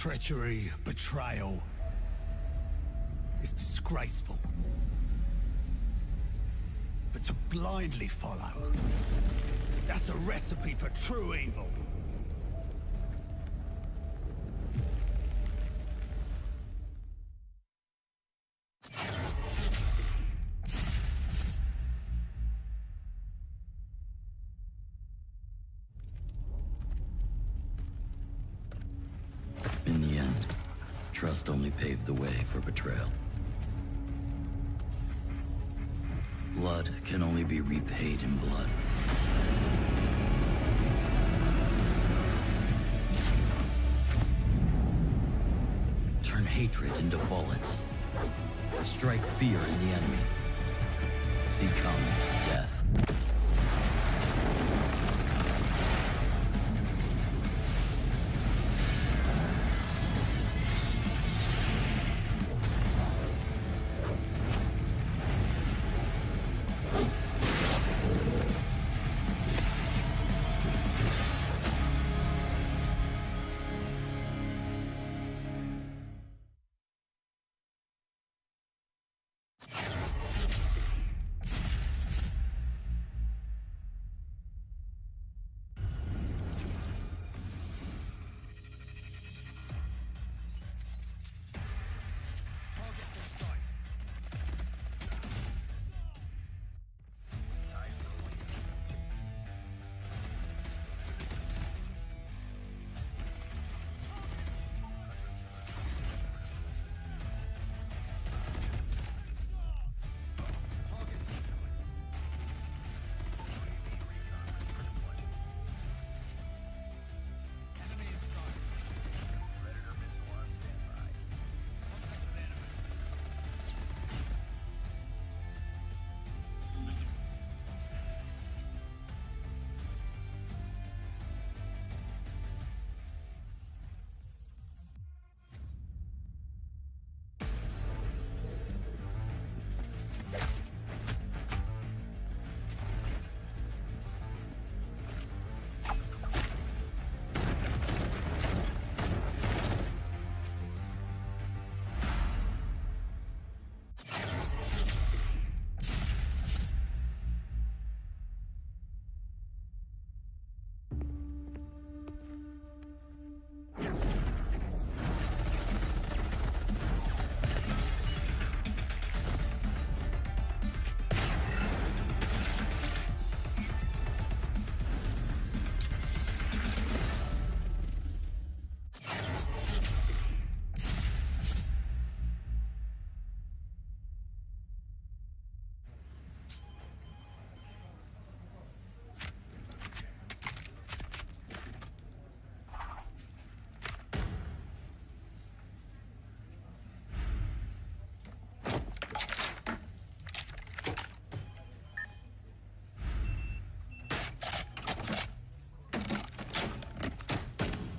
Treachery, betrayal. It's disgraceful. But to blindly follow, that's a recipe for true evil. In the end, trust only paved the way for betrayal. Blood can only be repaid in blood. Turn hatred into bullets. Strike fear in the enemy. Become death.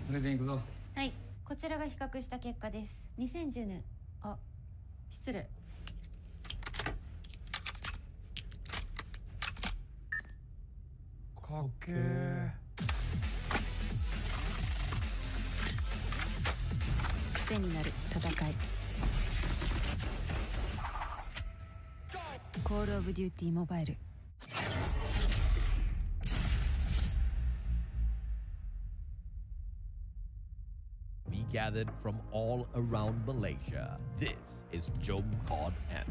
プレゼン行くぞ。はい、こちらが比較した結果です。2010年。あ、失礼。かっけー。癖になる戦い。コールオブデューティーモバイル。Gathered from all around Malaysia. This is Jom Cod M.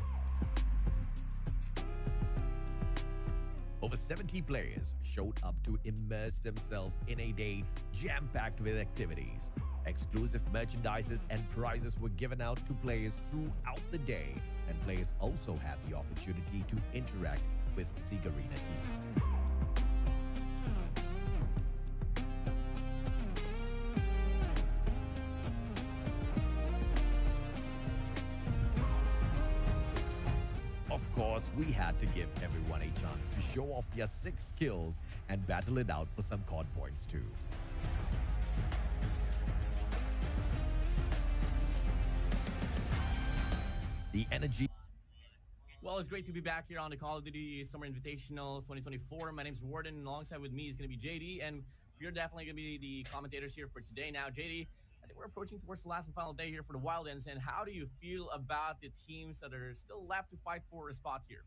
Over 70 players showed up to immerse themselves in a day jam-packed with activities. Exclusive merchandises and prizes were given out to players throughout the day, and players also had the opportunity to interact with the Garena team. Of course, we had to give everyone a chance to show off their 6 skills and battle it out for some COD points too. The energy. Well, it's great to be back here on the Call of Duty Summer Invitational 2024. My name's Warden, and alongside with me is going to be JD, and we're definitely going to be the commentators here for today. Now, JD, I think we're approaching towards the last and final day here for the Wildlands. And how do you feel about the teams that are still left to fight for a spot here?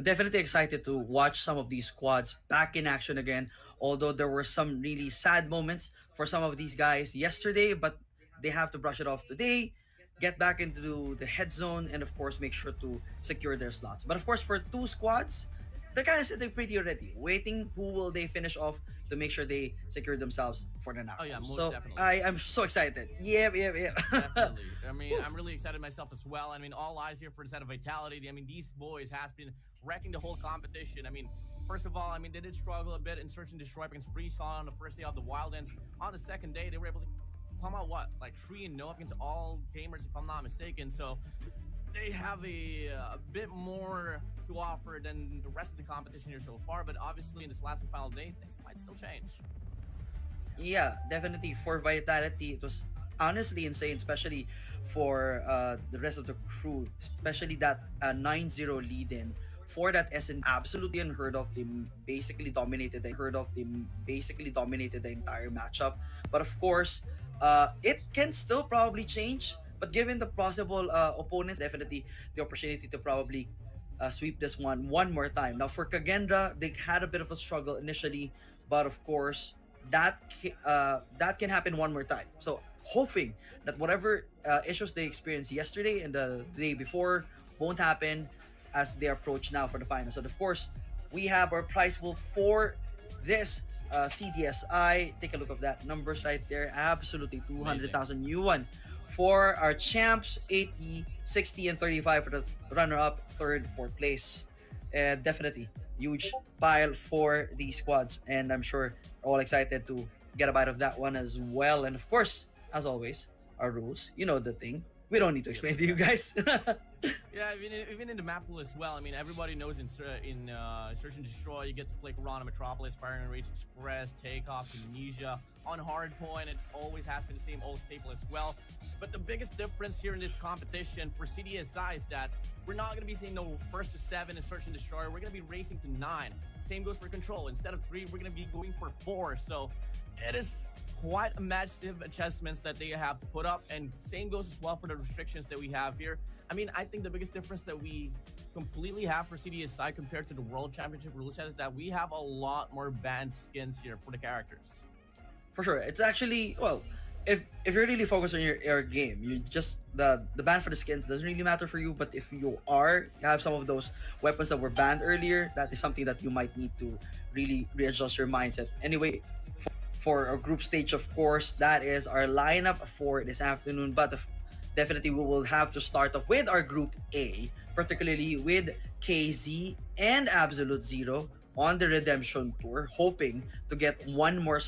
Definitely excited to watch some of these squads back in action again. Although there were some really sad moments for some of these guys yesterday, but they have to brush it off today, get back into the head zone, and of course make sure to secure their slots. But of course, for two squads, they're kind of sitting pretty already, waiting who will they finish off to make sure they secure themselves for the knockout. Oh, yeah, most so definitely. I'm so excited. Yeah. Definitely. I mean, I'm really excited myself as well. I mean, all eyes here for the set of Vitality. I mean, these boys has been wrecking the whole competition. I mean, first of all, I mean, they did struggle a bit in Search and Destroy against Freesaw on the first day of the Wildlands. On the second day, they were able to come out, what, like 3-0 against all gamers, if I'm not mistaken. So they have a bit more to offer than the rest of the competition here so far. But obviously, in this last and final day, things might still change. Yeah, definitely for Vitality, it was honestly insane, especially for the rest of the crew, especially that 9-0 lead in for that SN. Absolutely unheard of. They basically dominated the entire matchup. But of course, it can still probably change. But given the possible opponents, definitely the opportunity to probably sweep this one more time. Now for Kagendra, they had a bit of a struggle initially, but of course that can happen one more time. So hoping that whatever issues they experienced yesterday and the day before won't happen as they approach now for the finals. So of course, we have our prize pool for this CDSI. Take a look at that numbers right there. Absolutely 200,000 yuan for our champs, 80, 60, and 35 for the runner-up, third, fourth place. Definitely huge pile for these squads, and I'm sure all excited to get a bite of that one as well. And of course, as always, our rules, you know the thing. We don't need to explain to you guys. Yeah, even in the map pool as well. I mean, everybody knows in Search and Destroy, you get to play Corona, Metropolis, Fire and Rage Express, Takeoff, Amnesia. On Hardpoint, it always has been the same old staple as well. But the biggest difference here in this competition for CDSI is that we're not going to be seeing no first to 7 in Search and Destroy. We're going to be racing to 9. Same goes for Control. Instead of 3, we're going to be going for 4. So it is quite imaginative adjustments that they have to put up, and same goes as well for the restrictions that we have here. I mean, I think the biggest difference that we completely have for CDSI compared to the World Championship rule set is that we have a lot more banned skins here for the characters. For sure, it's actually, well, if you're really focused on your game, you just the ban for the skins doesn't really matter for you. But if you have some of those weapons that were banned earlier, that is something that you might need to really readjust your mindset. Anyway, for our group stage, of course, that is our lineup for this afternoon. But definitely we will have to start off with our group A, particularly with KZ and Absolute Zero on the Redemption Tour, hoping to get one more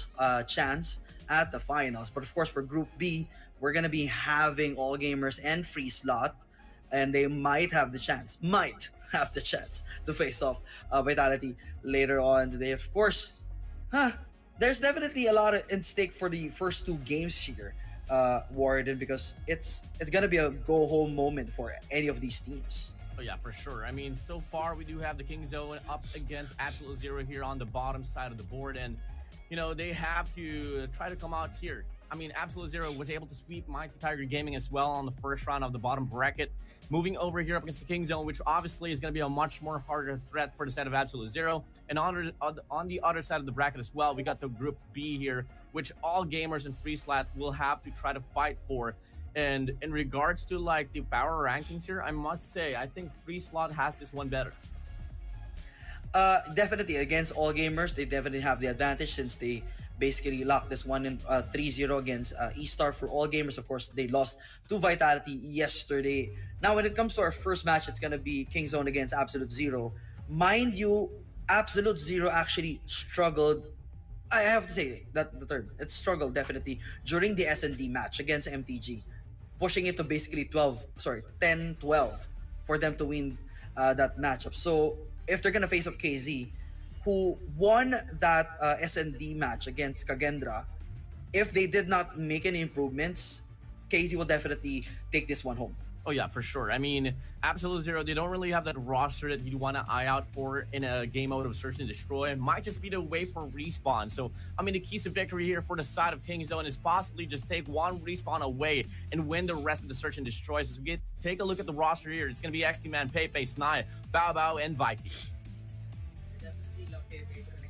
chance at the finals. But of course, for Group B, we're gonna be having All Gamers and Free Slot, and they might have the chance to face off Vitality later on today. Of course, there's definitely a lot in stake for the first 2 games here, Warden, because it's gonna be a go home moment for any of these teams. Oh yeah, for sure. I mean, so far we do have the King Zone up against Absolute Zero here on the bottom side of the board, and you know, they have to try to come out here. I mean, Absolute Zero was able to sweep Mighty Tiger Gaming as well on the first round of the bottom bracket. Moving over here up against the King Zone, which obviously is going to be a much more harder threat for the set of Absolute Zero. And on the other side of the bracket as well, we got the Group B here, which all gamers in Free Slot will have to try to fight for. And in regards to like the power rankings here, I must say, I think Free Slot has this one better. Definitely against All Gamers, they definitely have the advantage since they basically locked this one in 3-0 against E-Star. For All Gamers, of course, they lost to Vitality yesterday. Now, when it comes to our first match, it's gonna be King Zone against Absolute Zero. Mind you, Absolute Zero actually struggled. I have to say that the term, it struggled definitely during the S&D match against MTG, pushing it to basically 10-12 for them to win that matchup. So if they're gonna face up KZ, who won that S&D match against Kagendra, if they did not make any improvements, KZ will definitely take this one home. Oh yeah, for sure. I mean, Absolute Zero, they don't really have that roster that you'd want to eye out for in a game mode of Search and Destroy. It might just be the way for respawn. So, I mean, the keys to victory here for the side of Kingzone is possibly just take one respawn away and win the rest of the Search and Destroys. As we take a look at the roster here, it's going to be XT-Man, Pepe, Snai, Bao Bao, and Viking.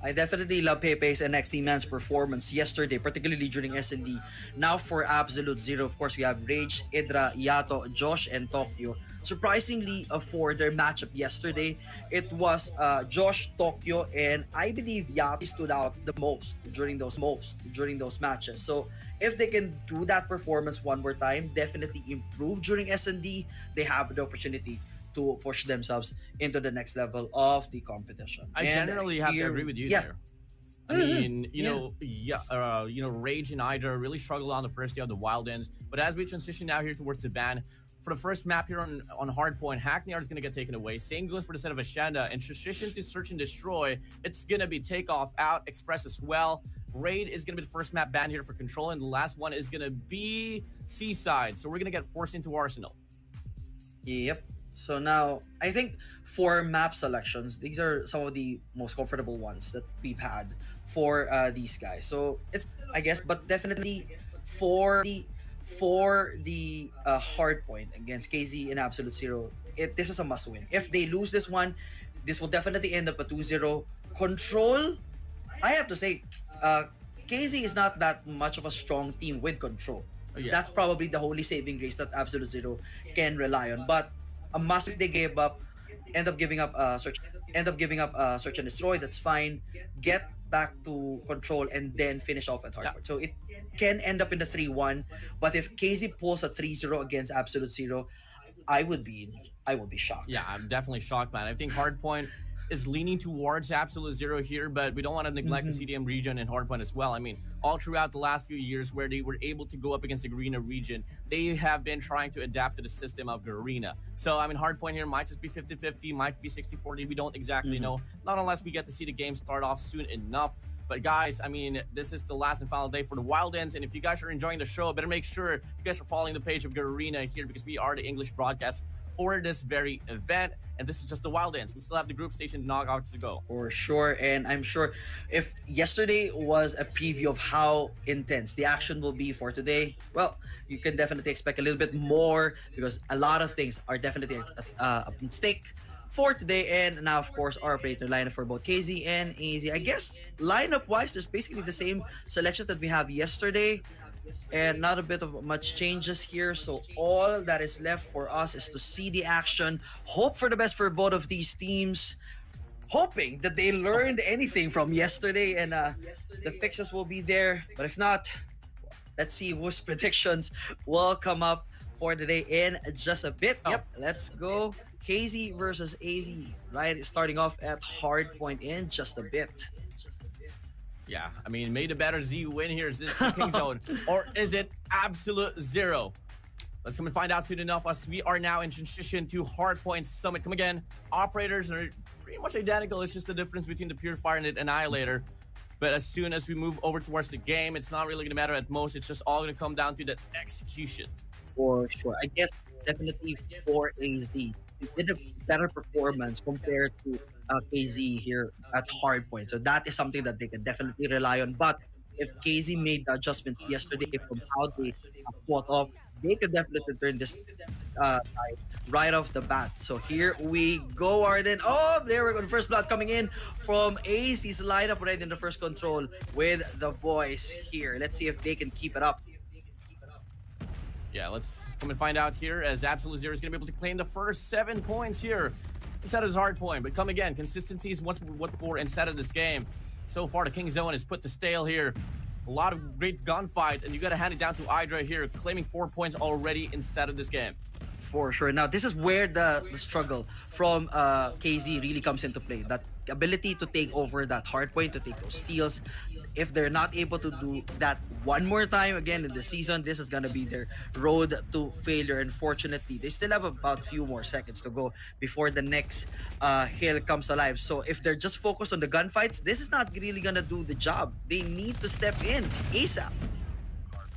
I definitely love Pepe's and XT-Man's performance yesterday, particularly during S&D. Now for Absolute Zero, of course, we have Rage, Idra, Yato, Josh, and Tokyo. Surprisingly, for their matchup yesterday, it was Josh, Tokyo, and I believe Yato stood out the most during those matches. So if they can do that performance one more time, definitely improve during S&D, they have the opportunity to push themselves into the next level of the competition. I generally have to agree with you there. I mean, you know, Rage and Hydra really struggled on the first day of the Wild Ends. But as we transition now here towards the ban, for the first map here on Hardpoint, Hackneyard is going to get taken away. Same goes for the set of Ashenda. And transition to Search and Destroy, it's going to be Takeoff out, Express as well. Raid is going to be the first map ban here for Control. And the last one is going to be Seaside. So we're going to get forced into Arsenal. Yep. So now, I think for map selections, these are some of the most comfortable ones that we've had for these guys. So it's, I guess, but definitely for the hard point against KZ and Absolute Zero, this is a must win. If they lose this one, this will definitely end up a 2-0. Control, I have to say, KZ is not that much of a strong team with Control. Oh, yeah. That's probably the holy saving grace that Absolute Zero can rely on. But a must if they gave up, end up giving up search and destroy, that's fine. Get back to Control and then finish off at hardpoint. Yeah. So it can end up in the 3-1, but if KZ pulls a 3-0 against Absolute Zero, I will be shocked. Yeah, I'm definitely shocked, man. I think Hardpoint is leaning towards Absolute Zero here, but we don't want to neglect the CDM region and Hardpoint as well. I mean, all throughout the last few years where they were able to go up against the Garena region, they have been trying to adapt to the system of Garena. So, I mean, Hardpoint here might just be 50-50, might be 60-40. We don't exactly know, not unless we get to see the game start off soon enough. But guys, I mean, this is the last and final day for the Wild Ends, and if you guys are enjoying the show, better make sure you guys are following the page of Garena here, because we are the English broadcast for this very event, and this is just the Wild Ends. We still have the group station knockouts to go. For sure, and I'm sure if yesterday was a preview of how intense the action will be for today, well, you can definitely expect a little bit more, because a lot of things are definitely at stake for today. And now, of course, our operator lineup for both KZ and AZ. I guess lineup-wise, there's basically the same selections that we have yesterday, and not a bit of much changes here. So all that is left for us is to see the action, hope for the best for both of these teams, hoping that they learned anything from yesterday and the fixes will be there. But if not, let's see whose predictions will come up for today in just a bit. Yep, let's go. KZ versus AZ, right? Starting off at Hardpoint in just a bit. Yeah, I mean, may the better Z win here. Is this Kingzone or is it Absolute Zero? Let's come and find out soon enough, as we are now in transition to Hardpoint Summit. Come again, operators are pretty much identical. It's just the difference between the Purifier and the Annihilator. But as soon as we move over towards the game, it's not really going to matter at most. It's just all going to come down to the execution. For sure. I guess definitely for AZ, he did a better performance compared to KZ here at Hardpoint. So that is something that they can definitely rely on. But if KZ made the adjustment yesterday from how they fought off, they could definitely turn this right off the bat. So here we go, Arden. Oh, there we go. The first blood coming in from AZ's lineup right in the first control with the boys here. Let's see if they can keep it up. Yeah, let's come and find out here, as Absolute Zero is going to be able to claim the first 7 points here instead of his Hardpoint. But come again, consistency is what for instead of this game. So far, the Kingzone has put the stale here. A lot of great gunfight, and you got to hand it down to Hydra here, claiming 4 points already instead of this game. For sure. Now, this is where the struggle from KZ really comes into play. That ability to take over that Hardpoint, to take those steals. If they're not able to do that one more time again in the season, this is gonna be their road to failure. Unfortunately, they still have about a few more seconds to go before the next hill comes alive. So if they're just focused on the gunfights, this is not really gonna do the job. They need to step in ASAP.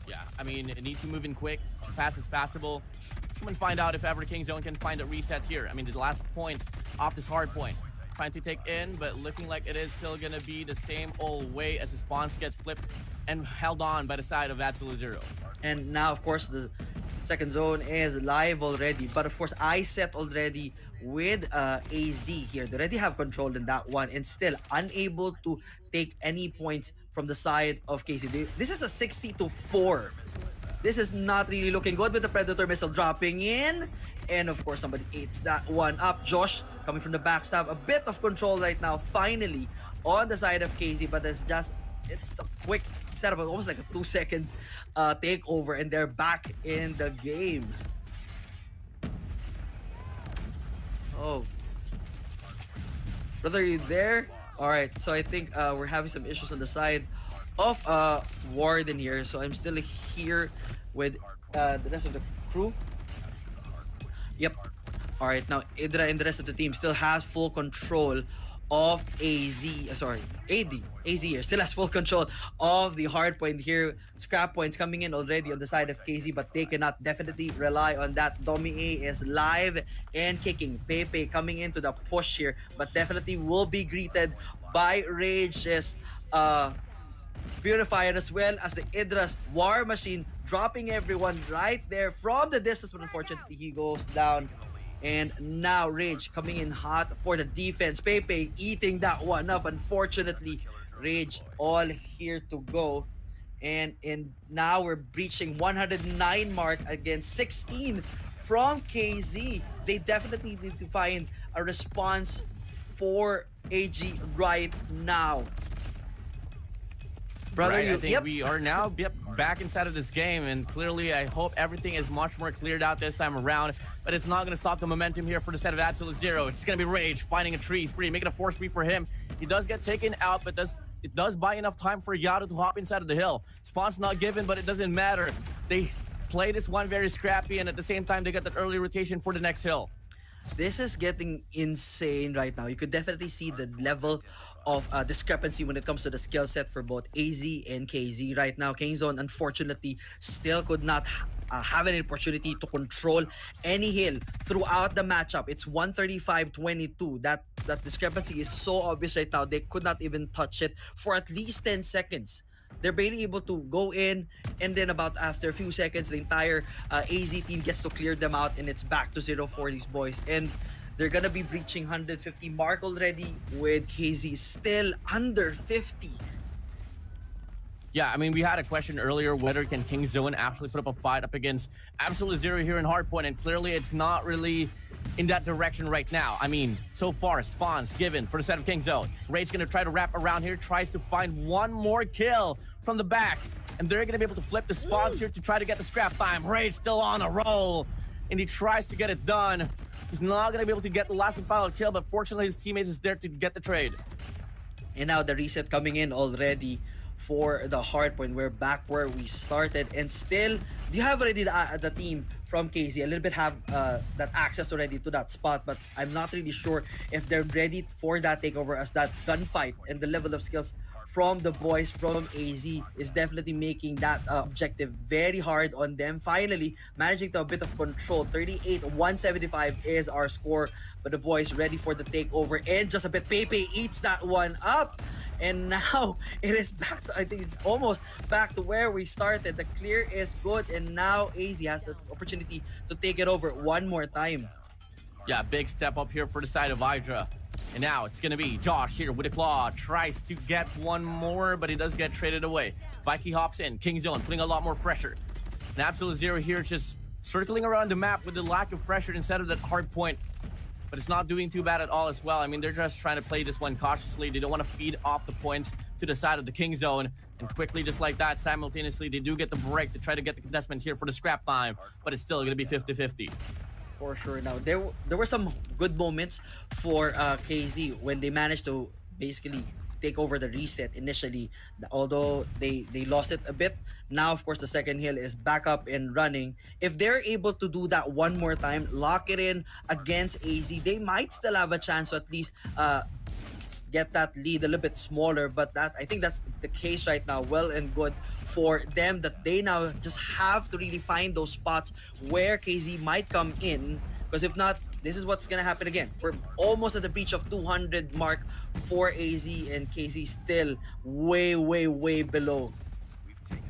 Yeah, I mean, it needs to move in quick, fast as possible. come and find out if ever Kingzone can find a reset here. I mean, the last point off this hard point. Trying to take in, but looking like it is still gonna be the same old way as the spawns gets flipped and held on by the side of Absolute Zero. And now, of course, the second zone is live already. But of course, I set already with AZ here. They already have control in that one and still unable to take any points from the side of KZ. This is a 60-4. This is not really looking good with the Predator missile dropping in. And of course, somebody eats that one up. Josh coming from the backstab. A bit of control right now, finally, on the side of KZ. But it's a quick setup, almost like a 2 seconds takeover. And they're back in the game. Oh. Brother, are you there? Alright, so I think we're having some issues on the side of Warden here. So I'm still here with the rest of the crew. Yep. Alright, now Idra and the rest of the team still has full control of AZ here still has full control of the hard point here. Scrap points coming in already on the side of KZ, but they cannot definitely rely on that. Domi A is live and kicking. Pepe coming into the push here, but definitely will be greeted by Rage's Purifier as well as the Idra's War Machine, dropping everyone right there from the distance, but unfortunately he goes down. And now Rage coming in hot for the defense. Pepe eating that one up. Unfortunately, Rage all here to go. And now we're breaching 109 mark against 16 from KZ. They definitely need to find a response for AG right now. Brother, right, I think we are now back inside of this game, and clearly I hope everything is much more cleared out this time around, but it's not going to stop the momentum here for the set of Absolute Zero. It's going to be Rage finding a tree spree, making a force spree for him. He does get taken out, but it does buy enough time for Yato to hop inside of the hill. Spawn's not given, but it doesn't matter. They play this one very scrappy, and at the same time they get that early rotation for the next hill. This is getting insane right now. You could definitely see the level of discrepancy when it comes to the skill set for both AZ and KZ right now. Kingzone unfortunately still could not have an opportunity to control any hill throughout the matchup. It's 135-22. That discrepancy is so obvious right now. They could not even touch it for at least 10 seconds. They're barely able to go in, and then about after a few seconds, the entire AZ team gets to clear them out, and it's back to 0 for these boys. And they're gonna be breaching 150 mark already, with KZ still under 50. Yeah, I mean, we had a question earlier whether can Kingzone actually put up a fight up against Absolute Zero here in Hardpoint, and clearly it's not really in that direction right now. I mean, so far, spawns given for the set of Kingzone. Rage's gonna try to wrap around here, tries to find one more kill from the back, and they're gonna be able to flip the spawns here to try to get the scrap time. Rage still on a roll, and he tries to get it done. He's not gonna be able to get the last and final kill, but fortunately his teammates is there to get the trade. And now the reset coming in already for the hard point. We're back where we started, and still you have already the team from KZ a little bit have that access already to that spot, but I'm not really sure if they're ready for that takeover, as that gunfight and the level of skills from the boys from AZ is definitely making that objective very hard on them. Finally managing to a bit of control. 38-175 is our score, but the boys ready for the takeover, and just a bit Pepe eats that one up. And now it is back to, I think it's almost back to where we started. The clear is good, and now AZ has the opportunity to take it over one more time. Yeah, big step up here for the side of Hydra. And now it's going to be Josh here with a claw. Tries to get one more, but he does get traded away. Vikey hops in. Kingzone putting a lot more pressure. And Absolute Zero here just circling around the map with the lack of pressure instead of that hard point. But it's not doing too bad at all as well. I mean, they're just trying to play this one cautiously. They don't want to feed off the points to the side of the Kingzone. And quickly, just like that, simultaneously, they do get the break to try to get the contestment here for the scrap time. But it's still going to be 50-50. For sure. Now, there were some good moments for KZ when they managed to basically take over the reset initially, although they lost it a bit. Now, of course, the second hill is back up and running. If they're able to do that one more time, lock it in against AZ, they might still have a chance to at least get that lead a little bit smaller, but that I think that's the case right now. Well and good for them that they now just have to really find those spots where KZ might come in, because if not, this is what's gonna happen again. We're almost at the breach of 200 mark for AZ, and KZ still way below.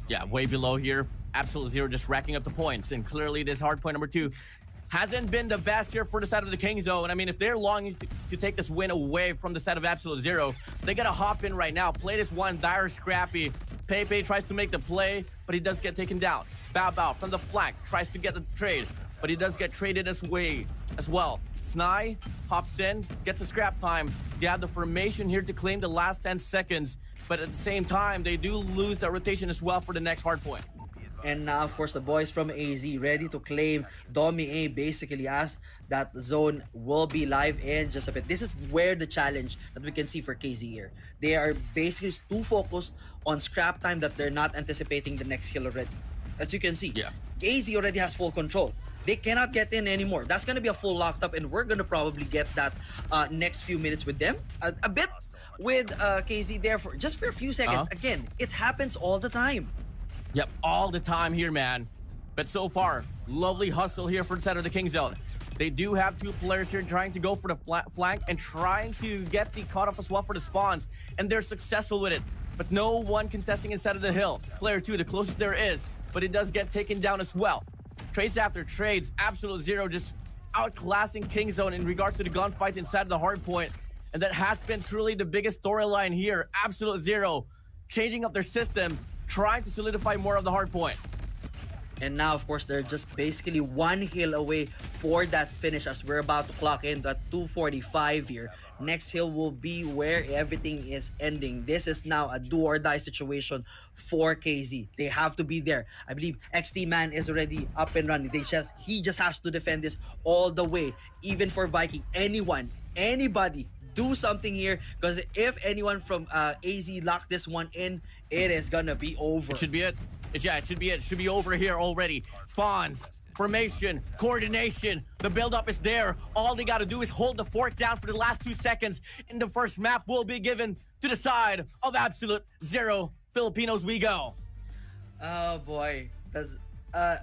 Yeah, way below here. Absolute Zero just racking up the points, and clearly this hard point number 2 hasn't been the best here for the side of the King Zone. I mean, if they're longing to take this win away from the side of Absolute Zero, they gotta hop in right now. Play this one, Dire Scrappy. Pepe tries to make the play, but he does get taken down. Bao Bao from the flank tries to get the trade, but he does get traded as well. Snai hops in, gets the scrap time. They have the formation here to claim the last 10 seconds, but at the same time, they do lose that rotation as well for the next hard point. And now, of course, the boys from AZ ready to claim Domi A basically, as that zone will be live in just a bit. This is where the challenge that we can see for KZ here. They are basically too focused on scrap time that they're not anticipating the next kill already. As you can see, Yeah. KZ already has full control. They cannot get in anymore. That's going to be a full locked up, and we're going to probably get that next few minutes with them. A bit with KZ there for just for a few seconds. Again, it happens all the time. Yep, all the time here, man. But so far, lovely hustle here for the side of the King Zone. They do have 2 players here trying to go for the flank and trying to get the cutoff as well for the spawns, and they're successful with it. But no one contesting inside of the hill. Player 2, the closest there is, but it does get taken down as well. Trades after trades, Absolute Zero just outclassing King Zone in regards to the gunfights inside of the hard point. And that has been truly the biggest storyline here. Absolute Zero changing up their system, trying to solidify more of the hard point. And now, of course, they're just basically 1 hill away for that finish as we're about to clock in at 2:45 here. Next hill will be where everything is ending. This is now a do or die situation for KZ. They have to be there. I believe XT Man is already up and running. He just has to defend this all the way. Even for Viking, anybody, do something here, because if anyone from AZ lock this one in, it is gonna be over. It should be it. It should be it. It should be over here already. Spawns, formation, coordination. The build-up is there. All they gotta do is hold the fort down for the last 2 seconds, and the first map will be given to the side of Absolute Zero. Filipinos we go. Oh boy.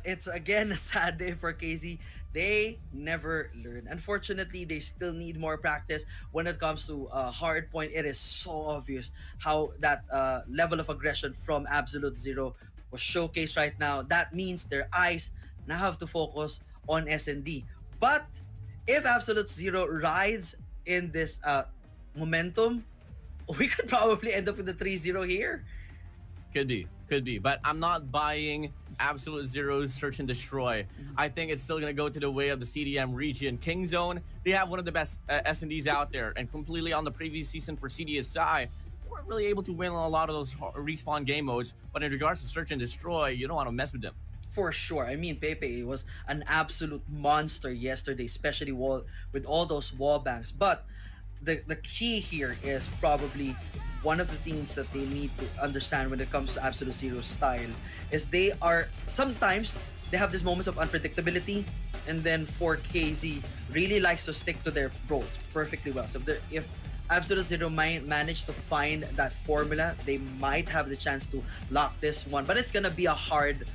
It's again a sad day for KZ. They never learn. Unfortunately, they still need more practice when it comes to hard point. It is so obvious how that level of aggression from Absolute Zero was showcased right now. That means their eyes now have to focus on S&D. But if Absolute Zero rides in this momentum, we could probably end up with the 3-0 here. Could be. But I'm not buying Absolute Zero's Search and Destroy. I think it's still going to go to the way of the CDM region. King Zone, they have one of the best S&Ds out there. And completely on the previous season for CDSI, they weren't really able to win a lot of those respawn game modes. But in regards to Search and Destroy, you don't want to mess with them. For sure. I mean, Pepe was an absolute monster yesterday, especially with all those wall bangs. But the key here is probably one of the things that they need to understand when it comes to Absolute Zero's style is sometimes they have these moments of unpredictability, and then 4KZ really likes to stick to their roles perfectly well. So if Absolute Zero might manage to find that formula, they might have the chance to lock this one. But it's gonna be a hard,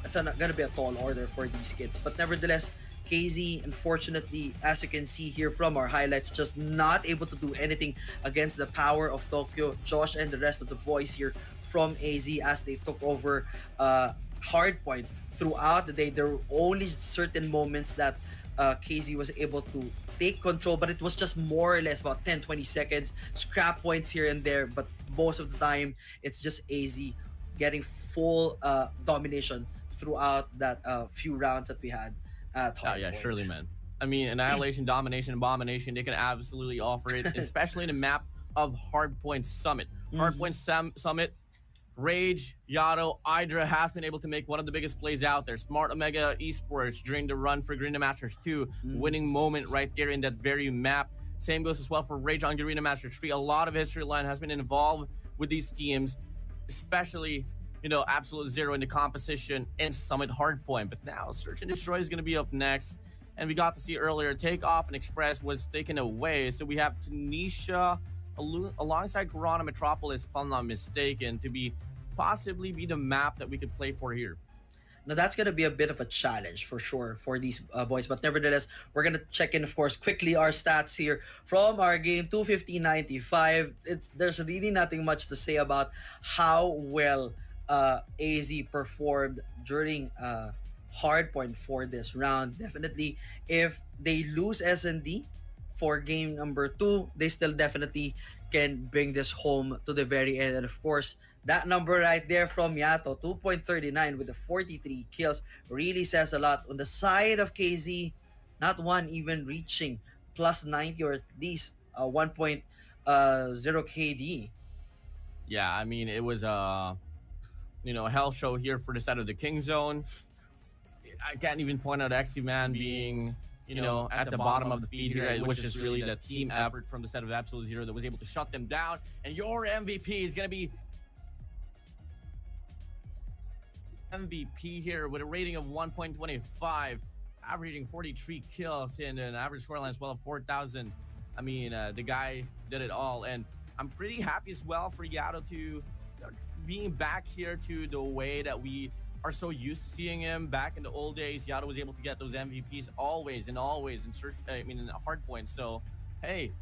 it's gonna be a tall order for these kids. But nevertheless, KZ, unfortunately, as you can see here from our highlights, just not able to do anything against the power of Tokyo. Josh and the rest of the boys here from AZ, as they took over hardpoint throughout the day. There were only certain moments that KZ was able to take control, but it was just more or less about 10-20 seconds, scrap points here and there, but most of the time it's just AZ getting full domination throughout that few rounds that we had at hardpoint. Yeah, surely, man. I mean, Annihilation, Domination, Abomination, they can absolutely offer it, especially in the map of Hardpoint Summit. Hardpoint Summit, Rage, Yato, Hydra has been able to make one of the biggest plays out there. Smart Omega Esports during the run for Garena Masters 2, winning moment right there in that very map. Same goes as well for Rage on Garena Masters 3. A lot of History Line has been involved with these teams, especially, you know, Absolute Zero in the composition and Summit Hardpoint. But now Search and Destroy is going to be up next. And we got to see earlier, Takeoff and Express was taken away. So we have Tanisha alongside Corona Metropolis, if I'm not mistaken, to be possibly be the map that we could play for here. Now that's gonna be a bit of a challenge for sure for these boys, but nevertheless, we're gonna check in, of course, quickly our stats here from our game 250.95. There's really nothing much to say about how well AZ performed during hardpoint for this round. Definitely, if they lose S&D for game number 2, they still definitely can bring this home to the very end. And of course, that number right there from Yato, 2.39 with the 43 kills, really says a lot. On the side of KZ, not one even reaching plus 90 or at least 1.0 KD. Yeah, I mean, it was a hell show here for the side of the King Zone. I can't even point out XT-Man being at the bottom of the feed here. It was just really the team effort from the side of Absolute Zero that was able to shut them down. And your MVP is going to be MVP here with a rating of 1.25, averaging 43 kills and an average scoreline as well of 4,000. I mean, the guy did it all. And I'm pretty happy as well for Yato to being back here to the way that we are so used to seeing him back in the old days. Yato was able to get those MVPs always in a hard point. So, hey,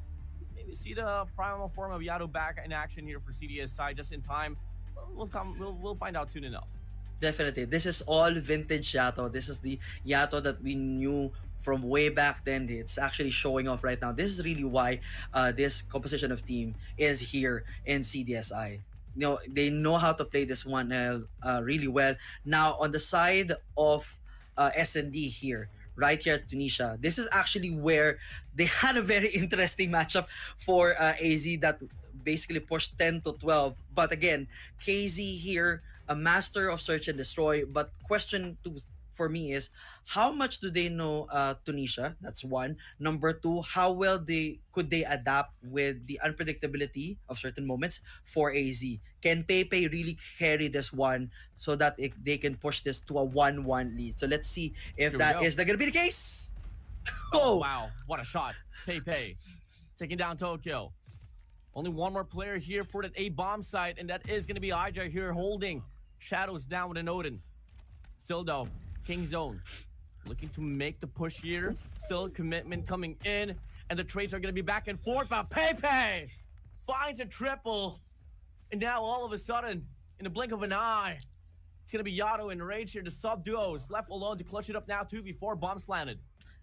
maybe see the primal form of Yato back in action here for CDS side just in time. We'll find out soon enough. Definitely. This is all vintage Yato. This is the Yato that we knew from way back then. It's actually showing off right now. This is really why this composition of team is here in CDSI. They know how to play this one really well. Now, on the side of S&D here, right here at Tunisia, this is actually where they had a very interesting matchup for AZ that basically pushed 10-12. But again, KZ here, a master of search and destroy. But question two for me is, how much do they know Tunisia? That's one. Number two, how well could they adapt with the unpredictability of certain moments for AZ? Can Pepe really carry this one so that they can push this to a 1-1 lead? So let's see if that is going to be the case. Oh, wow. What a shot. Pepe taking down Tokyo. Only one more player here for that A-bomb site, and that is going to be Hydra here holding Shadows down with an Odin. Still though, King Zone looking to make the push here. Still commitment coming in, and the trades are going to be back and forth, but Pepe finds a triple. And now all of a sudden, in the blink of an eye, it's going to be Yato and Rage here, the sub-duos, left alone to clutch it up now, 2v4, bombs planted.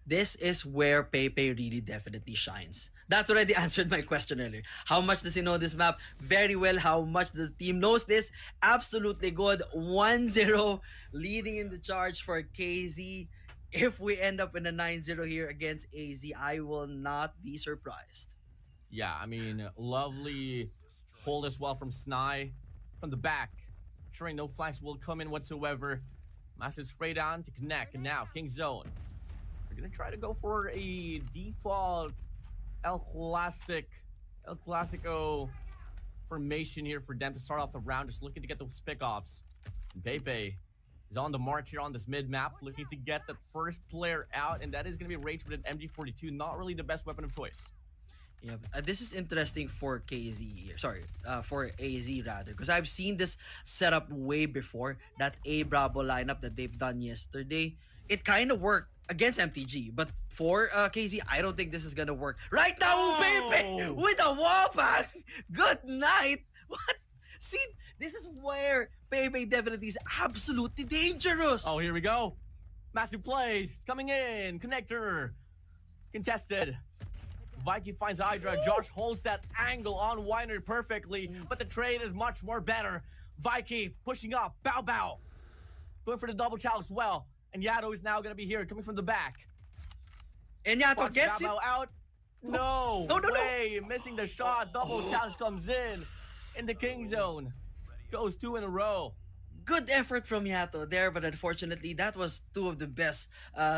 This is where Pepe really definitely shines. That's already answered my question earlier. How much does he know this map? Very well. How much the team knows this? Absolutely good. 1-0 leading in the charge for KZ. If we end up in a 9-0 here against AZ, I will not be surprised. Yeah, I mean, lovely hold as well from Snai from the back. Ensuring no flanks will come in whatsoever. Massive spray down to connect, and now King Zone. We're gonna try to go for a default El Clasico formation here for them to start off the round, just looking to get those pick-offs. And Pepe is on the march here on this mid-map, looking to get the first player out, and that is gonna be Rage with an MG42, not really the best weapon of choice. Yeah, this is interesting for KZ. Sorry, for AZ rather, because I've seen this setup way before. That A Bravo lineup that they've done yesterday, it kind of worked against MTG, but for KZ, I don't think this is gonna work. Right now, Pepe with a wall bang. Good night. What? See, this is where Pepe definitely is absolutely dangerous. Oh, here we go. Massive plays coming in. Connector contested. Vikey finds Hydra. Josh holds that angle on Weiner perfectly, but the trade is much more better. Vikey pushing up. Bow Bow going for the double chow as well. And Yato is now going to be here, coming from the back. And Yato gets it. Bow out. No way. Missing the shot. Double challenge comes in the King Zone. Goes 2 in a row. Good effort from Yato there, but unfortunately, that was two of the best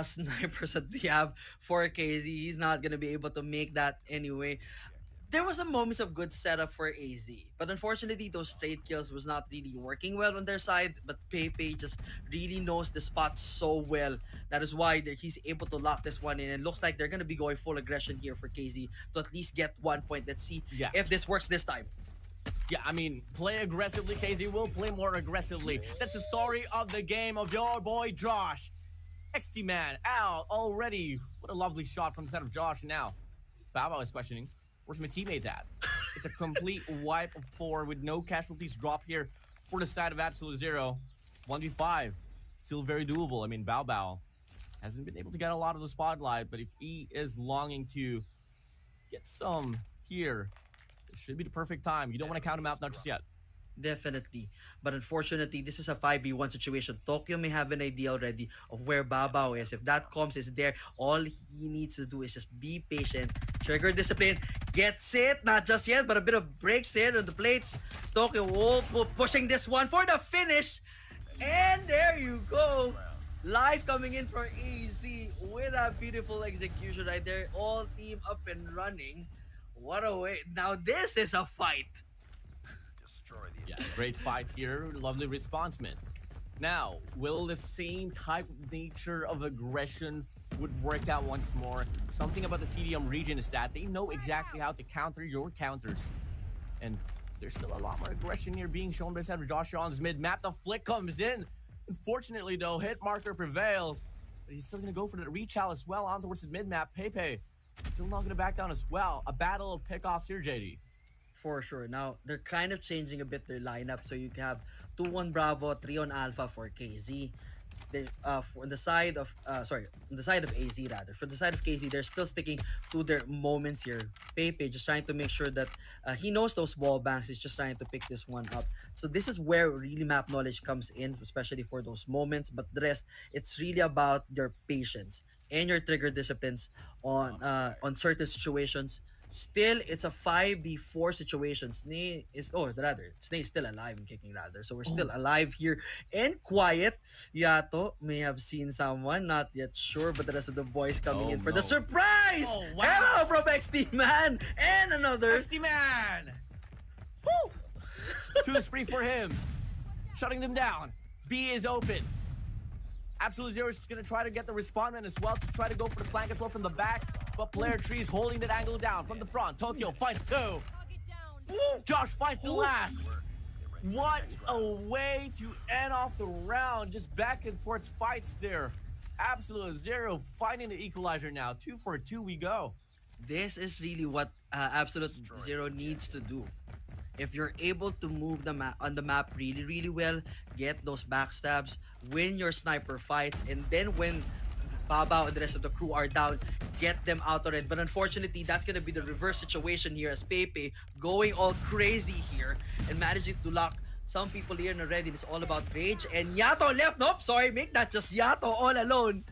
snipers that we have for KZ. He's not going to be able to make that anyway. there was a moments of good setup for AZ, but unfortunately those straight kills was not really working well on their side. But Pepe just really knows the spot so well. That is why he's able to lock this one in. And looks like they're gonna be going full aggression here for KZ to at least get 1 point. Let's see Yeah. if this works this time. Yeah, I mean, play aggressively. KZ will play more aggressively. That's the story of the game of your boy Josh. XT man out already. What a lovely shot from the side of Josh. Now, Bao is questioning, where's my teammates at? It's a complete wipe of 4 with no casualties drop here for the side of Absolute Zero. 1v5, still very doable. I mean, Bao hasn't been able to get a lot of the spotlight, but if he is longing to get some here, it should be the perfect time. You don't want to count him out, not just yet. Definitely. But unfortunately, this is a 5v1 situation. Tokyo may have an idea already of where Babao is. If that comms is there, all he needs to do is just be patient, trigger discipline, gets it, not just yet, but a bit of breaks there on the plates. Tokyo pushing this one for the finish. And there you go. Live coming in for AZ with a beautiful execution right there. All team up and running. What a way. Now this is a fight. Yeah, great fight here. Lovely response, man. Now, will the same type of nature of aggression would work out once more? Something about the CDM region is that they know exactly how to counter your counters. And there's still a lot more aggression here being shown by Sever Joshua on this mid-map. The flick comes in. Unfortunately, though, hit marker prevails. But he's still going to go for the reach out as well on towards the mid-map. Pepe still not going to back down as well. A battle of pickoffs here, JD. For sure. Now, they're kind of changing a bit their lineup. So you have 2-1 Bravo, 3-on Alpha for KZ. They, on the side of on the side of AZ rather. For the side of KZ, they're still sticking to their moments here. Pepe just trying to make sure that he knows those wall banks. He's just trying to pick this one up. So this is where really map knowledge comes in, especially for those moments. But the rest, it's really about your patience and your trigger disciplines on certain situations. Still, it's a 5v4 situation. Snay is still alive and kicking rather. So we're still alive here and quiet. Yato may have seen someone, not yet sure, but the rest of the boys coming in for the surprise! Oh, wow. Hello from XT Man! And another... XT Man! Woo! 2 spree for him. Shutting them down. B is open. Absolute Zero is going to try to get the respondent as well to try to go for the flank as well from the back. But Player Tree is holding that angle down from the front. Tokyo finds 2. Josh finds the last. What a way to end off the round. Just back and forth fights there. Absolute Zero finding the equalizer now. 2 for 2 we go. This is really what Absolute Zero needs to do. If you're able to move the map on the map really, really well, get those backstabs, win your sniper fights, and then when Babao and the rest of the crew are down, get them out of it. But unfortunately, that's gonna be the reverse situation here as Pepe going all crazy here and managing to lock some people here in already. It's all about rage. And Yato left. Nope, sorry, make that just Yato all alone.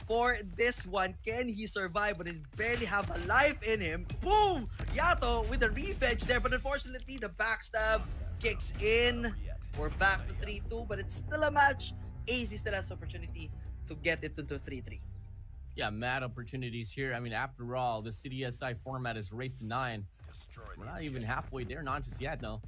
For this one, can he survive? But he barely have a life in him. Boom! Yato with the revenge there, but unfortunately the backstab kicks in. We're back to 3-2, but it's still a match. AZ still has opportunity to get it into 3-3. Yeah, mad opportunities here. I mean, after all, the CDSI format is race to 9. We're not even halfway there, not just yet, no.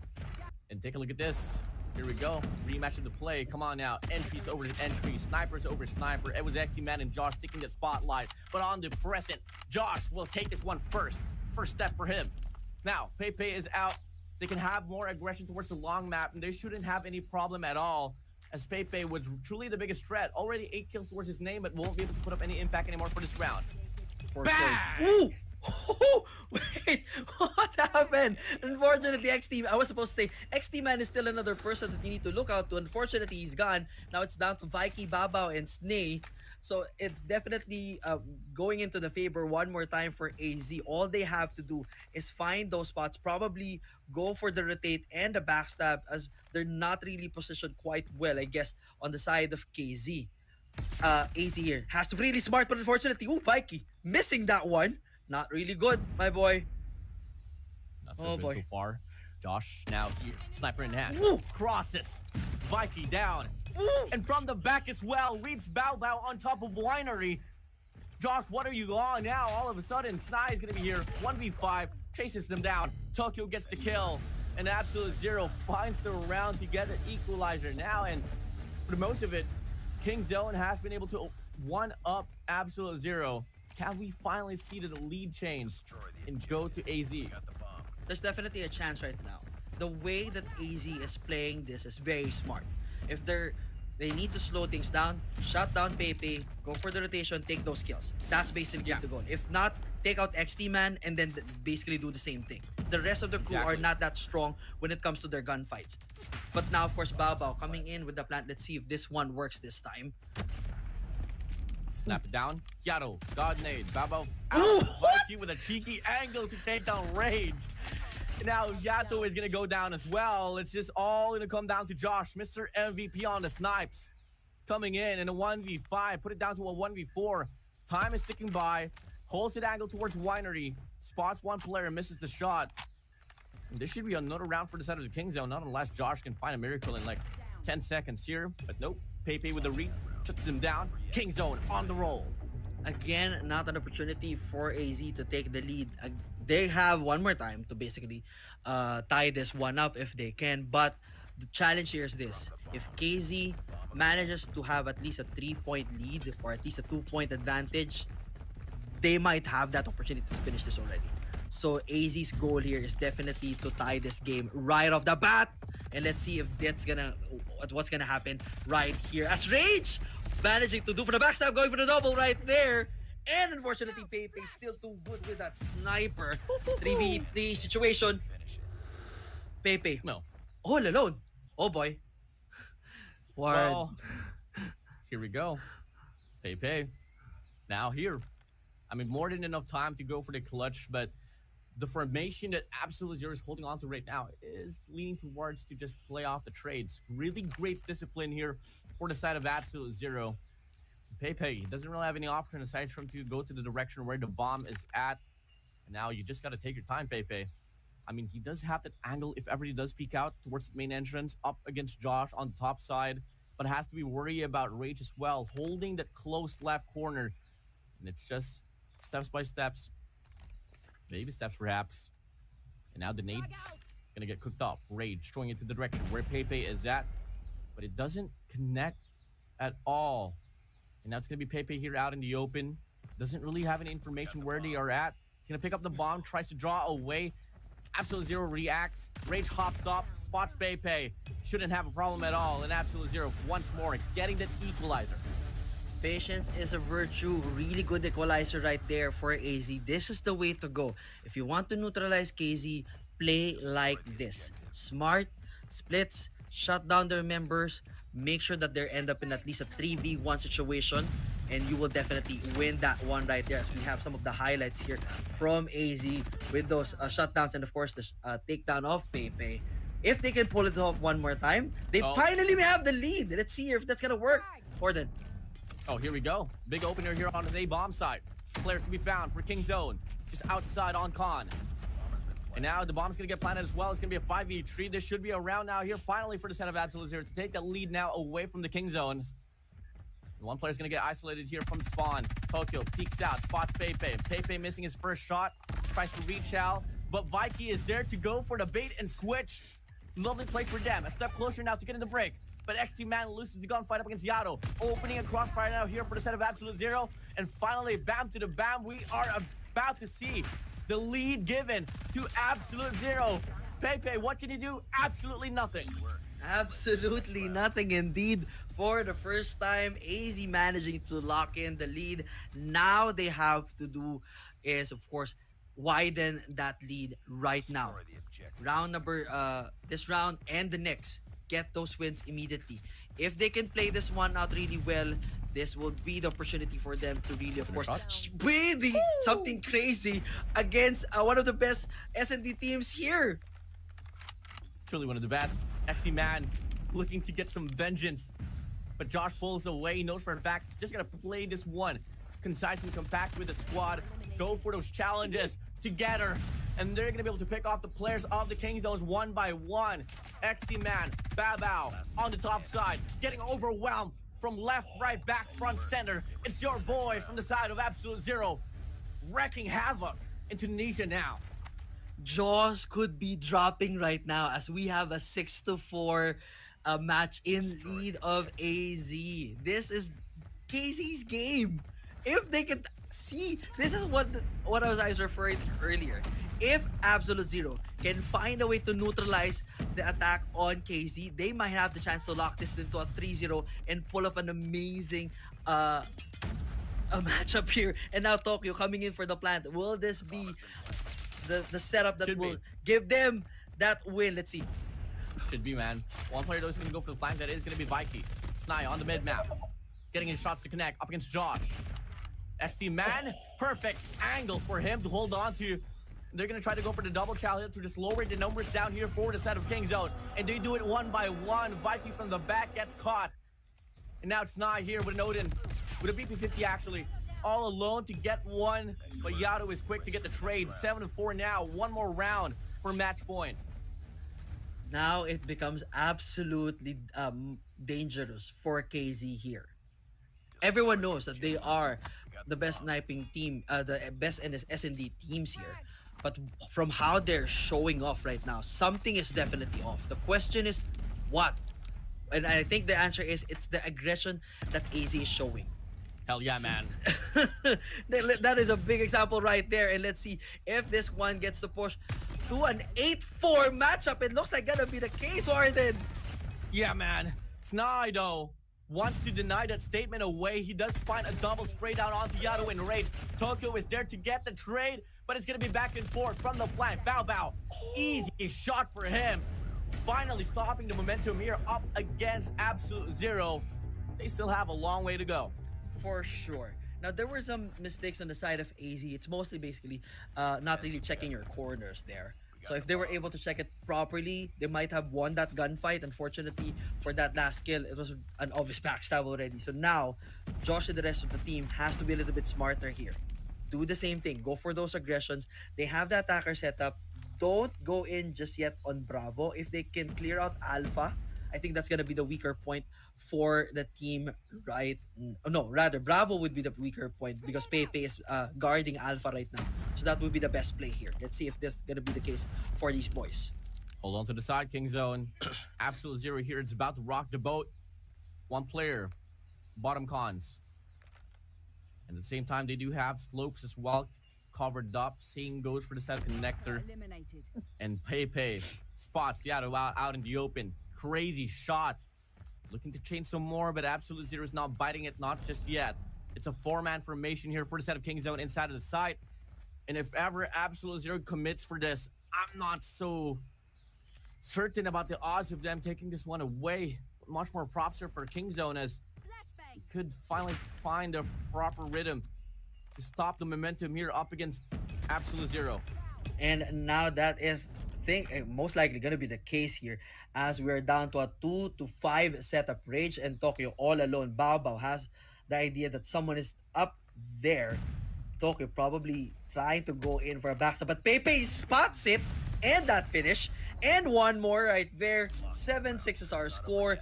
And take a look at this. Here we go. Rematch of the play. Come on now. Entries over entry. Snipers over sniper. It was XT Man and Josh taking the spotlight. But on the present, Josh will take this one first. First step for him. Now, Pepe is out. They can have more aggression towards the long map, and they shouldn't have any problem at all. As Pepe was truly the biggest threat. Already 8 kills towards his name, but won't be able to put up any impact anymore for this round. For Bang! sure. Ooh! Wait, what happened? Unfortunately, I was supposed to say, XT Man is still another person that you need to look out to. Unfortunately, he's gone. Now it's down to Viking, Babao, and Snay. So it's definitely going into the favor one more time for AZ. All they have to do is find those spots, probably go for the rotate and the backstab, as they're not really positioned quite well, I guess, on the side of KZ. AZ here has to be really smart, but unfortunately, Viking missing that one. Not really good, my boy. Not so good so far. Josh now here, sniper in hand. Crosses. Viking down. And from the back as well, reads Bao on top of Winery. Josh, what are you on now? All of a sudden, Snai is going to be here. 1v5. chases them down. Tokyo gets the kill, and Absolute Zero finds the round to get an equalizer now. And for most of it, King Zone has been able to one-up Absolute Zero. Can we finally see the lead change and go to AZ? There's definitely a chance right now. The way that AZ is playing this is very smart. If they need to slow things down, shut down Pepe, go for the rotation, take those kills. That's basically the goal. If not, take out XT Man and then basically do the same thing. The rest of the crew are not that strong when it comes to their gunfights. But now, of course, Bao Bao coming in with the plant. Let's see if this one works this time. Snap it down. Yato, God Nade, Babo out Vikey with a cheeky angle to take down Rage. Now Yato is gonna go down as well. It's just all gonna come down to Josh, Mr. MVP on the snipes. Coming in a 1v5, put it down to a 1v4. Time is ticking by. Holds it angle towards Winery. Spots one player, misses the shot. And this should be another round for the side of the King Zone, not unless Josh can find a miracle in like 10 seconds here. But nope, Pepe with the read, shuts him down. King Zone on the roll. Again, not an opportunity for AZ to take the lead. They have one more time to basically tie this one up if they can. But the challenge here is this. If KZ manages to have at least a 3-point lead or at least a 2-point advantage, they might have that opportunity to finish this already. So AZ's goal here is definitely to tie this game right off the bat. And let's see if what's gonna happen right here. As Rage managing to do for the backstab, going for the double right there. And unfortunately, Pepe is still too good with that sniper. 3v3 situation. Pepe. No. All alone. Oh boy. Ward. Well, here we go. Pepe. Now here. I mean, more than enough time to go for the clutch, but the formation that Absolute Zero is holding on to right now is leaning towards to just play off the trades. Really great discipline here for the side of Absolute Zero. Pepe doesn't really have any option aside from to go to the direction where the bomb is at. And now you just got to take your time, Pepe. I mean, he does have that angle if ever he does peek out towards the main entrance, up against Josh on the top side, but has to be worried about Rage as well, holding that close left corner. And it's just steps by steps. Baby steps, perhaps. And now the nade's gonna get cooked up. Rage throwing it to the direction where Pepe is at, but it doesn't connect at all. And now it's gonna be Pepe here out in the open. Doesn't really have any information where they are at. He's gonna pick up the bomb, tries to draw away. Absolute Zero reacts. Rage hops up, spots Pepe. Shouldn't have a problem at all. And Absolute Zero once more getting that equalizer. Patience is a virtue. Really good equalizer right there for AZ. This is the way to go. If you want to neutralize KZ, play like this. Smart, splits, shut down their members, make sure that they end up in at least a 3v1 situation, and you will definitely win that one right there. As we have some of the highlights here from AZ with those shutdowns and of course the takedown of Pepe. If they can pull it off one more time, they finally may have the lead. Let's see if that's gonna work. Gordon. Oh, here we go. Big opener here on the A-bomb side. Players to be found for King Zone. Just outside on Con. And now the bomb's going to get planted as well. It's going to be a 5v3. This should be a round now here finally for the set of Absolute Zero to take the lead now away from the King Zone. One player's going to get isolated here from the spawn. Tokyo peeks out, spots Pepe. Pepe missing his first shot. Tries to reach out. But Vikey is there to go for the bait and switch. Lovely play for them. A step closer now to get in the break. But XT Man loses the gunfight up against Yato. Opening a crossfire now here for the set of Absolute Zero. And finally, bam to the bam, we are about to see the lead given to Absolute Zero. Pepe, what can you do? Absolutely nothing. Absolutely nothing indeed. For the first time, AZ managing to lock in the lead. Now they have to do is, of course, widen that lead right now. Round number, this round and the next. Get those wins immediately. If they can play this one out really well, this will be the opportunity for them to really, of course, really something crazy against one of the best S&D teams here. Truly one of the best. XT Man looking to get some vengeance. But Josh pulls away. He knows for a fact, just gonna play this one concise and compact with the squad. Go for those challenges together. And they're gonna be able to pick off the players of the King Zones one by one. XT Man, Babao on the top side, getting overwhelmed from left, right, back, front, center. It's your boys from the side of Absolute Zero, wrecking havoc in Tunisia now. jaws could be dropping right now as we have a 6-4 match in lead of AZ. This is KZ's game. If they can see, this is what I was referring to earlier. If Absolute Zero can find a way to neutralize the attack on KZ, they might have the chance to lock this into a 3-0 and pull off an amazing a matchup here. And now Tokyo coming in for the plant. Will this be the setup that Should will be. give them that win? Let's see. Should be, man. One player though is going to go for the flank. That is going to be Vikey. Snai on the mid map. Getting his shots to connect up against Josh. XT man, perfect angle for him to hold on to. They're going to try to go for the double challenge to just lower the numbers down here for the set of Kingzone. And they do it one by one. Vikey from the back gets caught. And now it's Snai here with an Odin. With a BP50 actually. All alone to get one. But Yato is quick to get the trade. 7-4 now. One more round for match point. Now it becomes absolutely dangerous for KZ here. Everyone knows that they are the best sniping team, the best S&D teams here. But from how they're showing off right now, something is definitely off. The question is, what? And I think the answer is, it's the aggression that AZ is showing. Hell yeah, man. That is a big example right there. And let's see if this one gets to push to an 8-4 matchup. It looks like gonna be the case, Warden. Yeah, man. Snai, though, wants to deny that statement away. He does find a double spray down onto Yato and Raid. Tokyo is there to get the trade, but it's going to be back and forth from the flank. Bao Bao, easy shot for him. Finally stopping the momentum here up against Absolute Zero. They still have a long way to go. For sure. Now, there were some mistakes on the side of AZ. It's mostly basically not really checking your corners there. So if they were able to check it properly, they might have won that gunfight. Unfortunately, for that last kill, it was an obvious backstab already. So now, Josh and the rest of the team has to be a little bit smarter here. Do the same thing. Go for those aggressions. They have the attacker set up. Don't go in just yet on Bravo. If they can clear out Alpha, I think that's going to be the weaker point for the team, right? No, rather, Bravo would be the weaker point because Pepe is guarding Alpha right now. So that would be the best play here. Let's see if this is going to be the case for these boys. Hold on to the side, Kingzone. Absolute Zero here. It's about to rock the boat. One player, bottom cons. And at the same time, they do have Slopes as well covered up. Same goes for the set connector. And Pepe spots Yato out in the open. Crazy shot. Looking to change some more, but Absolute Zero is not biting it, not just yet. It's a 4-man formation here for the set of Kingzone inside of the site. And if ever Absolute Zero commits for this, I'm not so certain about the odds of them taking this one away. Much more props here for Kingzone as he could finally find a proper rhythm to stop the momentum here up against Absolute Zero. And now that is most likely going to be the case here as we're down to a 2-5 setup. Rage and Tokyo all alone. Bao Bao has the idea that someone is up there. Tokyo probably trying to go in for a backstab, but Pepe spots it and that finish. And one more right there. 7-6 is our score.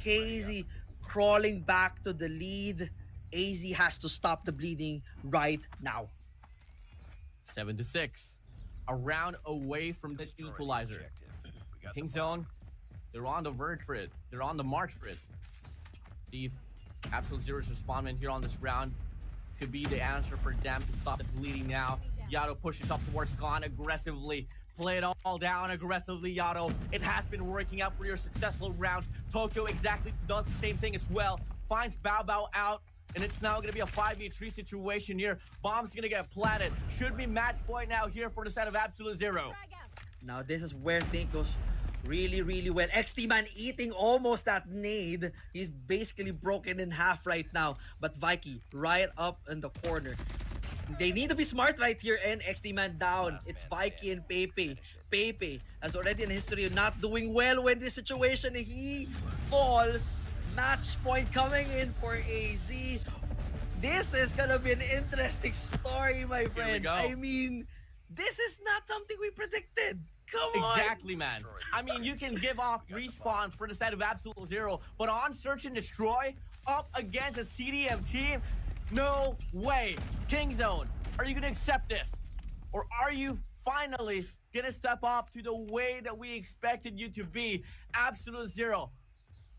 KZ crawling back to the lead. AZ has to stop the bleeding right now. 7-6. A round away from the equalizer. Kingzone, they're on the verge for it. They're on the march for it. The Absolute Zero's respondent here on this round could be the answer for them to stop the bleeding now. Yato pushes up towards Khan aggressively. Play it all down aggressively, Yato. It has been working out for your successful rounds. Tokyo exactly does the same thing as well. Finds Bao Bao out. And it's now going to be a 5v3 situation here. Bomb's going to get planted. Should be match point now here for the set of Absolute Zero. Now this is where things goes really, really well. XT Man eating almost that nade. He's basically broken in half right now. But Vikey right up in the corner. They need to be smart right here, and XT Man down. It's Vikey and Pepe. Pepe has already an history of not doing well when this situation. He falls. Match point coming in for AZ. This is gonna be an interesting story, my friend. go. I mean, this is not something we predicted. Come on. Exactly, man. I mean, you can give off respawns for the set of Absolute Zero, but on Search and Destroy, up against a CDM team, no way. Kingzone, are you gonna accept this? Or are you finally gonna step up to the way that we expected you to be. Absolute Zero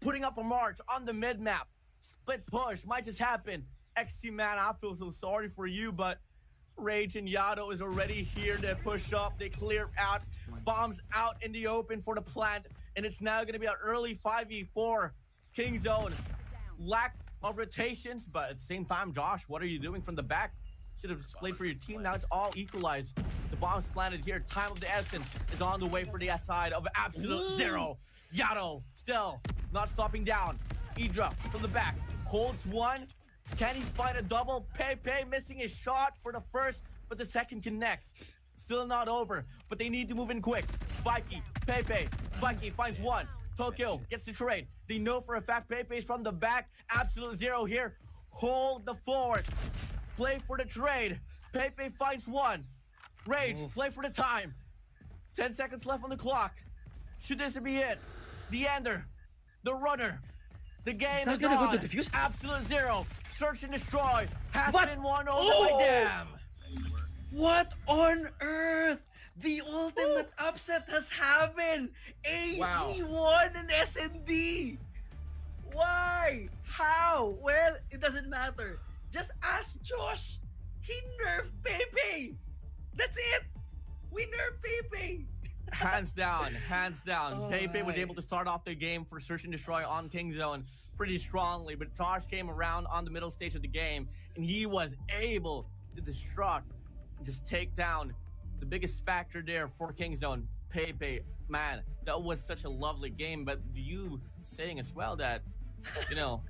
putting up a march on the mid map. Split push might just happen. XT man, I feel so sorry for you, but Rage and Yado is already here to push up. They clear out, bombs out in the open for the plant, and it's now gonna be an early 5v4. King Zone, lack of rotations, but at the same time, Josh, what are you doing from the back? Should have displayed for your team. Now it's all equalized. The bomb's planted here. Time of the essence is on the way for the side of Absolute Zero. Yado still not stopping down. Idra from the back holds one. Can he find a double? Pepe missing his shot for the first, but the second connects. Still not over, but they need to move in quick. Vikey, Pepe, Vikey finds one. Tokyo gets the trade. They know for a fact Pepe's from the back. Absolute Zero here. Hold the fort. Play for the trade. Pepe finds one. Rage, play for the time. 10 seconds left on the clock. Should this be it? The ender, the runner. The game not is gonna go on. to defuse? Absolute Zero. Search and destroy has What? been won over Oh! by them. What on earth? The ultimate upset has happened. AZ Wow. won an SND. Why? How? Well, it doesn't matter. Just ask Josh. He nerfed Pepe. That's it. We nerfed Pepe. Hands down, hands down. Oh Pepe was my. able to start off the game for Search and Destroy on King Zone pretty strongly, but Josh came around on the middle stage of the game, and he was able to destruct and just take down the biggest factor there for King Zone. Pepe, man, that was such a lovely game, but you saying as well that, you know,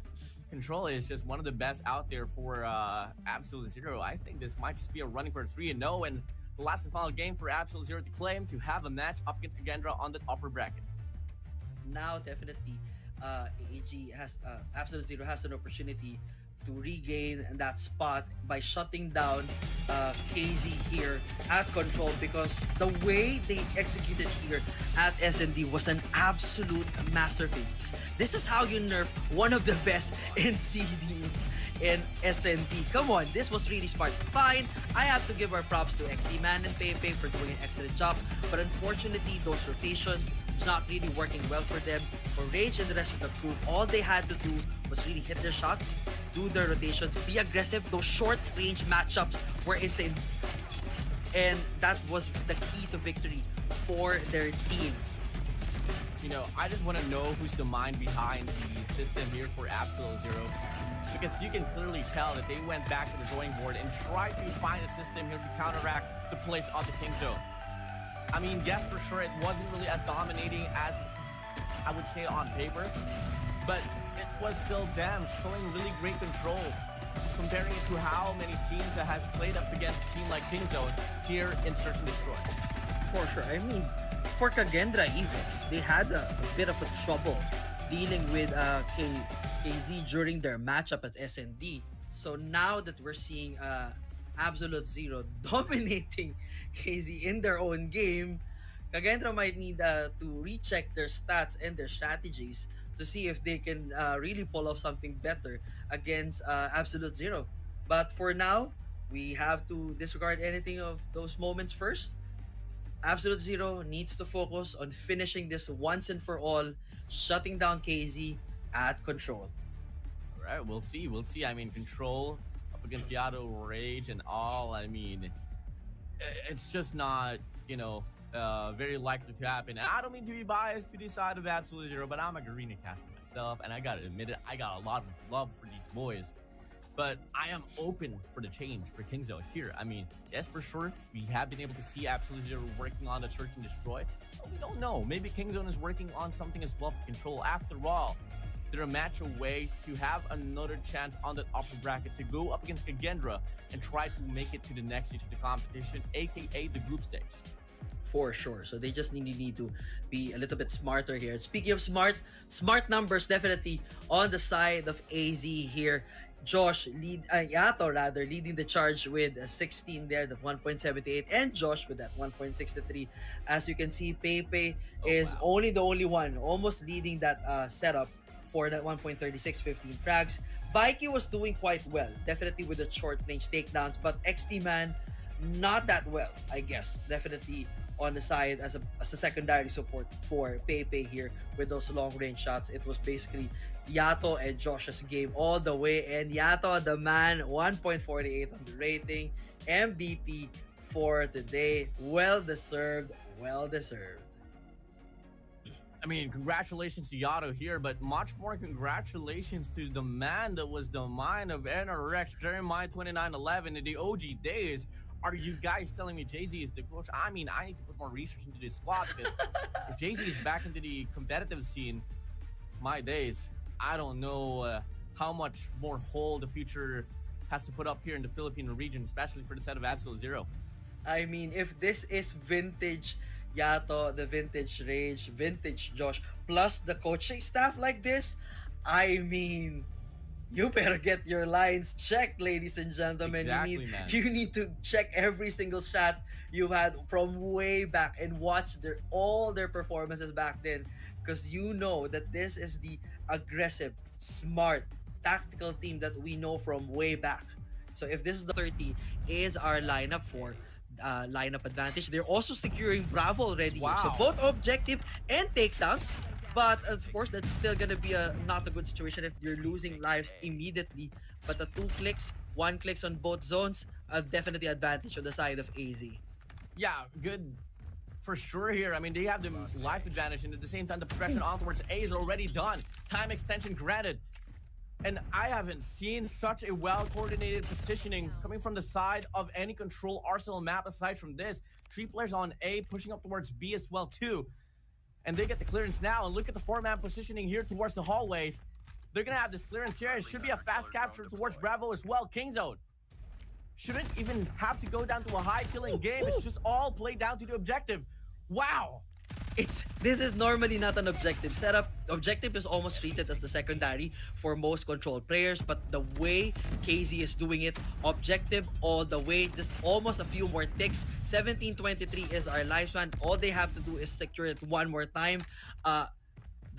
Control is just one of the best out there for Absolute Zero. I think this might just be a running for a 3-0, and the last and final game for Absolute Zero to claim to have a match up against Kagendra on the upper bracket. Now definitely AEG has Absolute Zero has an opportunity to regain that spot by shutting down KZ here at Control, because the way they executed here at SND was an absolute masterpiece. This is how you nerf one of the best in CD in SND. Come on, this was really smart. Fine, I have to give our props to XT Man and Pepe for doing an excellent job, but unfortunately those rotations was not really working well for them. For Rage and the rest of the group, all they had to do was really hit their shots, do their rotations, be aggressive. Those short range matchups were insane, and that was the key to victory for their team. You know, I just want to know who's the mind behind the system here for Absolute Zero, because you can clearly tell that they went back to the drawing board and tried to find a system here to counteract the place of the King Zone. I mean, yes, for sure, it wasn't really as dominating as I would say on paper, but it was still them showing really great control, comparing it to how many teams that has played up against a team like King Zone here in Search and Destroy. For sure. I mean, for Kagendra even, they had a bit of a trouble dealing with KZ during their matchup at SND. So now that we're seeing Absolute Zero dominating KZ in their own game, Kagendra might need to recheck their stats and their strategies to see if they can really pull off something better against Absolute Zero. But for now, we have to disregard anything of those moments first. Absolute Zero needs to focus on finishing this once and for all, shutting down KZ at Control. All right, we'll see. We'll see. I mean, Control up against Yado, Rage, and all. I mean, it's just not, you know, very likely to happen. And I don't mean to be biased to the side of Absolute Zero, but I'm a Garena caster myself, and I gotta admit it, I got a lot of love for these boys. But I am open for the change for King Zone here. I mean, yes, for sure, we have been able to see Absolute Zero working on the Search and Destroy. But we don't know. Maybe King Zone is working on something as well for Control. After all, they're a match away to have another chance on that upper bracket to go up against Kagendra and try to make it to the next stage of the competition, aka the group stage. For sure. So they just need to be a little bit smarter here. Speaking of smart numbers definitely on the side of AZ here. Josh Yato leading the charge with 16 there, that 1.78, and Josh with that 1.63. As you can see, Pepe is only the only one almost leading that setup for that 1.36, 15 frags. Vikey was doing quite well, definitely with the short range takedowns, but XT Man not that well, I guess. Definitely on the side as a secondary support for Pepe here with those long range shots. It was basically Yato and Josh's game all the way, and Yato the man, 1.48 on the rating, MVP for today. Well deserved, well deserved. I mean, congratulations to Yato here, but much more congratulations to the man that was the mind of NRX, Jeremiah 2911 in the OG days. Are you guys telling me Jay-Z is the coach? I mean, I need to put more research into this squad because if Jay-Z is back into the competitive scene, my days, I don't know how much more hole the future has to put up here in the Philippine region, especially for the set of Absolute Zero. I mean, if this is vintage Yato, the vintage Rage, vintage Josh, plus the coaching staff like this, I mean, you better get your lines checked, ladies and gentlemen. Exactly, man. You need to check every single shot you had from way back and watch all their performances back then, because you know that this is the aggressive, smart, tactical team that we know from way back. So if this is the 30 is our lineup for lineup advantage. They're also securing Bravo already. Wow. So both objective and takedowns. But of course, that's still gonna be not a good situation if you're losing lives immediately. But the 2 clicks, 1 clicks on both zones, definitely advantage on the side of AZ. Yeah, good for sure here. I mean, they have the life advantage, and at the same time, the progression on towards A is already done. Time extension granted. And I haven't seen such a well-coordinated positioning coming from the side of any control arsenal map aside from this. 3 players on A, pushing up towards B as well too. And they get the clearance now, and look at the 4-man positioning here towards the hallways. They're gonna have this clearance here. It should be a fast capture towards Bravo as well. Kingzone shouldn't even have to go down to a high killing game. It's just all played down to the objective. Wow. This is normally not an objective setup. Objective is almost treated as the secondary for most control players, but the way KZ is doing it, objective all the way, just almost a few more ticks. 1723 is our lifespan. All they have to do is secure it one more time. The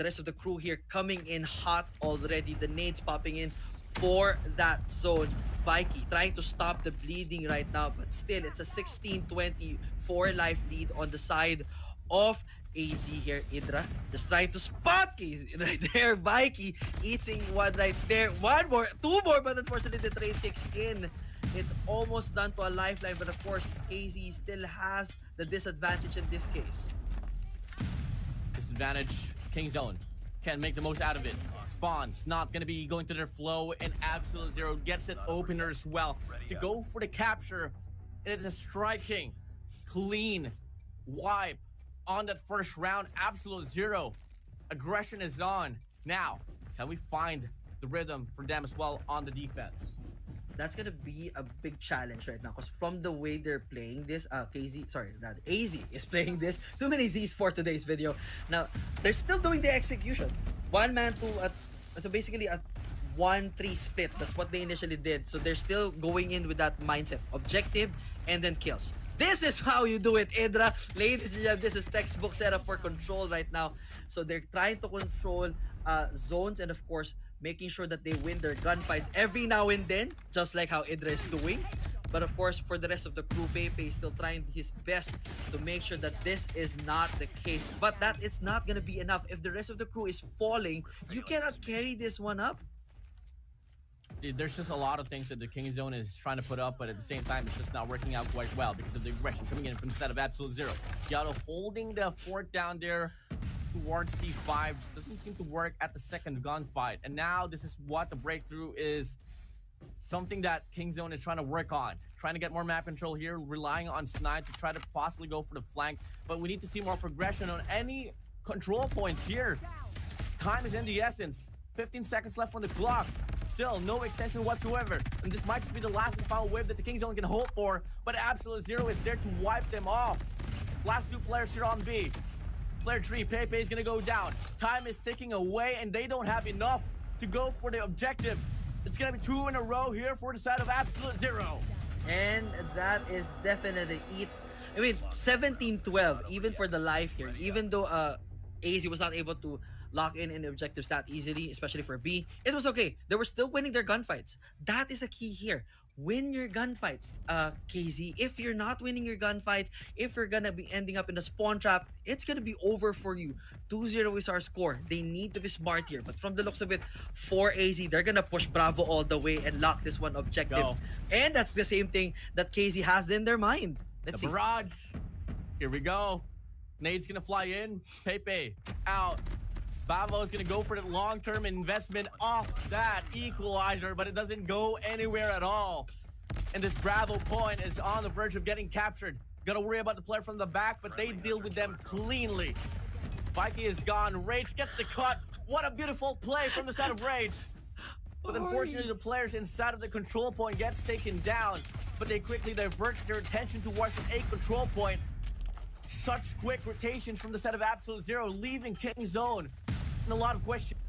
rest of the crew here coming in hot already. The nades popping in for that zone. Vikey trying to stop the bleeding right now, but still it's a 16-24 life lead on the side of AZ here. Idra just trying to spot KZ right there. Vikey eating one right there. One more, 2 more, but unfortunately the trade kicks in. It's almost done to a lifeline, but of course KZ still has the disadvantage in this case. Disadvantage, Kingzone can make the most out of it. Spawn's not gonna be going to their flow, and Absolute Zero gets an opener as well to go for the capture. And it's a striking, clean wipe on that first round. Absolute Zero. Aggression is on. Now, can we find the rhythm for them as well on the defense? That's gonna be a big challenge right now, because from the way they're playing this, AZ is playing this. Too many Z's for today's video. Now, they're still doing the execution. 1-man to so basically a 1-3 split. That's what they initially did. So they're still going in with that mindset. Objective and then kills. This is how you do it, Idra. Ladies and gentlemen, this is textbook setup for control right now. So they're trying to control zones and of course making sure that they win their gunfights every now and then, just like how Idra is doing. But of course, for the rest of the crew, Pepe is still trying his best to make sure that this is not the case. But that it's not gonna be enough. If the rest of the crew is falling, you cannot carry this one up. Dude, there's just a lot of things that the Kingzone is trying to put up, but at the same time, it's just not working out quite well because of the aggression coming in from the set of Absolute Zero. Yato holding the fort down there towards T5 doesn't seem to work at the second gunfight. And now this is what the breakthrough is. Something that Kingzone is trying to work on. Trying to get more map control here, relying on Snipe to try to possibly go for the flank. But we need to see more progression on any control points here. Time is in the essence. 15 seconds left on the clock. Still, no extension whatsoever. And this might just be the last and final wave that the Kingzone can hope for. But Absolute Zero is there to wipe them off. Last 2 players here on B. Player 3, Pepe is gonna go down. Time is ticking away and they don't have enough to go for the objective. It's gonna be 2 in a row here for the side of Absolute Zero. And that is definitely it. I mean, 17-12, even for the life here, even though AZ was not able to lock in the objectives that easily, especially for B, it was okay. They were still winning their gunfights. That is a key here. win your gunfights, KZ. If you're not winning your gunfight, if you're gonna be ending up in a spawn trap, it's gonna be over for you. 2-0 is our score. They need to be smart here. But from the looks of it, for AZ, they're gonna push Bravo all the way and lock this one objective. Go. And that's the same thing that KZ has in their mind. Let's The see. barrage. Here we go. Nade's gonna fly in. Pepe out. Bravo's gonna go for the long-term investment off that equalizer, but it doesn't go anywhere at all. And this Bravo point is on the verge of getting captured. Gotta worry about the player from the back, but they deal with them cleanly. Vikey is gone. Rage gets the cut. What a beautiful play from the side of Rage. But unfortunately, the players inside of the control point gets taken down, but they quickly divert their attention towards an A control point. Such quick rotations from the side of Absolute Zero, leaving King Zone. And a lot of questions.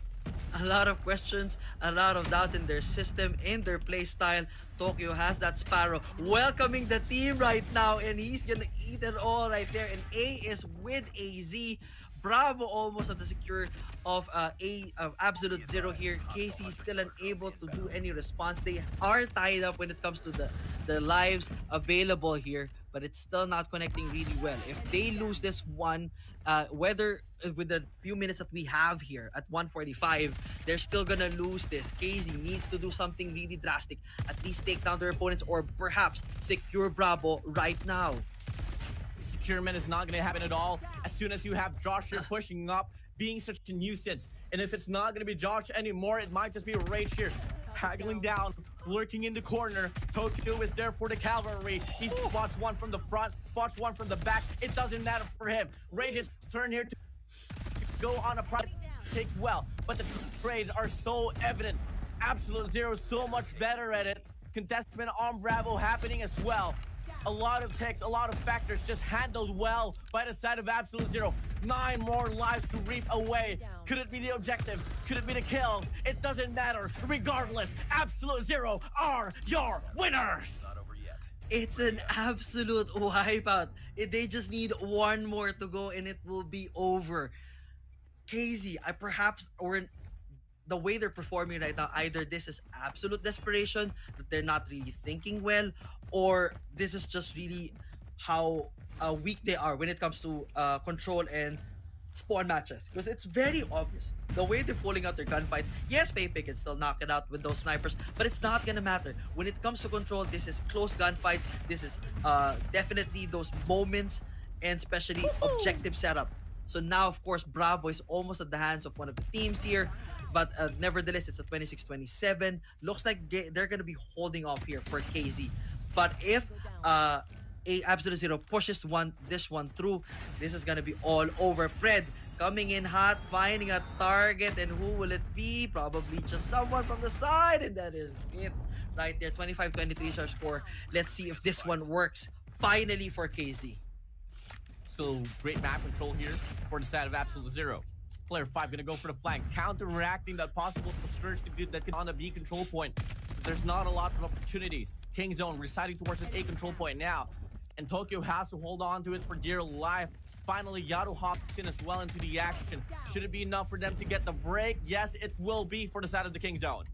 A lot of questions, a lot of doubts in their system, in their play style. Tokyo has that Sparrow welcoming the team right now, and he's gonna eat it all right there. And A is with AZ. Bravo almost at the secure of Absolute Zero here. KC still unable to do any response. They are tied up when it comes to the lives available here, but it's still not connecting really well. If they lose this one, whether with the few minutes that we have here at 145, they're still gonna lose this. KZ needs to do something really drastic. At least take down their opponents or perhaps secure Bravo right now. Securement is not going to happen at all. As soon as you have Josh here pushing up, being such a nuisance. And if it's not going to be Josh anymore, it might just be Rage here. Haggling down, lurking in the corner. Tokyo is there for the cavalry. He spots one from the front, spots one from the back. It doesn't matter for him. Rage's turn here to go on a private take well. But the trades are so evident. Absolute Zero so much better at it. Contestment on Bravo happening as well. A lot of ticks, a lot of factors just handled well by the side of Absolute Zero. 9 more lives to reap away. Could it be the objective? Could it be the kill? It doesn't matter. Regardless, Absolute Zero are your winners! It's an absolute wipeout. They just need one more to go and it will be over. KZ, the way they're performing right now, either this is absolute desperation, that they're not really thinking well, or this is just really how weak they are when it comes to control and spawn matches. Because it's very obvious. The way they're pulling out their gunfights, yes, Pepe can still knock it out with those snipers, but it's not gonna matter. When it comes to control, this is close gunfights. This is definitely those moments, and especially objective setup. So now, of course, Bravo is almost at the hands of one of the teams here. But nevertheless, it's a 26-27. Looks like they're going to be holding off here for KZ. But if Absolute Zero pushes this one through, this is going to be all over. Pred coming in hot, finding a target. And who will it be? Probably just someone from the side. And that is it right there. 25-23 is our score. Let's see if this one works finally for KZ. So great map control here for the side of Absolute Zero. Player 5 gonna go for the flank, counteracting that possible surge that could on the B control point. But there's not a lot of opportunities. King Zone residing towards an A control point now. And Tokyo has to hold on to it for dear life. Finally, Yaru hops in as well into the action. Should it be enough for them to get the break? Yes, it will be for the side of the King Zone.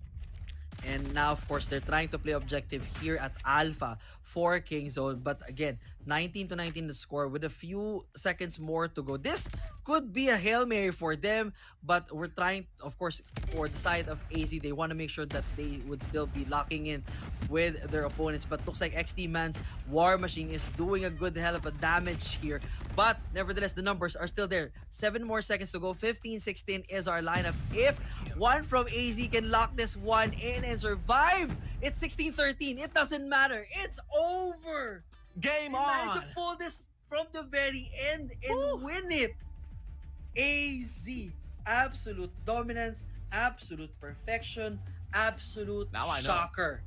And now, of course, they're trying to play objective here at Alpha for King Zone. But again, 19-19 the score with a few seconds more to go. This could be a Hail Mary for them, but we're trying, of course, for the side of AZ, they want to make sure that they would still be locking in with their opponents. But looks like XT Man's War Machine is doing a good hell of a damage here. But nevertheless, the numbers are still there. 7 more seconds to go. 15-16 is our lineup. If one from AZ can lock this one in and survive, it's 16-13. It doesn't matter. It's over. Game They on! managed to pull this from the very end and win it. AZ. Absolute dominance, absolute perfection, absolute Now I know. shocker.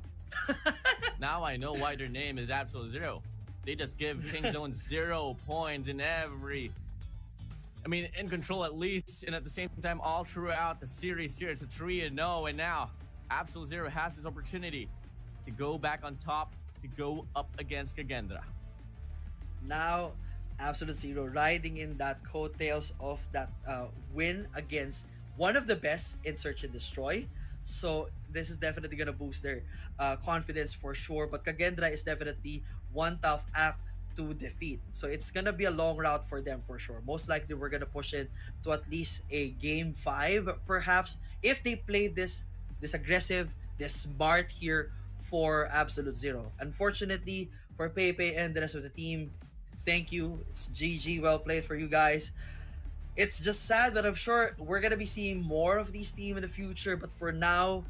Now I know why their name is Absolute Zero. They just give King Zone 0 points in every... I mean, in control at least, and at the same time, all throughout the series here, it's a 3-0, and now Absolute Zero has this opportunity to go back on top, to go up against Kagendra. Now, Absolute Zero riding in that coattails of that win against one of the best in Search and Destroy. So this is definitely gonna boost their confidence for sure. But Kagendra is definitely one tough act to defeat. So it's gonna be a long route for them for sure. Most likely we're gonna push it to at least a game 5 perhaps if they play this aggressive, this smart here for Absolute Zero. Unfortunately for Pepe and the rest of the team, thank you. It's GG, well played for you guys. It's just sad that I'm sure we're gonna be seeing more of these team in the future, but for now,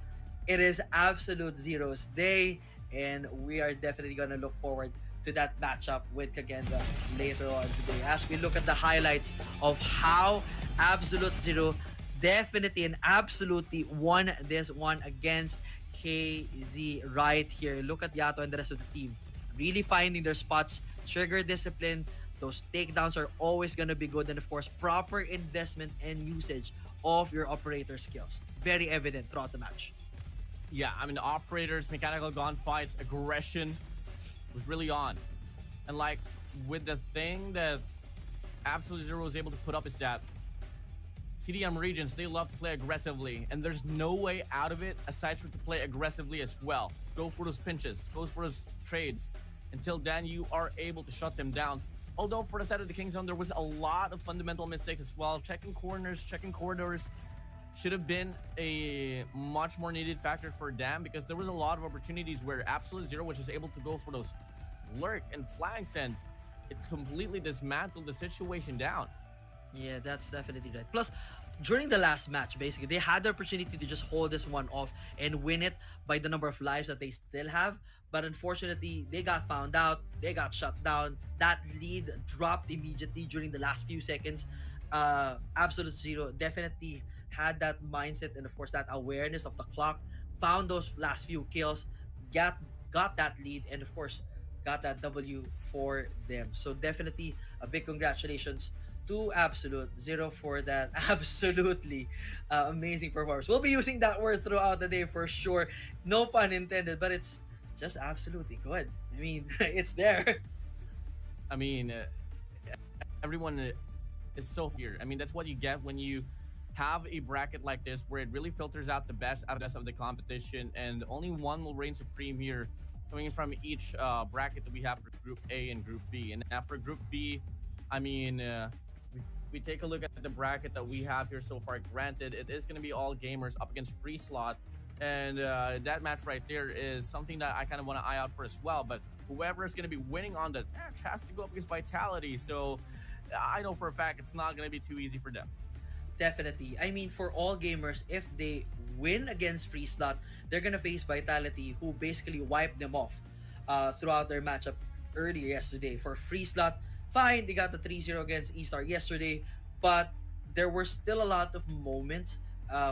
it is Absolute Zero's day, and we are definitely gonna look forward to that matchup with Kagenda later on today as we look at the highlights of how Absolute Zero definitely and absolutely won this one against KZ right here. Look at Yato and the rest of the team really finding their spots, trigger discipline. Those takedowns are always going to be good, and of course proper investment and usage of your operator skills, very evident throughout the match. Yeah, I mean, the operators, mechanical gunfights, aggression was really on. And like, with the thing that Absolute Zero was able to put up is that CDM regions, they love to play aggressively, and there's no way out of it aside from to play aggressively as well. Go for those pinches, go for those trades. Until then, you are able to shut them down. Although for the side of the Kingzone, there was a lot of fundamental mistakes as well. Checking corners, checking corridors should have been a much more needed factor for them, because there was a lot of opportunities where Absolute Zero was just able to go for those lurk and flanks, and it completely dismantled the situation down. Yeah, that's definitely right. Plus, during the last match, basically, they had the opportunity to just hold this one off and win it by the number of lives that they still have. But unfortunately, they got found out. They got shut down. That lead dropped immediately during the last few seconds. Absolute Zero definitely had that mindset and, of course, that awareness of the clock. Found those last few kills. Got that lead. And, of course, got that W for them. So definitely a big congratulations to Absolute Zero for that absolutely amazing performance. We'll be using that word throughout the day for sure. No pun intended, but it's just absolutely good. I mean, it's there. I mean, everyone is so feared. I mean, that's what you get when you have a bracket like this, where it really filters out the best out of the competition, and only one will reign supreme here, coming from each bracket that we have for Group A and Group B. And after Group B, I mean, we take a look at the bracket that we have here so far. Granted, it is going to be all gamers up against Free Slot, and that match right there is something that I kind of want to eye out for as well. But whoever is going to be winning on that match has to go up against Vitality, so I know for a fact it's not going to be too easy for them. Definitely. I mean, for all gamers, if they win against Free Slot, they're gonna face Vitality, who basically wiped them off throughout their matchup earlier yesterday. For Free Slot, fine, they got the 3-0 against E-Star yesterday, but there were still a lot of moments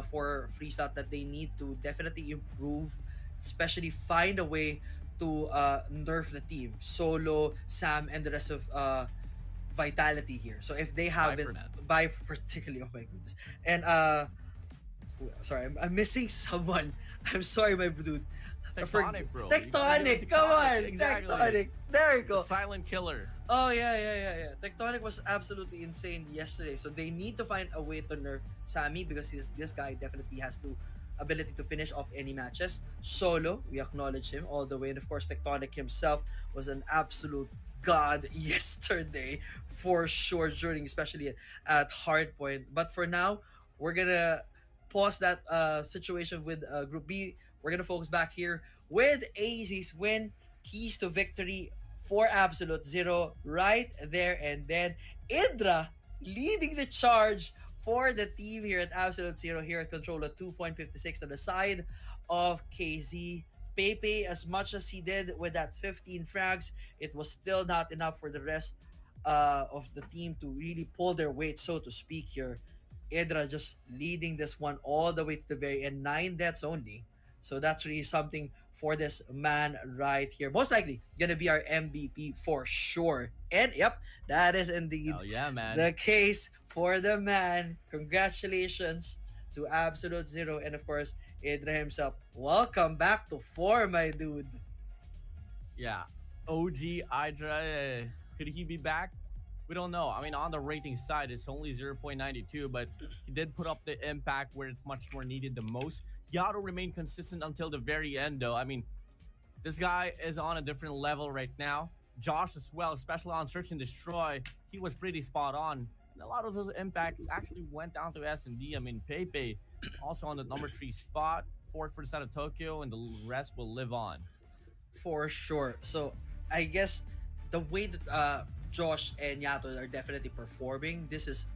for Free Slot that they need to definitely improve, especially find a way to nerf the team. Solo, Sam, and the rest of Vitality here. So if they haven't, by particularly, oh my goodness, and sorry, I'm missing someone. I'm sorry, my dude. Tectonic, bro. Tectonic, come on, exactly. Tectonic. There you go. The silent killer. Oh yeah. Tectonic was absolutely insane yesterday. So they need to find a way to nerf Sammy, because this guy definitely has the ability to finish off any matches. Solo, we acknowledge him all the way, and of course Tectonic himself was an absolute god yesterday for sure, during especially at Hardpoint. But for now, we're gonna pause that situation with Group B. We're gonna focus back here with AZ's win, keys to victory for Absolute Zero right there and then. Indra leading the charge for the team here at Absolute Zero here at Control at 2.56 on the side of KZ. Pepe, as much as he did with that 15 frags, it was still not enough for the rest of the team to really pull their weight, so to speak here. Indra just leading this one all the way to the very end, 9 deaths only. So that's really something for this man right here. Most likely gonna be our MVP for sure. And yep, that is indeed yeah, man. the case for the man. Congratulations to Absolute Zero, and of course Indra himself. Welcome back to 4, my dude. Yeah, OG Hydra. Could he be back? we don't know. I mean, on the rating side, it's only 0.92, but he did put up the impact where it's much more needed the most. Yato remained consistent until the very end, though. I mean, this guy is on a different level right now. Josh as well, especially on Search and Destroy, he was pretty spot on. And a lot of those impacts actually went down to S&D. I mean, Pepe also on the number 3 spot, 4th for the side of Tokyo, and the rest will live on. For sure. So I guess the way that Josh and Yato are definitely performing, this is,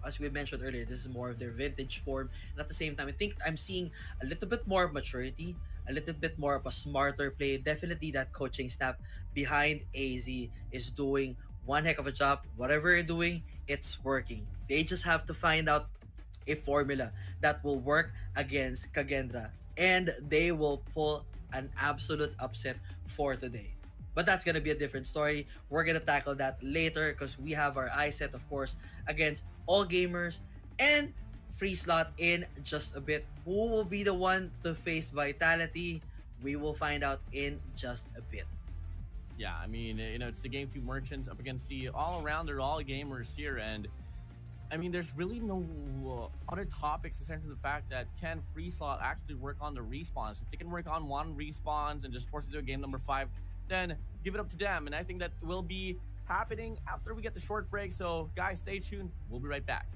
as we mentioned earlier, this is more of their vintage form. And at the same time, I think I'm seeing a little bit more of maturity, a little bit more of a smarter play. Definitely that coaching staff behind AZ is doing one heck of a job. Whatever you're doing, it's working. They just have to find out a formula that will work against Kagendra, and they will pull an absolute upset for today. But that's gonna be a different story. We're gonna tackle that later because we have our eye set, of course, against All Gamers and Free Slot in just a bit. Who will be the one to face Vitality? We will find out in just a bit. Yeah, I mean, it's the Game 2 Merchants up against the all-arounder All Gamers here, and I mean, there's really no other topics aside from the fact that can Free Slot actually work on the respawns. If they can work on one respawns and just force it to a game number 5, then give it up to them. And I think that will be happening after we get the short break. So guys, stay tuned. We'll be right back.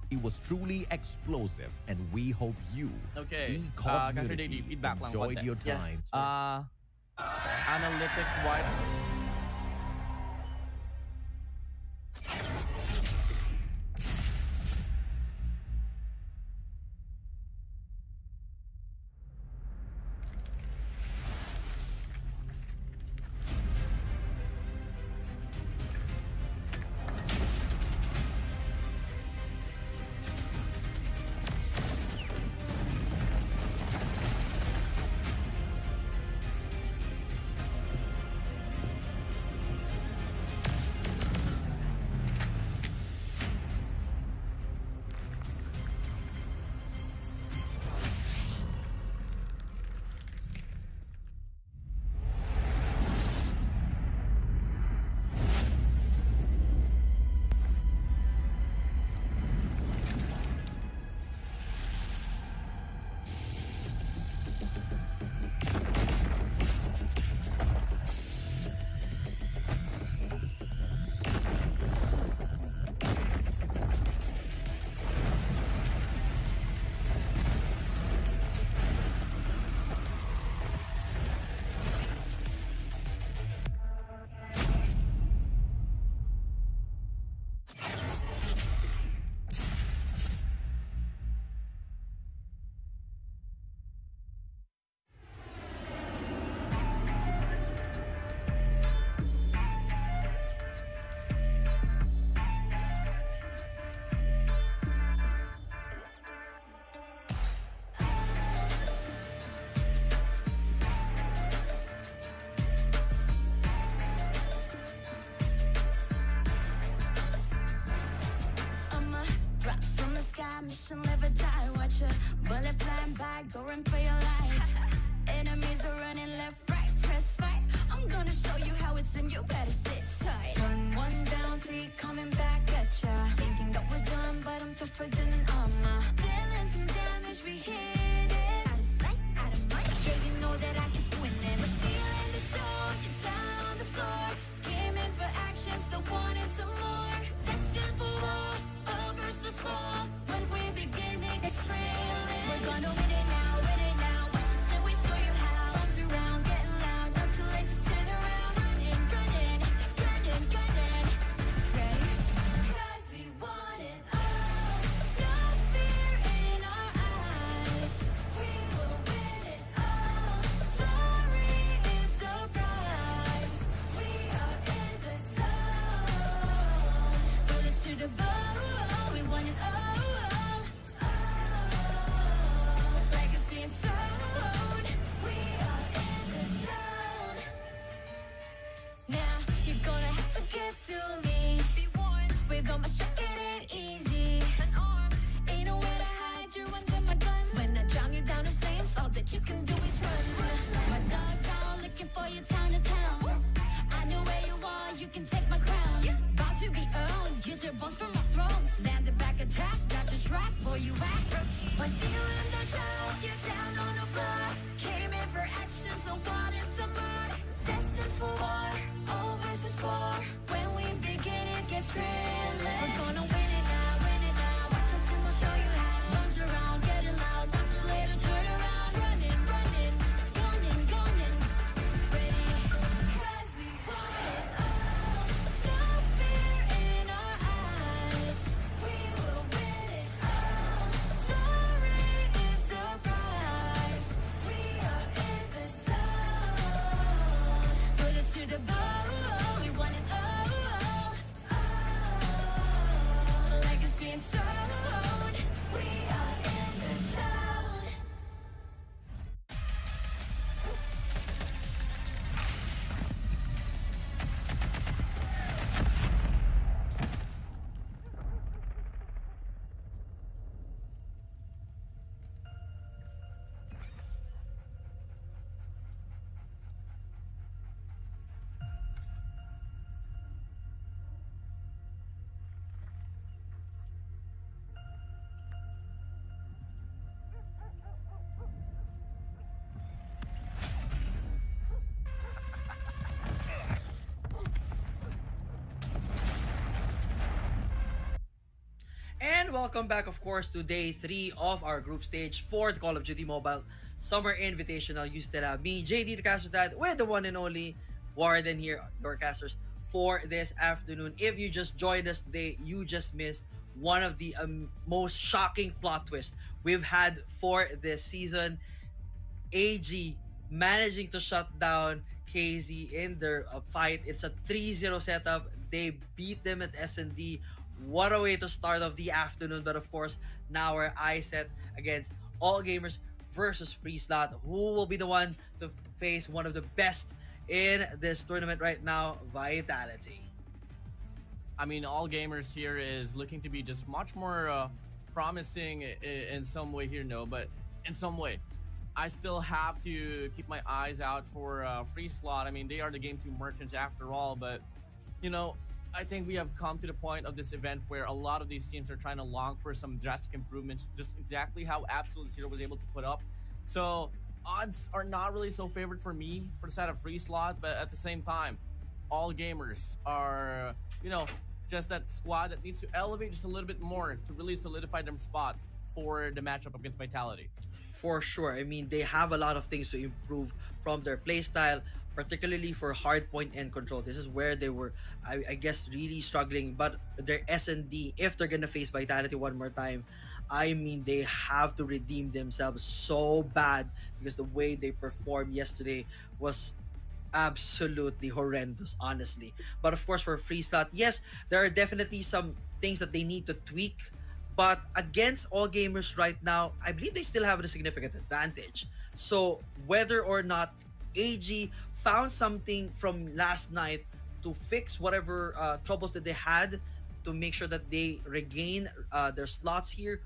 It was truly explosive, and we hope you, Okay, the kasi community, Daily, feedback lang enjoyed konti. your Yeah. time. Analytics wide. mission live or die. Watch a bullet flying by, go run for your life. Enemies are running left, right, press fight. I'm gonna show you how it's in, you better sit tight. One down, 3 coming back at ya. Thinking that we're done, but I'm tougher than an armor. Dealing some damage, we hit it. Out of sight, out of mind. Yeah, you know that I keep winning. We're stealing the show, you're down on the floor. Came in for action, still wanting some more. Destined for war, all versus small. When we're beginning, it's thrilling. We're gonna win it now, win it now. Watch us and we show you how. Arms around, getting loud, not too late to turn around. Running, running, gunning, gunning. Ready? 'Cause we want it all. No fear in our eyes. We will win it all. Glory is the prize. We are in the zone. Bullets to the bone. We want it all. Legacy and sound. We are in the zone. Now you're gonna have to get through me. Be one with all my strength, it ain't easy. An arm ain't nowhere to hide you under my gun. When I drown you down in flames, all that you can do is run. My dogs out looking for you town to town. I know where you are, you your bones from my throne. Landed back attack, got your track, boy, you act rookie. But stealing the show, you're down on the floor. Came in for action, so what is some more? Destined for war, all versus four. When we begin, it gets thrilling. We're gonna win it now, watch us and we'll show you how. Runs around, getting loud, not too late to turn around. Running, gunning, ready. 'Cause we want it all. No fear in our eyes. We will win it all. Glory is the prize. We are in the zone. Put us to the bone. We want it all. Legacy and soul. We are in the zone. And welcome back, of course, to day 3 of our group stage for the Call of Duty Mobile Summer Invitational. You still have me, JD the Caster Dad, with the one and only Warden here, your casters, for this afternoon. If you just joined us today, you just missed one of the most shocking plot twists we've had for this season. AG managing to shut down KZ in their fight. It's a 3-0 setup. They beat them at S&D. What a way to start off the afternoon. But of course, now our eyes set against All Gamers versus Free Slot. Who will be the one to face one of the best in this tournament right now? Vitality. I mean, All Gamers here is looking to be just much more promising in some way here, no, but in some way. I still have to keep my eyes out for Free Slot. I mean, they are the Game 2 merchants after all, but, you know, I think we have come to the point of this event where a lot of these teams are trying to long for some drastic improvements, just exactly how Absolute Zero was able to put up. So odds are not really so favored for me for the side of Free Slot, but at the same time, All Gamers are, you know, just that squad that needs to elevate just a little bit more to really solidify their spot for the matchup against Vitality. For sure. I mean, they have a lot of things to improve from their playstyle, particularly for hardpoint and control. This is where they were, I guess, really struggling. But their S&D, if they're gonna face Vitality one more time, I mean, they have to redeem themselves so bad, because the way they performed yesterday was absolutely horrendous, honestly. But of course, for Free Slot, yes, there are definitely some things that they need to tweak. But against All Gamers right now, I believe they still have a significant advantage. So whether or not AG found something from last night to fix whatever troubles that they had to make sure that they regain their slots here,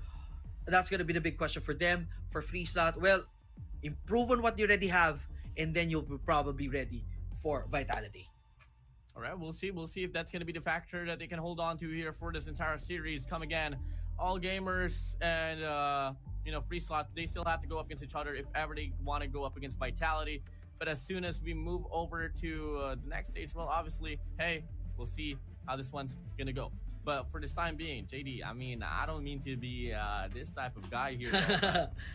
that's going to be the big question for them. For Free Slot, well, improve on what you already have, and then you'll be probably ready for Vitality. All right, we'll see. We'll see if that's going to be the factor that they can hold on to here for this entire series. Come again, All Gamers and you know, Free Slot, they still have to go up against each other if ever they want to go up against Vitality. But as soon as we move over to the next stage, well, obviously, hey, we'll see how this one's going to go. But for this time being, JD, I mean, I don't mean to be this type of guy here.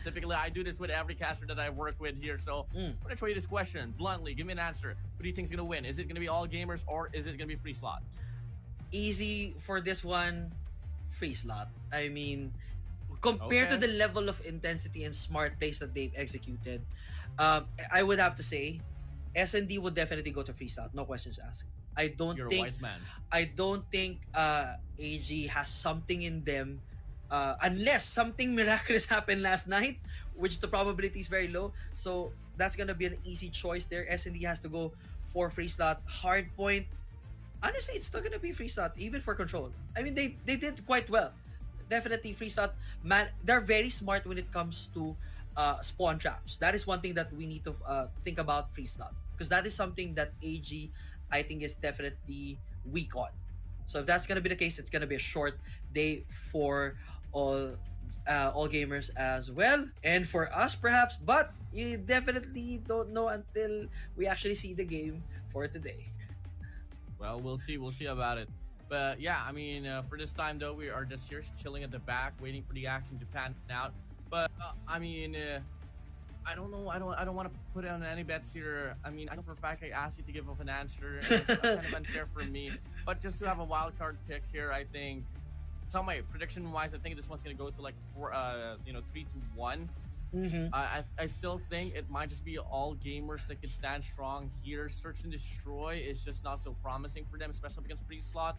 Typically, I do this with every caster that I work with here. So I'm going to throw you this question bluntly. Give me an answer. Who do you think is going to win? Is it going to be All Gamers or is it going to be Free Slot? Easy for this one, Free Slot. I mean, compared to the level of intensity and smart plays that they've executed, I would have to say S&D would definitely go to Free Slot. No questions asked. I don't You're think a wise man. I don't think AG has something in them, unless something miraculous happened last night, which the probability is very low. So that's gonna be an easy choice there. S&D has to go for Free Slot. Hardpoint, honestly, it's still gonna be Free Slot, even for control. I mean, they did quite well. Definitely Free Slot. Man, they're very smart when it comes to spawn traps. That is one thing that we need to think about Free Slot, because that is something that AG, I think, is definitely weak on. So if that's gonna be the case, it's gonna be a short day for all gamers as well, and for us perhaps. But you definitely don't know until we actually see the game for today. Well, we'll see. We'll see about it. But yeah, I mean, for this time though, we are just here chilling at the back, waiting for the action to pan out. But I mean, I don't know. I don't want to put on any bets here. I mean, I know for a fact I asked you to give up an answer, and it's kind of unfair for me. But just to have a wild card pick here, I think. Tell my prediction wise, I think this one's gonna go to like 3-1. I still think it might just be all gamers that can stand strong here. Search and Destroy is just not so promising for them, especially against Free Slot.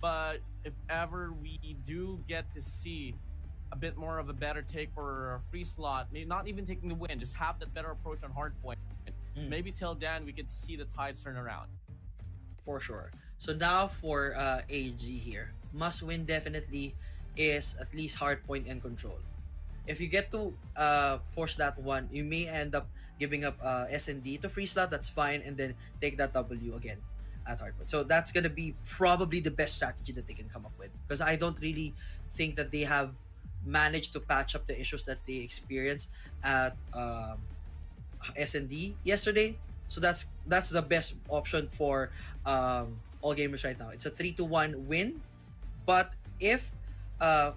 But if ever we do get to see a bit more of a better take for Free Slot, maybe not even taking the win, just have that better approach on hardpoint. Maybe till then we could see the tides turn around. For sure. So now for AG here, must win definitely is at least hardpoint and control. If you get to push that one, you may end up giving up SND to Free Slot. That's fine, and then take that W again at hardpoint. So that's gonna be probably the best strategy that they can come up with, because I don't really think that they have managed to patch up the issues that they experienced at SND yesterday. So that's the best option for all gamers right now. It's a 3-1 win, but if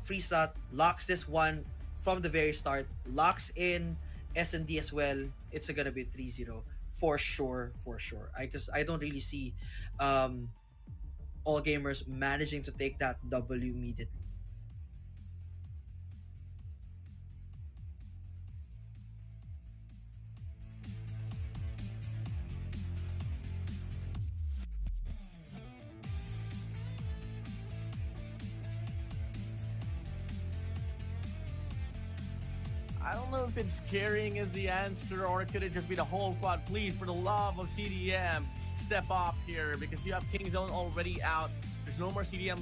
Free Slot locks this one from the very start, locks in SND as well, it's gonna be 3-0 for sure. Because I don't really see all gamers managing to take that W immediately. I don't know if it's carrying is the answer, or could it just be the whole squad? Please, for the love of CDM, step up here, because you have Kingzone already out. There's no more CDM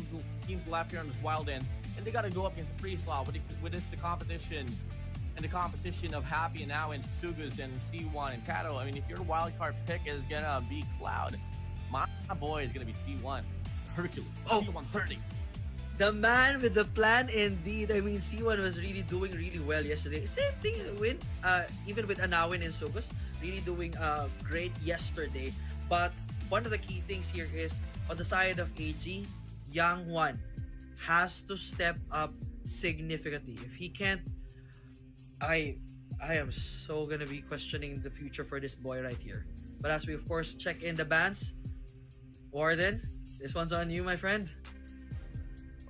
teams left here on this Wild Ends, and they got to go up against the Free Slot with the competition and the composition of Happy and now and Sugus and C1 and Kato. I mean, if your wildcard pick is gonna be Cloud, my boy is gonna be C1 Hercules, C130. The man with the plan indeed. I mean, C1 was really doing really well yesterday. Same thing even with Anawin and Sugus, really doing great yesterday. But one of the key things here is on the side of AG, Yang Wan has to step up significantly. If he can't, I am so gonna be questioning the future for this boy right here. But as we of course check in the bans, Warden, this one's on you, my friend.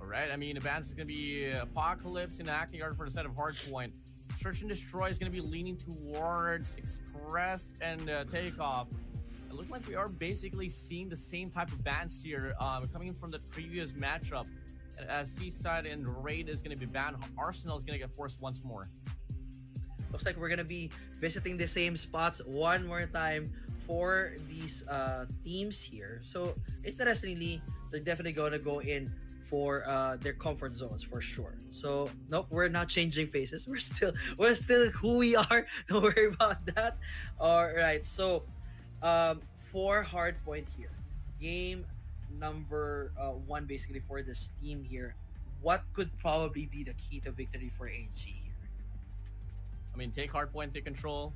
Alright, I mean, advance is going to be Apocalypse and Acting Guard for the set of Hardpoint. Search and Destroy is going to be leaning towards Express and Takeoff. It looks like we are basically seeing the same type of bans here coming in from the previous matchup. As Seaside and Raid is going to be banned, Arsenal is going to get forced once more. Looks like we're going to be visiting the same spots one more time for these teams here. So interestingly, they're definitely going to go in for their comfort zones for sure. So nope, we're not changing faces. We're still who we are. Don't worry about that. All right. So for hardpoint here, game number 1 basically for this team here. What could probably be the key to victory for AG here? I mean, take hardpoint, take control,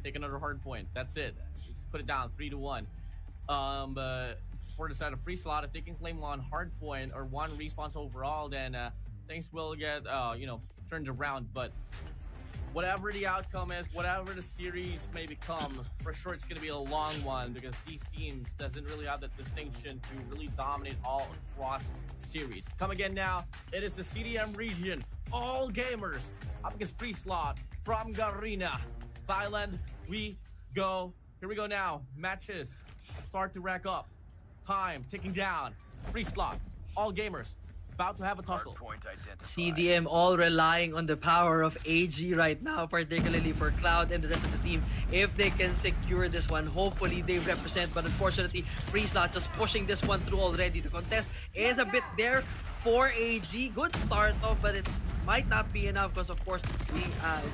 take another hardpoint. That's it. Just put it down 3-1. But for the side of Free Slot, if they can claim one hardpoint or one response overall, then things will get turned around. But whatever the outcome is, whatever the series may become, for sure it's going to be a long one, because these teams doesn't really have that distinction to really dominate all across series. Come again now, it is the CDM region, all gamers up against Free Slot from Garena, Thailand. We go. Here we go now. Matches start to rack up. Time ticking down. Free Slot, all gamers about to have a tussle. CDM all relying on the power of AG right now, particularly for Cloud and the rest of the team. If they can secure this one, hopefully they represent. But unfortunately, Free Slot just pushing this one through already. The contest is a bit there for AG. Good start off, but it might not be enough, because of course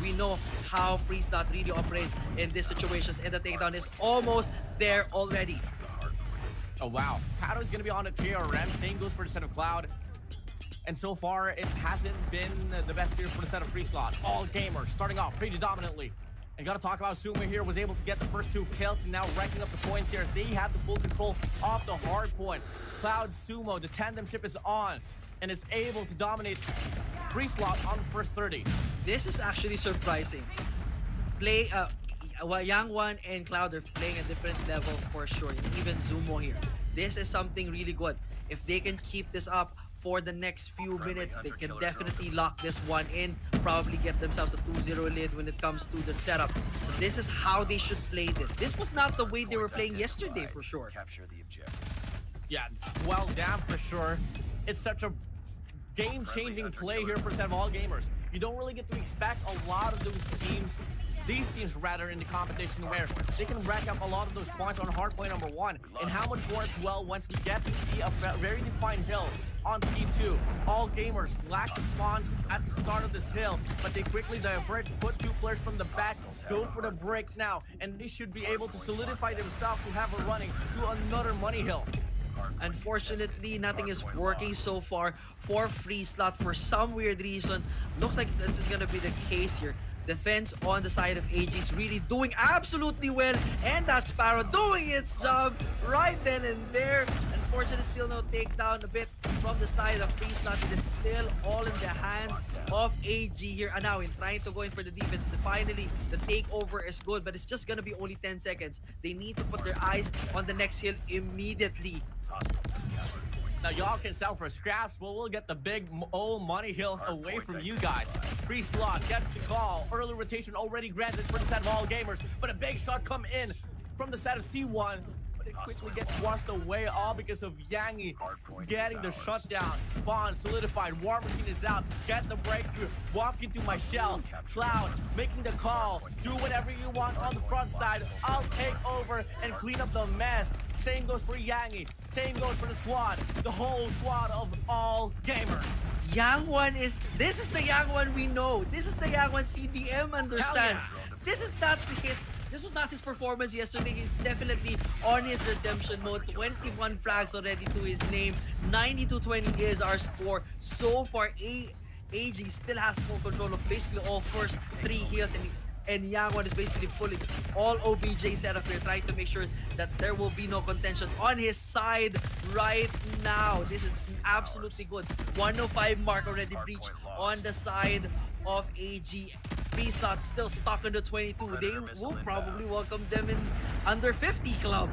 we know how Free Slot really operates in these situations, and the takedown is almost there already. Oh wow, Pato is gonna be on a KRM. Same goes for the set of Cloud. And so far, it hasn't been the best here for the set of Free Slot. All gamers starting off pretty dominantly. And gotta talk about Sumo here, was able to get the first 2 kills and now racking up the points here as they have the full control of the hard point. Cloud, Sumo, the tandem ship is on and it's able to dominate Free Slot on the first 30. This is actually surprising. Yang One and Cloud are playing a different level for sure. And even Zumo here. This is something really good. If they can keep this up for the next few minutes, they can definitely lock this one in. Probably get themselves a 2-0 lead when it comes to the setup. So this is how they should play this. This was not the way they were playing yesterday for sure. Yeah, well, damn for sure. It's such a game-changing play here for set of all gamers. You don't really get to expect a lot of these teams rather in the competition where they can rack up a lot of those points on hardpoint number 1, and how much more as well once we get to see a very defined hill on P2. All gamers lack the spawns at the start of this hill, but they quickly divert, put 2 players from the back, go for the break now, and they should be able to solidify themselves to have a running to another money hill. Unfortunately, nothing is working so far for Free Slot for some weird reason. Looks like this is gonna be the case here. Defense on the side of AG is really doing absolutely well, and that's Sparrow doing its job right then and there. Unfortunately, still no takedown a bit from the side of Free Slot. It is still all in the hands of AG here. And now in trying to go in for the defense. Finally, the takeover is good, but it's just gonna be only 10 seconds. They need to put their eyes on the next hill immediately. Now y'all can sell for scraps, but we'll get the big old money hills away from you guys. Free Slot gets the call. Early rotation already granted for the set of all gamers, but a big shot come in from the set of C1. But it quickly gets washed away, all because of Yangi getting the shutdown. Spawn solidified, War Machine is out, get the breakthrough, walk into my shells. Cloud making the call, do whatever you want on the front side, I'll take over and clean up the mess. Same goes for Yangi, same goes for the squad, the whole squad of all gamers. Yang One this is the Yang One we know. This is the Yang One CDM understands. This was not his performance yesterday. He's definitely on his redemption mode. 21 frags already to his name. 92-20 is our score. So far, AG still has full control of basically all first 3 heals, and Yang One is basically pulling all OBJ setup here, trying to make sure that there will be no contention on his side right now. This is absolutely good. 105 mark already breached on the side of AG. Free Slot still stuck in the 22. They will probably welcome them in under 50 club.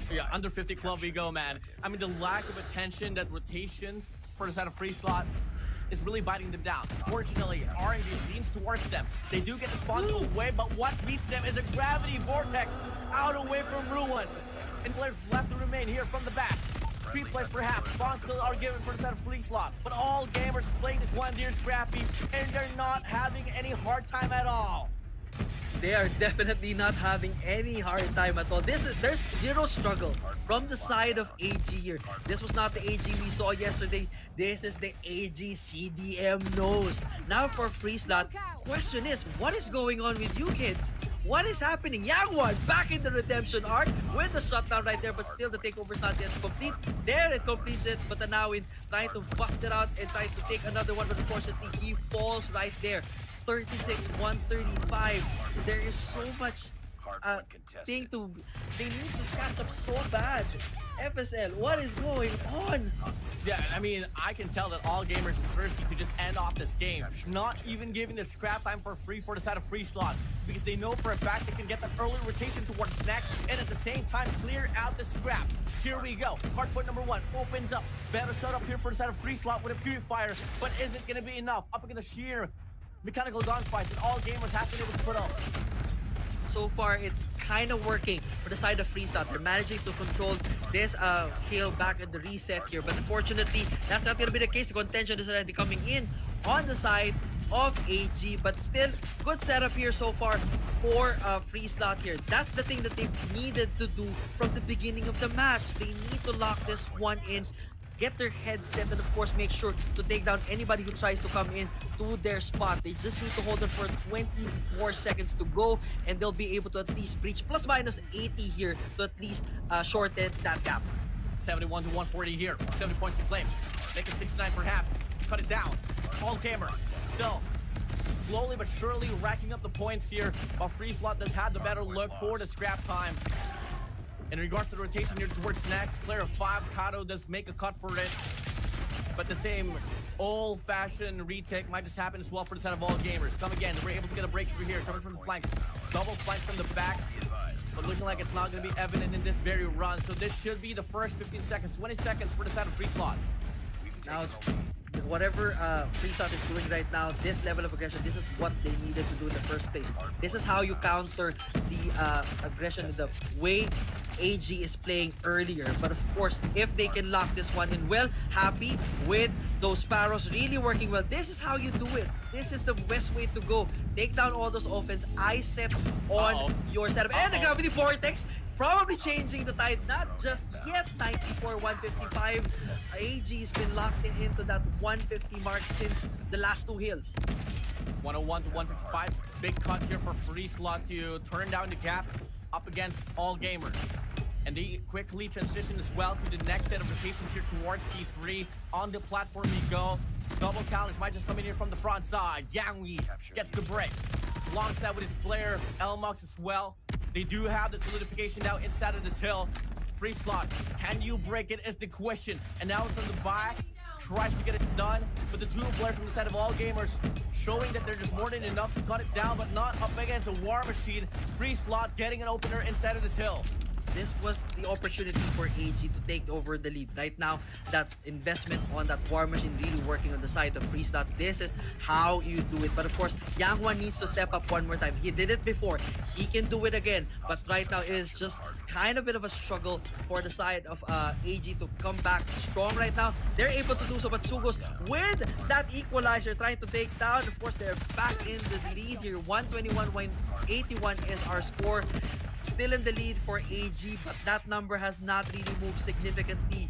Yeah, under 50 club we go, man. I mean, the lack of attention that rotations for the side of Free Slot is really biting them down. Fortunately, RNG leans towards them. They do get the spawns away, but what beats them is a gravity vortex out away from Ruin. And players left to remain here from the back. 3 plays perhaps. Spawns still are given for the set of Free Slot. But all gamers playing this one dear Scrappy, and they're not having any hard time at all. They are definitely not having any hard time at all. There's zero struggle from the side of AG here. This was not the AG we saw yesterday. This is the AG CDM knows. Now for Free Slot, question is, what is going on with you kids? What is happening? Yang One back in the redemption arc with the shutdown right there, but still the takeover's not yet complete. There it completes it, but Anawin trying to bust it out and trying to take another one, but unfortunately he falls right there. 36-135. There is so much they need to catch up so bad. FSL, what is going on? Yeah, I mean, I can tell that all gamers is thirsty to just end off this game. Not even giving it scrap time for free for the side of Free Slot, because they know for a fact they can get that early rotation towards next and at the same time clear out the scraps. Here we go. Hardpoint number 1 opens up. Better setup here for the side of Free Slot with a purifier, but is it going to be enough? Up against the sheer mechanical gunfights that all gamers have been able to put up. So far, it's kind of working for the side of Free Slot. They're managing to control this kill back at the reset here. But unfortunately, that's not going to be the case. The contention is already coming in on the side of AG. But still, good setup here so far for Free Slot here. That's the thing that they've needed to do from the beginning of the match. They need to lock this one in get their head set, and of course make sure to take down anybody who tries to come in to their spot. They just need to hold them for 24 seconds to go, and they'll be able to at least breach plus minus 80 here to at least shorten that gap. 71 to 140 here. 70 points to claim. Make it 69 perhaps. Cut it down. All gamers still slowly but surely racking up the points here, while FreeSlot does have the better look for the scrap time. In regards to the rotation here towards next, player 5, Kato, does make a cut for it. But the same old-fashioned retake might just happen as well for the side of all gamers. Come again, we're able to get a breakthrough here, coming from the flank. Double flank from the back, but looking like it's not going to be evident in this very run. So this should be the first 15 seconds, 20 seconds for the side of FreeSlot. Now, whatever FreeSlot is doing right now, this level of aggression, this is what they needed to do in the first place. This is how you counter the aggression, the way AG is playing earlier. But of course, if they can lock this one in well, happy with those Sparrows really working well. This is how you do it. This is the best way to go. Take down all those offense. I set on your setup. And the Gravity Vortex probably changing the tide. Not just yet. 94, 155. AG has been locked into that 150 mark since the last two hills. 101 to 155. Big cut here for FreeSlot to turn down the gap up against all gamers. And they quickly transition as well to the next set of rotations here towards P3. On the platform we go. Double challenge might just come in here from the front side. Yangwi gets the break. Alongside with his player, Elmox as well. They do have the solidification now inside of this hill. FreeSlot, can you break it is the question. And now from the back, tries to get it done. But the two players from the side of all gamers showing that they're just more than enough to cut it down, but not up against a War Machine. FreeSlot getting an opener inside of this hill. This was the opportunity for AG to take over the lead. Right now, that investment on that War Machine really working on the side of FreeSlot. This is how you do it. But of course, Yanghwa needs to step up one more time. He did it before. He can do it again. But right now, it is just kind of a bit of a struggle for the side of AG to come back strong right now. They're able to do so, but Sugos with that equalizer trying to take down. Of course, they're back in the lead here. 121-81 is our score. Still in the lead for AG, but that number has not really moved significantly.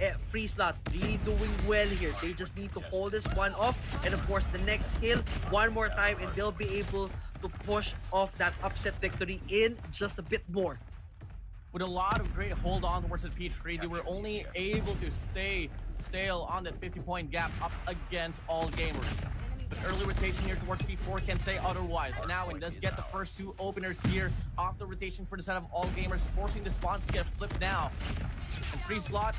FreeSlot really doing well here. They just need to hold this one off, and of course the next hill one more time, and they'll be able to push off that upset victory in just a bit more. With a lot of great hold on towards the P3, they were only able to stay stale on that 50-point gap up against all gamers. But early rotation here towards P4 can say otherwise. And now it does get the first two openers here off the rotation for the side of all gamers, forcing the spawns to get flipped now. And FreeSlot,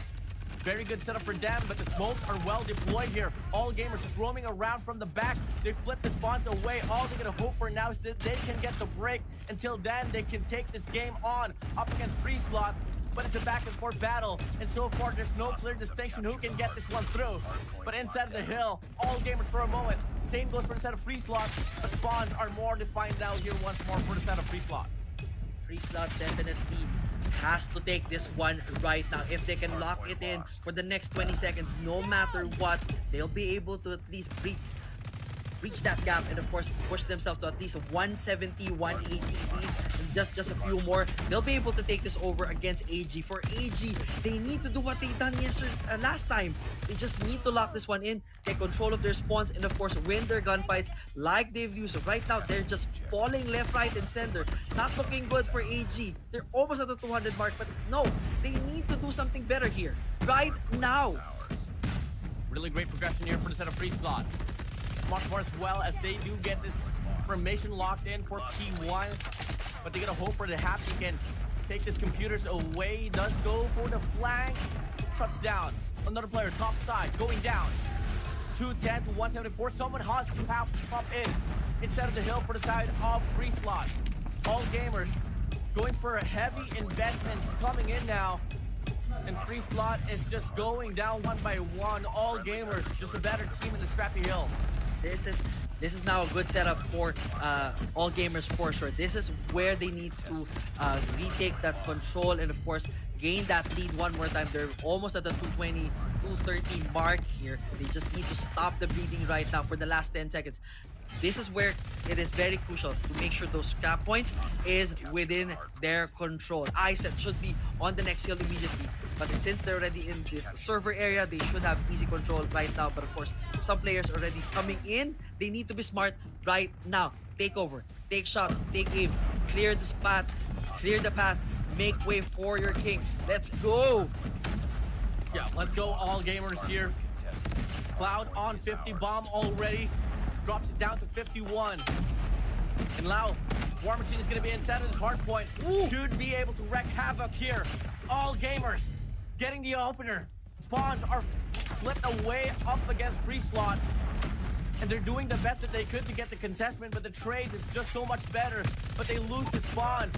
very good setup for them, but the smokes are well deployed here. All gamers just roaming around from the back. They flip the spawns away. All they're gonna hope for now is that they can get the break. Until then, they can take this game on up against FreeSlot. But it's a back and forth battle, and so far there's no clear distinction who can get this one through. But inside of the hill, all gamers for a moment. Same goes for the side of FreeSlot, but spawns are more defined now here once more for the side of FreeSlot. FreeSlot definitely has to take this one right now. If they can lock it in for the next 20 seconds, no matter what, they'll be able to at least reach that gap, and of course push themselves to at least 170, 180 lead. Just a few more, they'll be able to take this over against AG. For AG, they need to do what they done last time. They just need to lock this one in, take control of their spawns, and of course win their gunfights like they've used. Right now, they're just falling left, right, and center. Not looking good for AG. They're almost at the 200 mark, but no, they need to do something better here right now. Really great progression here for the set of FreeSlot. Smart more as well, as they do get this formation locked in for P1. But they're gonna hope for the Happy can take this computers away. Does go for the flank. Shuts down. Another player top side going down. 210 to 174. Someone has to have pop in inside of the hill for the side of FreeSlot. All gamers going for heavy investments coming in now. And FreeSlot is just going down one by one. All gamers just a better team in the Scrappy Hills. This is now a good setup for all gamers for sure. This is where they need to retake that control and of course gain that lead one more time. They're almost at the 220, 230 mark here. They just need to stop the bleeding right now for the last 10 seconds. This is where it is very crucial to make sure those scrap points is within their control. ISET should be on the next hill immediately. But since they're already in this server area, they should have easy control right now. But of course, some players already coming in. They need to be smart right now. Take over, take shots, take aim, clear the spot, clear the path, make way for your kings. Let's go. Yeah, let's go, all gamers here. Cloud on 50, bomb already. Drops it down to 51. And Lau, War Machine is going to be inside of this hard point. Should be able to wreak havoc here. All gamers getting the opener. Spawns are flipped away up against Free Slot. And they're doing the best that they could to get the contestment, but the trades is just so much better. But they lose the spawns.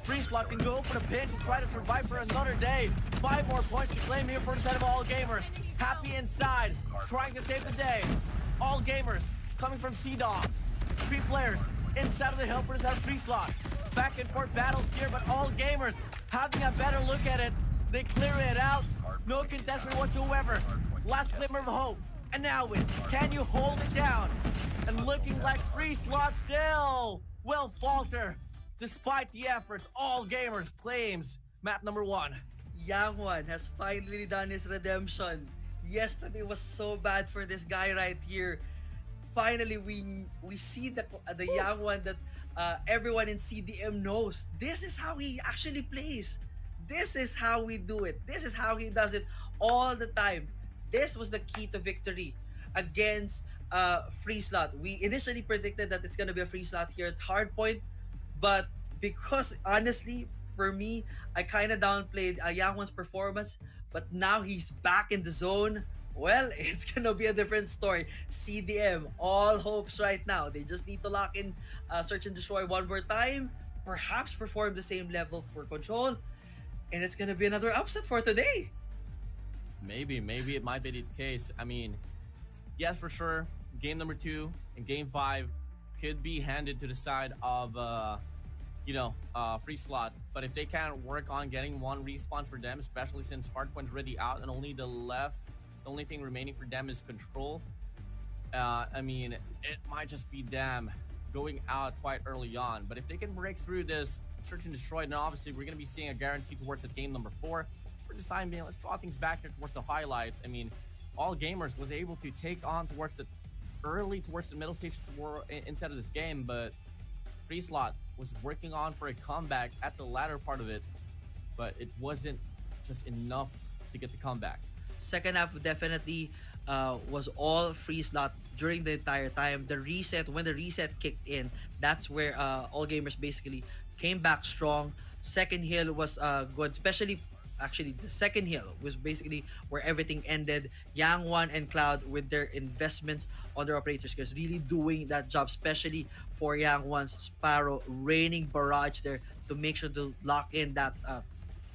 Free Slot can go for the pinch and try to survive for another day. 5 more points to claim here for the side of All Gamers. Happy inside, trying to save the day. All Gamers coming from C-Dog. 3 players inside of the hill for the side of Free Slot. Back and forth battles here, but All Gamers having a better look at it. They clear it out. No contestment whatsoever. Last glimmer of hope. And now win. Can you hold it down? And looking like Free Slot still will falter. Despite the efforts, All Gamers claims map number 1. Yang has finally done his redemption. Yesterday was so bad for this guy right here. Finally, we see the Yang that everyone in CDM knows. This is how he actually plays. This is how we do it. This is how he does it all the time. This was the key to victory against Free Slot. We initially predicted that it's gonna be a Free Slot here at Hardpoint, but because honestly, for me, I kind of downplayed Yangwon's performance, but now he's back in the zone. Well, it's gonna be a different story. CDM, all hopes right now. They just need to lock in Search and Destroy one more time, perhaps perform the same level for Control, and it's gonna be another upset for today. Maybe it might be the case. I mean, yes, for sure. Game number 2 and game 5 could be handed to the side of, Free Slot. But if they can't work on getting one respawn for them, especially since Hardpoint's already out and only the only thing remaining for them is Control. I mean, it might just be them going out quite early on. But if they can break through this Search and Destroy, then obviously we're going to be seeing a guarantee towards that game number 4. For the time being, let's draw things back here towards the highlights. I mean, All Gamers was able to take on towards the middle stage inside of this game, but Free Slot was working on for a comeback at the latter part of it, but it wasn't just enough to get the comeback. Second half definitely was all Free Slot during the entire time. When the reset kicked in, that's where All Gamers basically came back strong. Second hill was good, actually the second hill was basically where everything ended. Yangwon and Cloud with their investments on their operators skills really doing that job, especially for Yangwon's Sparrow raining barrage there to make sure to lock in that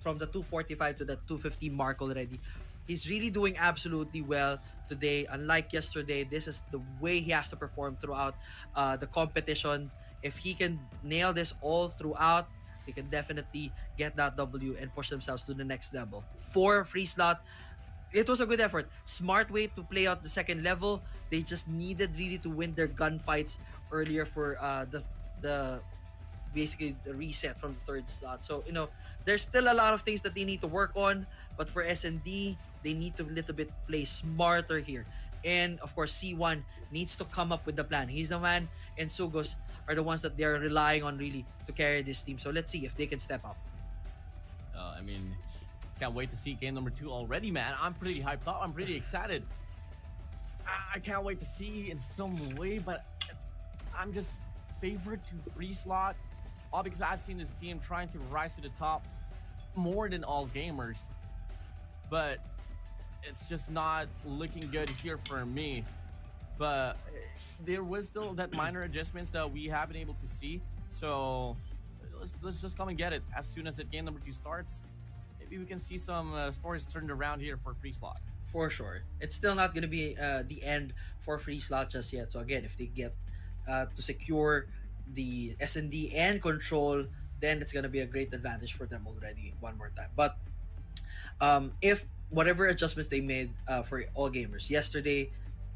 from the 245 to the 250 mark already. He's really doing absolutely well today. Unlike yesterday, this is the way he has to perform throughout the competition. If he can nail this all throughout, they can definitely get that W and push themselves to the next level. For Free Slot, it was a good effort. Smart way to play out the second level. They just needed really to win their gunfights earlier for the basically the reset from the third slot. So, there's still a lot of things that they need to work on. But for SND, they need to a little bit play smarter here. And of course, C1 needs to come up with the plan. He's the man, and Sugos are the ones that they're relying on really to carry this team. So let's see if they can step up. I mean, can't wait to see game number 2 already, man. I'm pretty hyped up. I'm pretty excited. I can't wait to see in some way, but I'm just favorite to Free Slot. All because I've seen this team trying to rise to the top more than All Gamers. But it's just not looking good here for me. But there was still that minor adjustments that we have been able to see. So let's just come and get it as soon as that game number 2 starts. Maybe we can see some stories turned around here for Free Slot. For sure. It's still not going to be the end for Free Slot just yet. So again, if they get to secure the S&D and Control, then it's going to be a great advantage for them already one more time. But if whatever adjustments they made for All Gamers yesterday,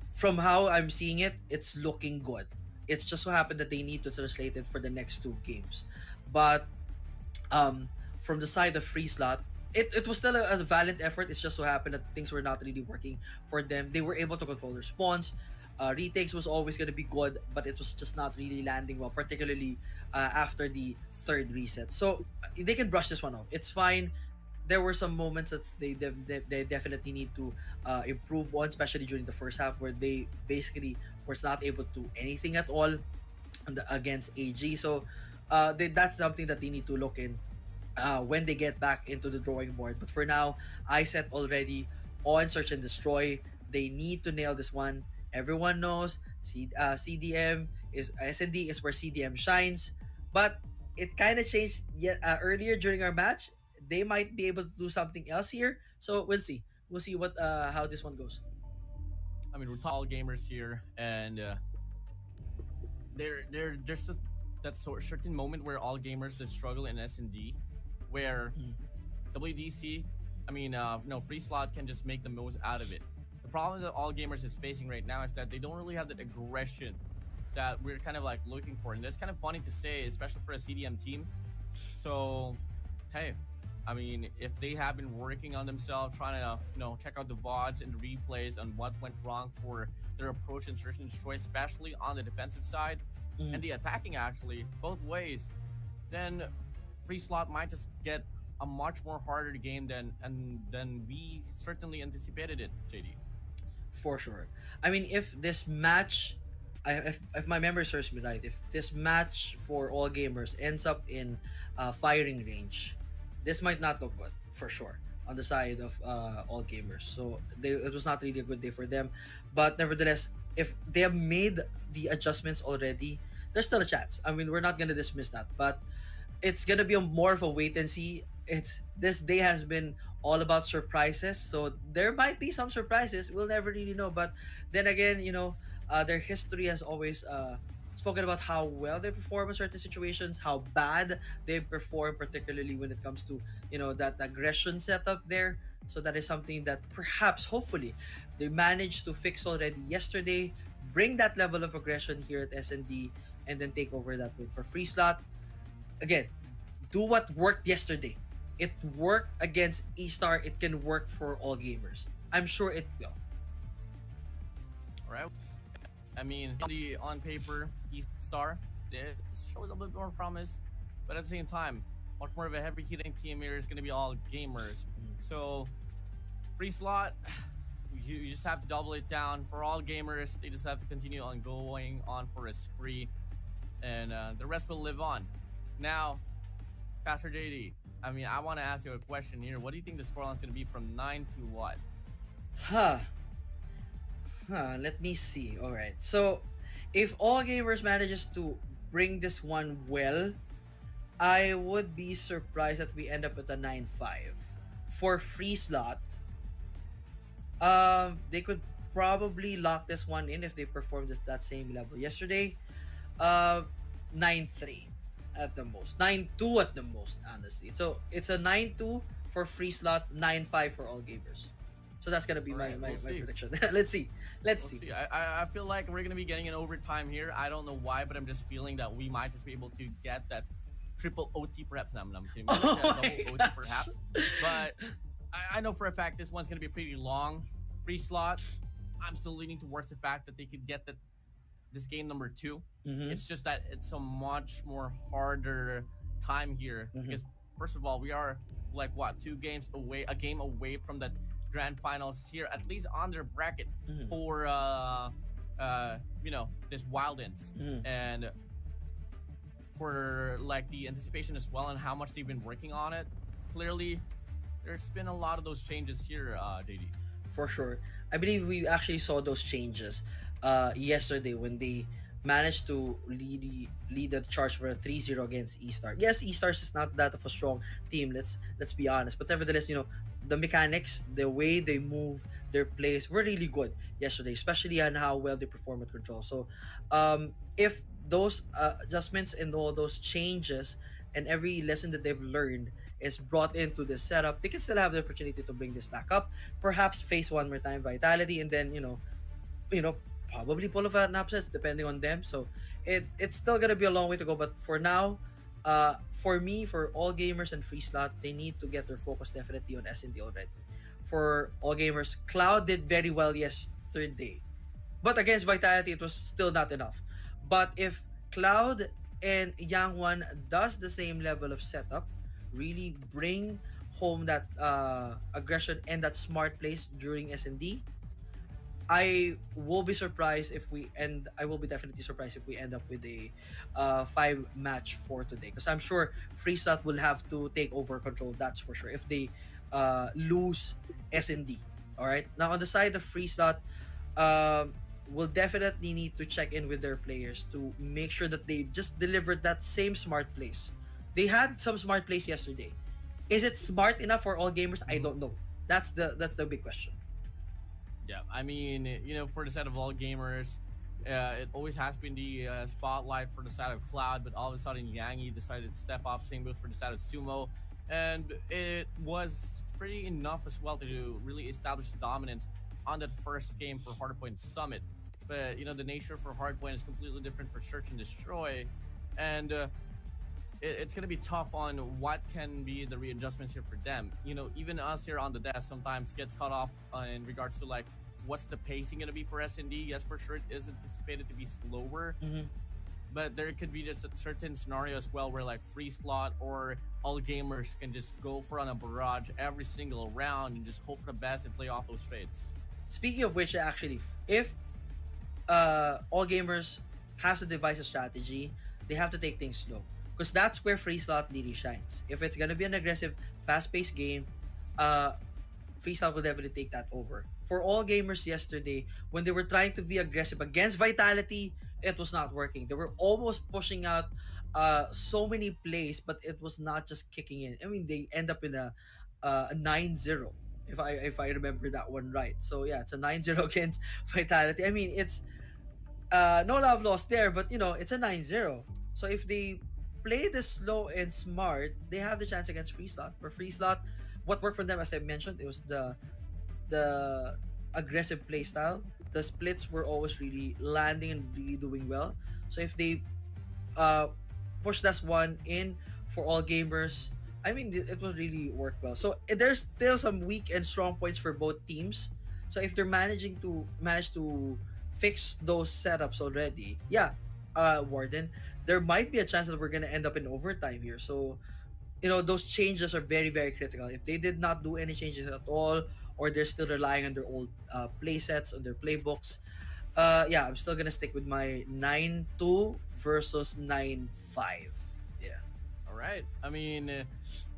from how I'm seeing it, it's looking good. It's just so happened that they need to translate it for the next 2 games. But from the side of Free Slot, it was still a valiant effort. It's just so happened that things were not really working for them. They were able to control their spawns. Retakes was always going to be good, but it was just not really landing well, particularly after the third reset. So they can brush this one off. It's fine. There were some moments that they definitely need to improve on, especially during the first half where they basically were not able to do anything at all against AG. So that's something that they need to look in when they get back into the drawing board. But for now, I set already on Search and Destroy. They need to nail this one. Everyone knows CDM is SND is where CDM shines, but it kind of changed yet earlier during our match. They might be able to do something else here, so we'll see. We'll see what how this one goes. I mean, we're all gamers here, and there's that certain moment where all gamers that struggle in S&D, where WDC, I mean, no, Free Slot can just make the most out of it. The problem that all gamers is facing right now is that they don't really have that aggression that we're kind of like looking for, and that's kind of funny to say, especially for a CDM team. So, hey, I mean, if they have been working on themselves, trying to check out the VODs and the replays on what went wrong for their approach in Search and Destroy, especially on the defensive side and the attacking, actually both ways, then Free Slot might just get a much more harder game than we certainly anticipated it, JD. For sure. I mean, if this match, if my memory serves me right, if this match for all gamers ends up in firing range, this might not look good for sure on the side of all gamers. So it was not really a good day for them. But nevertheless, if they have made the adjustments already, there's still a chance. I mean, we're not gonna dismiss that, but it's gonna be more of a wait and see. This day has been all about surprises, so there might be some surprises. We'll never really know. But then again, their history has always spoken about how well they perform in certain situations, how bad they perform, particularly when it comes to that aggression setup there. So that is something that perhaps, hopefully, they managed to fix already yesterday. Bring that level of aggression here at SND, and then take over that win for Free Slot. Again, do what worked yesterday. It worked against E-Star. It can work for all gamers. I'm sure it will. All right. I mean, on paper, E-Star, it shows a little bit more promise, but at the same time, much more of a heavy hitting team here is going to be all gamers. So, Free Slot, you just have to double it down. For all gamers, they just have to continue on going on for a spree, and the rest will live on. Now, Pastor JD, I mean, I want to ask you a question here. What do you think the scoreline is going to be from 9 to what? Let me see. All right. So, if all gamers manages to bring this one well, I would be surprised that we end up with a 9-5. For Free Slot, they could probably lock this one in if they performed that same level yesterday. 9-3 at the most. 9-2 at the most, honestly. So, it's a 9-2 for Free Slot, 9-5 for all gamers. So that's gonna be my prediction. Let's see. Let's see. I feel like we're gonna be getting an overtime here. I don't know why, but I'm just feeling that we might just be able to get that triple OT perhaps. No, I'm kidding. Double OT perhaps. But I know for a fact this one's gonna be pretty long. Free Slot, I'm still leaning towards the fact that they could get this game number 2. It's just that it's a much more harder time here because first of all, we are like what, a game away from that grand finals here, at least on their bracket for this Wildens, and for like the anticipation as well and how much they've been working on it. Clearly there's been a lot of those changes here, JD. For sure. I believe we actually saw those changes yesterday when they managed to lead the charge for a 3-0 against E-Star. Yes, E-Stars is not that of a strong team, let's be honest, but nevertheless, the mechanics, the way they move, their plays were really good yesterday, especially on how well they perform at control. So if those adjustments and all those changes and every lesson that they've learned is brought into this setup, they can still have the opportunity to bring this back up, perhaps face one more time Vitality, and then probably pull off an upset depending on them. So it's still gonna be a long way to go, but for now, For me, for all gamers and free slot, they need to get their focus definitely on S&D already. For all gamers, Cloud did very well yesterday, but against Vitality, it was still not enough. But if Cloud and Yang One does the same level of setup, really bring home that aggression and that smart plays during S&D, I will be surprised if we end. I will be definitely surprised if we end up with a five match for today. Because I'm sure Freesat will have to take over control. That's for sure. If they lose S&D, all right. Now on the side of Freesat, will definitely need to check in with their players to make sure that they just delivered that same smart plays. They had some smart plays yesterday. Is it smart enough for all gamers? I don't know. That's the big question. Yeah, I mean, for the side of all gamers, it always has been the spotlight for the side of Cloud, but all of a sudden Yangi decided to step up, same with for the side of Sumo, and it was pretty enough as well to really establish the dominance on that first game for Hardpoint Summit. But the nature for Hardpoint is completely different for Search and Destroy, and it's gonna be tough on what can be the readjustments here for them. Even us here on the desk sometimes gets caught off in regards to like what's the pacing gonna be for S&D. Yes, for sure it is anticipated to be slower, but there could be just a certain scenario as well where like free slot or all gamers can just go for on a barrage every single round and just hope for the best and play off those trades. Speaking of which, actually, if all gamers has to devise a strategy, they have to take things slow. Because that's where free slot really shines. If it's gonna be an aggressive, fast-paced game, free slot will definitely take that over. For all gamers yesterday, when they were trying to be aggressive against Vitality, it was not working. They were almost pushing out so many plays, but it was not just kicking in. I mean, they end up in a 9-0 if I remember that one right. So yeah, it's a 9-0 against Vitality. I mean, it's no love lost there, but it's a 9-0. So if they play this slow and smart, they have the chance against free slot. For free slot, what worked for them, as I mentioned, it was the aggressive play style. The splits were always really landing and really doing well. So if they push this one in for all gamers, I mean, it will really work well. So there's still some weak and strong points for both teams. So if they're manage to fix those setups already, yeah, Warden, there might be a chance that we're gonna end up in overtime here. So those changes are very, very critical. If they did not do any changes at all, or they're still relying on their old play sets, on their playbooks, yeah, I'm still gonna stick with my 9-2 versus 9-5. Yeah. All right. I mean,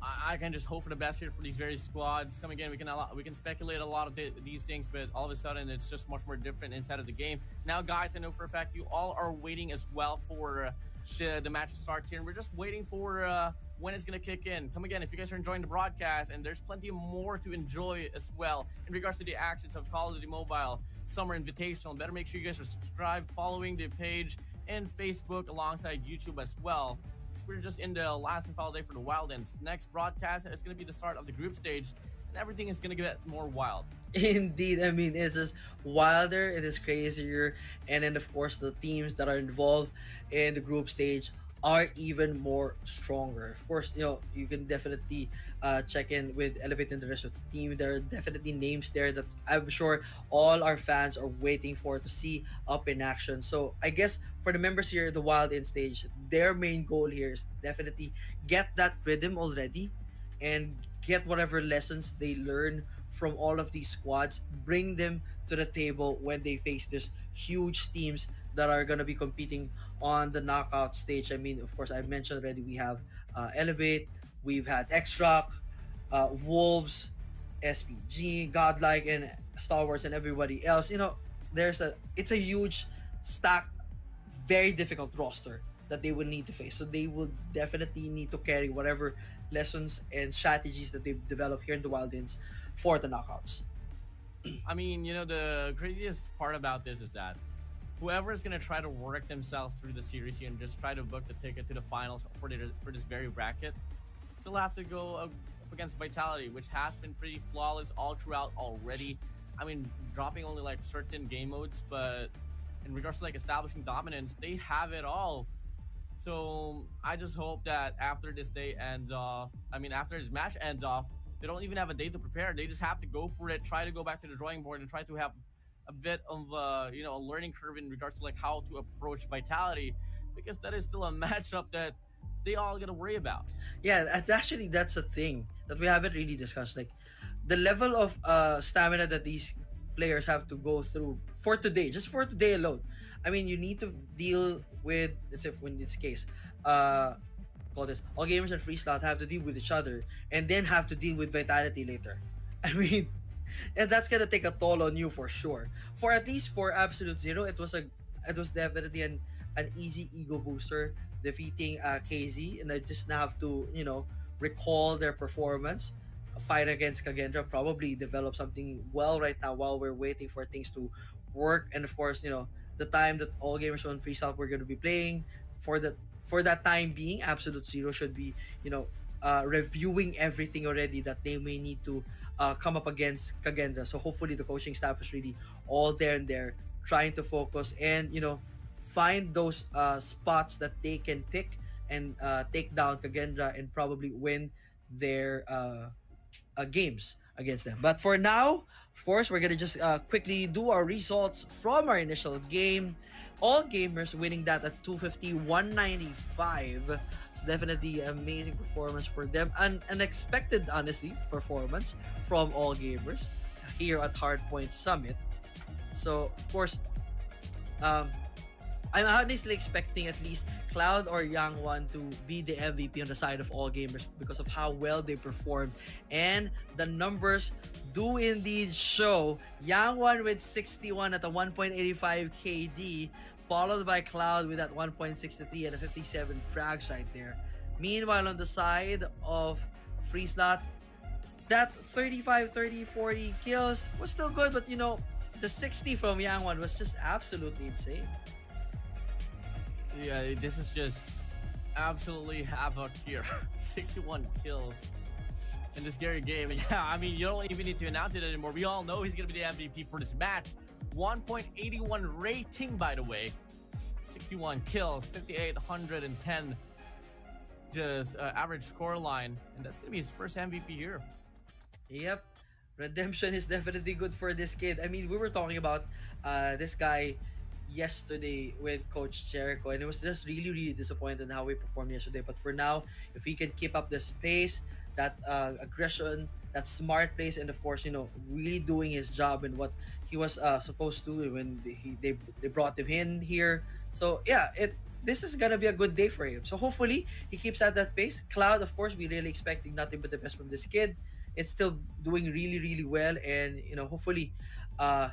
I can just hope for the best here for these various squads. Come again, we can speculate a lot of these things, but all of a sudden it's just much more different inside of the game. Now, guys, I know for a fact you all are waiting as well for the match to start here, and we're just waiting for when it's gonna kick in. Come again, if you guys are enjoying the broadcast, and there's plenty more to enjoy as well in regards to the actions of Call of Duty Mobile Summer Invitational. Better make sure you guys are subscribed, following the page and Facebook alongside YouTube as well. We're just in the last and final day for the Wildlands. Next broadcast is going to be the start of the group stage, and everything is going to get more wild. Indeed, I mean, it is wilder, it is crazier, and then of course the teams that are involved in the group stage are even more stronger. Of course, you can definitely check in with Elevate and the rest of the team. There are definitely names there that I'm sure all our fans are waiting for to see up in action. So I guess for the members here, the Wild In stage, their main goal here is definitely get that rhythm already and get whatever lessons they learn from all of these squads, bring them to the table when they face this huge teams that are going to be competing on the knockout stage. I mean, of course, I've mentioned already, we have Elevate, we've had X-Rock, Wolves, SPG, Godlike, and Star Wars, and everybody else. It's a huge, stacked, very difficult roster that they will need to face. So they will definitely need to carry whatever lessons and strategies that they've developed here in the Wildlands for the knockouts. I mean, the craziest part about this is that whoever is going to try to work themselves through the series here and just try to book the ticket to the finals for this very bracket still have to go up against Vitality, which has been pretty flawless all throughout already. I mean, dropping only like certain game modes, but in regards to like establishing dominance, they have it all. So I just hope that after this day ends off, I mean, after this match ends off, they don't even have a day to prepare. They just have to go for it, try to go back to the drawing board, and try to have a bit of a learning curve in regards to like how to approach Vitality, because that is still a matchup that they all gotta worry about. Yeah, that's a thing that we haven't really discussed. Like the level of stamina that these players have to go through for today, just for today alone. I mean, you need to deal with, let's say, in this case, call this, all gamers and free slot have to deal with each other and then have to deal with Vitality later. I mean, and that's gonna take a toll on you for sure. For at least for Absolute Zero, it was definitely an easy ego booster defeating KZ, and I just now have to recall their performance, fight against Kagendra, probably develop something well right now while we're waiting for things to work, and of course the time that all gamers on Freestyle we're going to be playing for that time being, Absolute Zero should be reviewing everything already that they may need to come up against Kagendra. So hopefully the coaching staff is really all there and there trying to focus and find those spots that they can pick and take down Kagendra and probably win their games against them. But for now, of course, we're gonna just quickly do our results from our initial game. All gamers winning that at 250-195. So definitely amazing performance for them. An unexpected, honestly, performance from all gamers here at Hardpoint Summit. So of course, I'm honestly expecting at least Cloud or Young One to be the MVP on the side of all gamers because of how well they performed. And the numbers do indeed show. Young One with 61 at a 1.85 KD, followed by Cloud with that 1.63 and a 57 frags right there. Meanwhile, on the side of Free Slot, that 35, 30, 40 kills was still good, but the 60 from Young One was just absolutely insane. Yeah, this is just absolutely havoc here. 61 kills in this Gary game. Yeah, I mean, you don't even need to announce it anymore. We all know he's going to be the MVP for this match. 1.81 rating, by the way. 61 kills, 5,810 just average score line. And that's going to be his first MVP here. Yep. Redemption is definitely good for this kid. I mean, we were talking about this guy yesterday with Coach Jericho, and it was just really disappointed in how we performed yesterday. But for now, if he can keep up this pace, that aggression, that smart plays, and of course really doing his job and what he was supposed to do when they brought him in here. So yeah, this is gonna be a good day for him. So hopefully he keeps at that pace. Cloud, of course, we really expecting nothing but the best from this kid. It's still doing really well, and hopefully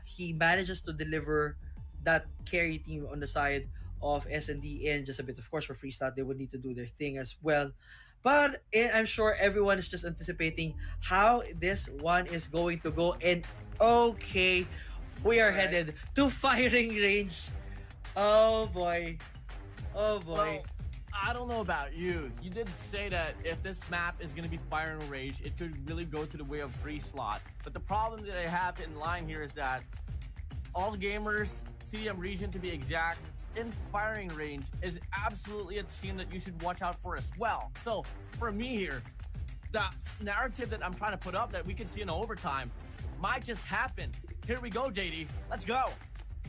he manages to deliver that carry team on the side of S&D and just a bit. Of course, for Free Slot, they would need to do their thing as well. But I'm sure everyone is just anticipating how this one is going to go. And okay, we are headed to firing range. Oh boy. Well, I don't know about you. You did say that if this map is going to be firing range, it could really go to the way of Free Slot. But the problem that I have in line here is that all gamers, CDM region to be exact, in firing range is absolutely a team that you should watch out for as well. So for me here, the narrative that I'm trying to put up that we can see in overtime might just happen. Here we go, JD. Let's go.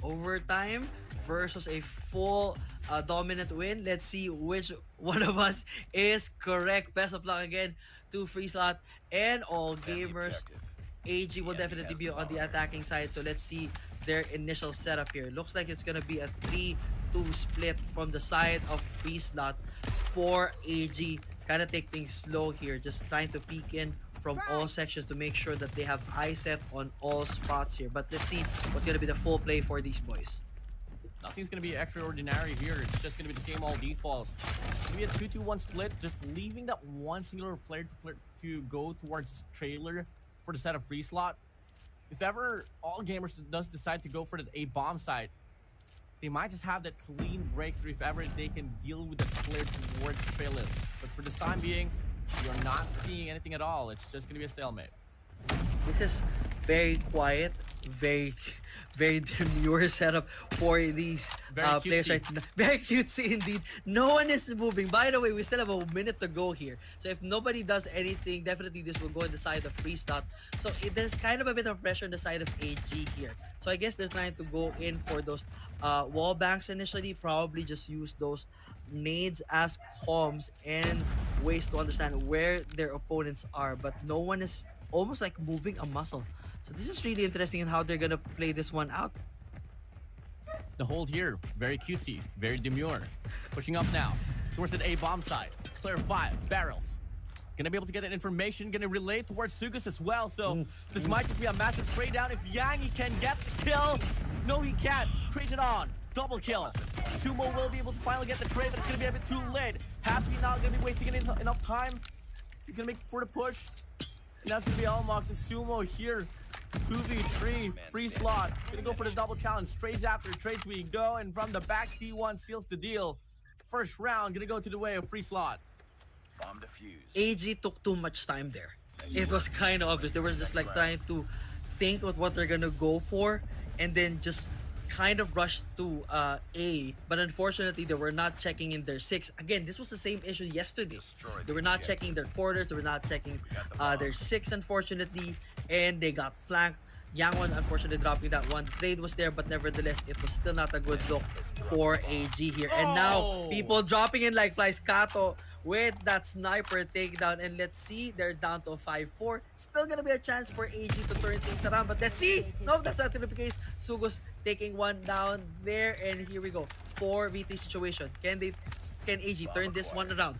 Overtime versus a full dominant win. Let's see which one of us is correct. Best of luck again to Free Slot and all gamers. AG will definitely be on the attacking side, so let's see their initial setup here. Looks like it's gonna be a 3-2 split from the side of Free Slot for AG. Kind of take things slow here, just trying to peek in from all sections to make sure that they have eye set on all spots here. But let's see what's gonna be the full play for these boys. Nothing's gonna be extraordinary here. It's just gonna be the same old default. It's gonna be a 2-2-1 split, just leaving that one singular player to go towards trailer for the set of Free Slot. If ever all gamers does decide to go for the A bomb side, they might just have that clean breakthrough if ever they can deal with the player towards trailer. But for this time being, we are not seeing anything at all. It's just gonna be a stalemate. This is very quiet very, very demure setup for these Very players cutesy. right now. Very cutesy indeed. No one is moving. By the way, we still have a minute to go here. So if nobody does anything, definitely this will go on the side of Freestyle. So there's kind of a bit of pressure on the side of AG here. So I guess they're trying to go in for those wall banks initially. Probably just use those nades as comms and ways to understand where their opponents are. But no one is almost like moving a muscle. So this is really interesting in how they're gonna play this one out. The hold here, very cutesy, very demure. Pushing up now towards the A bomb side. Player 5, Barrels. Gonna be able to get that information, gonna relay towards Sugus as well. So this might just be a massive spray down if Yangi can get the kill. No, he can't. Trade it on. Double kill. Sumo will be able to finally get the trade, but it's gonna be a bit too late. Happy not gonna be wasting enough time. He's gonna make it for the push. And that's gonna be Elmox and Sumo here. 2v3, free slot. Gonna go for the double challenge. Trades after trades we go, and from the back, C1 seals the deal. First round, gonna go to the way of free slot. AG took too much time there. It was kind of obvious. They were just like trying to think of what they're gonna go for, and then just kind of rushed to A. But unfortunately, they were not checking in their 6. Again, this was the same issue yesterday. They were not checking their quarters. They were not checking their 6, unfortunately, and they got flanked. Yangwon unfortunately dropping that one. The trade was there, but nevertheless, it was still not a good look for AG here. And now, people dropping in like flies. Kato with that sniper takedown, and let's see, they're down to 5-4. Still gonna be a chance for AG to turn things around, but let's see. No, that's not gonna be the case. Sugus taking one down there, and here we go. 4v3 situation. Can AG turn this one around?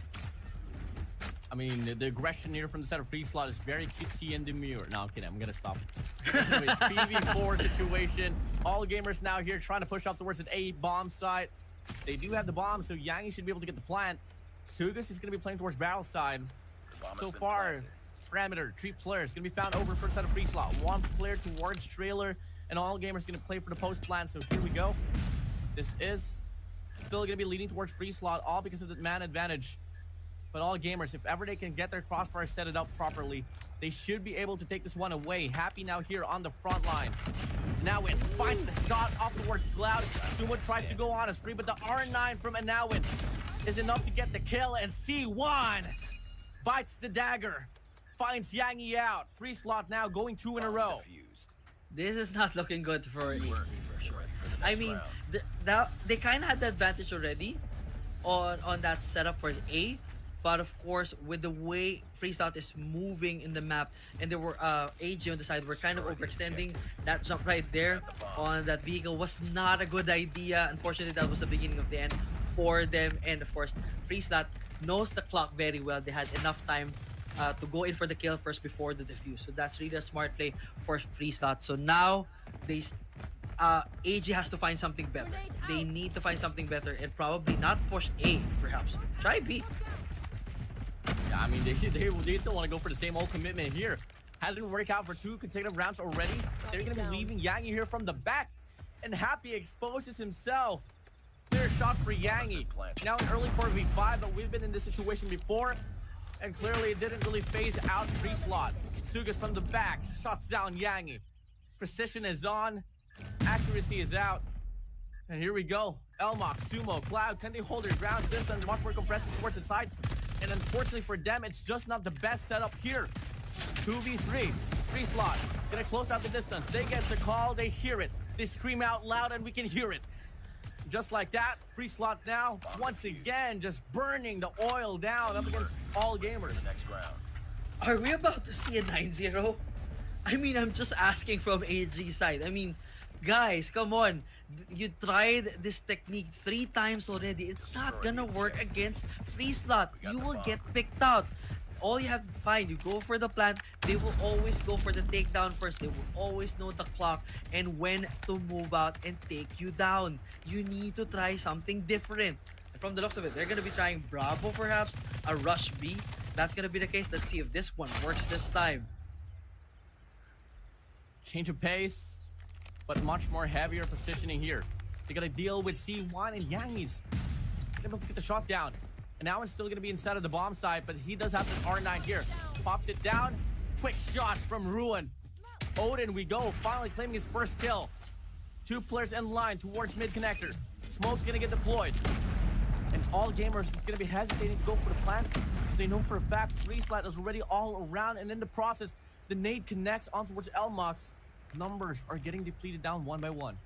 I mean, the aggression here from the side of free slot is very cutesy and demure. No, I'm kidding. I'm gonna stop. Anyways, 3v4 situation. All gamers now here trying to push up towards an A bomb site. They do have the bomb, so Yangi should be able to get the plant. Sugus is gonna be playing towards barrel side. So far, parameter, 3 players gonna be found over first side of free slot. 1 player towards trailer, and all gamers gonna play for the post plant. So here we go. This is still gonna be leading towards free slot, all because of the man advantage. But all gamers, if ever they can get their crossfire set it up properly, they should be able to take this one away. Happy now here on the front line. Now it finds the shot off towards Cloud. Sumo tries to go on a spree, but the R9 from Anowin is enough to get the kill, and C1 bites the dagger, finds Yangi out. Free slot now going 2 in a row. This is not looking good for AG for sure. I mean, they kind of had the advantage already on that setup for A. But of course, with the way Freestyle is moving in the map, and there were AG on the side, were kind of overextending. That jump right there on that vehicle was not a good idea. Unfortunately, that was the beginning of the end for them. And of course, Freestyle knows the clock very well. They had enough time to go in for the kill first before the defuse. So that's really a smart play for Freestyle. So now AG has to find something better. They need to find something better and probably not push A, perhaps. Try B. Yeah, I mean, they still want to go for the same old commitment here. Hasn't worked out for 2 consecutive rounds already. They're going to be leaving Yangi here from the back. And Happy exposes himself. Clear shot for Yangi. Now an early 4v5, but we've been in this situation before. And clearly it didn't really phase out free slot. Sugas from the back shuts down Yangi. Precision is on. Accuracy is out. And here we go. Elmox, Sumo, Cloud, can they hold their ground? This and much more compressed towards the sides. And unfortunately for them, it's just not the best setup here. 2v3, free slot. Gonna close out the distance. They get the call, they hear it. They scream out loud and we can hear it. Just like that, free slot now, once again, just burning the oil down up against all gamers. Are we about to see a 9-0? I mean, I'm just asking from AG side. I mean, guys, come on. You tried this technique 3 times already. It's not gonna work against free slot. You will get picked out. All you have to find, you go for the plant. They will always go for the takedown first. They will always know the clock and when to move out and take you down. You need to try something different. And from the looks of it, they're gonna be trying Bravo perhaps, a rush B. That's gonna be the case. Let's see if this one works this time. Change of pace, but much more heavier positioning here. They gotta deal with C1 and Yangi's. They're able to get the shot down. And now it's still gonna be inside of the bomb site, but he does have this R9 here. Pops it down. Quick shots from Ruin. Odin, we go, finally claiming his first kill. 2 players in line towards mid connector. Smoke's gonna get deployed. And all gamers is gonna be hesitating to go for the plant because they know for a fact FreeSlide is already all around, and in the process, the nade connects on towards Elmox. Numbers are getting depleted down one by one.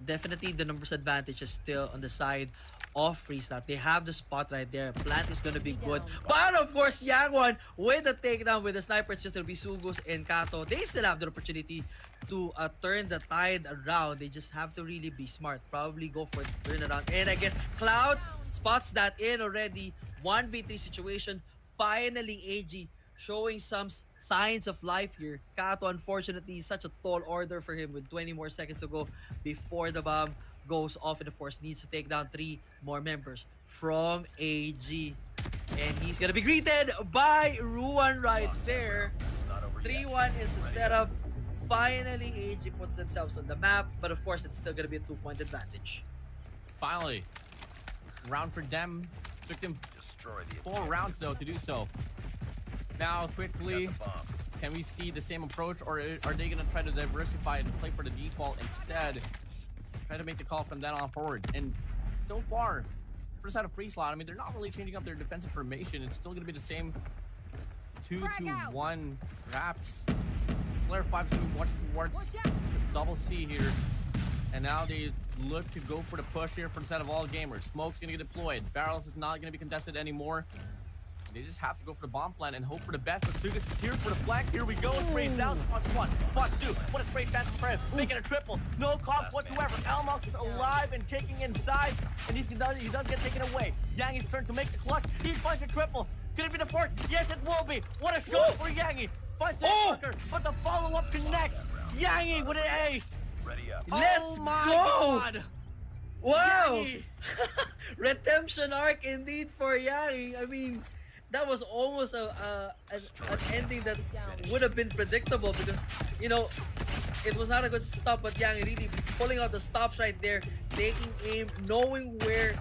Definitely the numbers advantage is still on the side of FreeSlide. They have the spot right there. Plant is gonna be good. But of course, Yangwon with the takedown with the sniper, it's just gonna be Sugus and Kato. They still have the opportunity to turn the tide around. They just have to really be smart. Probably go for the turnaround. And I guess Cloud spots that in already. 1v3 situation. Finally, AG showing some signs of life here. Kato, unfortunately, such a tall order for him with 20 more seconds to go before the bomb goes off, and of course needs to take down 3 more members from AG. And he's gonna be greeted by Ruan right there. 3-1 is the setup. Finally, AG puts themselves on the map, but of course it's still gonna be a 2-point advantage. Finally, round for them. Took them 4 rounds though to do so. Now, quickly, can we see the same approach, or are they gonna try to diversify and play for the default instead? Try to make the call from then on forward. And so far, for the side of FreeSlide, I mean, they're not really changing up their defensive formation. It's still gonna be the same 2-1 wraps. Player 5 is gonna be watching towards double C here. And now they look to go for the push here for the side of all gamers. Smoke's gonna get deployed. Barrels is not gonna be contested anymore. They just have to go for the bomb plant and hope for the best. But Sugus is here for the flank. Here we go. Sprays down. Spots 1. Spots 2. What a spray chance for him. Making a triple. No cops whatsoever. Elmox is alive and kicking inside. And he does get taken away. Yangi's turn to make the clutch. He finds a triple. Could it be the 4th? Yes, it will be. What a shot for Yangi. Finds the marker, but the follow-up connects. Yangi with an ace. Let's my go! God. Wow! Yangi. Redemption arc indeed for Yangi. I mean, that was almost an ending that would have been predictable because, you know, it was not a good stop, but Yangi really pulling out the stops right there, taking aim, knowing where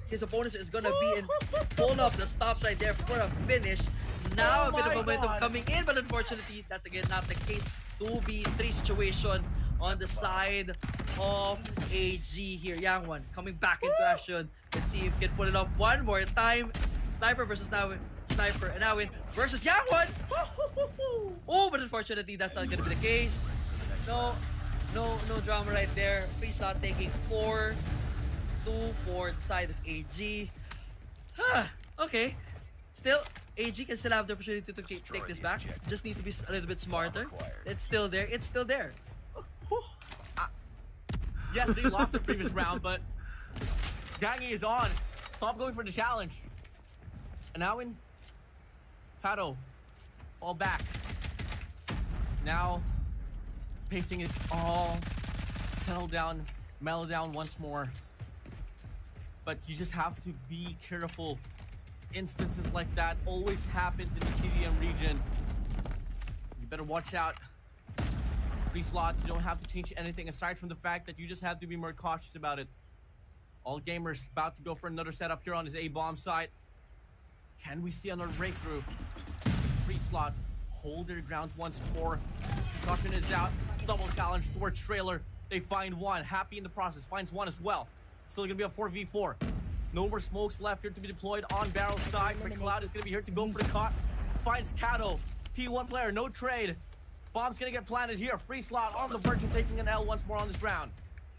his opponent is gonna be, and pull up the stops right there for a finish. Now a bit of momentum coming in, but unfortunately, that's again not the case. 2v3 situation on the side of AG here. Yangwon coming back into action. Let's see if he can put it up one more time. Sniper versus Nawin. Sniper and Nawin versus Yangwon. Oh, but unfortunately, that's not gonna be the case. No drama right there. FreeSlide taking 4-2 for the side of AG. Okay. Still, AG can still have the opportunity to take this back. Just need to be a little bit smarter. It's still there. It's still there. Yes, they lost the previous round, but Yangi is on. Stop going for the challenge. And now in Pato, fall back. Now, pacing is all settled down, mellow down once more. But you just have to be careful. Instances like that always happens in the CDM region. You better watch out. FreeSlide, you don't have to change anything aside from the fact that you just have to be more cautious about it. All gamers about to go for another setup here on his A-bomb site. Can we see another breakthrough? FreeSlide hold their grounds once more. Caution is out. Double challenge towards trailer. They find one. Happy in the process. Finds one as well. Still gonna be a 4v4. No more smokes left here to be deployed on Barrel side. But Cloud is gonna be here to go for the cut. Finds Kato. P1 player, no trade. Bomb's gonna get planted here. FreeSlide on the verge of taking an L once more on this round.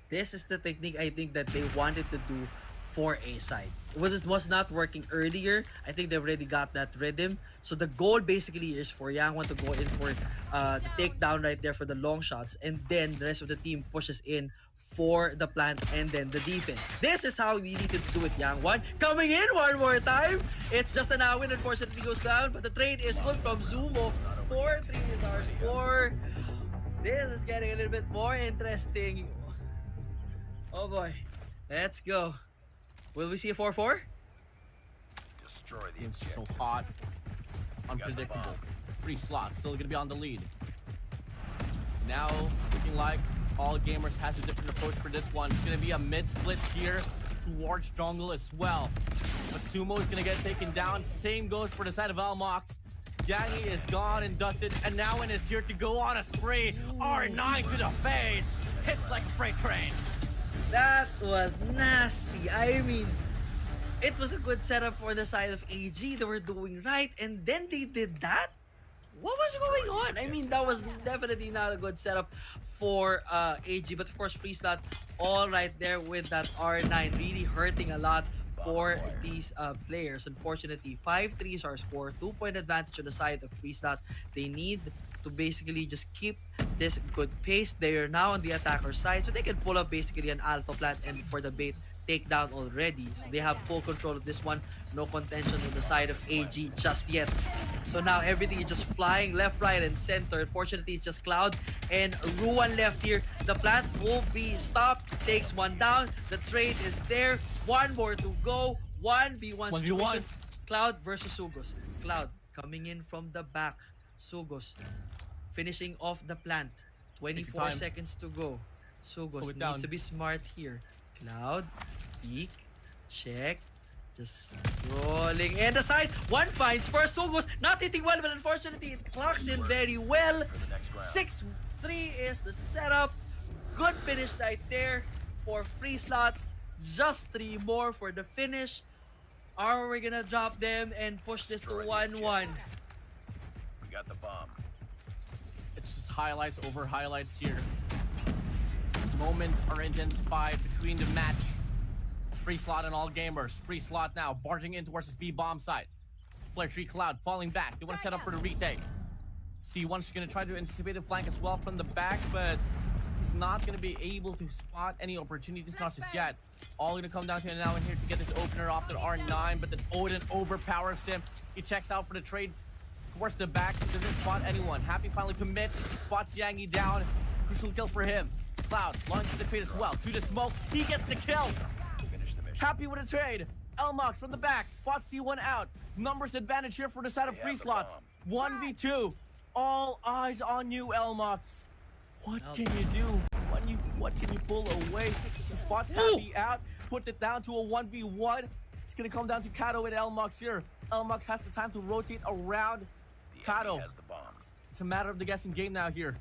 This is the technique I think that they wanted to do for A side. It was not working earlier. I think they already got that rhythm. So the goal basically is for Yangwon to go in for the takedown right there for the long shots, and then the rest of the team pushes in for the plant and then the defense. This is how we need to do it, Yangwon. Coming in one more time. It's just an Awin, unfortunately goes down, but the trade is good from Zumo for 3 stars score. This is getting a little bit more interesting. Oh boy. Let's go. Will we see a 4-4? It's so hot. Unpredictable. FreeSlide still gonna be on the lead. Now looking like all gamers has a different approach for this one. It's gonna be a mid-split here towards jungle as well. But Sumo is gonna get taken down. Same goes for the side of Elmox. Yangi is gone and dusted, and now is here to go on a spree. R9 to the face. Hits like a freight train. That was nasty. I mean, it was a good setup for the side of AG. They were doing right, and then they did that? What was going on? I mean, that was definitely not a good setup for AG. But of course, Freeslot all right there with that R9, really hurting a lot for these players. Unfortunately, 5-3 is our score. 2-point advantage on the side of Freeslot. They need to basically just keep this good pace. They are now on the attacker side, so they can pull up basically an alpha plant and for the bait takedown already. So they have full control of this one. No contention on the side of AG just yet. So now everything is just flying left, right, and center. Unfortunately, it's just Cloud and Ruan left here. The plant will be stopped. Takes one down. The trade is there. One more to go. 1v1 situation. Cloud versus Sugos. Cloud coming in from the back. Sugos finishing off the plant. 24 seconds to go. Sugos needs to be smart here. Cloud, peek, check, just rolling and aside. One finds for Sugos, not hitting well, but unfortunately it clocks in very well. 6-3 is the setup. Good finish right there for Freeslot. Just 3 more for the finish. Are we gonna drop them and push this to 1-1? We got the bomb. It's just highlights over highlights here. Moments are intensified between the match. Freeslot and all gamers. Freeslot now barging in towards his B bomb side. Player 3 Cloud falling back. They want to set up for the retake. C1's going to try to anticipate the flank as well from the back, but he's not going to be able to spot any opportunities, not just yet. All going to come down to now in here to get this opener off the R9, but then Odin overpowers him. He checks out for the trade towards the back. He doesn't spot anyone. Happy finally commits, spots Yangi down. Crucial kill for him. Cloud launches the trade as well. Through the smoke, he gets the kill. Happy with the trade. Elmox from the back, spots C1 out. Numbers advantage here for the side of Freeslot. 1v2. All eyes on you, Elmox. What can you do? What can you pull away? The spots Happy out. Put it down to a 1v1. It's gonna come down to Kato and Elmox here. Elmox has the time to rotate around Kato. Has the bomb. It's a matter of the guessing game now here.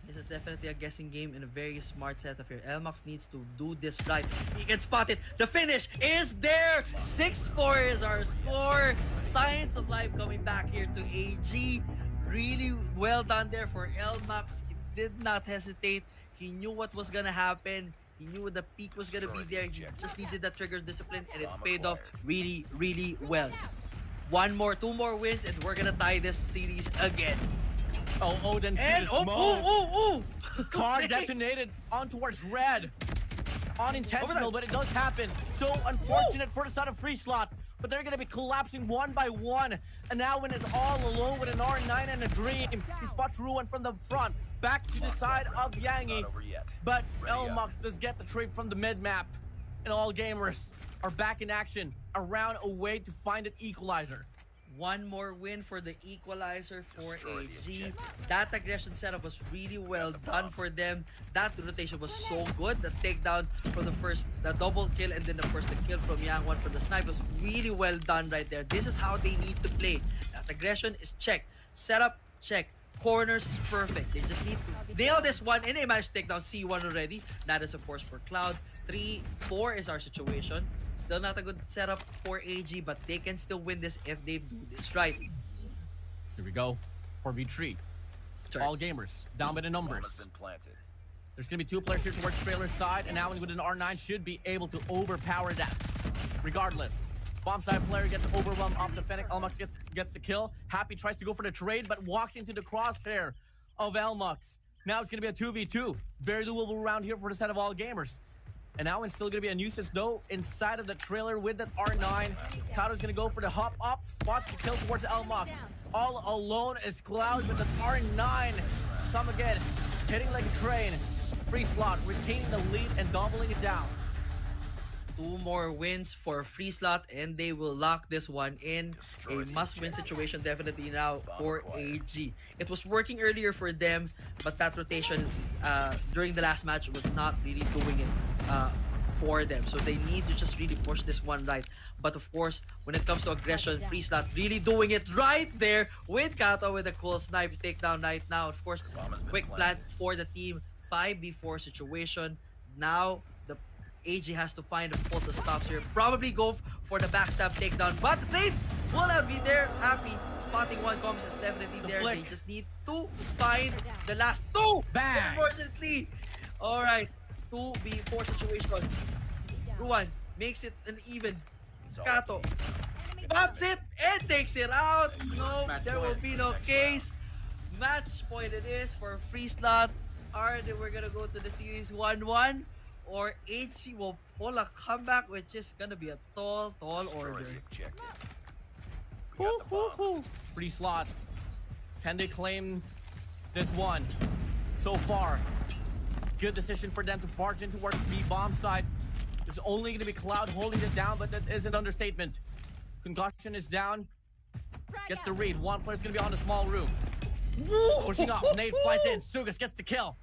This is definitely a guessing game and a very smart setup here. Elmox needs to do this right. He can spot it. The finish is there. 6-4 is our score. Science of Life coming back here to AG. Really well done there for Elmox. He did not hesitate. He knew what was gonna happen. He knew the peak was gonna be there. He just needed that trigger discipline, and it paid off really, really well. 2 more wins, and we're gonna tie this series again. Oh, Odin to the smoke. Car detonated on towards red. Unintentional, but it does happen. So unfortunate for the side of Freeslot. But they're going to be collapsing one by one. And now when is all alone with an R9 and a dream. He spots Ruan from the front. Back to the side of Yangi. But Elmox does get the trade from the mid-map. And all gamers are back in action. Around a way to find an equalizer. 1 more win for the equalizer for AG. That aggression setup was really well done for them. That rotation was so good. The takedown from the double kill, and then of course the kill from Yangwon from the snipe was really well done right there. This is how they need to play. That aggression is check. Setup, check. Corners, perfect. They just need to nail this one, and they managed to take down C1 already. That is of course for Cloud. 3-4 is our situation. Still not a good setup for AG, but they can still win this if they do this right. Here we go for V3. All gamers down by the numbers. There's going to be 2 players here towards trailer side, and now with an R9 should be able to overpower that. Regardless, bomb side player gets overwhelmed off the Fennec. Elmox gets the kill. Happy tries to go for the trade, but walks into the crosshair of Elmox. Now it's going to be a 2v2. Very doable round here for the set of all gamers. And now it's still going to be a nuisance though inside of the trailer with that R9. Kato's going to go for the hop up, spots the kill towards Elmox. All alone is Cloud with the R9. Come again, hitting like a train. Freeslot retaining the lead and doubling it down. 2 more wins for Freeslot, and they will lock this one in. A must-win situation definitely now for AG. It was working earlier for them, but that rotation during the last match was not really doing it for them. So they need to just really push this one right. But of course, when it comes to aggression, Freeslot really doing it right there with Kato with a cool snipe takedown right now. Of course, quick plant for the team. 5v4 situation. Now the AG has to find a pull to stop here. Probably go for the backstab takedown, but the trade will not be there. Happy spotting one comes is definitely there. flick. They just need to find the last two. Bang! Unfortunately. Alright. 2v4 situation. Ruan makes it an even. Kato spots it and takes it out. No, there will be no case. Match point it is for Freeslot. Either we're gonna go to the series 1-1 or HC will pull a comeback, which is gonna be a tall order. Destroy the objective. Freeslot. Can they claim this one? So far, good decision for them to barge in towards the bomb side. There's only going to be Cloud holding it down, but that is an understatement. Concussion is down. Gets the read. One player's going to be on the small room. Pushing up. Nade flies in. Sugas gets the kill.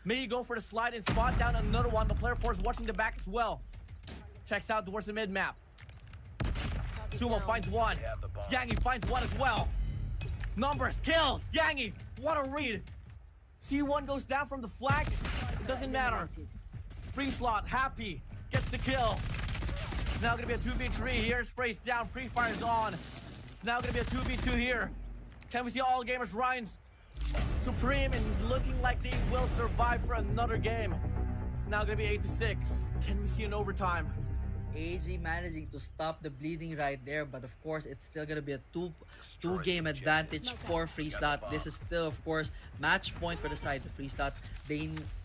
May go for the slide and spot down another one. The player 4 is watching the back as well. Checks out towards the mid map. Sumo finds one. Yangi finds one as well. Numbers, kills. Yangi, what a read. C1 goes down from the flank. It doesn't matter. Freeslot, happy. Gets the kill. It's now going to be a 2v3 here. Sprays down. Pre-fire is on. It's now going to be a 2v2 here. Can we see all gamers Ryan's Supreme and looking like they will survive for another game? It's now going to be 8-6. Can we see an overtime? AG managing to stop the bleeding right there, but of course it's still gonna be a two game advantage for Freeslot. This is still of course match point for the side of Freeslot.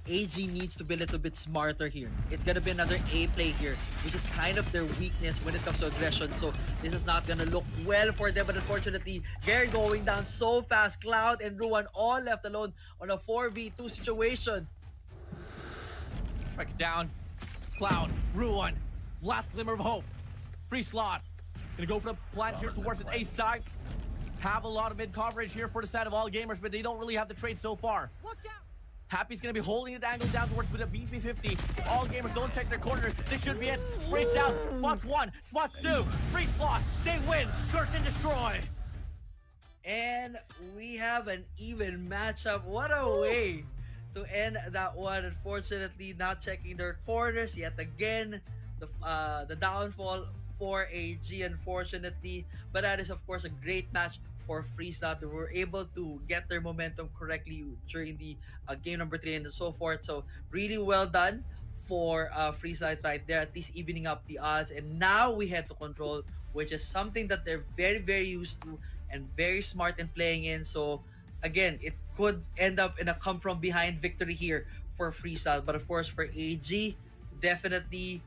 AG needs to be a little bit smarter here. It's gonna be another A play here, which is kind of their weakness when it comes to aggression. So this is not gonna look well for them, but unfortunately they're going down so fast. Cloud and Ruan all left alone on a 4v2 situation. Strike it down. Cloud, Ruan. Last glimmer of hope. Freeslot. Gonna go for the plant here towards the A side. Have a lot of mid coverage here for the side of all gamers, but they don't really have the trade so far. Watch out. Happy's gonna be holding the angle down towards the BP50. If all gamers don't check their corner, this should be it. Sprays down. Spots 1. Spots 2. Freeslot. They win. Search and destroy. And we have an even matchup. What a way to end that one. Unfortunately, not checking their corners yet again. The downfall for AG, unfortunately, but that is of course a great match for Freeslot. They were able to get their momentum correctly during the game number 3 and so forth. So really well done for Freeslot right there, at least evening up the odds. And now we head to Control, which is something that they're very used to and very smart in playing in. So again, it could end up in a come from behind victory here for Freeslot, but of course for AG, definitely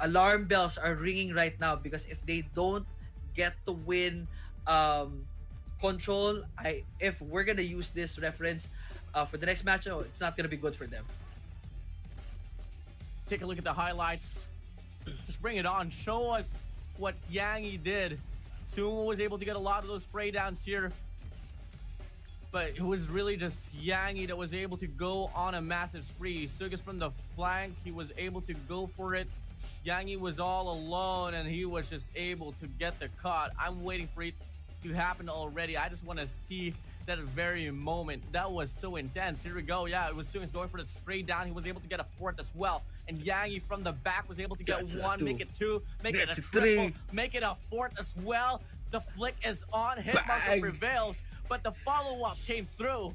alarm bells are ringing right now, because if they don't get to win Control, if we're gonna use this reference for the next match, it's not gonna be good for them. Take a look at the highlights. Just bring it on. Show us what Yangi did. Sumo was able to get a lot of those spray downs here, but it was really just Yangi that was able to go on a massive spree. Sugas from the flank, he was able to go for it. Yangi was all alone and he was just able to get the cut. I'm waiting for it to happen already. I just want to see that very moment. That was so intense. Here we go. Yeah, it was Sugas going for the spray down. He was able to get a fourth as well. And Yangi from the back was able to get one, make it 2, make it a triple, make it a fourth as well. The flick is on. Hitmarker prevails. But the follow-up came through.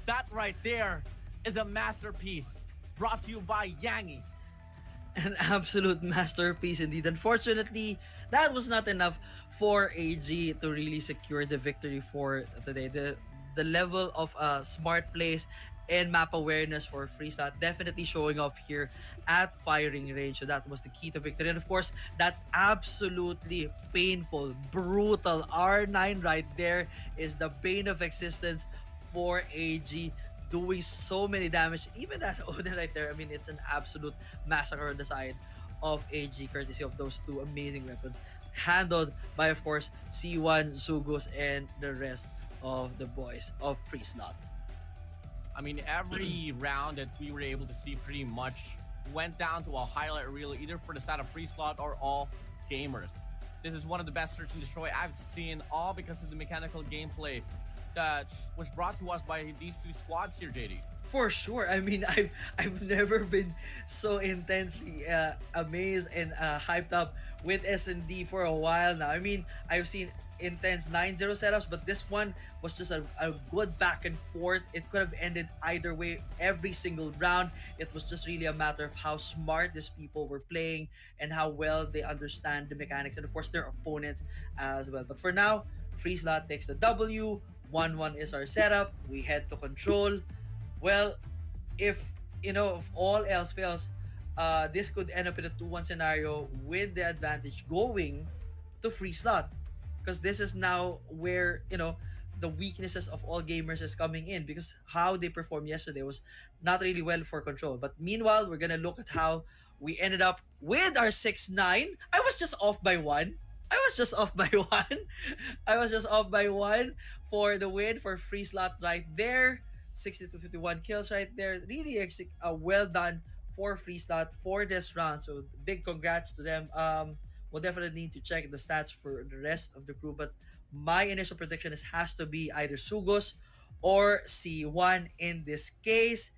That right there is a masterpiece brought to you by Yangi. An absolute masterpiece indeed. Unfortunately, that was not enough for AG to really secure the victory for today. The level of smart plays and map awareness for Freeslot definitely showing off here at firing range. So that was the key to victory. And of course, that absolutely painful, brutal R9 right there is the bane of existence for AG, doing so many damage. Even that Odin right there, I mean, it's an absolute massacre on the side of AG, courtesy of those two amazing weapons, handled by, of course, C1, Zugus, and the rest of the boys of Freeslot. I mean, every round that we were able to see pretty much went down to a highlight reel either for the side of Free Slot or All Gamers. This is one of the best search and destroy I've seen, all because of the mechanical gameplay that was brought to us by these two squads here, JD. For sure. I mean, I've never been so intensely amazed and hyped up with S&D for a while now. I mean, I've seen intense 9-0 setups, but this one was just a good back and forth. It could have ended either way every single round. It was just really a matter of how smart these people were playing and how well they understand the mechanics and of course their opponents as well. But for now, Free Slot takes the W. 1-1 is our setup. We head to control. Well, if all else fails, this could end up in a 2-1 scenario with the advantage going to Free Slot, because this is now where the weaknesses of All Gamers is coming in, because how they performed yesterday was not really well for control. But meanwhile, we're gonna look at how we ended up with our 6-9. I was just off by one. I was just off by one for the win for Free Slot right there. 60-51 kills right there. Really well done for Free Slot for this round. So big congrats to them. We'll definitely need to check the stats for the rest of the crew. But my initial prediction has to be either Sugos or C1 in this case.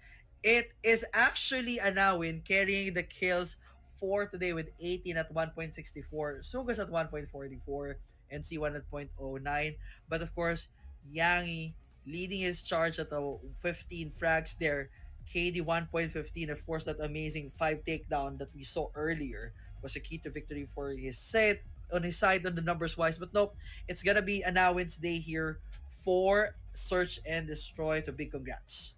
It is actually Anawin carrying the kills for today with 18 at 1.64, Sugos at 1.44, and C1 at 0.09. But of course, Yangi leading his charge at 15 frags there. KD 1.15, of course, that amazing 5 takedown that we saw earlier was a key to victory for his set on his side on the numbers wise. But nope, it's gonna be Anawin's day here for Search and Destroy. To big congrats.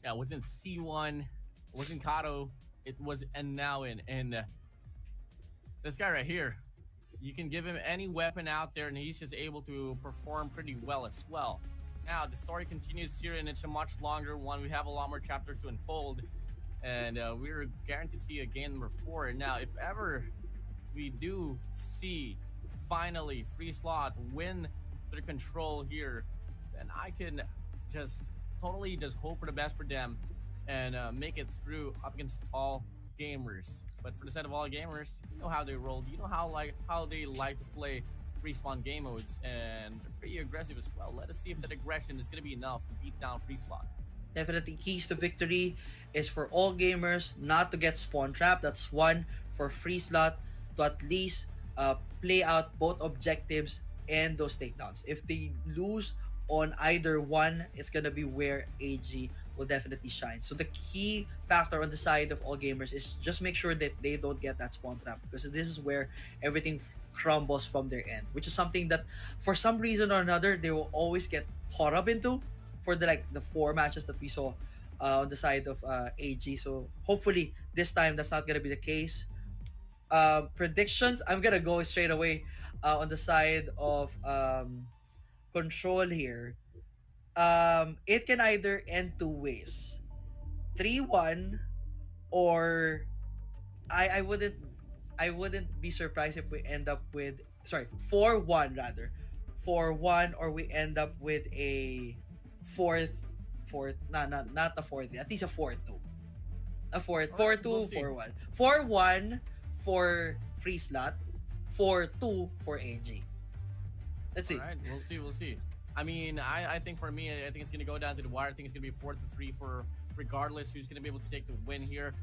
Yeah, it wasn't C1, it wasn't Kato, it was Anawin. And this guy right here, you can give him any weapon out there and he's just able to perform pretty well as well. Now, the story continues here and it's a much longer one. We have a lot more chapters to unfold. And we're guaranteed to see a game number 4. Now, if ever we do see finally Free Slot win their control here, then I can just totally just hope for the best for them and make it through up against All Gamers. But for the set of All Gamers, you know how they roll. You know how they like to play Respawn game modes, and they're pretty aggressive as well. Let us see if that aggression is going to be enough to beat down Free Slot. Definitely keys to victory is for All Gamers not to get spawn trapped. That's one. For Free Slot to at least play out both objectives and those takedowns. If they lose on either one, it's gonna be where AG will definitely shine. So the key factor on the side of All Gamers is just make sure that they don't get that spawn trap, because this is where everything crumbles from their end, which is something that for some reason or another they will always get caught up into for the 4 matches that we saw on the side of AG. So hopefully this time that's not gonna be the case. Predictions, I'm gonna go straight away on the side of control here. It can either end 2 ways, 3-1, or I wouldn't be surprised if we end up with 4-1 rather, 4-1, or we end up with a not a fourth, at least a 4-2, a 4-2, we'll 4-1, 4-1 for Free Slot, 4-2 for AG. Let's see. All right, we'll see. I mean, I think for me, I think it's going to go down to the wire. I think it's going to be 4-3 for regardless who's going to be able to take the win here.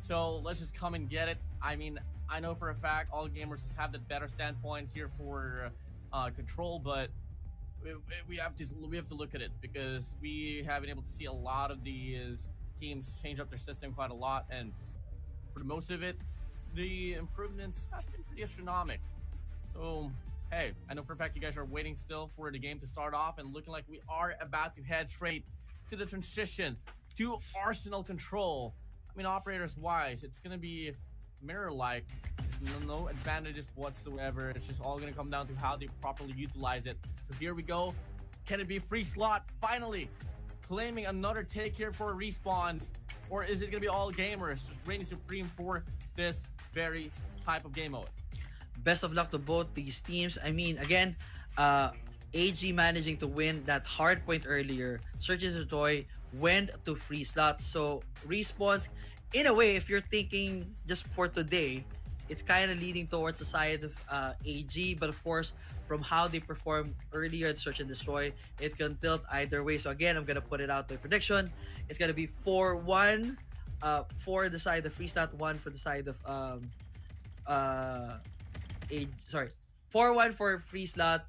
So let's just come and get it. I mean, I know for a fact All Gamers just have the better standpoint here for control, but we have to look at it, because we have been able to see a lot of these teams change up their system quite a lot, and for the most of it, the improvements has been pretty astronomical. So hey, I know for a fact you guys are waiting still for the game to start off, and looking like we are about to head straight to the transition to Arsenal control. I mean, operators wise, it's gonna be mirror-like. There's no advantages whatsoever. It's just all gonna come down to how they properly utilize it. So here we go. Can it be Free Slot finally claiming another take here for Respawns, or is it gonna be All Gamers just reigning supreme for this very type of game mode? Best of luck to both these teams. I mean, again, AG managing to win that hard point earlier. Search and Destroy went to Free Slot. So Respawns in a way, if you're thinking just for today, it's kind of leaning towards the side of AG. But of course, from how they performed earlier in Search and Destroy, it can tilt either way. So again, I'm gonna put it out the prediction. It's gonna be 4-1 for the side of Freestat, 1 for the side of sorry, 4-1 for Freestat,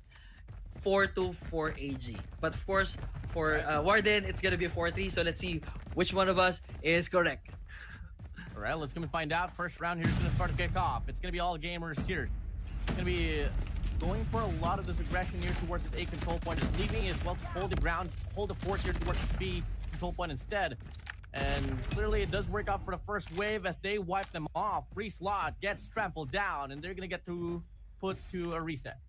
4-2 for AG. But of course, for Warden, it's gonna be a 4-3. So let's see which one of us is correct. All right, let's go and find out. First round here is going to start to kick off. It's going to be all gamers here. It's going to be going for a lot of this aggression here towards the A control point. Just leaving as well to hold the ground, hold the fort here towards the B control point instead. And clearly it does work out for the first wave as they wipe them off. Freestat gets trampled down, and they're going to get to put to a reset.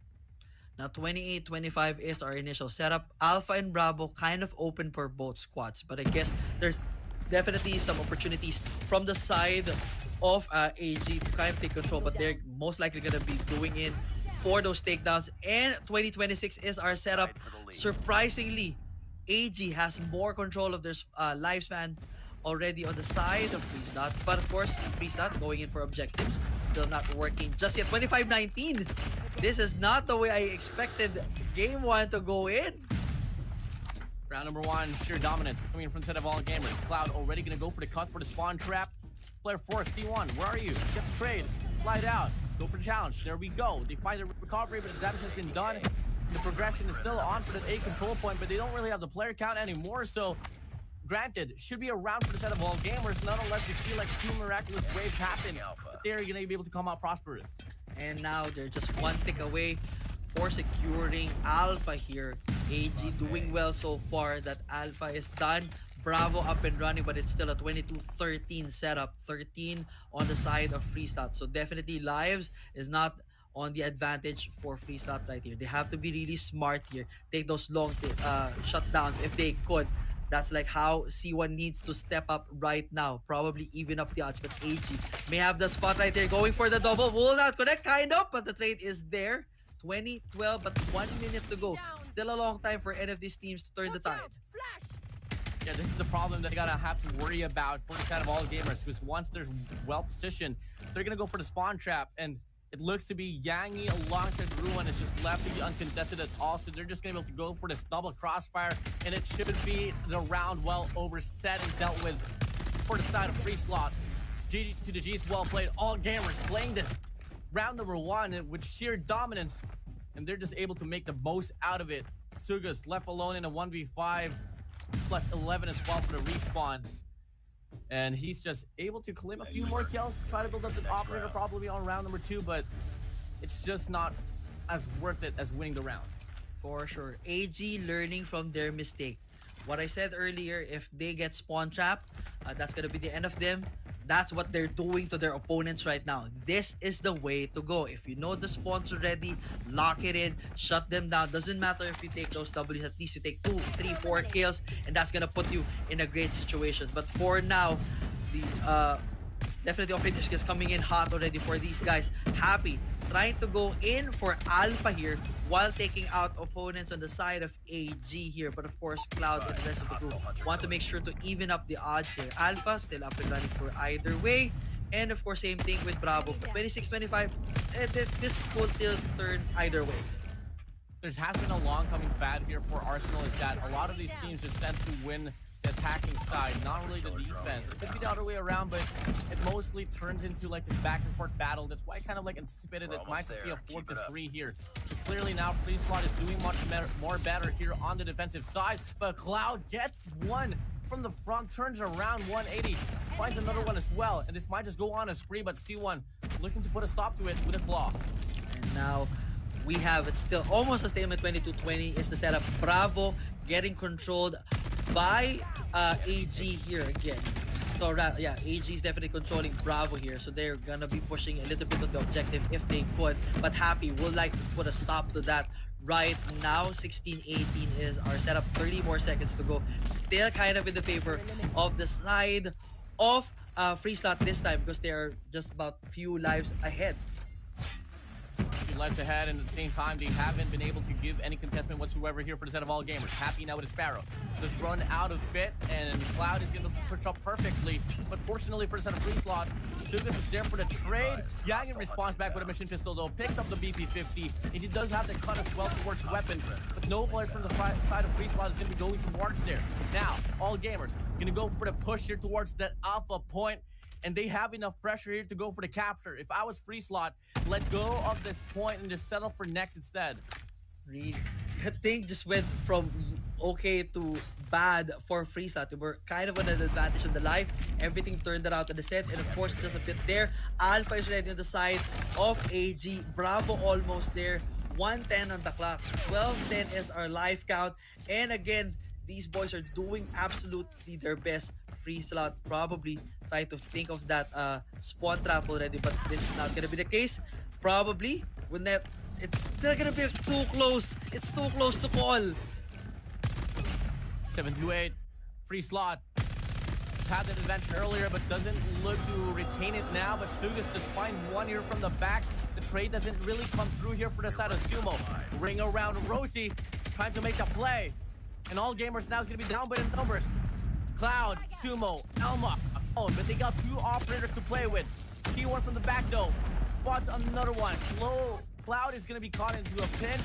Now 28-25 is our initial setup. Alpha and Bravo kind of open for both squads, but I guess there's definitely some opportunities from the side of AG to kind of take control, but they're most likely going to be going in for those takedowns. And 2026 is our setup. Surprisingly, AG has more control of their lifespan already on the side of Freestat, but of course, Freestat going in for objectives, still not working just yet. 25-19. This is not the way I expected game 1 to go in. Round number 1, sheer dominance coming in from the set of all gamers. Cloud already going to go for the cut for the spawn trap. Player 4, C1, where are you? Get the trade, slide out, go for the challenge. There we go. They find the recovery, but the damage has been done. The progression is still on for the A control point, but they don't really have the player count anymore. So, granted, should be around for the set of all gamers, not unless we see like 2 miraculous waves happen. But they're going to be able to come out prosperous. And now they're just 1 tick away for securing Alpha here. AG doing well so far that Alpha is done. Bravo up and running, but it's still a 22-13 setup. 13 on the side of Freestat. So definitely lives is not on the advantage for Freestat right here. They have to be really smart here. Take those long shutdowns if they could. That's like how C1 needs to step up right now. Probably even up the odds, but AG may have the spot right there. Going for the double. Will not connect, kind of, but the trade is there. 20-12, but 1 minute to go. Still a long time for any of these teams to turn the tide. Yeah, this is the problem that they gotta have to worry about for the side of all gamers, because once they're well positioned, they're gonna go for the spawn trap, and it looks to be Yangi alongside Ruin is just left to be uncontested at all, so they're just gonna be able to go for this double crossfire, and it should be the round well over set and dealt with for the side of Freestat. G to the G's well played. All gamers playing this round number 1 with sheer dominance, and they're just able to make the most out of it. Sugas left alone in a 1v5 plus 11 as well for the respawns, and he's just able to claim a few more kills, try to build up the operator probably on round number 2, but it's just not as worth it as winning the round. For sure. AG learning from their mistake. What I said earlier, if they get spawn trapped, that's gonna be the end of them. That's what they're doing to their opponents right now. This is the way to go. If you know the spawns already, lock it in, shut them down. Doesn't matter if you take those W's, at least you take 2, 3, 4 kills, and that's gonna put you in a great situation. But for now, the definitely operators is coming in hot already for these guys. Happy trying to go in for Alpha here while taking out opponents on the side of AG here. But of course, Cloud and the rest of the group want to make sure to even up the odds here. Alpha still up and running for either way. And of course, same thing with Bravo. 26-25, this could still turn either way. There has been a long coming fad here for Arsenal is that a lot of these teams just tend to win the attacking side, not really the defense. It could be the other way around, but it mostly turns into like this back and forth battle. That's why I kind of like anticipated it might just be a 4-3 here. Because clearly now Freestat is doing much more better here on the defensive side, but Cloud gets one from the front, turns around 180, finds another one as well, and this might just go on a spree, but C1 looking to put a stop to it with a claw. And now we have it still almost a stalemate. 22-20 is the setup. Bravo getting controlled by AG here again. So yeah, AG is definitely controlling Bravo here, so they're gonna be pushing a little bit of the objective if they could, but Happy would like to put a stop to that right now. 16-18 is our setup. 30 more seconds to go. Still kind of in the favor of the side of Freestat this time because they are just about few lives ahead. 2 lives ahead, and at the same time, they haven't been able to give any contestment whatsoever here for the set of all gamers. Happy now with a Sparrow. Just run out of bit, and Cloud is going to push up perfectly. But fortunately for the set of free slot, Sugas is there for the trade. Yang responds back with a machine pistol, though, picks up the BP-50, and he does have the cut as well towards weapons, but no players from the side of free slot is going to be going towards there. Now, all gamers going to go for the push here towards that alpha point, and they have enough pressure here to go for the capture. If I was free slot, let go of this point and just settle for next instead. The thing just went from okay to bad for free slot. They were kind of on an advantage on the life. Everything turned around to the set, and of course, just a bit there. Alpha is ready on the side of AG. Bravo almost there. 110 on the clock. 12-10 is our life count. And again, these boys are doing absolutely their best. Free slot probably trying to think of that spawn trap already, but this is not gonna be the case. Probably when that it's still gonna be too close. It's too close to call. 7-8, free slot. Had that advantage earlier, but doesn't look to retain it now. But Sugas just find one here from the back. The trade doesn't really come through here for the side of Sumo. Ring around Rosie, trying to make a play. And all gamers now is going to be down by the numbers. Cloud, Sumo, Elma, but they got 2 operators to play with. See one from the back though. Spots another one. Cloud is going to be caught into a pinch,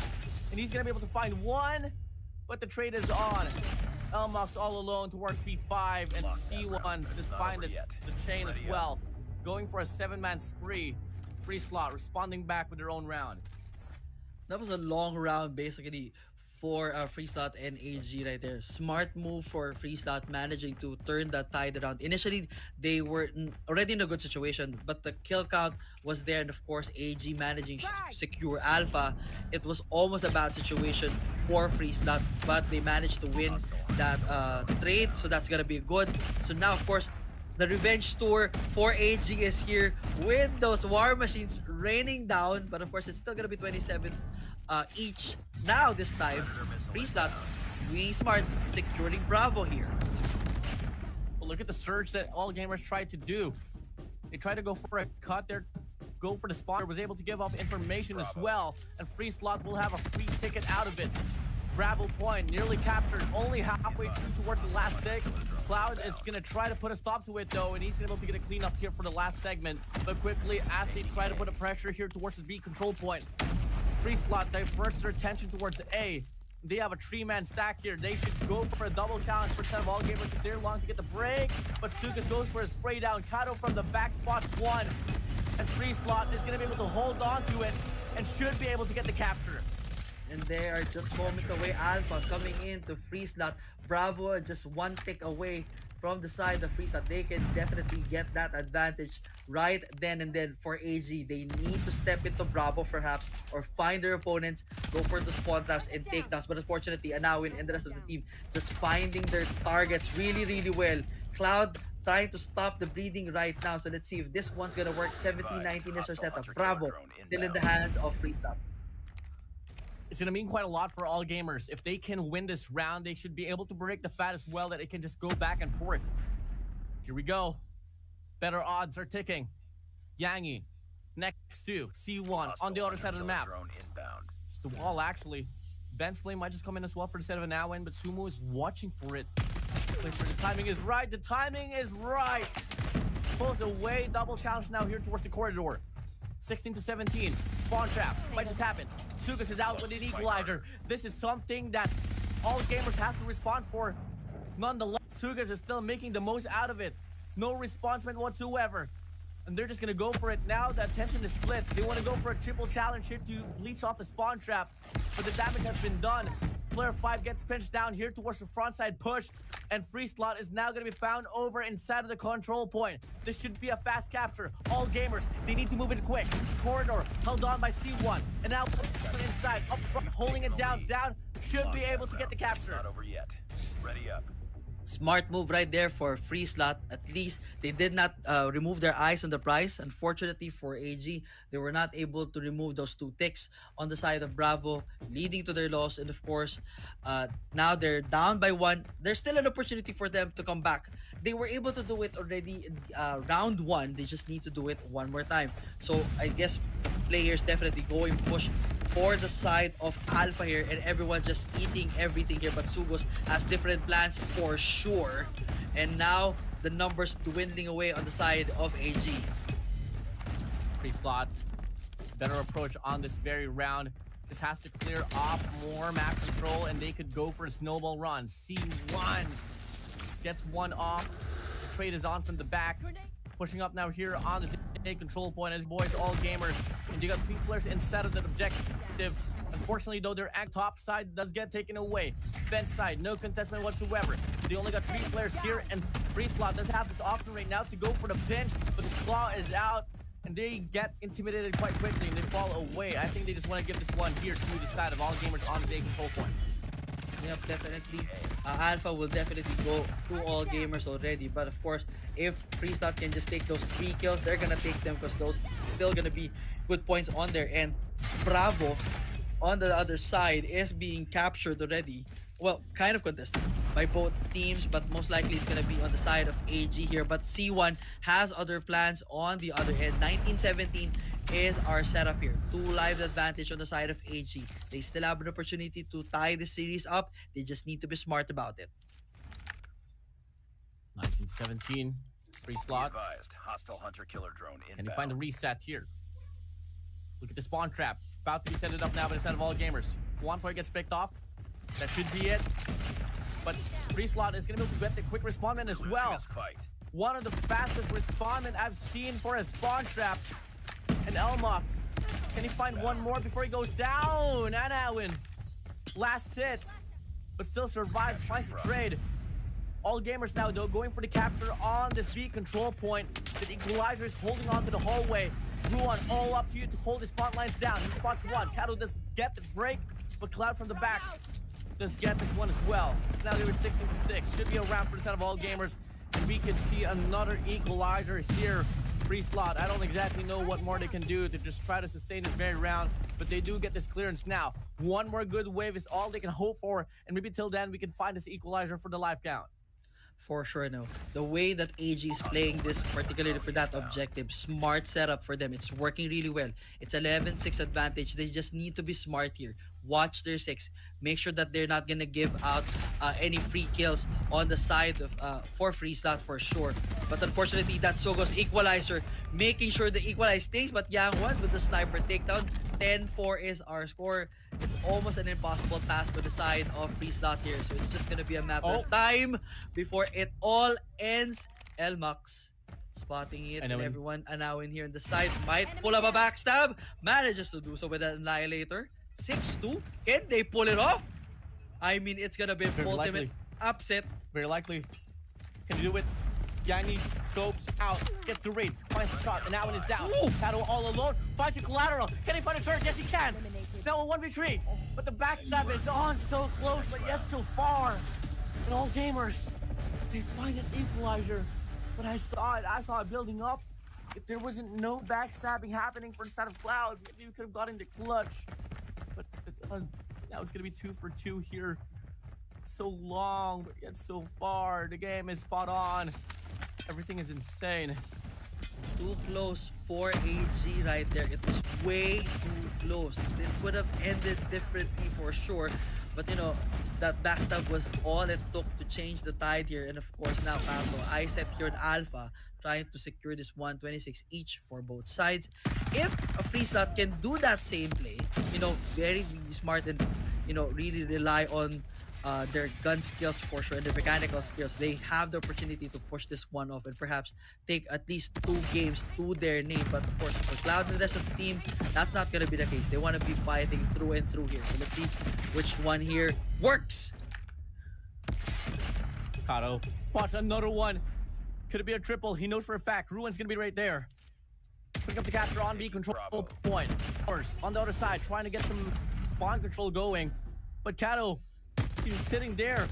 and he's going to be able to find one, but the trade is on. Elmox all alone towards P5, and C1 just find the chain as well. Going for a 7-man spree. Free slot responding back with their own round. That was a long round basically for free slot and AG right there. Smart move for free slot, managing to turn that tide around. Initially, they were already in a good situation, but the kill count was there, and of course, AG managing to secure alpha. It was almost a bad situation for free slot, but they managed to win that trade, so that's gonna be good. So now, of course, the revenge tour for AG is here with those war machines raining down, but of course, it's still gonna be 27 each. Now this time, free slot, we smart securing Bravo here. Well, look at the surge that all gamers tried to do. They tried to go for a cut there, go for the spawner, was able to give off information as well, and free slot will have a free ticket out of it. Bravo point nearly captured, only halfway through towards the last tick. Cloud is going to try to put a stop to it though, and he's going to be able to get a clean up here for the last segment. But quickly, as they try to put a pressure here towards the B control point, free slot diverts their attention towards A. They have a 3-man stack here. They should go for a double challenge for 10 of all gamers if they're long to get the break. But Sugas goes for a spray down. Kato from the back spots one. And free slot is going to be able to hold on to it and should be able to get the capture. And they are just moments away. Alpha coming in to free slot. Bravo just 1 tick away from the side of free slot. They can definitely get that advantage right then and then for AG. They need to step into Bravo perhaps, or find their opponents, go for the spawn traps and takedowns. But unfortunately, Anawin and the rest of the team just finding their targets really well. Cloud trying to stop the bleeding right now. So let's see if this one's gonna work. 17-19 is our setup. Bravo still in the hands of free slot. It's going to mean quite a lot for all gamers. If they can win this round, they should be able to break the fat as well, that it can just go back and forth. Here we go. Better odds are ticking. Yangi next to C1 on the other side of the map. It's the wall, actually. Ben's play might just come in as well for the set of an Awen, but Sumo is watching for it. The timing is right. The timing is right. Pulls away. Double challenge now here towards the corridor. 16-17. Spawn trap. Might just happen. Sugas is out with an equalizer. This is something that all gamers have to respond for. Nonetheless, Sugas is still making the most out of it. No responsement whatsoever. And they're just going to go for it now. The attention is split. They want to go for a triple challenge here to leech off the spawn trap. But the damage has been done. Player 5 gets pinched down here towards the front side push. And free slot is now going to be found over inside of the control point. This should be a fast capture. All gamers, they need to move it quick. Corridor held on by C1. And now inside, up front, holding it down. Should be able to get the capture. Not over yet. Ready up. Smart move right there for free slot. At least they did not remove their eyes on the prize. Unfortunately for AG, they were not able to remove those 2 ticks on the side of Bravo, leading to their loss. And of course, now they're down by 1. There's still an opportunity for them to come back. They were able to do it already in round 1. They just need to do it one more time. So I guess players definitely going push for the side of Alpha here, and everyone just eating everything here. But Sugos has different plans for sure. And now the numbers dwindling away on the side of AG. Free slot. Better approach on this very round. Just has to clear off more map control and they could go for a snowball run. C1 gets one off. The trade is on from the back. Pushing up now here on the A control point as boys, all gamers. And you got 2 players inside of that objective. Unfortunately though, their act top side does get taken away. Bench side, no contestment whatsoever. They only got 3 players here and Free Slot does have this option right now to go for the pinch, but the claw is out. And they get intimidated quite quickly and they fall away. I think they just want to give this one here to the side of all gamers on the day control point. Yep, definitely. Alpha will definitely go through all gamers already. But of course, if Free Slot can just take those 3 kills, they're gonna take them because those still gonna be good points on their end. Bravo on the other side is being captured already. Well, kind of contested by both teams, but most likely it's gonna be on the side of AG here. But C1 has other plans on the other end. 19-17 is our setup here. 2 lives advantage on the side of AG. They still have an opportunity to tie the series up. They just need to be smart about it. 1917, Free Be Slot. advised, hostile hunter-killer drone inbound. Can you find the reset here? Look at the spawn trap. About to be set it up now by the side of all gamers. 1 point gets picked off. That should be it. But Free Slot is going to be able to get the quick respondment as Losing well. this fight. One of the fastest respondment I've seen for a spawn trap. And Elmox, can he find one more before he goes down? Anawin, last hit, but still survives, finds the trade. All gamers now though going for the capture on this B control point. The equalizer is holding on to the hallway. Ruan, all up to you to hold his front lines down. He spots one. Kato does get the break, but Cloud from the back does get this one as well. So now they were 16-6. Should be a round for the side of all gamers. And we can see another equalizer here. Free Slot. I don't exactly know what more they can do to just try to sustain this very round, but they do get this clearance now. One more good wave is all they can hope for, and maybe till then we can find this equalizer for the life count. For sure, no. The way that AG is playing this, particularly for that objective, smart setup for them. It's working really well. It's 11-6 advantage. They just need to be smart here. Watch their 6. Make sure that they're not gonna give out any free kills on the side of for Free Slot for sure. But unfortunately, that's Sogo's equalizer, making sure the equalize things. But Yang1 with the sniper takedown. 10-4 is our score. It's almost an impossible task to the side of Free Slot here. So it's just gonna be a matter of time before it all ends. Elmox spotting it, and everyone now in here on the side might pull up a backstab. Manages to do so with an Annihilator. 6-2. Can they pull it off? I mean, it's gonna be an ultimate upset. Very likely. Can you do it? Yangi scopes out, gets the raid, finds the shot, and now one is down. Shadow all alone, finds the collateral. Can he find a turret? Yes, he can. Now a 1v3, but the backstab is on so close, but yet so far. And all gamers, they find an equalizer. But I saw it building up. If there wasn't no backstabbing happening for the side of Cloud, maybe we could have gotten the clutch. But now it's gonna be 2 for 2 here. So long, but yet so far. The game is spot on. Everything is insane. Too close for AG right there. It was way too close. It could have ended differently for sure. But you know, that backstab was all it took to change the tide here. And of course now Pato, I set here in Alpha, trying to secure this 126 each for both sides. If a Free Slot can do that same play, you know, very smart and, you know, really rely on their gun skills for sure and their mechanical skills, they have the opportunity to push this one off and perhaps take at least 2 games to their name. But of course, for Cloud and the rest of the team, that's not going to be the case. They want to be fighting through and through here. So let's see which one here works. Kato, watch another one. Could it be a triple? He knows for a fact. Ruin's going to be right there. Picking up the capture on B control point. First, on the other side, trying to get some spawn control going. But Kato, he's sitting there,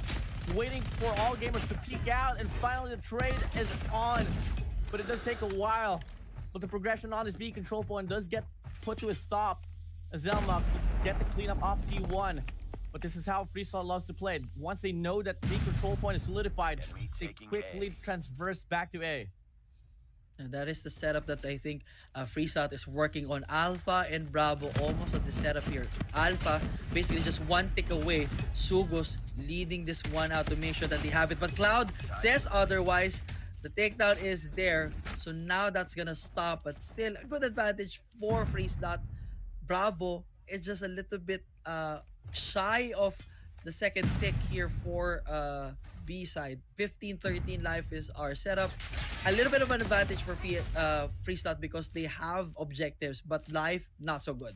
waiting for all gamers to peek out, and finally the trade is on. But it does take a while. But the progression on this B control point does get put to a stop. As Elmox just get the cleanup off C1. But this is how Free Slot loves to play. Once they know that B control point is solidified, they quickly transverse back to A. And that is the setup that I think Freesat is working on. Alpha and Bravo almost at the setup here. Alpha basically just one tick away. Sugos leading this one out to make sure that they have it. But Cloud says otherwise. The takedown is there. So now that's gonna stop. But still a good advantage for Freesat. Bravo is just a little bit shy of the second tick here for B side. 15-13 life is our setup. A little bit of an advantage for Freesat because they have objectives, but life not so good.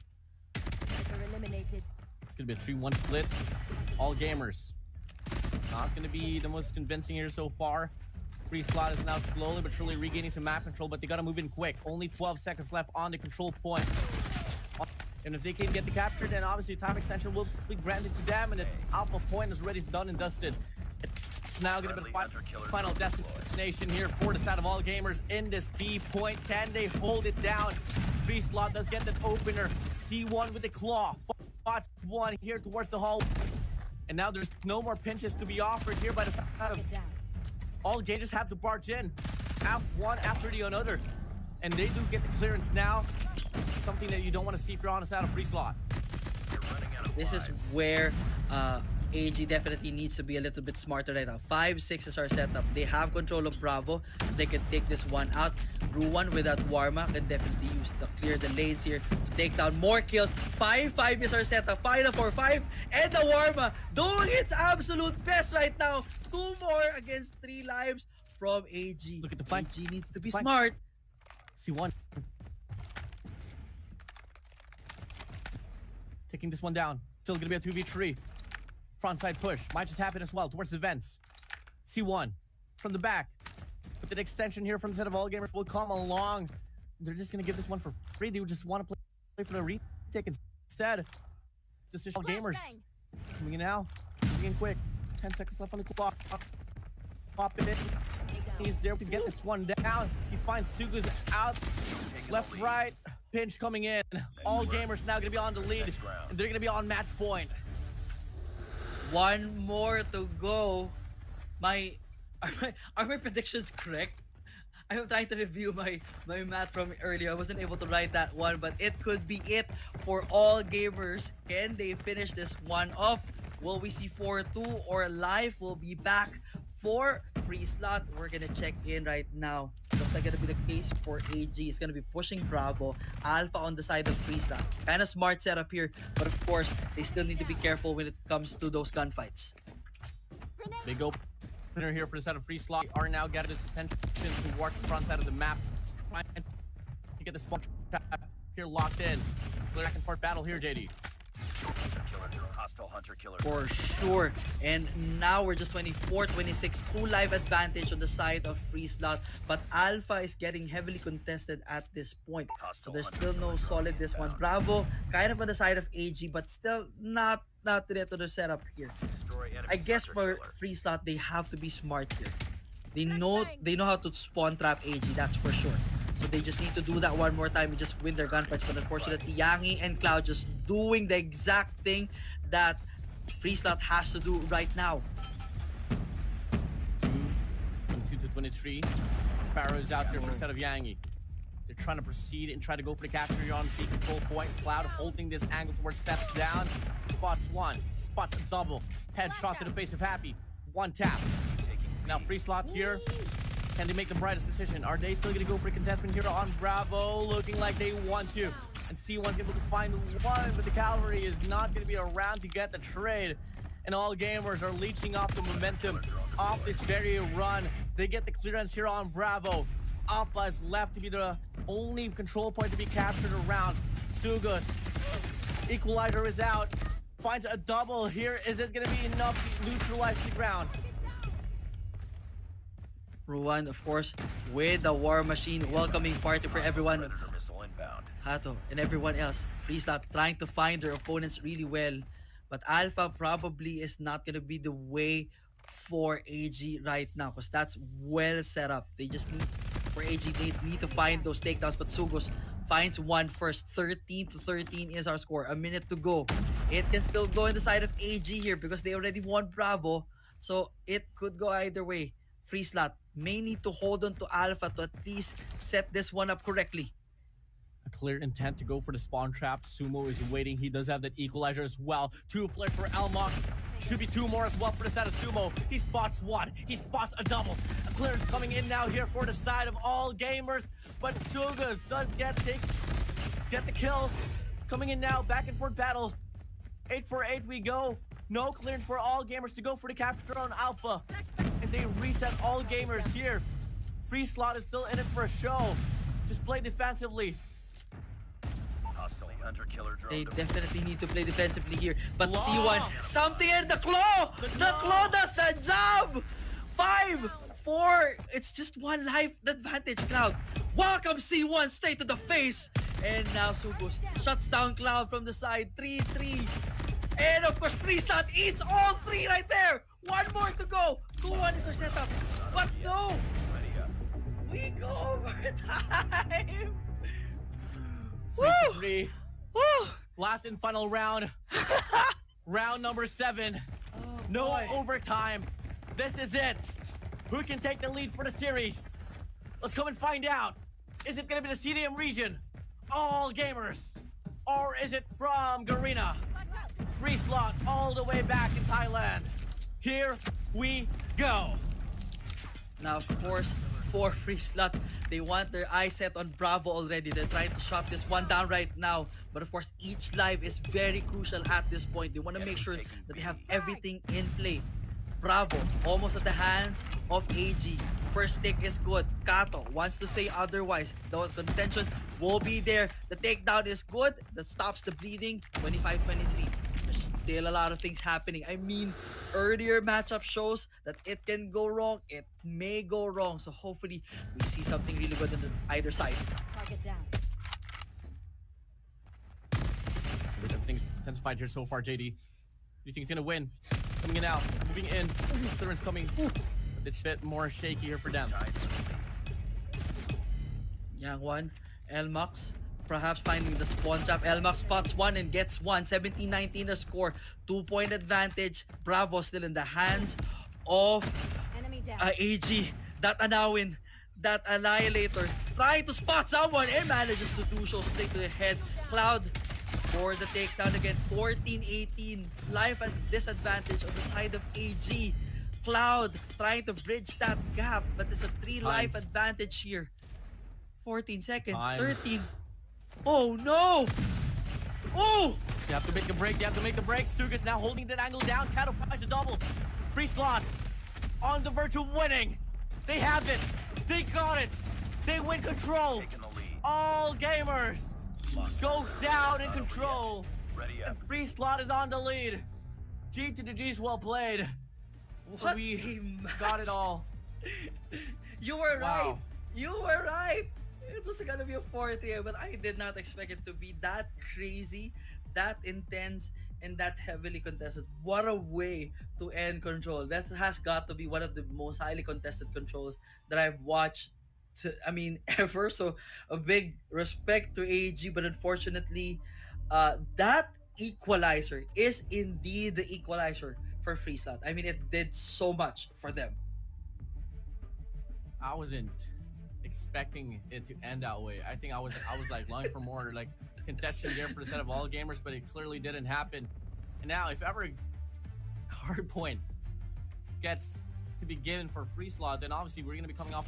It's gonna be a 3-1 split. All gamers. Not gonna be the most convincing here so far. Freesat is now slowly but surely regaining some map control, but they gotta move in quick. Only 12 seconds left on the control point. And if they can get the capture, then obviously time extension will be granted to them, and the alpha point is already done and dusted. It's now going to be the final destination here for the side of all gamers in this B point. Can they hold it down? Freesat does get that opener. C1 with the claw. Spots one here towards the hall. And now there's no more pinches to be offered here by the side of all gamers have to barge in. One after the another. And they do get the clearance now. Something that you don't want to see if you're on the side of Freesat. This is where AG definitely needs to be a little bit smarter right now. 5-6 is our setup. They have control of Bravo. So they can take this one out. Ruan with that Warma can definitely use to clear the lanes here to take down more kills. 5-5 is our setup. Final 4-5. And the Warma doing its absolute best right now. 2 more against 3 lives from AG. Look at the fight. AG needs to be smart. C1. Taking this one down. Still gonna be a 2v3. Frontside push. Might just happen as well towards the vents. C1 from the back. But the extension here from the set of all gamers will come along. They're just gonna give this one for free. They would just want to play for the retake instead. It's just all gamers. Coming in now. Coming in quick. 10 seconds left on the clock. Pop it in. He's there to get this one down. He finds Sugos out. Left, right. Pinch coming in. All gamers now gonna be on the lead. And they're gonna be on match point. One more to go. Are my predictions correct? I'm trying to review my math from earlier. I wasn't able to write that one, but it could be it for all gamers. Can they finish this one off? Will we see 4-2 or life will be back for Freesat? We're gonna check in right now. Looks like gonna be the case for AG. It's gonna be pushing Bravo. Alpha on the side of Freesat. Kind of smart setup here, but of course they still need to be careful when it comes to those gunfights. Big opener here for the side of Freesat. Are now getting his attention towards the front side of the map. Trying to get the spawn trap here locked in. Back and forth battle here, JD. Hostile hunter killer. For sure. And now we're just 24-26. 2 live advantage on the side of Freesat. But Alpha is getting heavily contested at this point. So there's still no solid this one. Bravo kind of on the side of AG, but still not ready to the setup here. I guess for Freesat, they have to be smart here. They know how to spawn trap AG, that's for sure. So they just need to do that one more time and just win their gunfights. But unfortunately, Yangi and Cloud just doing the exact thing that Freesat has to do right now. 22-23. Sparrow is out here for the set of Yangi. They're trying to proceed and try to go for the capture here on the control point. Cloud holding this angle towards steps down. Spots one. Spots a double. Headshot to the face of Happy. One tap. Now Freesat here. Can they make the brightest decision? Are they still going to go for a contestant here on Bravo? Looking like they want to. And C1's able to find one, but the cavalry is not going to be around to get the trade. And all gamers are leeching off the momentum off this very run. They get the clearance here on Bravo. Alpha is left to be the only control point to be captured around. Sugos. Equalizer is out. Finds a double here. Is it going to be enough to neutralize the ground? Ruan, of course, with the War Machine, welcoming party for everyone. Hato and everyone else. Freesat trying to find their opponents really well. But Alpha probably is not going to be the way for AG right now because that's well set up. They just for AG, they need to find those takedowns. But Sugos finds one first. 13-13 is our score. A minute to go. It can still go in the side of AG here because they already won Bravo. So it could go either way. Freesat may need to hold on to Alpha to at least set this one up correctly. A clear intent to go for the spawn trap. Sumo is waiting. He does have that equalizer as well. 2 players for Elmox. Should be 2 more as well for the side of Sumo. He spots 1. He spots a double. A clear is coming in now here for the side of All Gamers. But Sugas does get the kill. Coming in now. Back and forth battle. 8 for 8 we go. No clearance for All Gamers to go for the capture on Alpha. And they reset All Gamers here. Free Slot is still in it for a show. Just play defensively. Hostile hunter killer drone. They definitely need to play defensively here. But Claw! C1, something in the claw! The claw does the job! 5, 4, it's just 1 life advantage, Cloud. Welcome C1 straight to the face. And now Sugus shuts down Cloud from the side. 3-3. And of course, Free Slot eats all 3 right there. 1 more to go. 2-1 is our setup. But no, Ready up. we go overtime. Woo! 3. Woo! Last and final round. Round number 7. No boy. overtime. This is it. Who can take the lead for the series? Let's come and find out. Is it going to be the CDM region? All Gamers? Or is it from Garena? Free Slot all the way back in Thailand. Here we go. Now, of course, for Free Slot, they want their eyes set on Bravo already. They're trying to shut this one down right now. But of course, each live is very crucial at this point. They want to make sure that they have everything in play. Bravo, almost at the hands of AG. First take is good. Kato wants to say otherwise. The contention will be there. The takedown is good. That stops the bleeding. 25-23. There's still a lot of things happening. I mean, earlier matchup shows that it can go wrong. It may go wrong. So hopefully, we see something really good on either side. Target down. With everything intensified here so far, JD. Do you think he's gonna win? Coming in out, moving in. Clearance coming. It's a bit more shaky here for them. Yang one, Elmox perhaps finding the spawn trap. Elmox spots 1 and gets 1. 17-19 the score. 2-point advantage. Bravo still in the hands of Enemy down. AG. That Anawin, that Annihilator, trying to spot someone and manages to do so straight to the head. Cloud for the takedown again. 14-18. Life at disadvantage on the side of AG. Cloud trying to bridge that gap, but it's a 3 life advantage here. 14 seconds. Time. 13. Oh no! Oh! You have to make a break. You have to make the break. Sugas now holding that angle down. Kato finds a double. Free Slot on the verge of winning. They have it. They got it. They win control. Taking the lead. All Gamers goes down in control. Ready up. And Free Slot is on the lead. G to the G's well played. What We a got it match. all. You were right. Wow. You were right. It was gonna be a 4-3, but I did not expect it to be that crazy, that intense, and that heavily contested. What a way to end control. That has got to be one of the most highly contested controls that I've watched, ever. So a big respect to AG, but unfortunately, that equalizer is indeed the equalizer for Free Slot. I mean, it did so much for them. I wasn't expecting it to end that way. I think I was like longing for more like contestation there for the set of All Gamers, but it clearly didn't happen. And now if ever Hardpoint gets to be given for Free Slot, then obviously we're gonna be coming off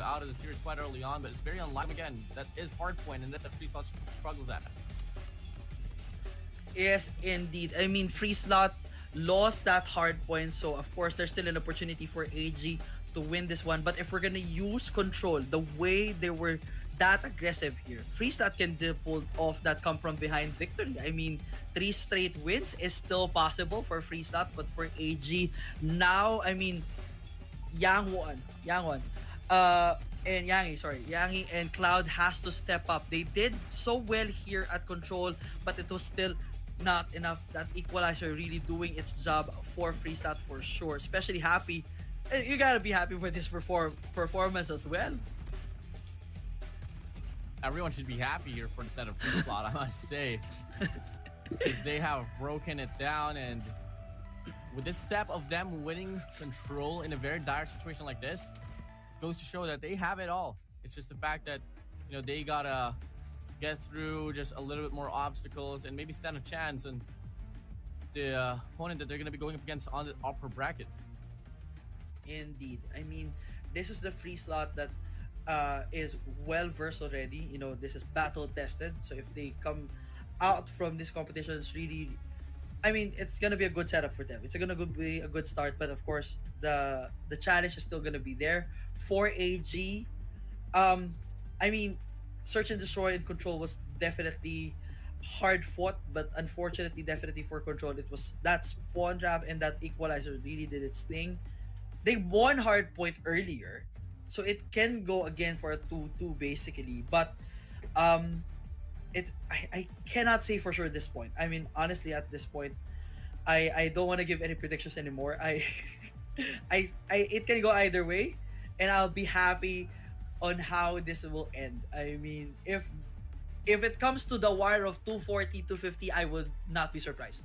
out of the series quite early on, but it's very unlikely again. That is Hardpoint and that the Free Slot struggles at. Yes, indeed. I mean, Free Slot lost that hard point, so of course there's still an opportunity for AG to win this one. But if we're gonna use control the way they were that aggressive here, Free Slot can pull off that come from behind victory. I mean, 3 straight wins is still possible for Free Slot, but for AG now, I mean, Yangi and Cloud has to step up. They did so well here at control, but it was still not enough. That equalizer really doing its job for Free Slot for sure. Especially happy. You gotta be happy with this performance as well. Everyone should be happy here for the set of Free Slot, I must say. Because they have broken it down, and with this step of them winning control in a very dire situation like this, goes to show that they have it all. It's just the fact that they gotta get through just a little bit more obstacles and maybe stand a chance and the opponent that they're gonna be going up against on the upper bracket. Indeed. I mean, this is the free slot that is well versed already. This is battle tested. So if they come out from this competition, it's really, I mean, it's gonna be a good setup for them. It's gonna be a good start, but of course, the challenge is still gonna be there for AG. I mean, Search and Destroy and Control was definitely hard fought, but unfortunately, definitely for Control, it was that spawn trap and that equalizer really did its thing. They won hardpoint earlier, so it can go again for a 2-2 basically. But I cannot say for sure at this point. I mean, honestly, at this point, I don't want to give any predictions anymore. I it can go either way, and I'll be happy on how this will end. I mean, if it comes to the wire of 240, 250, I would not be surprised.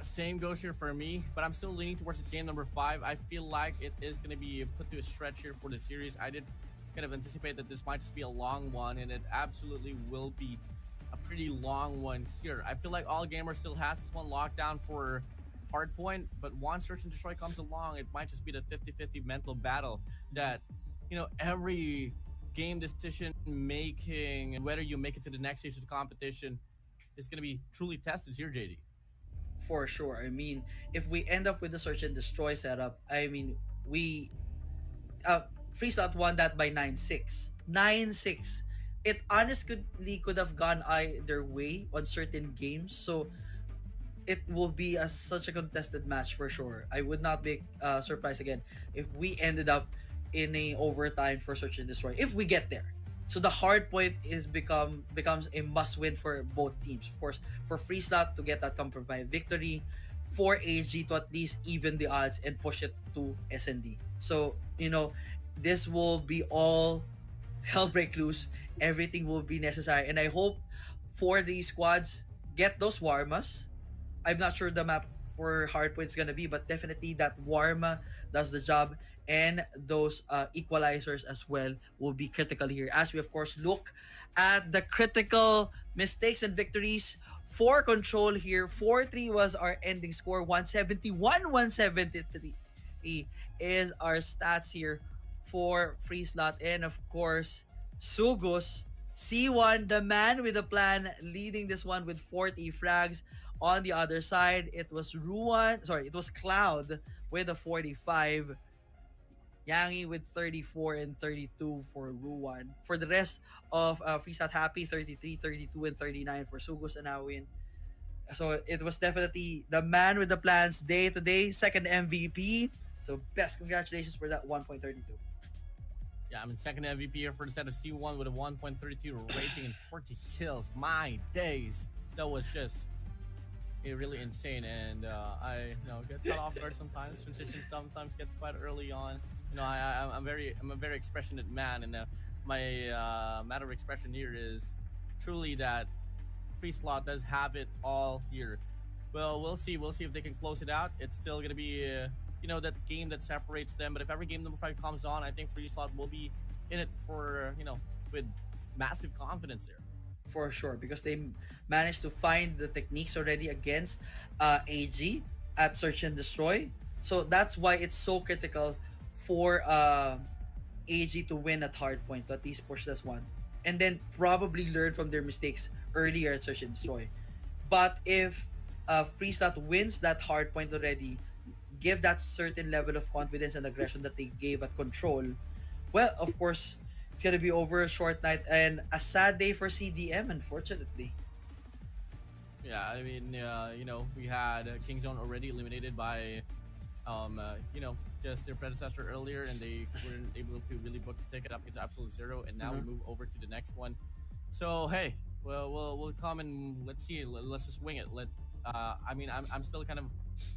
Same goes here for me, but I'm still leaning towards game number 5. I feel like it is going to be put to a stretch here for the series. I did kind of anticipate that this might just be a long one, and it absolutely will be a pretty long one here. I feel like All Gamer still has this one locked down for hardpoint, but once Search and Destroy comes along, it might just be the 50-50 mental battle that, every game decision making and whether you make it to the next stage of the competition is going to be truly tested here, JD. For sure. I mean, if we end up with the Search and Destroy setup, I mean, we Free Slot won that by 9-6. 9-6. It honestly could have gone either way on certain games, so it will be such a contested match for sure. I would not be surprised again if we ended up in a overtime for Search and Destroy if we get there. So the hard point becomes a must win for both teams. Of course, for Free Slot to get that compromise victory, for AG to at least even the odds and push it to SND. So, this will be all hell break loose. Everything will be necessary. And I hope for these squads get those Warmas. I'm not sure the map for hardpoint is gonna be, but definitely that Warma does the job. And those equalizers as well will be critical here as we of course look at the critical mistakes and victories for Control here. 4-3 was our ending score. 171-173 is our stats here for Free Slot. And of course, Sugus, C1, the man with a plan, leading this one with 40 frags. On the other side, it was Cloud with a 45. Yangi with 34 and 32 for Ruan. For the rest of Free Slot Happy, 33, 32, and 39 for Sugus and Awin. So it was definitely the man with the plans day to day, second MVP. So best congratulations for that 1.32. Yeah, second MVP here for the set of C1 with a 1.32 rating and 40 kills. My days. That was just really insane, and I get caught off guard sometimes. Transition sometimes gets quite early on. I'm a very expressionate man, and my matter of expression here is truly that Free Slot does have it all here. Well, we'll see if they can close it out. It's still gonna be that game that separates them. But if every game number 5 comes on, I think Free Slot will be in it for with massive confidence there. For sure, because they managed to find the techniques already against AG at Search and Destroy. So that's why it's so critical for AG to win at hardpoint, to at least push this one, and then probably learn from their mistakes earlier at Search and Destroy. But if Free Slot wins that hardpoint already, give that certain level of confidence and aggression that they gave at Control, well, of course, it's gonna be over a short night and a sad day for CDM, unfortunately. Yeah, we had Kingzone already eliminated by just their predecessor earlier, and they weren't able to really book the ticket up against Absolute Zero, and now we move over to the next one. So hey, we'll come and let's see. Let's just wing it. I'm still kind of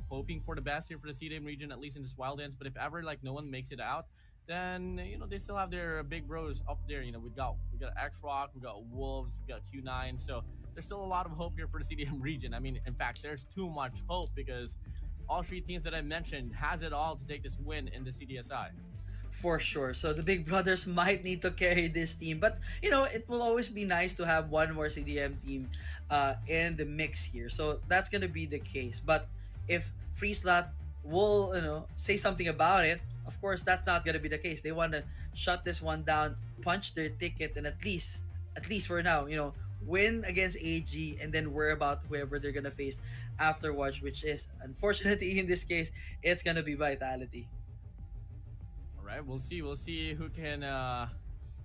hoping for the best here for the CDM region, at least in this Wild Ends. But if ever no one makes it out, then they still have their big bros up there. We got X-Rock, we got Wolves, we got Q9. So there's still a lot of hope here for the CDM region. In fact, there's too much hope because all 3 teams that I mentioned has it all to take this win in the CDSI. For sure. So the big brothers might need to carry this team, but it will always be nice to have one more CDM team in the mix here. So that's gonna be the case. But if Free Slot will say something about it, of course that's not gonna be the case. They want to shut this one down, punch their ticket, and at least for now, win against AG, and then worry about whoever they're gonna face afterwards, which is unfortunately in this case it's gonna be Vitality. All right, we'll see. We'll see who can,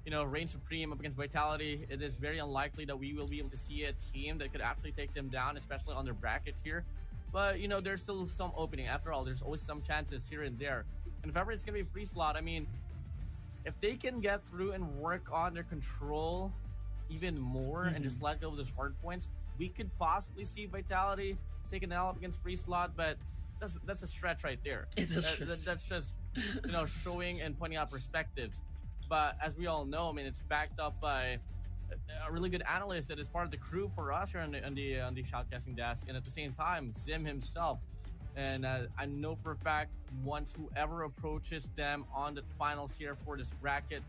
reign supreme up against Vitality. It is very unlikely that we will be able to see a team that could actually take them down, especially on their bracket here. But there's still some opening. After all, there's always some chances here and there. And if ever it's gonna be Free Slot, I mean, if they can get through and work on their control even more and just let go of those hard points, we could possibly see Vitality take an L up against Free Slot, but that's a stretch right there. It's a stretch. That's just showing and pointing out perspectives. But as we all know, I mean, it's backed up by a really good analyst that is part of the crew for us here on the shoutcasting desk, and at the same time, Zim himself. And I know for a fact, once whoever approaches them on the finals here for this bracket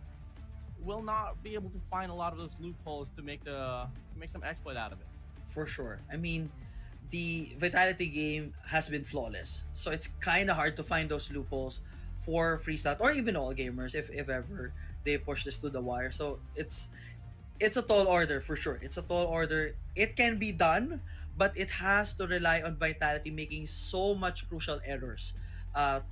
will not be able to find a lot of those loopholes to make some exploit out of it. For sure. I mean, the Vitality game has been flawless, so it's kind of hard to find those loopholes for Free Slot or even all gamers if ever they push this to the wire. So it's a tall order for sure. It's a tall order. It can be done, but it has to rely on Vitality making so much crucial errors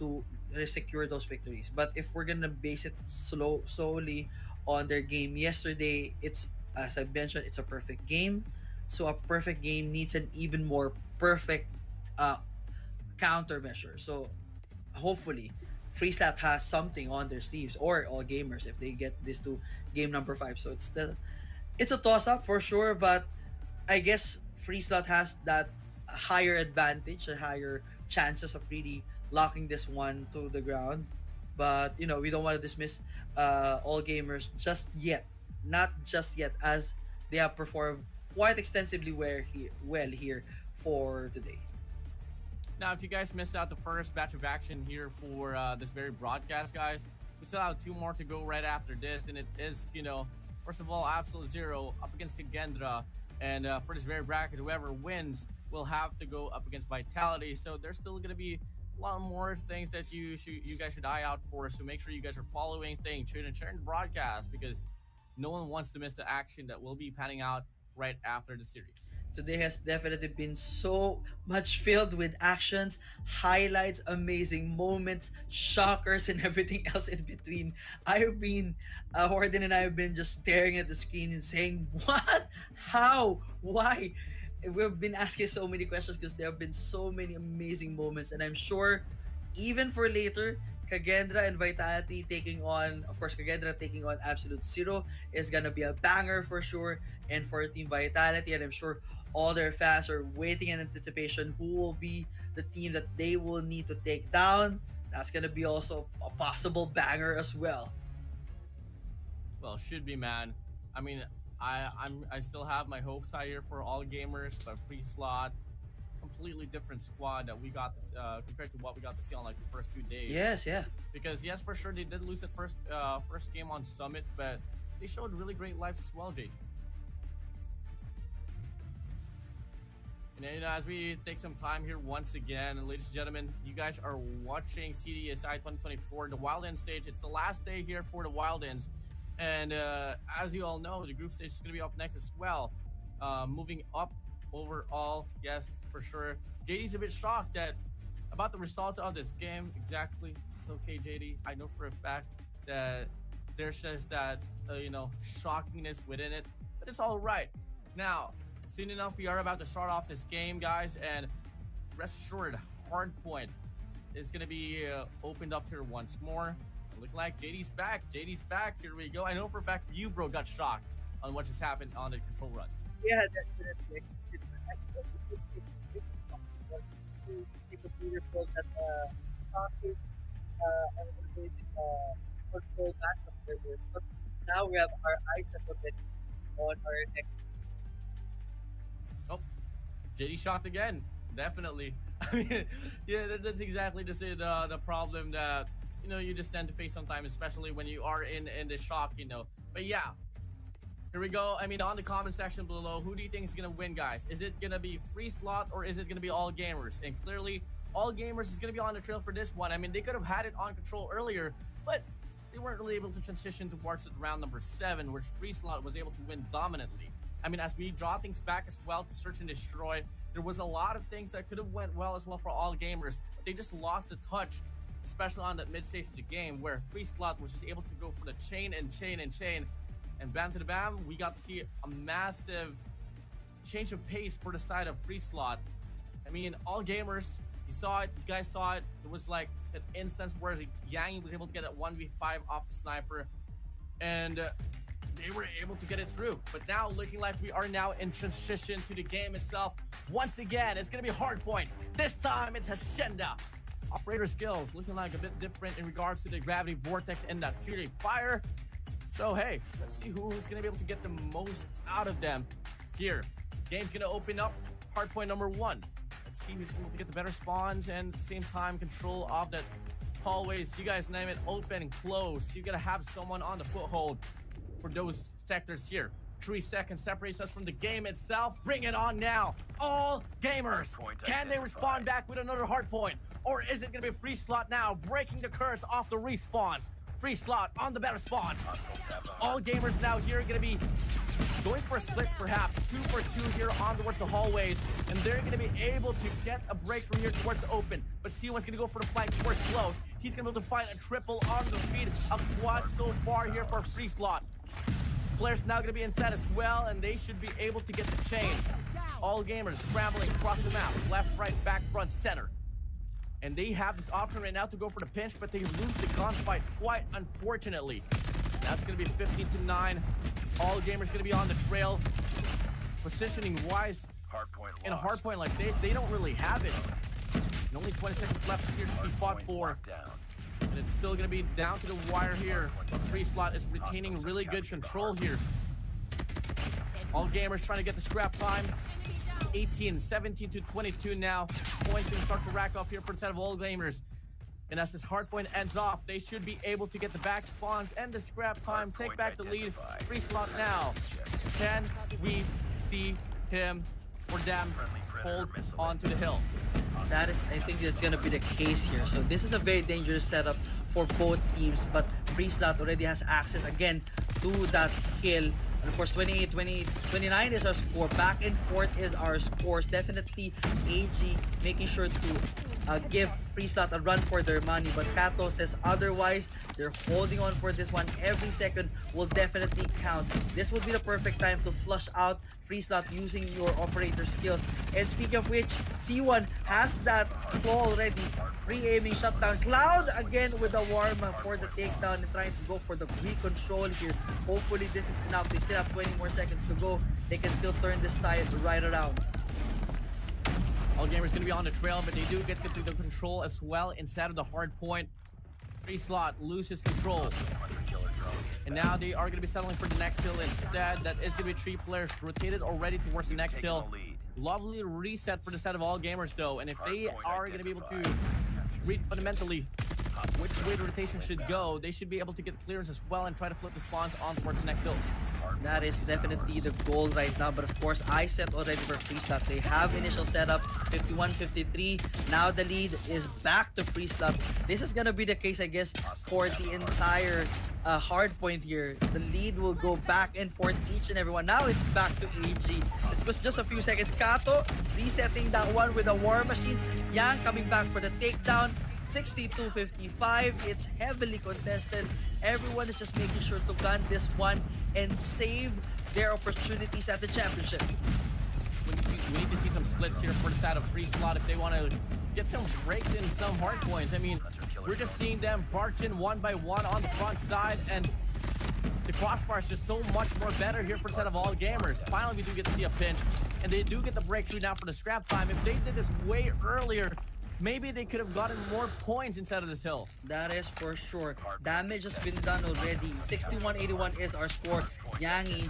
to secure those victories. But if we're gonna base it solely on their game yesterday, it's, as I mentioned, it's a perfect game. So a perfect game needs an even more perfect countermeasure. So hopefully Free Slot has something on their sleeves, or all gamers if they get this to game number 5. So it's a toss up for sure, but I guess Free Slot has that higher advantage, a higher chances of really locking this one to the ground. But we don't want to dismiss all gamers just yet, not just yet, as they have performed quite extensively well here for today. Now, if you guys missed out the first batch of action here for this very broadcast, guys, we still have 2 more to go right after this, and it is, first of all, Absolute Zero up against Kagendra, and for this very bracket, whoever wins will have to go up against Vitality. So there's still going to be a lot more things that you guys should eye out for. So make sure you guys are following, staying tuned, and sharing the broadcast, because no one wants to miss the action that will be panning out right after the series. Today has definitely been so much filled with actions, highlights, amazing moments, shockers, and everything else in between. Warden and I have been just staring at the screen and saying, what? How? Why? We've been asking so many questions because there have been so many amazing moments, and I'm sure even for later, Kagendra and Vitality taking on, of course, Kagendra taking on Absolute Zero is gonna be a banger for sure. And for Team Vitality, and I'm sure all their fans are waiting in anticipation who will be the team that they will need to take down. That's gonna be also a possible banger as well. Well, should be, man. I mean, I still have my hopes high here for all gamers, but Free Slot, completely different squad that we got compared to what we got to see on like the first 2 days. Yes, yeah. Because yes, for sure they did lose that first game on Summit, but they showed really great lives as well, JD. And as we take some time here once again, and ladies and gentlemen, you guys are watching CDSI 2024, the Wild End stage. It's the last day here for the Wild Ends. And as you all know, the group stage is going to be up next as well. Moving up overall, yes, for sure. JD's a bit shocked about the results of this game. Exactly. It's okay, JD. I know for a fact that there's just that, shockingness within it. But it's all right. Now, soon enough, we are about to start off this game, guys, and rest assured, Hardpoint is going to be opened up here once more. Looking like JD's back. JD's back. Here we go. I know for a fact you, bro, got shocked on what just happened on the control run. Yeah, definitely. People beautiful that talking and control back of servers. But now we have our eyes set on our next. Oh, JD shocked again. Definitely. I mean, yeah, that's exactly the problem that you just tend to face sometimes, especially when you are in the shock, But yeah, here we go. I mean, on the comment section below, who do you think is gonna win, guys? Is it gonna be FreeSlot or is it gonna be All Gamers? And clearly, All Gamers is gonna be on the trail for this one. I mean, they could have had it on control earlier, but they weren't really able to transition towards round number 7, which FreeSlot was able to win dominantly. I mean, as we draw things back as well to Search and Destroy, there was a lot of things that could have went well as well for All Gamers, but they just lost the touch, especially on that mid stage of the game where FreeSlot was just able to go for the chain and chain and chain. And bam to the bam, we got to see a massive change of pace for the side of FreeSlot. I mean, All Gamers, you saw it, you guys saw it. It was like an instance where Yangi was able to get that 1v5 off the sniper, and they were able to get it through. But now looking like we are now in transition to the game itself. Once again, it's gonna be Hardpoint. This time it's Hacienda. Operator skills looking like a bit different in regards to the gravity vortex and that fury fire. So hey, let's see who's gonna be able to get the most out of them here. Game's gonna open up. Hardpoint number 1. Let's see who's able to get the better spawns and at the same time control of that hallways. You guys name it, open and close. You gotta have someone on the foothold for those sectors here. 3 seconds separates us from the game itself. Bring it on now. All Gamers. Can they respond back with another Hardpoint? Or is it gonna be FreeSlot now, breaking the curse off the respawns? FreeSlot on the better spawns. All Gamers now here gonna be going for a split, perhaps 2 for 2 here on towards the hallways, and they're gonna be able to get a break from here towards the open. But C1's gonna go for the flank towards close. He's gonna be able to find a triple on the feed, a quad so far here for FreeSlot. Players now gonna be inside as well, and they should be able to get the chain. All Gamers scrambling across the map, left, right, back, front, center. And they have this option right now to go for the pinch, but they lose the gunfight quite unfortunately. That's going to be 15-9. All Gamers going to be on the trail. Positioning wise, in a hardpoint like this, they don't really have it. And only 20 seconds left here to be fought for. And it's still going to be down to the wire here. But FreeSlot is retaining really good control here. All Gamers trying to get the scrap time. 18, 17 to 22 now. Points gonna start to rack up here for the side of All Gamers. And as this Hardpoint ends off, they should be able to get the back spawns and the scrap time, take back the lead. FreeSlot now. Can we see him or them hold onto the hill? That is, I think that's gonna be the case here. So this is a very dangerous setup for both teams, but FreeSlot already has access again to that hill. And of course, 28, 20, 29 is our score. Back and forth is our scores. Definitely AG making sure to give FreeSlot a run for their money. But Kato says otherwise. They're holding on for this one. Every second will definitely count. This will be the perfect time to flush out FreeSlot using your operator skills. And speaking of which, C1 has that claw already. Pre-aiming shutdown. Cloud again with a warm up for the takedown and trying to go for the recontrol here. Hopefully this is enough. They still have 20 more seconds to go. They can still turn this tide right around. All Gamers going to be on the trail, but they do get the control as well inside of the hard point. FreeSlot loses control. And now they are going to be settling for the next hill instead. That is going to be 3 players rotated already towards the next hill. Lovely reset for the side of All Gamers though. And if they are going to be able to read fundamentally which way the rotation should go, they should be able to get clearance as well and try to flip the spawns on towards the next hill. That is definitely the goal right now, but of course I set already for FreeSlot. They have initial setup 51-53. Now the lead is back to FreeSlot. This is gonna be the case, I guess, for the entire hard point here. The lead will go back and forth each and every one. Now it's back to AG. It was just a few seconds. Kato resetting that one with a war machine. Yang coming back for the takedown. 62-55. It's heavily contested. Everyone is just making sure to gun this one and save their opportunities at the championship. We need to see some splits here for the side of FreeSlot if they want to get some breaks in some hard points. I mean, we're just seeing them barge in one by one on the front side, and the crossfire is just so much more better here for the side of All Gamers. Finally, we do get to see a pinch, and they do get the breakthrough now for the scrap time. If they did this way earlier, maybe they could have gotten more points inside of this hill. That is for sure. Damage has been done already. 61-81 is our score. Yangi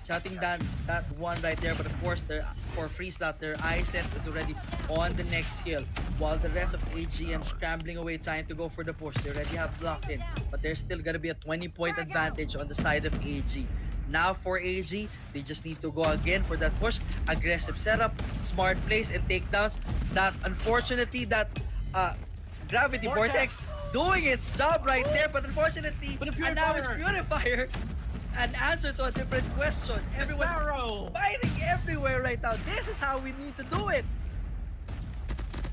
shutting down that one right there. But of course, for FreeSlot, their eye set is already on the next hill. while the rest of AGM scrambling away trying to go for the push. They already have blocked in, but there's still gonna be a 20-point advantage on the side of AG. Now for AG, they just need to go again for that push. Aggressive setup, smart plays, and takedowns. That unfortunately, that Gravity Vortex doing its job right there, but unfortunately, and now it's Purifier. An answer to a different question. Everyone fighting everywhere right now. This is how we need to do it.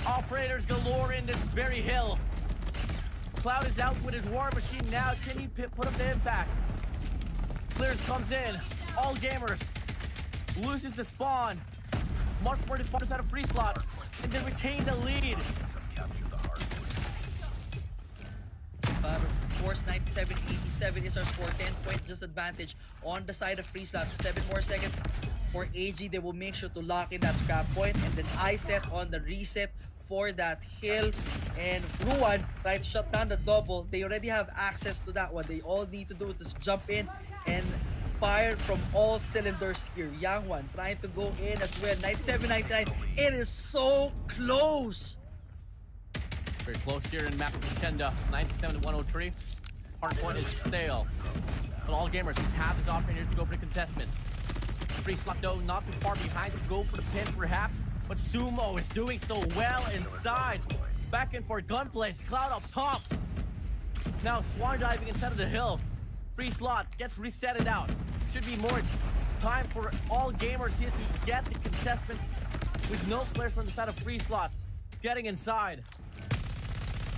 Operators galore in this very hill. Cloud is out with his war machine now. Can he put up the impact? Clears comes in. All gamers loses the spawn. Much more defenders out of free slot, and they retain the lead. But of course, 97-87 is our score. 10-point just advantage on the side of free slot. 7 more seconds for AG. They will make sure to lock in that scrap point, and then I set on the reset for that hill. And Ruan try to shut down the double. They already have access to that one. They all need to do is just jump in and fire from all cylinders here. Yangwan trying to go in as well. 97-99. It is so close. Very close here in map of Crescenda. 97-103. Hardpoint is stale. But all gamers just have this option here to go for the contestment. Free slot though, not too far behind to go for the pin perhaps. But Sumo is doing so well inside. Back in for gunplays. Cloud up top. Now swan diving inside of the hill. Free slot gets resetted out. Should be more time for all gamers here to get the contestment with no players from the side of free slot getting inside.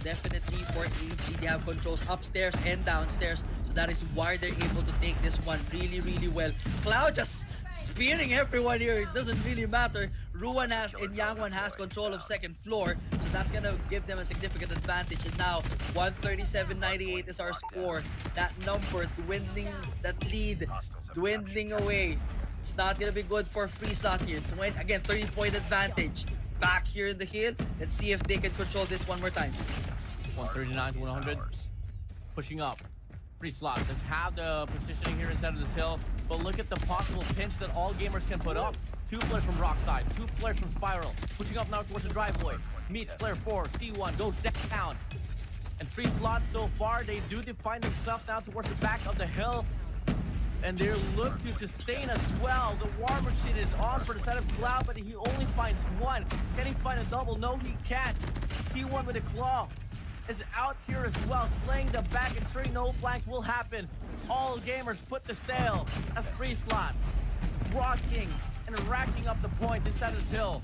Definitely for AG, they have controls upstairs and downstairs. So that is why they're able to take this one really, really well. Cloud just spearing everyone here. It doesn't really matter. Ruan has and Yangwan has control of second floor. So that's going to give them a significant advantage. And now 137-98 is our score. That number dwindling, that lead dwindling away. It's not going to be good for free slot here. Again, 30-point advantage. Back here in the hill. Let's see if they can control this one more time. 139 to 100. Pushing up. Free slot. Let's have the positioning here inside of this hill. But look at the possible pinch that all gamers can put up. 2 players from Rockside. 2 players from Spiral. Pushing up now towards the driveway. Meets player 4. C1 goes down. And free slot so far. They do define themselves now towards the back of the hill. And they look to sustain as well. The war machine is on for the side of Cloud, but he only finds one. Can he find a double? No, he can't. C1 with a claw is out here as well, slaying the back, ensuring no flanks will happen. All gamers put the stale as free slot, rocking and racking up the points inside this hill.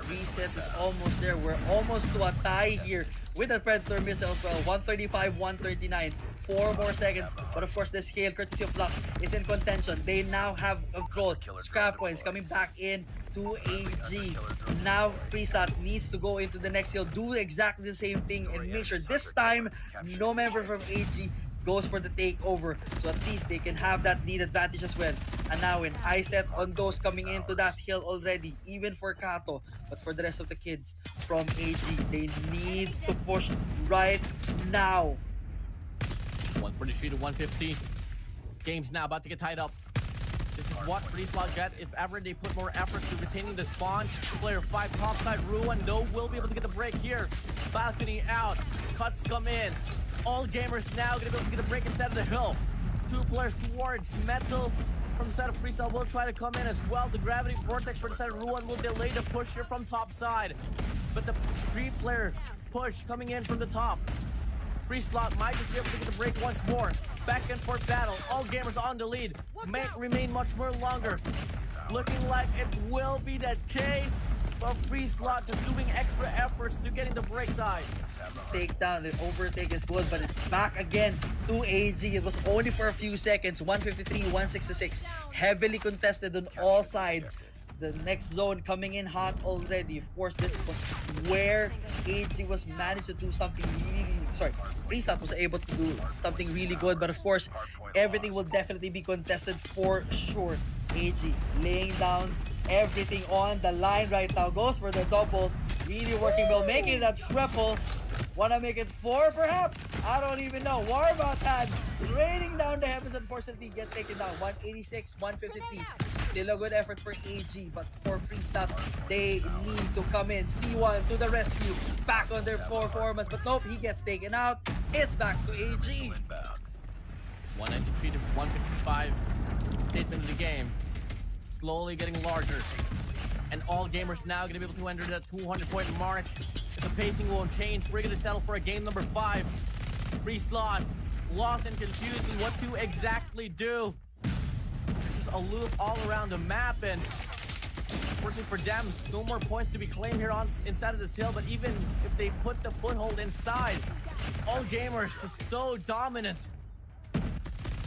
Reset is almost there. We're almost to a tie here with the Predator missile as well. 135-139. 4 more seconds. But of course, this hill, courtesy of Luck, is in contention. They now have control. Scrap points coming back in to AG. Now, free slot needs to go into the next hill, do exactly the same thing, and make sure this time no member from AG goes for the takeover. So at least they can have that lead advantage as well. And now in I set on those coming into that hill already, even for Kato, but for the rest of the kids from AG, they need to push right now. 143 to 115. Game's now about to get tied up. This is what free slot get if ever they put more effort to retaining the spawn. Player 5 topside Ruan, no will be able to get the break here. Balcony out, cuts come in. All gamers now gonna be able to get a break inside of the hill. 2 players towards Metal from the side of free slot will try to come in as well. The gravity vortex for the side of Ruan will delay the push here from top side. But the 3-player push coming in from the top. Free slot might just be able to get the break once more. Back and forth battle. All gamers on the lead. May remain much more longer. Looking like it will be that case. But free slot just doing extra efforts to getting the break side. Takedown, the overtake is good, but it's back again to AG. It was only for a few seconds. 153, 166. Heavily contested on all sides. The next zone coming in hot already. Of course, this was where AG was managed to do something free slot was able to do something really good, but of course, everything will definitely be contested for sure. AG laying down everything on the line right now. Goes for the double. Really working well, making that triple. Wanna make it 4 perhaps? I don't even know. Warbotan raining down the heavens, unfortunately get taken down. 186, 153. Still a good effort for AG, but for Freestat, they need to come in. C1 to the rescue, back on their performance, but nope, he gets taken out. It's back to AG. 193 to 155. Statement of the game. Slowly getting larger. And all gamers now going to be able to enter the 200-point mark. If the pacing won't change, we're going to settle for a game number 5. Freeslot, lost and confused in what to exactly do. This is a loop all around the map, and fortunately for them, no more points to be claimed here on inside of this hill. But even if they put the foothold inside, all gamers just so dominant.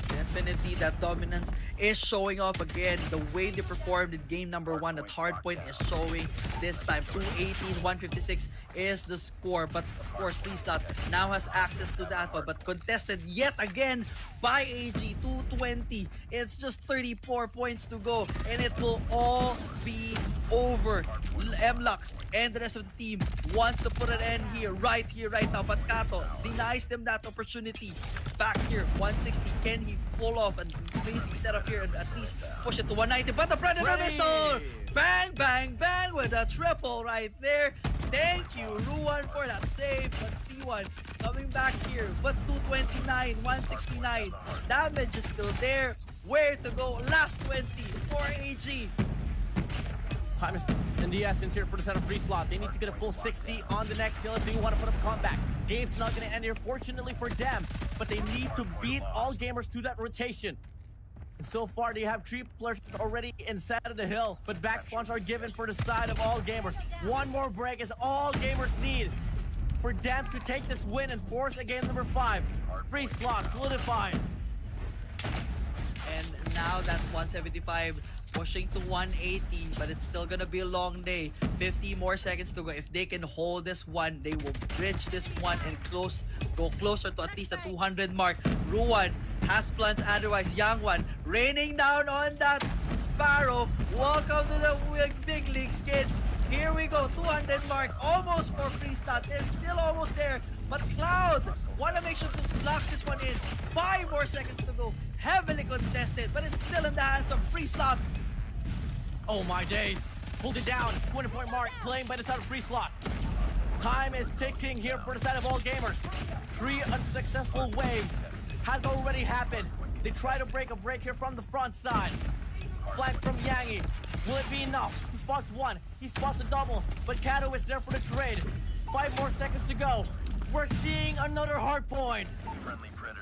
Definitely that dominance is showing off again. The way they performed in game number 1 at Hardpoint is showing this time. 218, 156 is the score. But of course, Freestat now has access to that one. But contested yet again by AG, 220. It's just 34 points to go. And it will all be over. MLux and the rest of the team wants to put an end here, right now. But Kato denies them that opportunity. Back here, 160. Can he pull off and crazy setup here and at least push it to 190? But the Predator missile! Bang, bang, bang with a triple right there. Thank you, Ruan, for that save. But C1 coming back here. But 229, 169. Damage is still there. Where to go? Last 20 for AG. Time is in the essence here for the set of Freeslot. They need to get a full 60 on the next hill if they want to put up a comeback. Game's not going to end here, fortunately for them, but they need to beat all gamers to that rotation. And so far, they have 3 players already inside of the hill, but back spawns are given for the side of all gamers. One more break is all gamers need for them to take this win and force a game number 5. Freeslot solidified. And now that 175 pushing to 180, but it's still gonna be a long day. 50 more seconds to go. If they can hold this one, they will bridge this one and go closer to at least the 200 mark. Ruan has plans otherwise. Yangwan raining down on that Sparrow. Welcome to the big leagues, kids. Here we go, 200 mark, almost for Freestat. They're still almost there, but Cloud wanna make sure to lock this one in. 5 more seconds to go. Heavily contested, but it's still in the hands of Freestat. Oh my days. Hold it down. 20-point mark claimed by the side of Freeslot. Time is ticking here for the side of all gamers. 3 unsuccessful waves has already happened. They try to break a break here from the front side. Flank from Yangi. Will it be enough? He spots 1. He spots a double. But Kato is there for the trade. 5 more seconds to go. We're seeing another hard point.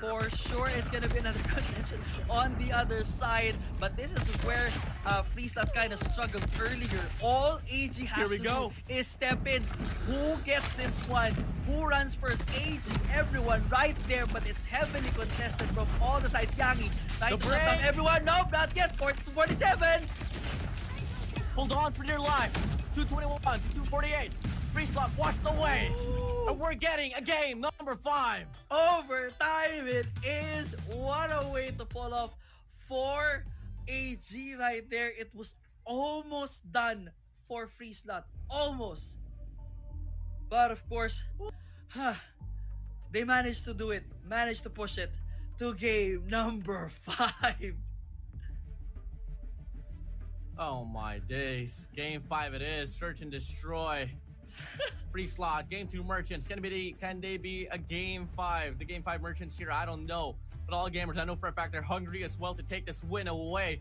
For sure, it's gonna be another contention on the other side. But this is where Freestat kind of struggled earlier. All AG has to do is step in. Who gets this one? Who runs first? AG, everyone right there. But it's heavily contested from all the sides. Yangi trying to shut down everyone. Nope, not yet. 47. Hold on for dear life. 221 to 248. Freeslot washed away. And we're getting a game number 5. Overtime it is. What a way to pull off for AG right there. It was almost done for Freeslot. Almost. But of course, they managed to do it. Managed to push it to game number 5. Oh my days. Game 5 it is. Search and destroy. Freeslot, game 2 merchants. Can they be a game 5? The game 5 merchants here, I don't know. But all gamers, I know for a fact they're hungry as well to take this win away.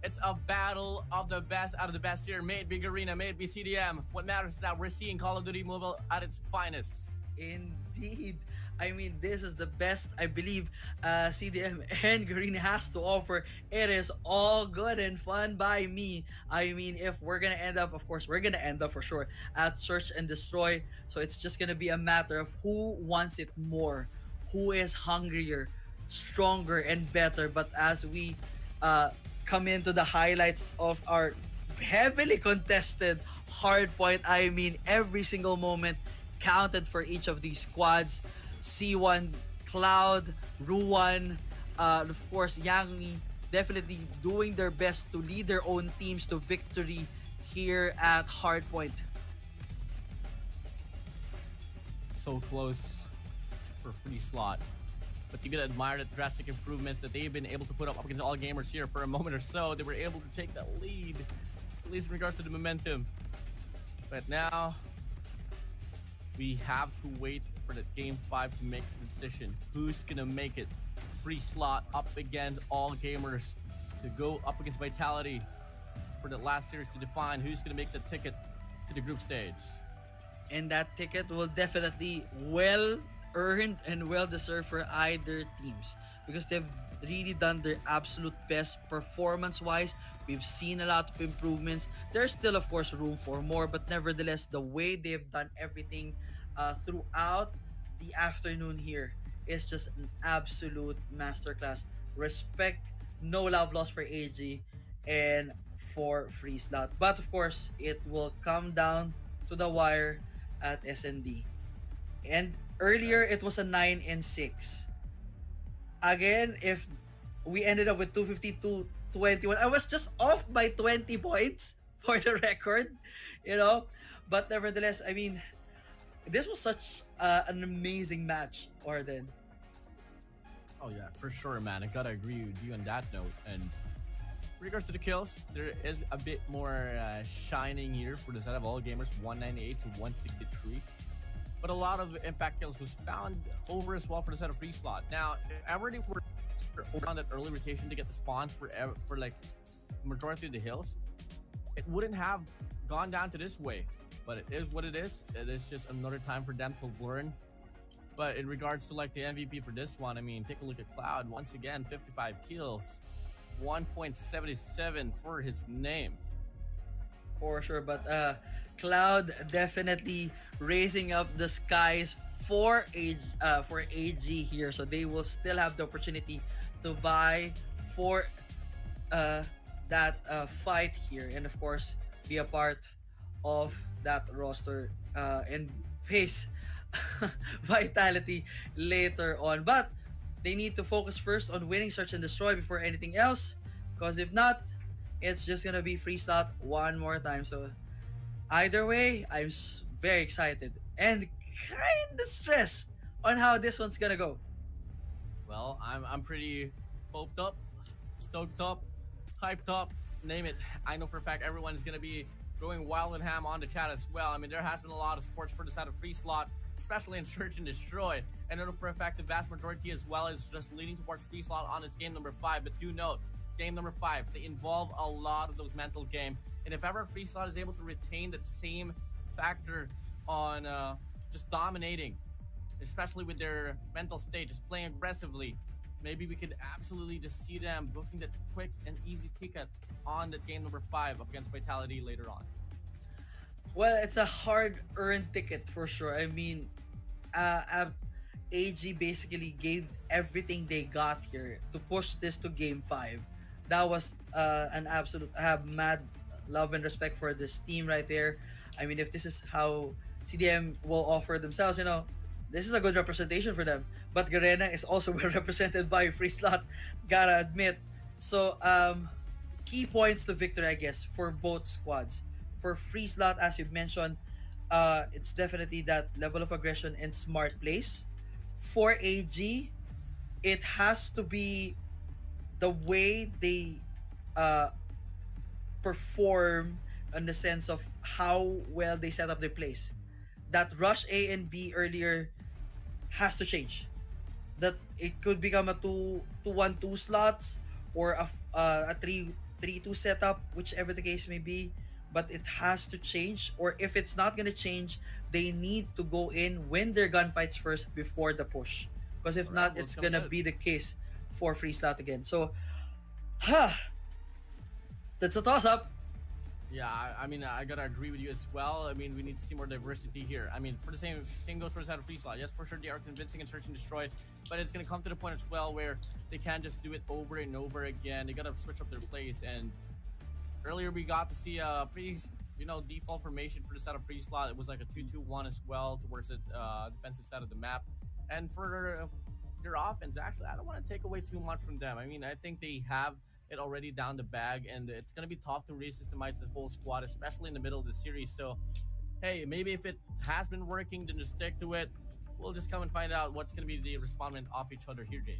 It's a battle of the best out of the best here. May it be Garena, may it be CDM. What matters is that we're seeing Call of Duty Mobile at its finest. Indeed. I mean, this is the best, I believe, CDM and Garena has to offer. It is all good and fun by me. I mean, if we're gonna end up, of course, we're gonna end up for sure at Search and Destroy. So it's just gonna be a matter of who wants it more, who is hungrier, stronger, and better. But as we come into the highlights of our heavily contested hardpoint, I mean, every single moment counted for each of these squads. C1, Cloud, Ruan, of course, Yangi, definitely doing their best to lead their own teams to victory here at Hardpoint. so close for free slot. But you gotta admire the drastic improvements that they've been able to put up against all gamers here for a moment or so. They were able to take that lead, at least in regards to the momentum. But now, we have to wait for the game 5 to make the decision. Who's gonna make it? Free slot up against all gamers to go up against Vitality for the last series to define who's gonna make the ticket to the group stage. And that ticket will definitely well earned and well deserved for either teams because they've really done their absolute best performance wise. We've seen a lot of improvements. There's still of course room for more, but nevertheless the way they've done everything throughout the afternoon here is just an absolute masterclass. Respect, no love lost for AG and for free slot, but of course it will come down to the wire at SND. And earlier it was a 9-6. Again, if we ended up with 252-21, I was just off by 20 points for the record, you know. But nevertheless, I mean, this was such an amazing match, Orden. Oh yeah, for sure, man. I gotta agree with you on that note. And in regards to the kills, there is a bit more shining here for the set of all gamers, 198 to 163. But a lot of impact kills was found over as well for the set of free slot. Now, already we're on that early rotation to get the spawn for like majority of the hills. It wouldn't have gone down to this way, but it is what it is. It is just another time for them to learn. But in regards to like the MVP for this one, I mean, take a look at Cloud. Once again, 55 kills, 1.77 for his name. For sure, but Cloud definitely raising up the skies for AG here, so they will still have the opportunity to buy for that fight here, and of course be a part of that roster and face Vitality later on. But they need to focus first on winning Search and Destroy before anything else, because if not, it's just gonna be free slot one more time. So either way, I'm very excited and kind of stressed on how this one's gonna go. Well, I'm pretty hoped up, stoked up, hyped up, name it. I know for a fact everyone is gonna be going wild and ham on the chat as well. I mean, there has been a lot of sports for the side of free slot, especially in Search and Destroy. And I know for a fact the vast majority as well is just leaning towards free slot on this game number 5. But do note, game number 5, they involve a lot of those mental game. And if ever free slot is able to retain that same factor on just dominating, especially with their mental state, just playing aggressively, maybe we could absolutely just see them booking that quick and easy ticket on the game number 5 up against Vitality later on. Well, it's a hard-earned ticket for sure. I mean, AG basically gave everything they got here to push this to game 5. That was an absolute, I have mad love and respect for this team right there. I mean, if this is how CDM will offer themselves, you know, this is a good representation for them. But Garena is also well represented by free slot, gotta admit. So, key points to victory, I guess, for both squads. For free slot, as you mentioned, it's definitely that level of aggression and smart plays. For AG, it has to be the way they perform in the sense of how well they set up their plays. That rush A and B earlier has to change. That it could become a 2-1-2 slots or a 3-3-2 setup, whichever the case may be. But it has to change, or if it's not gonna change, they need to go in, win their gunfights first before the push. Because if not, it's gonna be the case for free slot again. So, that's a toss-up. Yeah, I mean, I gotta agree with you as well. I mean, we need to see more diversity here. I mean, for the same goes for the side of free slot. Yes, for sure, they are convincing and Search and Destroy, but it's gonna come to the point as well where they can't just do it over and over again. They gotta switch up their plays. And earlier we got to see a pretty, default formation for the side of free slot. It was like a 2-2-1 as well towards the defensive side of the map. And for their offense, actually, I don't want to take away too much from them. I mean, I think they have it already down the bag, and it's going to be tough to re-systemize the whole squad, especially in the middle of the series. So, hey, maybe if it has been working, then just stick to it. we'll just come and find out what's gonna be the respondent of each other here, JD.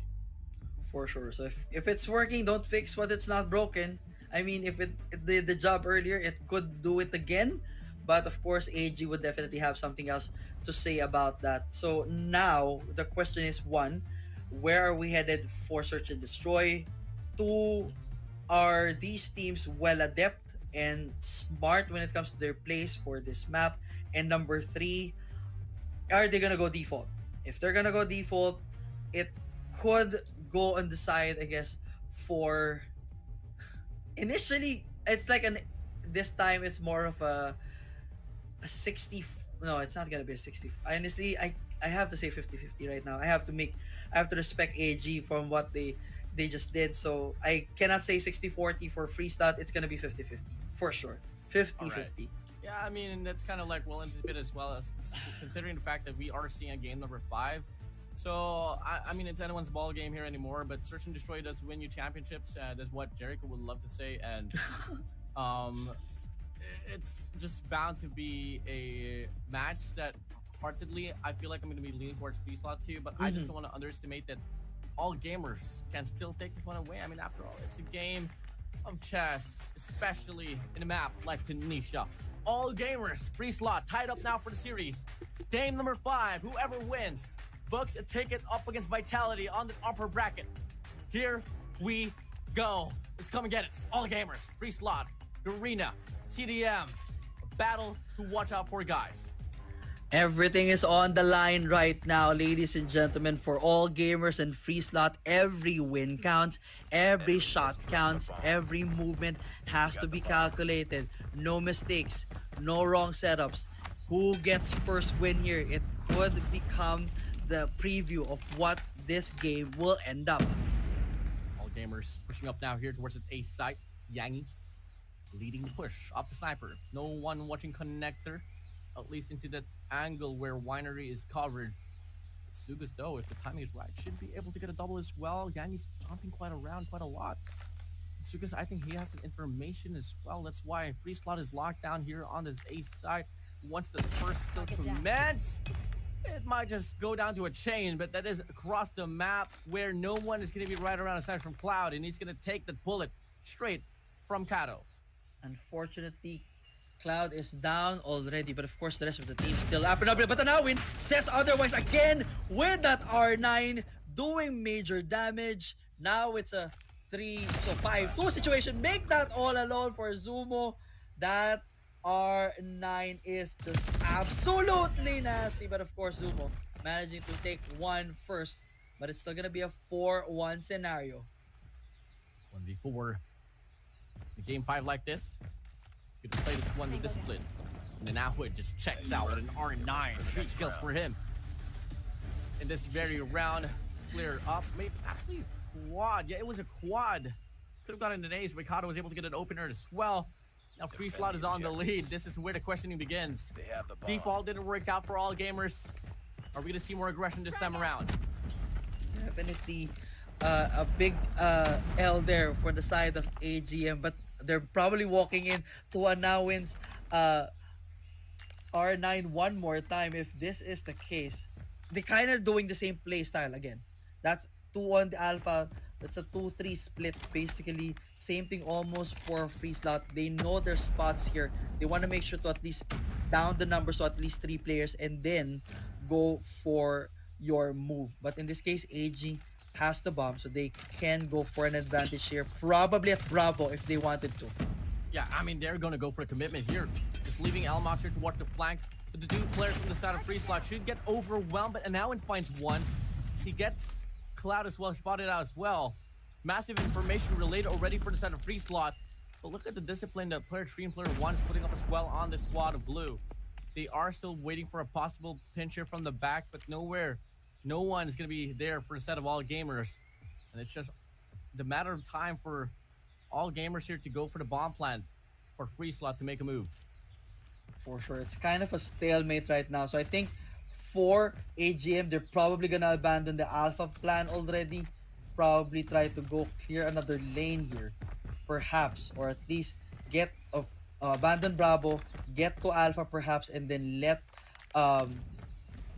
For sure. So if it's working, don't fix what it's not broken. I mean, if it did the job earlier, it could do it again. But of course, AG would definitely have something else to say about that. So now the question is, one, where are we headed for search and destroy? Two, are these teams well adept and smart when it comes to their plays for this map? And number three, are they gonna go default? If they're gonna go default, it could go on the side, I guess, for initially it's like an this time it's more of a 60, no, it's not gonna be a 60. Honestly, I have to say 50-50 right now. I have to respect AG from what they just did. So I cannot say 60-40 for Freeslot. It's gonna be 50-50 for sure. 50-50. Yeah, I mean, that's kind of like well anticipated as well, as considering the fact that we are seeing a game number 5. So, I mean, it's anyone's ball game here anymore, but Search and Destroy does win you championships. That's what Jericho would love to say. And it's just bound to be a match that, heartedly, I feel like I'm going to be leaning towards Freeslot too, but I just don't want to underestimate that all gamers can still take this one away. I mean, after all, it's a game of chess, especially in a map like Tunisia. All gamers, Freeslot, tied up now for the series. Game number 5, whoever wins books a ticket up against Vitality on the upper bracket. Here we go. Let's come and get it. All gamers, Freeslot, Garena, CDM, a battle to watch out for, guys. Everything is on the line right now, ladies and gentlemen. For all gamers and Freeslot, every win counts, every shot counts, every movement has to be calculated. No mistakes, no wrong setups. Who gets first win here? It could become the preview of what this game will end up. All gamers pushing up now here towards the A site. Yangi leading the push off the sniper. No one watching connector, at least into that angle where Winery is covered. Sugas, though, if the timing is right, should be able to get a double as well. Yangi's jumping quite around quite a lot. Sugas, I think he has some information as well. That's why Freeslot is locked down here on this A site. Once the first skill commence, it might just go down to a chain, but that is across the map where no one is going to be right around the side from Cloud, and he's going to take the bullet straight from Kato. Unfortunately, Cloud is down already, but of course the rest of the team still up and up. But Anawin says otherwise again with that R9 doing major damage. Now it's a 5-2 situation. Make that all alone for Zumo. That R9 is just absolutely nasty, but of course Zumo managing to take one first, but it's still gonna be a 4-1 scenario. 1v4. In game 5 like this, you can play this one with discipline. And then Ahood just checks out with an R9. 3 kills for him. In this very round, clear up. Maybe actually quad. Yeah, it was a quad. Could have gotten an ace, but Kato was able to get an opener as well. Now Freeslot is on the lead. This is where the questioning begins. Default didn't work out for all gamers. Are we gonna see more aggression this time around? Definitely a big L there for the side of AGM, but they're probably walking in to a Nawin's R9 one more time. If this is the case, they kind of doing the same play style again. That's 2 on the alpha. That's a 2-3 split, basically. Same thing almost for Freeslot. They know their spots here. They want to make sure to at least down the numbers to at least 3 players and then go for your move. But in this case, AG has the bomb, so they can go for an advantage here. Probably at Bravo if they wanted to. Yeah, I mean, they're going to go for a commitment here. Just leaving Almax here to watch the flank. But the 2 players from the side of Freeslot should get overwhelmed, but Anowin finds one. He gets Cloud as well, spotted out as well. Massive information relayed already for the side of Freeslot. But look at the discipline that player 3 and player 1 is putting up as well on this squad of blue. They are still waiting for a possible pincher from the back, but nowhere. No one is going to be there for the set of all gamers. And it's just the matter of time for all gamers here to go for the bomb plant for Freeslot to make a move. For sure. It's kind of a stalemate right now. So I think for AGM, they're probably gonna abandon the alpha plan already. Probably try to go clear another lane here, perhaps, or at least get abandon Bravo, get to alpha perhaps, and then let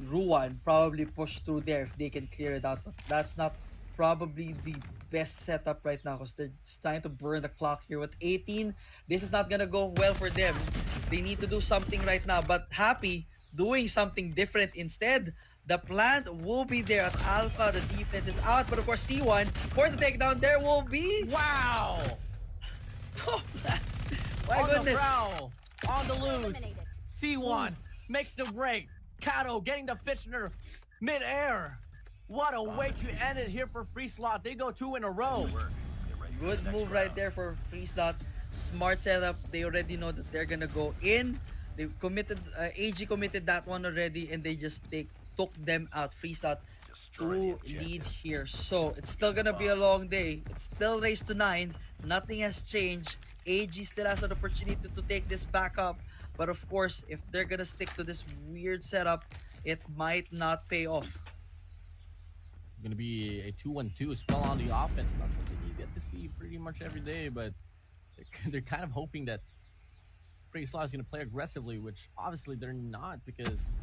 Ruan probably push through there if they can clear it out. But that's not probably the best setup right now because they're just trying to burn the clock here with 18. This is not gonna go well for them. They need to do something right now. But Happy doing something different instead. The plant will be there at Alpha. The defense is out. But of course, C1 for the takedown. There will be. Wow! Oh, my On the goodness. prowl, on the loose. C1 makes the break. Kato getting the Fishner mid-air. What a way to end it here for Free Slot. They go 2 in a row. Good move right there for Free Slot. Smart setup. They already know that they're gonna go in. They committed. AG committed that one already, and they just took them out. Free Slot to lead here. So it's still gonna be a long day. It's still race to 9. Nothing has changed. AG still has an opportunity to take this back up. But of course, if they're gonna stick to this weird setup, it might not pay off. Going to be a 2-1-2 as well on the offense. Not something you get to see pretty much every day, but they're kind of hoping that Free Slot is going to play aggressively, which obviously they're not because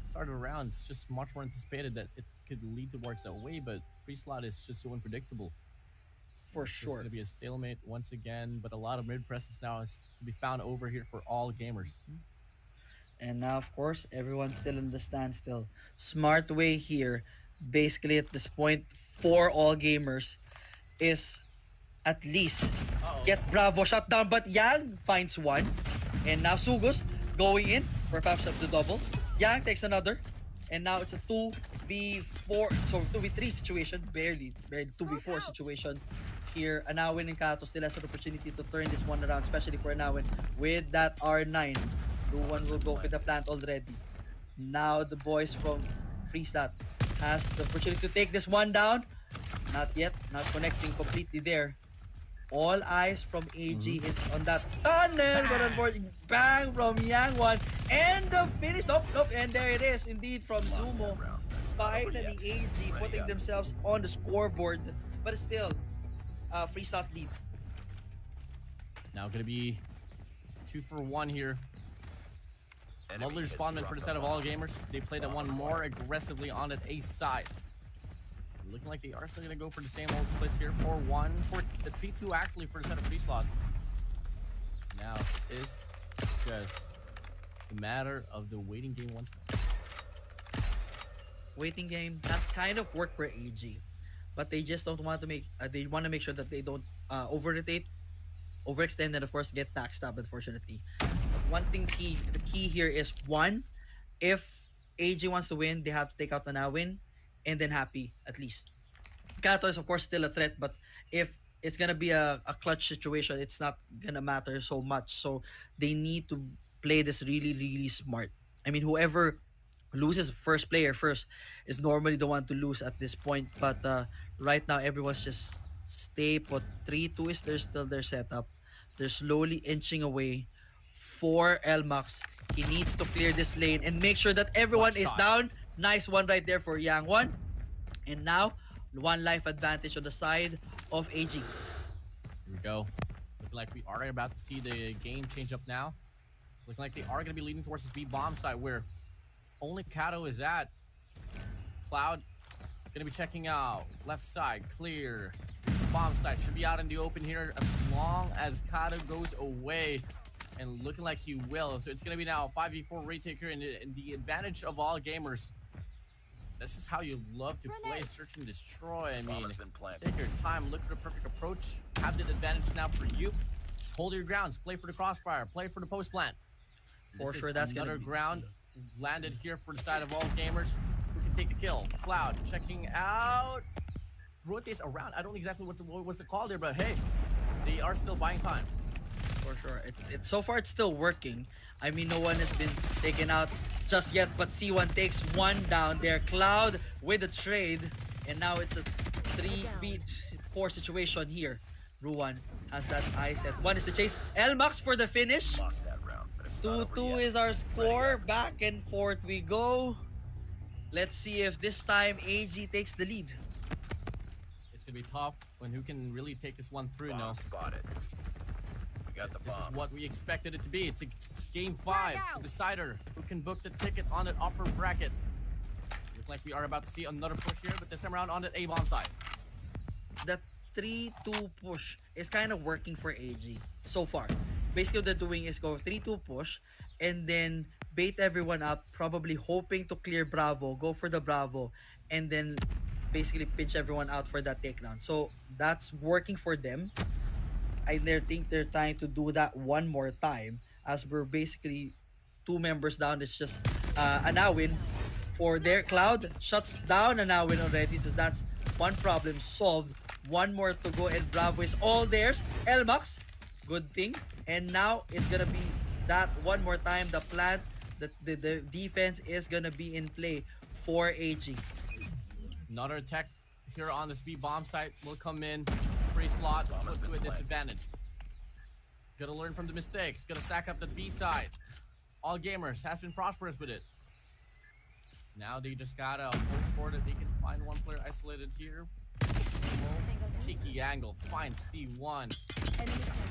started around. It's just much more anticipated that it could lead towards that way, but Free Slot is just so unpredictable. For It's sure. going to be a stalemate once again, but a lot of mid presses now is to be found over here for all gamers. And now, of course, everyone's still in the standstill. Smart way here, basically at this point, for all gamers, is at least get Bravo shut down. But Yang finds one. And now Sugus going in for perhaps the double. Yang takes another. And now it's a 2v4, so 2v3 situation. Barely 2v4 situation here. Anawin and Kato still has an opportunity to turn this one around, especially for Anawin with that R9. Ruan will go with the plant already. Now the boys from Free Slot has the opportunity to take this one down. Not yet, not connecting completely there. All eyes from AG is on that tunnel, but unfortunately, bang from Yang one. And the finish, nope, and there it is, indeed, from Zumo. Finally, AG putting themselves on the scoreboard, but still, Free Slot lead. Now going to be 2 for 1 here. Lovely respondent for the set of all gamers. They played that one more aggressively on that ace side. Looking like they are still going to go for the same old split here. 4-1 for the 3-2 actually for the set of Free Slot. Now it's just a matter of the waiting game once more. Waiting game has kind of worked for AG, but they just don't want to make. They want to make sure that they don't over-rotate, overextend, and of course get backstabbed. Unfortunately, one thing the key here is one, if AG wants to win, they have to take out the win, and then Happy at least. Kato is of course still a threat, but if it's gonna be a clutch situation, it's not gonna matter so much. So they need to play this really, really smart. I mean, whoever loses first player first is normally the one to lose at this point. But right now, everyone's just stay put. 3-2 is still their setup. They're slowly inching away for Elmax. He needs to clear this lane and make sure that everyone is down. Nice one right there for Yang One. And now, one life advantage on the side of AG. Here we go. Looking like we are about to see the game change up now. Looking like they are going to be leading towards this B bomb side where only Kato is at. Cloud going to be checking out. Left side, clear. Bomb side should be out in the open here as long as Kato goes away. And looking like he will. So it's going to be now 5v4 retake here and the advantage of all gamers. That's just how you love to play Search and Destroy. I mean, take your time, look for the perfect approach. Have the advantage now for you. Just hold your grounds. Play for the crossfire. Play for the post plant. For sure, that's another gonna be ground landed here for the side of all gamers. Who can take the kill? Cloud checking out. Rotates around. I don't know exactly what's the call there, but hey, they are still buying time. For sure. So far, it's still working. I mean, no one has been taken out just yet, but C1 takes one down there. Cloud with a trade, and now it's a 3v4 situation here. Ruan has that eye set. One is the chase. Elmax for the finish. 2-2 is our score. Back and forth we go. Let's see if this time AG takes the lead. It's gonna be tough when who can really take this one through. No. got the This is bomb. what we expected it to be. It's a game 5 decider who can book the ticket on the upper bracket. Looks like we are about to see another push here, but this time around on the A bomb side. The 3-2 push is kind of working for AG so far. Basically, what they're doing is go 3-2 push and then bait everyone up, probably hoping to clear Bravo, go for the Bravo, and then basically pinch everyone out for that takedown. So that's working for them. I think they're trying to do that one more time as we're basically 2 members down. It's just Anawin for their Cloud shuts down Anawin already. So that's one problem solved. One more to go and Bravo is all theirs. Elmax, good thing. And now it's gonna be that one more time. The plan, the defense is gonna be in play for AG. Another attack here on the speed bomb site will come in. Free slot, split to a disadvantage. Gotta learn from the mistakes. Gotta stack up the B side. All Gamers has been prosperous with it. Now they just gotta hope for that they can find one player isolated here. Cheeky angle, finds C1.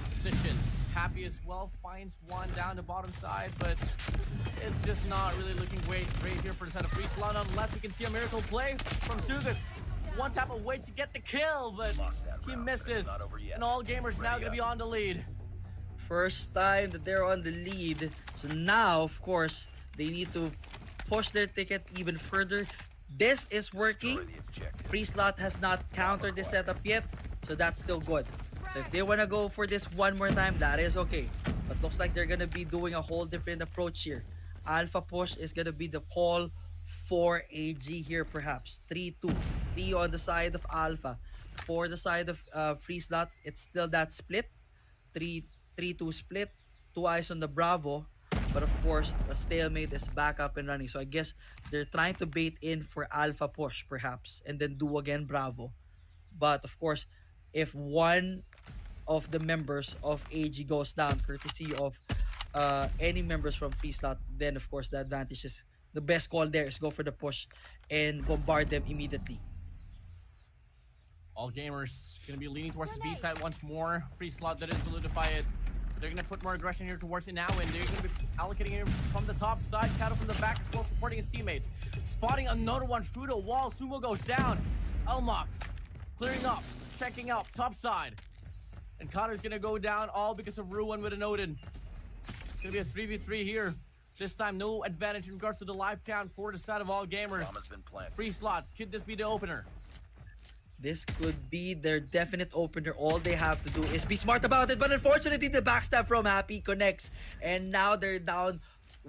Positions, happy as well, finds one down the bottom side, but it's just not really looking great here for the side of Free Slot unless we can see a miracle play from Sugas. One tap away to get the kill, but he misses. And All Gamers now gonna be on the lead. First time that they're on the lead. So now, of course, they need to push their ticket even further. This is working. Free Slot has not countered this setup yet, so that's still good. So if they want to go for this one more time, that is okay. But looks like they're going to be doing a whole different approach here. Alpha push is going to be the call for AG here perhaps. 3-2. 3 on the side of Alpha. For the side of Free Slot, it's still that split. 3-2 split. 2 eyes on the Bravo. But of course, the stalemate is back up and running. So I guess they're trying to bait in for Alpha push perhaps. And then do again Bravo. But of course, if one of the members of AG goes down, courtesy of any members from Free Slot, then of course the advantage is the best call there is go for the push and bombard them immediately. All Gamers gonna be leaning towards the B side once more. Free Slot didn't solidify it. They're gonna put more aggression here towards it now, and they're gonna be allocating him from the top side, Kato from the back as well, supporting his teammates. Spotting another one through the wall. Sumo goes down. Elmox clearing up, checking out top side. And Connor's gonna go down all because of Ruin with an Odin. It's gonna be a 3v3 here. This time, no advantage in regards to the life count for the side of All Gamers. Free Slot, could this be the opener? This could be their definite opener. All they have to do is be smart about it. But unfortunately, the backstab from Happy connects. And now they're down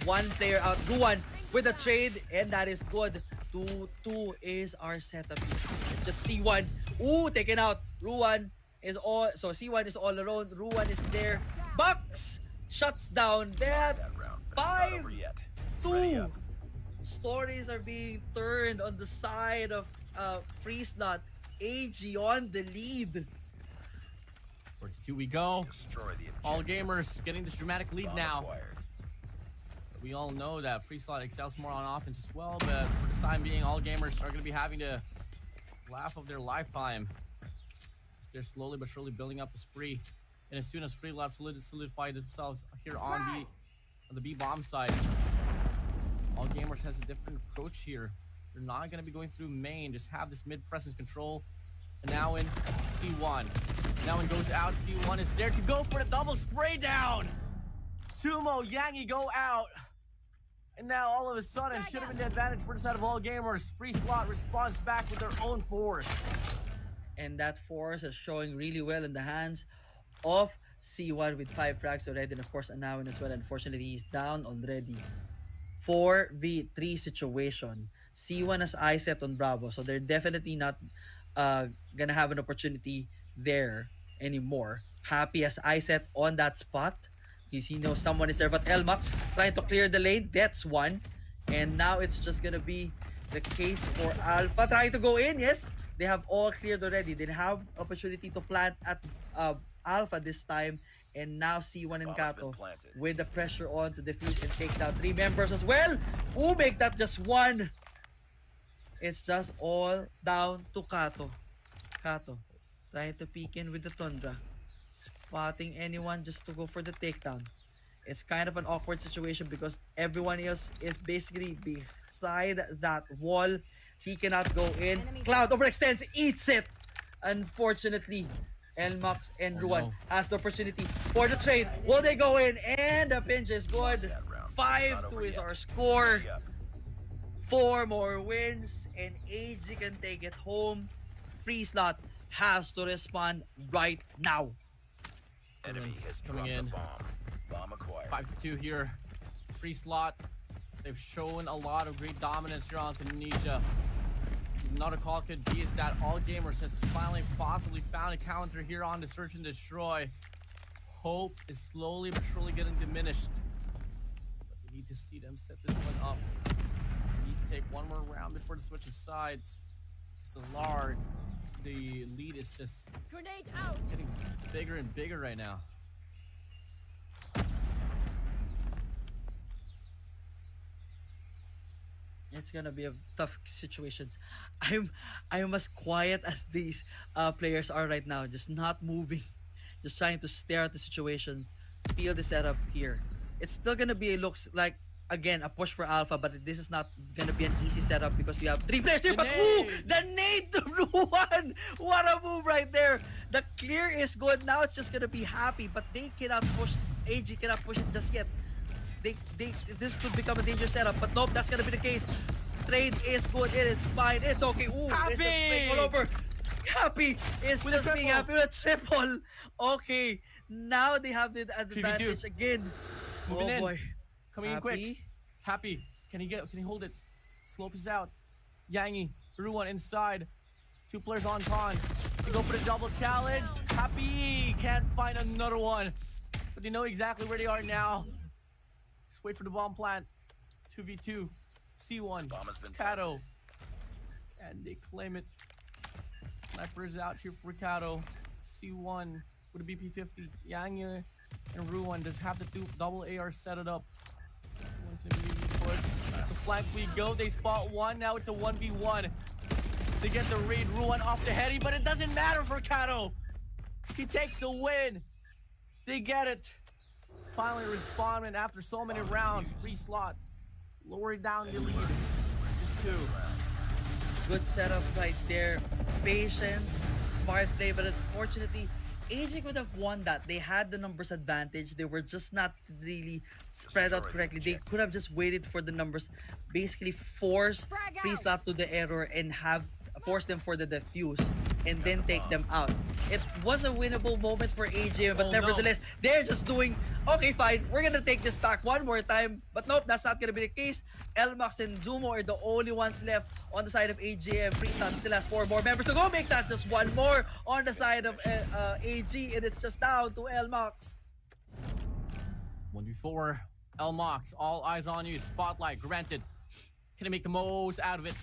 one player out. Ruan with a trade. And that is good. 2-2 is our setup. It's just C1. Ooh, taken out. Ruan is all. So C1 is all alone. Ruan is there. Bucks shuts down that. 5-2. Stories are being turned on the side of Free Slot. AG on the lead. 42 we go. All Gamers getting this dramatic lead now. We all know that Free Slot excels more on offense as well, but for this time being, All Gamers are going to be having the laugh of their lifetime. They're slowly but surely building up the spree. And as soon as Free Slot solidify themselves here on the B bomb side, All Gamers has a different approach here. They're not going to be going through main, just have this mid-presence control. And now in C1. Now in goes out, C1 is there to go for the double spray down! Sumo, Yangi go out! And now all of a sudden, should have been the advantage for the side of All Gamers. Free Slot responds back with their own force. And that force is showing really well in the hands of C1 with 5 frags already. And of course, Anawin as well. Unfortunately, he's down already. 4v3 situation. C1 has eye set on Bravo, so they're definitely not gonna have an opportunity there anymore. Happy has eye set on that spot because he knows someone is there, but Elmax trying to clear the lane. That's one. And now it's just gonna be the case for Alpha trying to go in. Yes, they have all cleared already. They have opportunity to plant at Alpha this time. And now C1 and Kato with the pressure on to defuse and take down 3 members as well. Who make that just one? It's just all down to Kato. Kato trying to peek in with the Tundra. spotting anyone just to go for the takedown. It's kind of an awkward situation because everyone else is basically beside that wall. He cannot go in. Cloud overextends, eats it. Unfortunately, Elmax and Ruan has the opportunity for the trade. Will they go in? And the pinch is good. 5-2 is our score. 4 more wins and AG can take it home. Free Slot has to respond right now. Enemy has Coming dropped in. the bomb. Bomb acquired. 5-2 here. Free Slot. They've shown a lot of great dominance here on Tunisia. Another call could be is that All Gamers has finally possibly found a counter here on the Search and Destroy. Hope is slowly but surely getting diminished. But we need to see them set this one up. We need to take one more round before the switch of sides. It's the Lard. The lead is just Grenade out. getting bigger and bigger right now. It's gonna be a tough situation. I'm as quiet as these players are right now, just not moving, just trying to stare at the situation, feel the setup here. It's still gonna be looks like again a push for Alpha, but this is not gonna be an easy setup because you have 3 players here. But ooh, the nade to Ruan! What a move right there! The clear is good. Now it's just gonna be happy, but they cannot push. AG cannot push it just yet. This could become a dangerous setup, but nope, that's gonna be the case. Trade is good, it is fine, it's okay. Ooh, it's just playing all over. Happy is With a just being triple. happy with a triple. Okay, now they have the advantage again. Moving Oh in. boy. Coming in quick. Happy. Happy. Can he hold it? Slope is out. Yangi, Ruan inside. 2 players on con. They go for the double challenge. Happy can't find another one. But they know exactly where they are now. Just wait for the bomb plant. 2v2. C1. Bomb has been Kato. And they claim it. Sniper is out here for Kato. C1 with a BP-50. Yangi and Ruan just have to do double AR set it up. The flank we go. They spot one. Now it's a 1v1. They get the raid. Ruan off the heady, but it doesn't matter for Kato. He takes the win. They get it. Finally responding after so many rounds. Free Slot. Lower down your lead. Just 2. Good setup right there. Patience, smart play, but unfortunately, AJ could have won that. They had the numbers advantage. They were just not really spread out correctly. They could have just waited for the numbers, basically force Free Slot to the error and have force them for the defuse and then take them out. It was a winnable moment for AJ, but Oh, no. nevertheless, they're just doing, okay, fine, we're gonna take this back one more time. But nope, that's not gonna be the case. Elmax and Zumo are the only ones left on the side of AJ, and Freestyle still has 4 more members to go. Makes that just 1 more on the side of AG, and it's just down to Elmax. 1v4. Elmox, all eyes on you. Spotlight granted. Can he make the most out of it?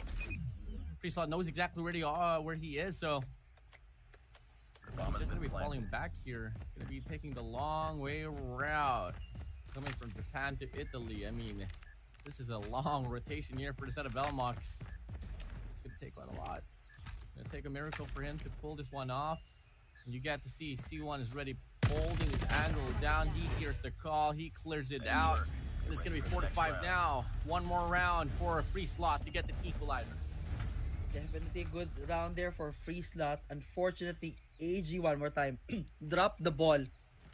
Free Slot knows exactly where they are, where he is, so he's just gonna be falling back here. Gonna be taking the long way around. Coming from Japan to Italy. I mean, this is a long rotation here for the set of Elmox. It's gonna take quite a lot. Gonna take a miracle for him to pull this one off. And you get to see C1 is ready, holding his angle down. He hears the call, he clears it out. And it's gonna be 4-5 now. 1 more round for a Free Slot to get the equalizer. Definitely a good round there for Free Slot. Unfortunately, AG one more time dropped the ball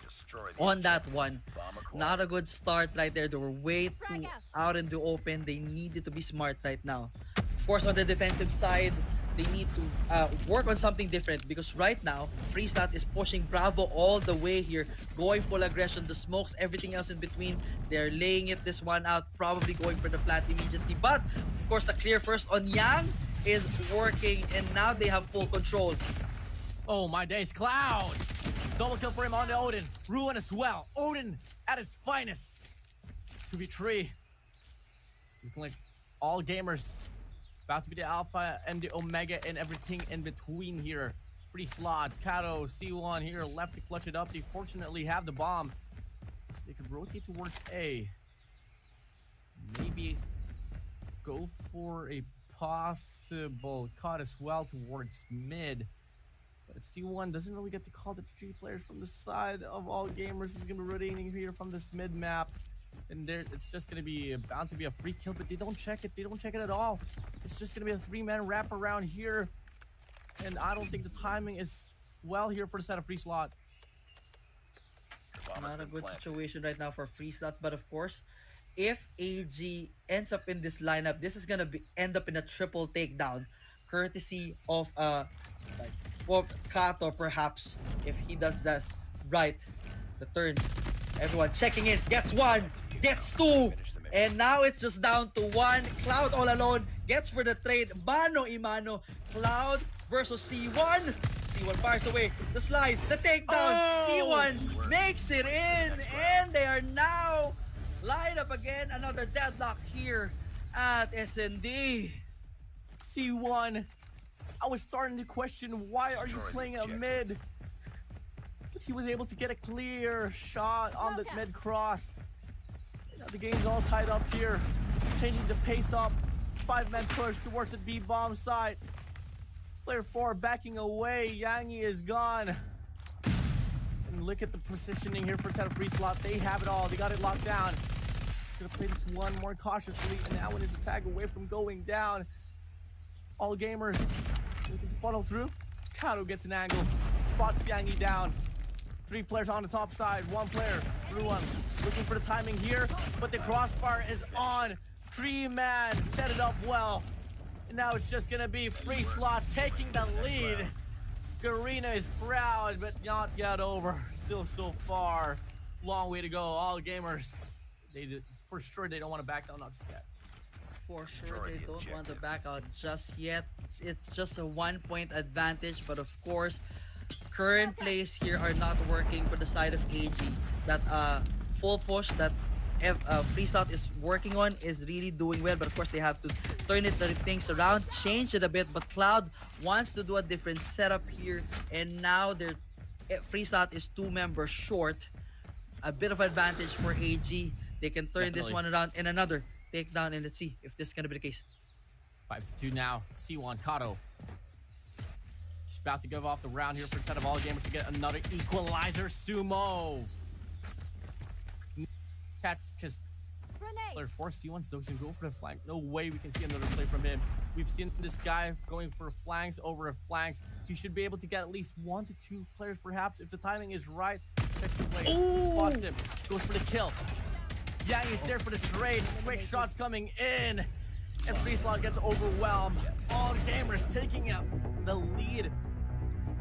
Destroy the on that one. bomb acquired. Not a good start right there. They were way too out in the open. They needed to be smart right now. Of course, on the defensive side, they need to work on something different because right now, Free Slot is pushing Bravo all the way here, going full aggression, the smokes, everything else in between. They're laying it this one out, probably going for the plant immediately. But, of course, the clear first on Yang is working, and now they have full control. Oh my days, Cloud! Double kill for him on the Odin. Ruin as well. Odin at his finest. 2v3. Looking like All Gamers about to be the Alpha and the Omega and everything in between here. Free Slot, Kato, C1 here left to clutch it up. They fortunately have the bomb. So they could rotate towards A. Maybe go for a possible cut as well towards mid. But But if C1 doesn't really get to call the 3 players from the side of All Gamers, he's gonna be rotating here from this mid map. And there, it's just gonna be bound to be a free kill, but they don't check it. They don't check it at all. It's just gonna be a 3-man wrap around here. And I don't think the timing is well here for the set of free slot. Bomb has Not a been good planted. situation right now for free slot, but of course, if AG ends up in this lineup, this is gonna end up in a triple takedown, courtesy of like of Kato perhaps if he does that right. The turns, everyone checking in, gets 1, gets 2, and now it's just down to 1. Cloud all alone gets for the trade, mano imano. Cloud versus C1. C1 fires away the slide, the takedown. C1 makes it in, and they are now lined up again. Another deadlock here at SND. C1, I was starting to question, why are you Destroy the playing a objective. mid? But he was able to get a clear shot on the mid cross. Now the game's all tied up here. Changing the pace up. 5-man push towards the B bomb site. Player 4 backing away. Yangi is gone. And look at the positioning here for set of free slot. They have it all. They got it locked down. He's gonna play this one more cautiously, and that one is a tag away from going down. All Gamers looking to funnel through. Kato gets an angle. Spots Yangi down. 3 players on the top side. 1 player through one. Looking for the timing here, but the crossfire is on. 3-man set it up well. And now it's just gonna be free slot taking the lead. Garena is proud, but not yet over. Still so far. Long way to go. All Gamers, for sure they don't want to back down, not just yet. For sure, Destroy they the don't want to objective. back out just yet. It's just a 1-point advantage, but of course, current plays here are not working for the side of AG. That full push that free slot is working on is really doing well, but of course they have to turn things around, change it a bit. But Cloud wants to do a different setup here, and now their free slot is 2 members short. A bit of advantage for AG. They can turn this Definitely. one around in another takedown, and let's see if this is gonna be the case. 5-2 now. C1 Kato. She's about to give off the round here for a set of All Gamers to get another equalizer. Sumo catches player 4. C1's doesn't go for the flank. No way we can see another play from him. We've seen this guy going for flanks over flanks. He should be able to get at least 1 to 2 players perhaps if the timing is right. Checks the play, spots him, goes for the kill. Yang is there for the trade. Quick shots coming in. And free slot gets overwhelmed. All Gamers taking up the lead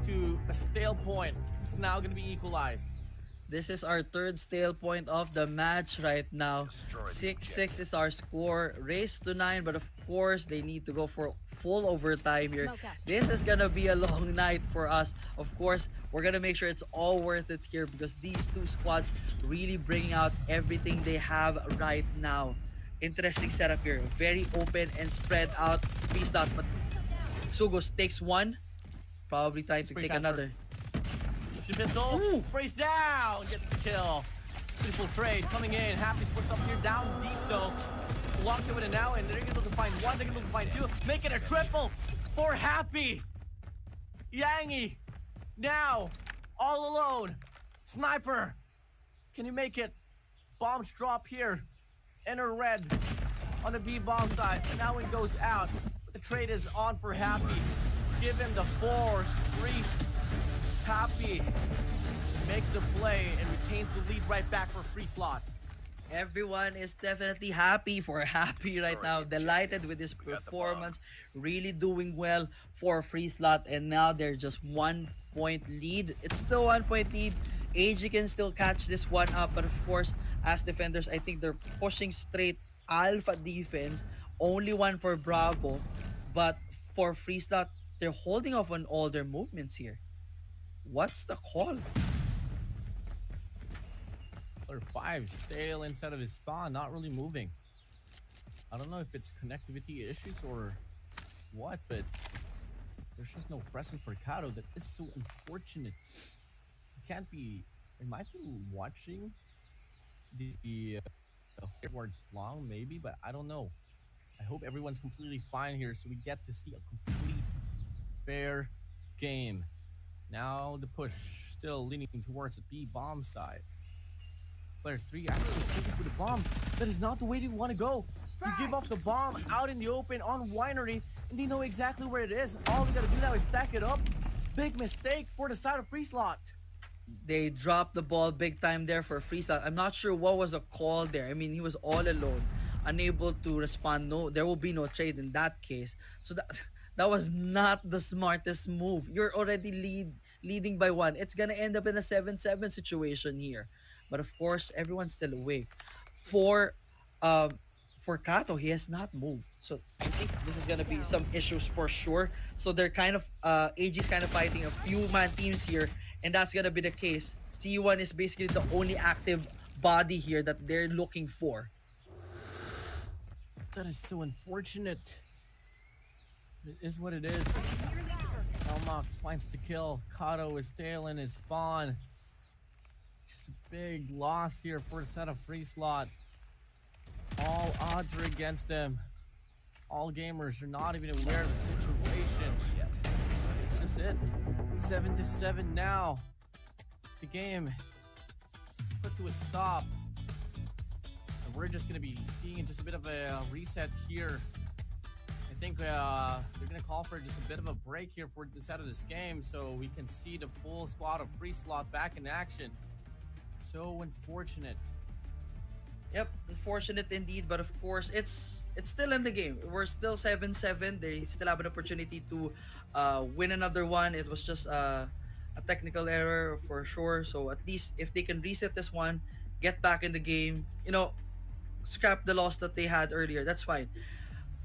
to a stale point. It's now going to be equalized. This is our 3rd stale point of the match right now. 6-6 is our score. Race to 9, but of course they need to go for full overtime here. This is gonna be a long night for us. Of course, we're gonna make sure it's all worth it here because these 2 squads really bringing out everything they have right now. Interesting setup here. Very open and spread out. Free slot, but Sugos takes 1. Probably trying to Spray take transfer. another. Missile sprays down, gets the kill. Beautiful trade coming in. Happy's pushed up here, down deep though. Locks it with it now, and they're able to find 1, they're able to find 2. Make it a triple for Happy. Yangi now all alone. Sniper, can you make it? Bombs drop here. Enter red on the B bomb side, and now it goes out. But the trade is on for Happy. Give him the 4-3. Happy makes the play and retains the lead right back for free slot. Everyone is definitely happy for Happy right now. Delighted with his performance. Really doing well for free slot. And now they're just 1-point lead. It's still 1-point lead. AG can still catch this one up. But of course, as defenders, I think they're pushing straight alpha defense. Only 1 for Bravo. But for free slot, they're holding off on all their movements here. What's the call? Player 5 stale inside of his spawn, not really moving. I don't know if it's connectivity issues or what, but there's just no present for Kato. That is so unfortunate. He can't be. He might be watching the Hogwarts long, maybe, but I don't know. I hope everyone's completely fine here, so we get to see a complete fair game. Now the push still leaning towards the B bomb side. Player 3 actually sticks with the bomb. That is not the way you want to go. You give off the bomb out in the open on Winery, and they know exactly where it is. All we gotta do now is stack it up. Big mistake for the side of Free Slot. They dropped the ball big time there for free slot. I'm not sure what was the call there. I mean, he was all alone, unable to respond. No, there will be no trade in that case. So that that was not the smartest move. You're already leading by one. It's gonna end up in a 7-7 situation here. But of course, everyone's still awake. For for Kato, he has not moved. So I think this is gonna be some issues for sure. So they're kind of AG's kind of fighting a few man teams here, and that's gonna be the case. C1 is basically the only active body here that they're looking for. That is so unfortunate. It is what it is. Elmox finds the kill. Kato is tailing his spawn. Just a big loss here for the set of Free Slot. All odds are against them. All gamers are not even aware of the situation. It's just it. 7-7 now. The game is put to a stop. And we're just going to be seeing just a bit of a reset here. I think they're going to call for just a bit of a break here for the start of this game so we can see the full squad of Free Slot back in action. So unfortunate. Yep, unfortunate indeed, but of course it's still in the game. We're still 7-7. They still have an opportunity to win another one. It was just a technical error for sure. So at least if they can reset this one, get back in the game, scrap the loss that they had earlier. That's fine.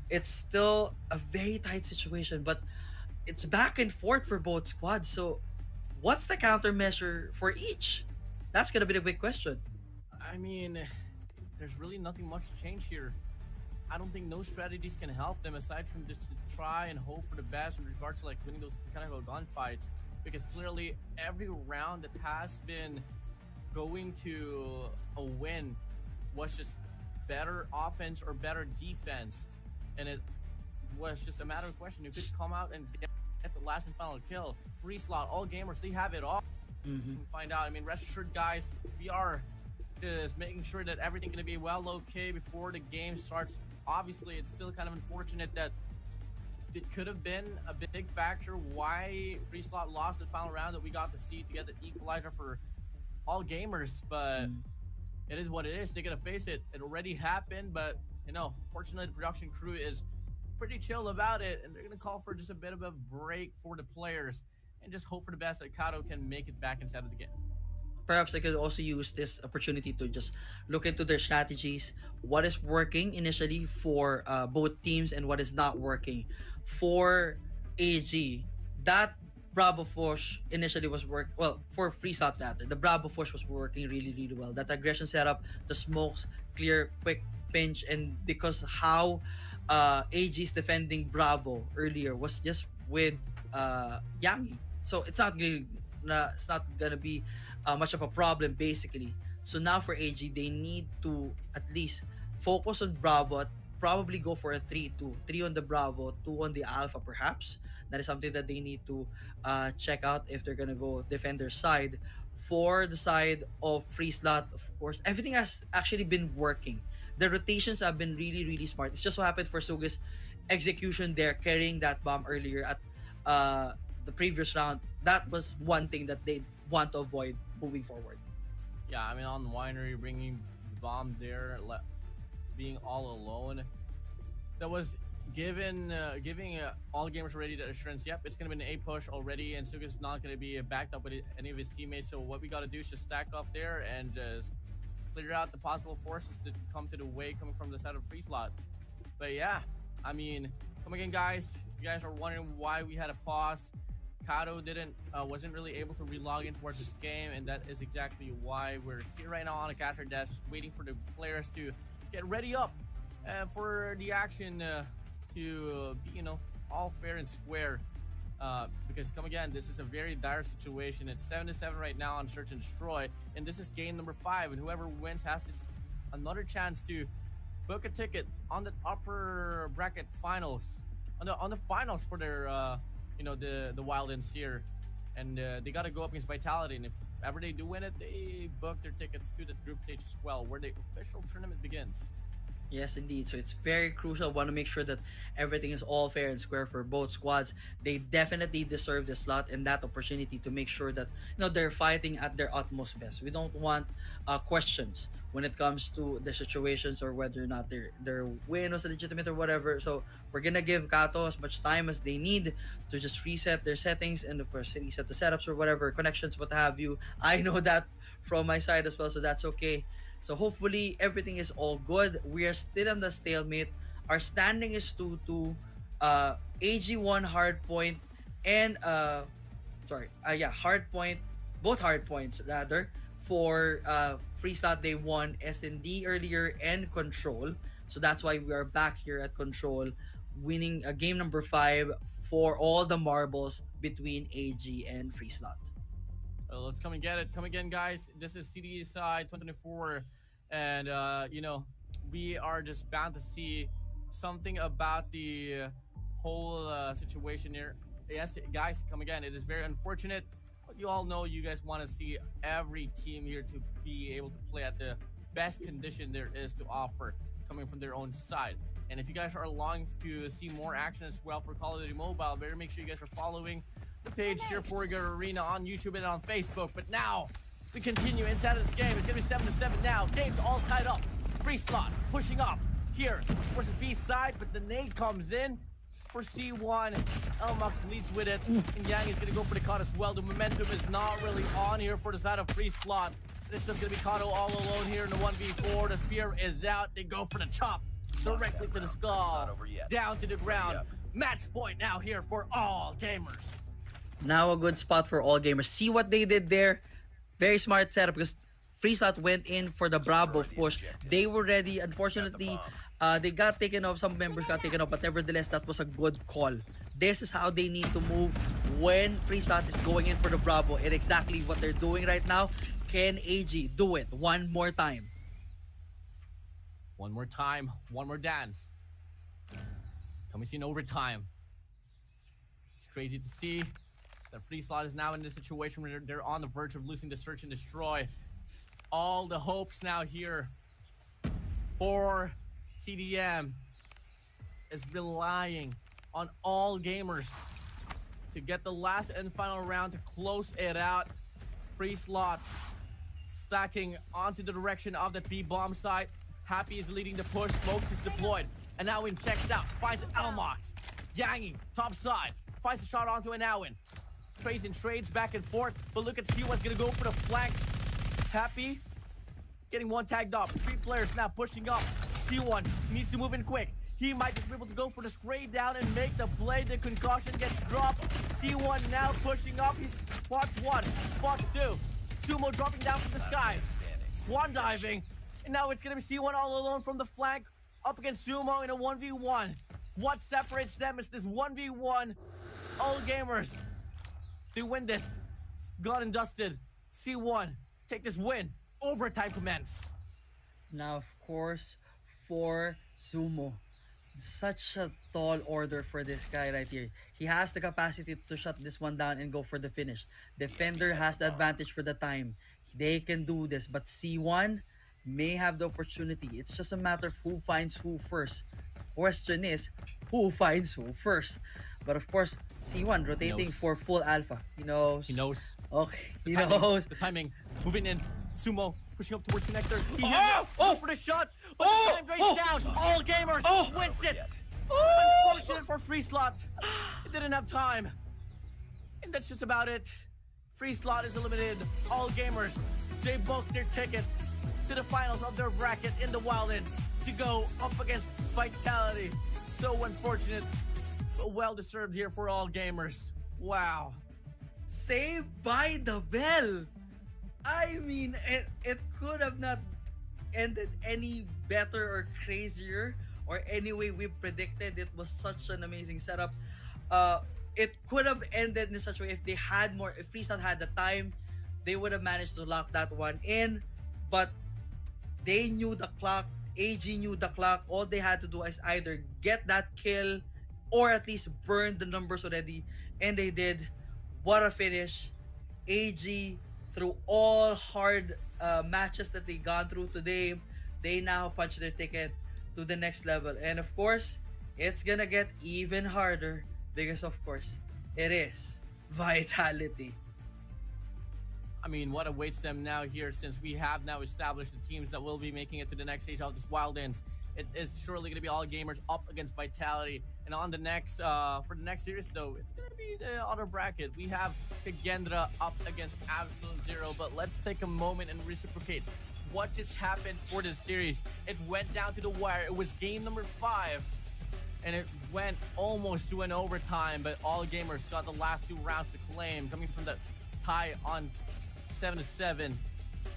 It's still a very tight situation, but it's back and forth for both squads. So what's the countermeasure for each? That's gonna be the big question. I mean, there's really nothing much to change here. I don't think no strategies can help them aside from just to try and hope for the best in regards to like winning those kind of gunfights. Because clearly every round that has been going to a win was just better offense or better defense. And it was just a matter of question. You could come out and get the last and final kill. Free Slot, all gamers, they have it all. You can find out. I mean, rest assured, guys, we are just making sure that everything's going to be well okay before the game starts. Obviously, it's still kind of unfortunate that it could have been a big factor why Free Slot lost the final round that we got to see to get the equalizer for all gamers. But it is what it is. They're going to face it. It already happened, but, fortunately, the production crew is pretty chill about it, and they're going to call for just a bit of a break for the players and just hope for the best that Kato can make it back inside of the game. Perhaps they could also use this opportunity to just look into their strategies, what is working initially for both teams and what is not working. For AG, that Bravo Force initially was for Free Slot rather, the Bravo Force was working really, really well. That aggression setup, the smokes, clear, quick pinch, and because how AG's defending Bravo earlier was just with Yangi. So it's not gonna be much of a problem basically. So now for AG, they need to at least focus on Bravo, probably go for a 3-2, 3 on the Bravo, 2 on the Alpha perhaps. That is something that they need to check out if they're gonna go defend their side. For the side of Free Slot, of course, everything has actually been working. The rotations have been really, really smart. It's just what happened for Suga's execution there, carrying that bomb earlier at the previous round. That was one thing that they want to avoid moving forward. Yeah, I mean, on the Winery, bringing the bomb there, being all alone, that was giving all gamers ready the assurance, yep, it's going to be an A push already, and Suga's not going to be backed up with any of his teammates. So what we got to do is just stack up there and just clear out the possible forces that come to the way coming from the side of Free Slot. But yeah, I mean, come again, guys. If you guys are wondering why we had a pause, Kato wasn't really able to relog in towards this game, and that is exactly why we're here right now on a caster desk, just waiting for the players to get ready up for the action to be, all fair and square. Because come again, this is a very dire situation. It's 7-7 right now on Search and Destroy, and this is game number 5, and whoever wins has another chance to book a ticket on the upper bracket finals, on the finals for their the Wild and Seer. and they got to go up against Vitality. And if ever they do win it, they book their tickets to the group stage as well, where the official tournament begins. Yes, indeed. So it's very crucial. Want to make sure that everything is all fair and square for both squads. They definitely deserve the slot and that opportunity to make sure that they're fighting at their utmost best. We don't want questions when it comes to the situations or whether or not their win was legitimate or whatever. So we're gonna give Kato as much time as they need to just reset their settings and of course reset the setups or whatever connections, what have you. I know that from my side as well, so that's okay. So hopefully everything is all good. We are still on the stalemate. Our standing is 2-2. AG1 Hardpoint and Hardpoint, both Hardpoints rather, for free slot they won S&D earlier and Control. So that's why we are back here at Control, winning game number 5 for all the marbles between AG and free slot. Let's come and get it. Come again, guys. This is CDE side 2024, and we are just bound to see something about the whole situation here. Yes, guys, come again. It is very unfortunate, but you all know you guys want to see every team here to be able to play at the best condition there is to offer, coming from their own side. And if you guys are longing to see more action as well for Call of Duty Mobile, better make sure you guys are following the page here for your arena on YouTube and on Facebook. But now we continue inside of this game. It's gonna be 7-7 now. Game's all tied up. Free slot pushing up here versus B side, but the nade comes in for C1. Elmox leads with it, and Yang is gonna go for the cut as well. The momentum is not really on here for the side of free slot. It's just gonna be Kato all alone here in the 1v4. The spear is out. They go for the chop directly to the skull, down to the ground. Match point now here for all gamers. Now a good spot for all gamers. See what they did there? Very smart setup because FreeSlot went in for the Bravo push. They were ready. Unfortunately, they got taken off. Some members got taken off, but nevertheless, that was a good call. This is how they need to move when FreeSlot is going in for the Bravo, and exactly what they're doing right now. Can AG do it one more time? One more time, one more dance. Coming in overtime. It's crazy to see that free slot is now in this situation where they're on the verge of losing the search and destroy. All the hopes now here for CDM is relying on all gamers to get the last and final round to close it out. Free slot stacking onto the direction of the B bomb site. Happy is leading the push. Smokes is deployed. And Nawin checks out. Finds Elmox. Yangi, top side. Finds a shot onto an Nawin. Trades and trades back and forth. But look at C1's gonna go for the flank. Happy getting one tagged up. 3 players now pushing up. C1 needs to move in quick. He might just be able to go for the spray down and make the play. The concussion gets dropped. C1 now pushing up. He spots 1, spots 2. Sumo dropping down from the sky. Swan diving. And now it's gonna be C1 all alone from the flank up against Sumo in a 1v1. What separates them is this 1v1. All gamers to win this. It's gone and dusted. C1 take this win. Overtime commence. Now, of course, for Sumo, such a tall order for this guy right here. He has the capacity to shut this one down and go for the finish. Defender has the advantage for the time. They can do this, but C1 may have the opportunity. It's just a matter of who finds who first. Question is, who finds who first? But of course, C1 rotating for full alpha. He knows. He knows. Okay, The he timing, knows. The timing. Moving in. Sumo pushing up towards connector. He hit for the shot. But the time breaks down. All gamers wins it. Unfortunate for free slot. It didn't have time. And that's just about it. Free slot is eliminated. All gamers, they booked their tickets to the finals of their bracket in the Wildlands to go up against Vitality. So unfortunate, but well deserved here for all gamers. Wow. Saved by the bell. I mean, it could have not ended any better or crazier or any way we predicted. It was such an amazing setup. It could have ended in such a way if they had more, if Freestyle had the time, they would have managed to lock that one in. But they knew the clock. AG knew the clock. All they had to do is either get that kill or at least burn the numbers already. And they did. What a finish. AG, through all hard matches that they gone through today, they now punch their ticket to the next level. And of course, it's gonna get even harder because of course, it is Vitality. I mean, what awaits them now here, since we have now established the teams that will be making it to the next stage of this Wild Ends. It is surely going to be All Gamers up against Vitality. And on the next, for the next series though, it's going to be the other bracket. We have Kagendra up against Absolute Zero. But let's take a moment and reciprocate what just happened for this series. It went down to the wire. It was game number 5. And it went almost to an overtime, but All Gamers got the last 2 rounds to claim, coming from the tie on 7-7.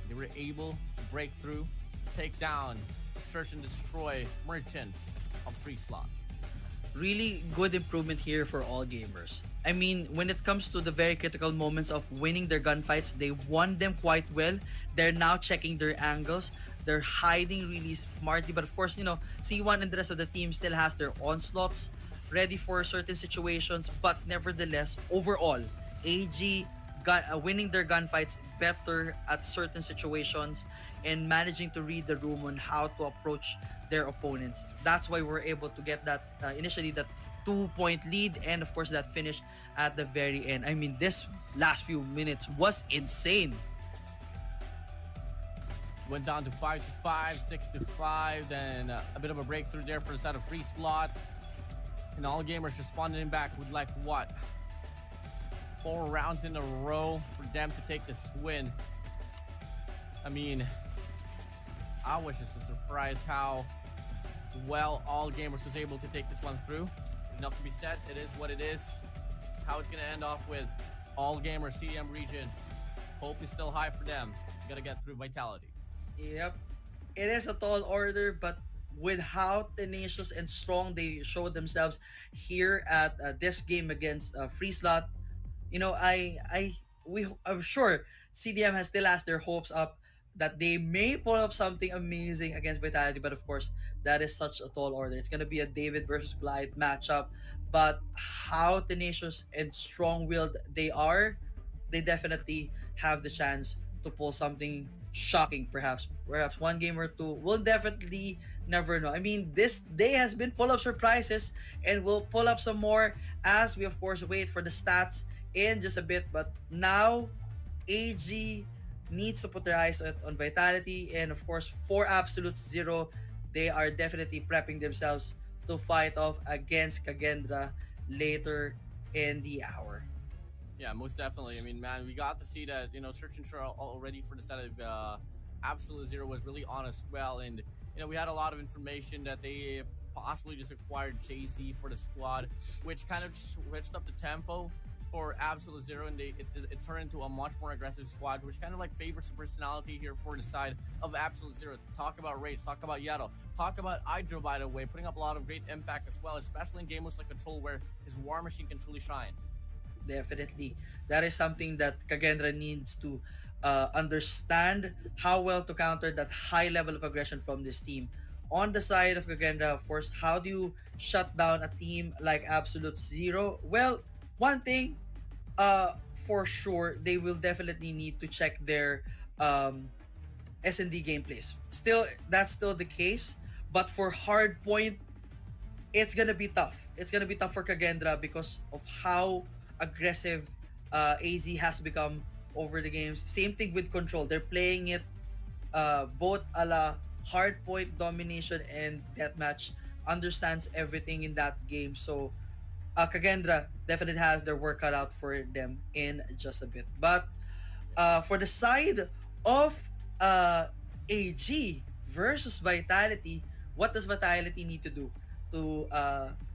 They were able to break through, take down, search and destroy Merchants of Free Slot. Really good improvement here for All Gamers. I mean, when it comes to the very critical moments of winning their gunfights, they won them quite well. They're now checking their angles. They're hiding really smartly. But of course, you know, C1 and the rest of the team still has their onslaughts ready for certain situations. But nevertheless, overall, AG winning their gunfights better at certain situations and managing to read the room on how to approach their opponents. That's why we're able to get that initially that 2-point lead, and of course that finish at the very end. I mean, this last few minutes was insane. Went down to 5-5, 6-5, then a bit of a breakthrough there for the side of Free Slot. And All Gamers responding back with like what? 4 rounds in a row for them to take this win. I mean, I was just surprised how well All Gamers was able to take this one through. Enough to be said, it is what it is. It's how it's gonna end off with All Gamers CDM region. Hope is still high for them. Gotta get through Vitality. Yep. It is a tall order, but with how tenacious and strong they showed themselves here at this game against Free Slot, you know, I'm sure CDM has still has their hopes up that they may pull up something amazing against Vitality, but of course, that is such a tall order. It's gonna be a David versus Goliath matchup, but how tenacious and strong-willed they are, they definitely have the chance to pull something shocking, perhaps one game or two. We'll definitely never know. I mean, this day has been full of surprises, and we'll pull up some more as we of course wait for the stats in just a bit. But now AG needs to put their eyes on Vitality, and of course for Absolute Zero, they are definitely prepping themselves to fight off against Kagendra later in the hour. Yeah, most definitely. I mean, man, we got to see that, you know, Search and Destroy already for the side of Absolute Zero was really on as well. And, you know, we had a lot of information that they possibly just acquired Jay-Z for the squad, which kind of switched up the tempo for Absolute Zero, and it turned into a much more aggressive squad, which kind of like favors the personality here for the side of Absolute Zero. Talk about Rage, talk about Yato, talk about Hydro, by the way, putting up a lot of great impact as well, especially in games like Control, where his War Machine can truly shine. Definitely. That is something that Kagendra needs to understand how well to counter that high level of aggression from this team. On the side of Kagendra, of course, how do you shut down a team like Absolute Zero? Well, one thing for sure, they will definitely need to check their S&D gameplays. That's still the case. But for Hardpoint, it's gonna be tough. It's gonna be tough for Kagendra because of how aggressive AZ has become over the games. Same thing with Control. They're playing it both a la Hardpoint domination and Deathmatch. Understands everything in that game. So Kagendra definitely has their work cut out for them in just a bit. But for the side of AG versus Vitality, what does Vitality need to do to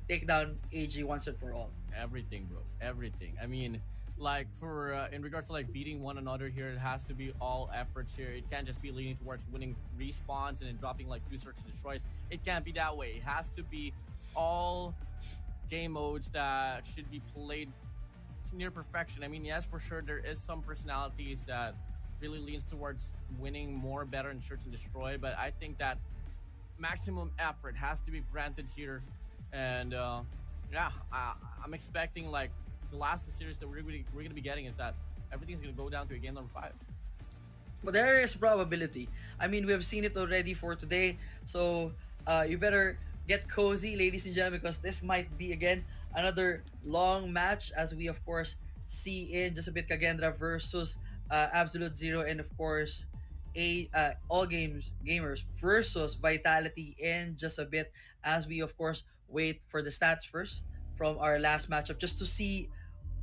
take down AG once and for all? Everything, bro. Everything. I mean, like for in regards to like beating one another here, it has to be all efforts here. It can't just be leaning towards winning respawns and then dropping like 2 search and destroys. It can't be that way. It has to be all game modes that should be played near perfection. I mean, yes, for sure, there is some personalities that really leans towards winning more better in search and destroy, but I think that maximum effort has to be granted here. And yeah, I'm expecting like the last series that we're gonna be getting is that everything's gonna go down to a game number 5. But there is probability. I mean, we've seen it already for today. So you better get cozy, ladies and gentlemen, because this might be again another long match, as we of course see in just a bit Kagendra versus Absolute Zero, and of course all gamers versus Vitality in just a bit, as we of course wait for the stats first from our last matchup, just to see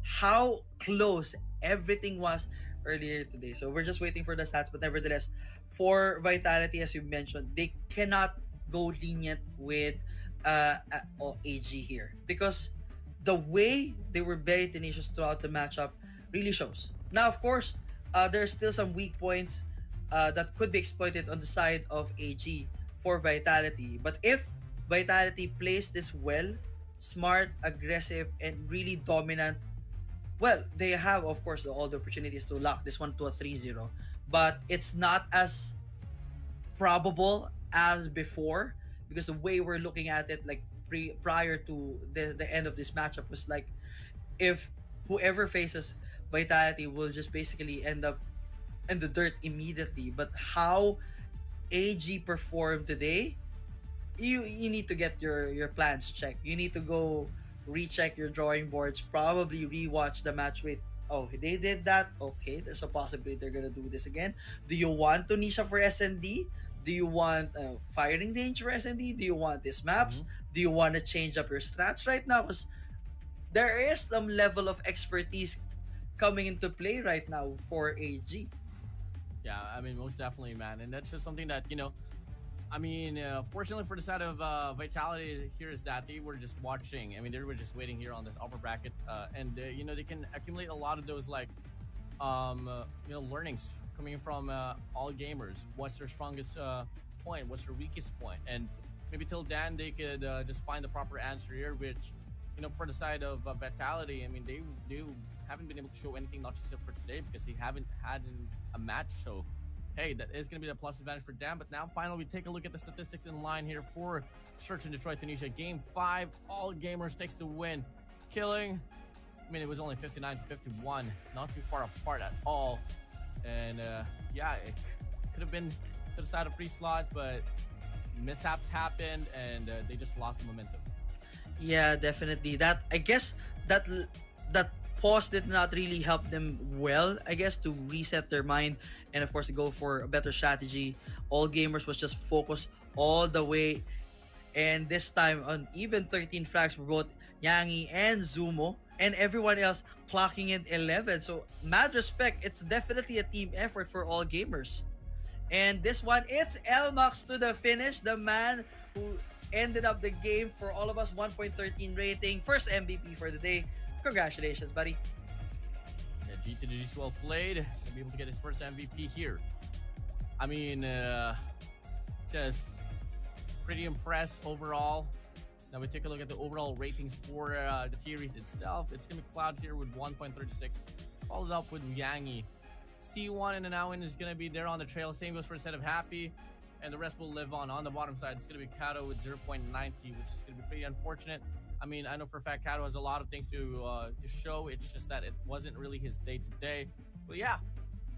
how close everything was earlier today. So we're just waiting for the stats, but nevertheless, for Vitality, as you mentioned, they cannot go lenient with AG here, because the way they were very tenacious throughout the matchup really shows. Now, of course, there's still some weak points that could be exploited on the side of AG for Vitality. But if Vitality plays this well, smart, aggressive, and really dominant, well, they have, of course, all the opportunities to lock this one to a 3-0. But it's not as probable as before, because the way we're looking at it, like prior to the end of this matchup, was like, if whoever faces Vitality will just basically end up in the dirt immediately. But how AG performed today, you need to get your plans checked. You need to go recheck your drawing boards, probably rewatch the match. Wait, oh, they did that? Okay, there's a possibility they're gonna do this again. Do you want Tunisia for SND? Do you want firing range for SND? Do you want these maps? Do you want to change up your strats right now? Because there is some level of expertise coming into play right now for AG. Yeah, I mean, most definitely, man. And that's just something that, I mean, fortunately for the side of Vitality here is that they were just watching. I mean, they were just waiting here on this upper bracket, and they can accumulate a lot of those learnings coming from all gamers. What's their strongest point? What's their weakest point? And maybe till then they could just find the proper answer here. Which, for the side of Vitality, I mean, they haven't been able to show anything, not just for today, because they haven't had a match. So hey, that is going to be a plus advantage for them. But now, finally, we take a look at the statistics in line here for Search in Detroit, Tunisia. Game 5, all gamers takes the win. Killing, I mean, it was only 59-51. Not too far apart at all. And yeah, it could have been to the side of free slot, but mishaps happened, and they just lost the momentum. Yeah, definitely. That, I guess, that pause did not really help them well, I guess, to reset their mind and of course to go for a better strategy. All gamers was just focused all the way, and this time on even 13 frags for both Yangi and Zumo, and everyone else clocking in 11. So mad respect, it's definitely a team effort for all gamers. And this one, it's Elmox to the finish, the man who ended up the game for all of us. 1.13 rating, first MVP for the day. Congratulations, buddy. Yeah, GTD's well played. He'll be able to get his first MVP here. I mean, just pretty impressed overall. Now we take a look at the overall ratings for the series itself. It's going to be Cloud here with 1.36. Followed up with Yangi. C1 and Anowin is going to be there on the trail. Same goes for the set of Happy. And the rest will live on. On the bottom side, it's going to be Kato with 0.90, which is going to be pretty unfortunate. I mean, I know for a fact Kato has a lot of things to show. It's just that it wasn't really his day today. But yeah,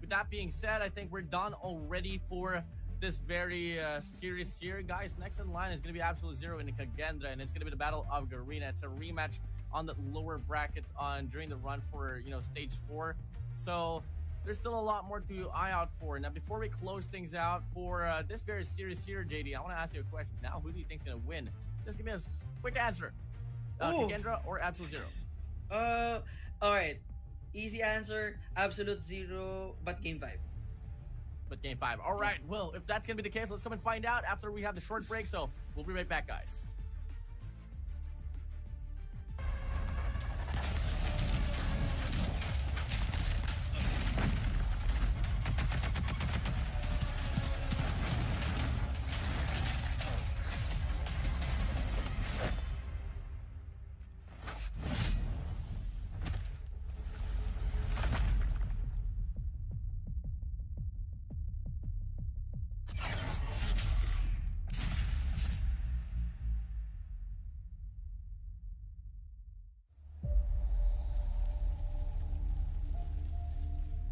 with that being said, I think we're done already for this very serious here. Guys, next in line is going to be Absolute Zero and Kagendra, and it's going to be the Battle of Garena. It's a rematch on the lower brackets during the run for, stage 4. So there's still a lot more to eye out for. Now, before we close things out for this very serious here, JD, I want to ask you a question. Now, who do you think's going to win? Just give me a quick answer. Kagendra or Absolute Zero? All right. Easy answer, Absolute Zero, but game 5. But game 5. All right. Well, if that's going to be the case, let's come and find out after we have the short break. So we'll be right back, guys.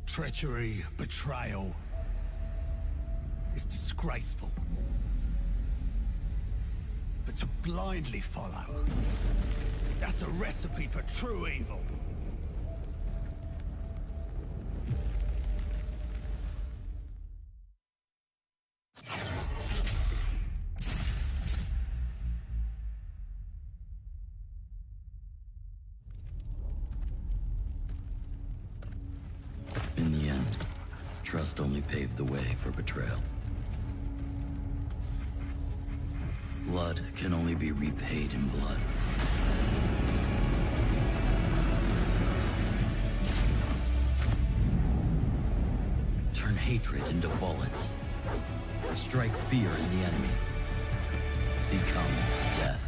Treachery, betrayal is disgraceful. But to blindly follow, that's a recipe for true evil. In the end, trust only paved the way for betrayal. Blood can only be repaid in blood. Turn hatred into bullets. Strike fear in the enemy. Become death.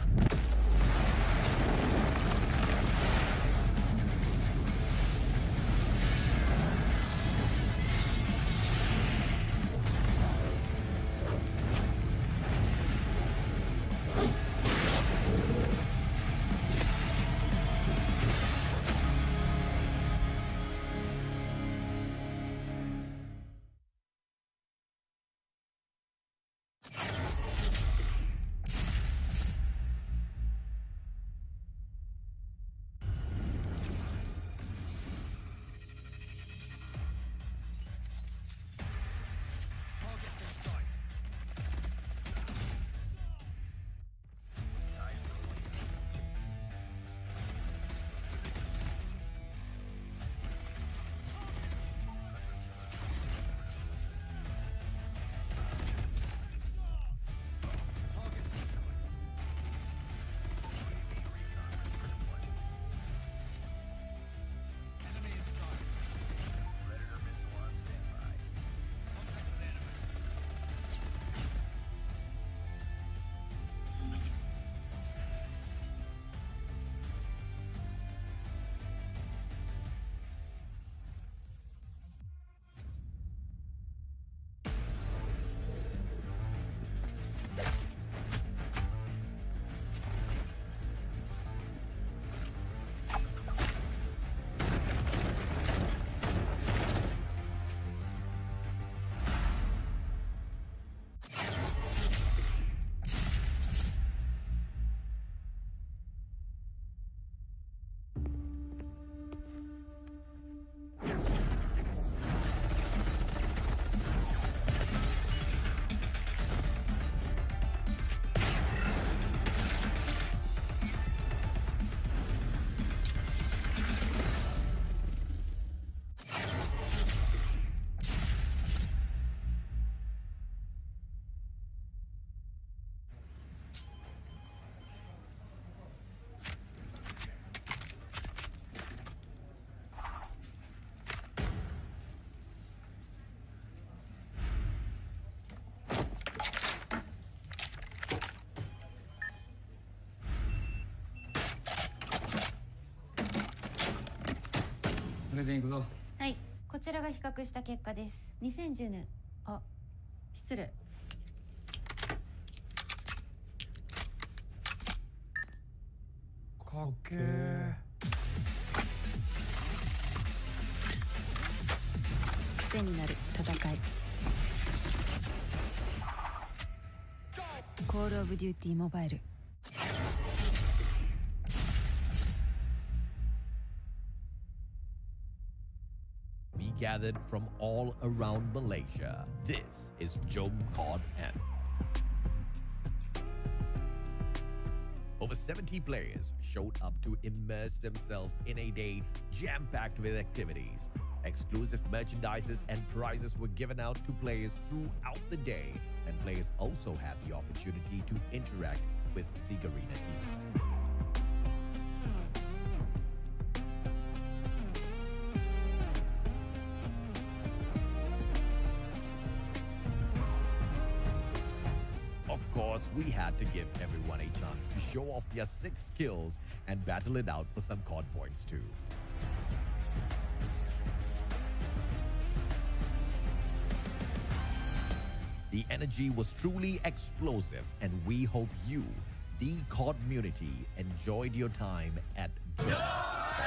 What do you think, Lil? はい、こちらが比較した結果です。2010年。あ、失礼。かっけー。癖になる戦い。コールオブデューティーモバイル。We gathered from all around Malaysia. This is Jom Cod N. Over 70 players showed up to immerse themselves in a day jam-packed with activities. Exclusive merchandises and prizes were given out to players throughout the day, and players also had the opportunity to interact with the Garena team. Of course, we had to give everyone a chance to show off their 6 skills and battle it out for some COD points too. The energy was truly explosive, and we hope you, the COD community, enjoyed your time at Jom COD.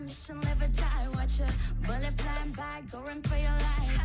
mission, live or die. Watch a bullet flying by, go run for your life.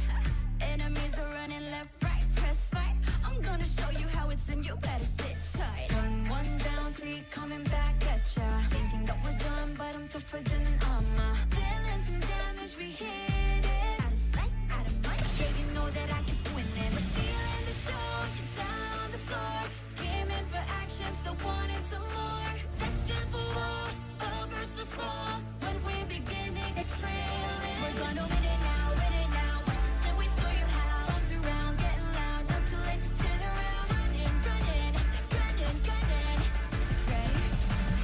Enemies are running left, right, press fight. I'm gonna show you how it's and you better sit tight. One down, three coming back at ya. Thinking that we're done, but I'm tougher than an armor. Dealing some damage, we hit it. Out of sight, out of mind. Yeah, you know that I keep winning. We're stealing the show, you're down on the floor. Came in for action, still wanting some more. Destined for war, all versus four. When we begin, it gets thrilling. We're gonna win it now, win it now. Watch us and we show you how. Arms around, getting loud, not too late to turn around. Running, running, gunning, gunning. Ready?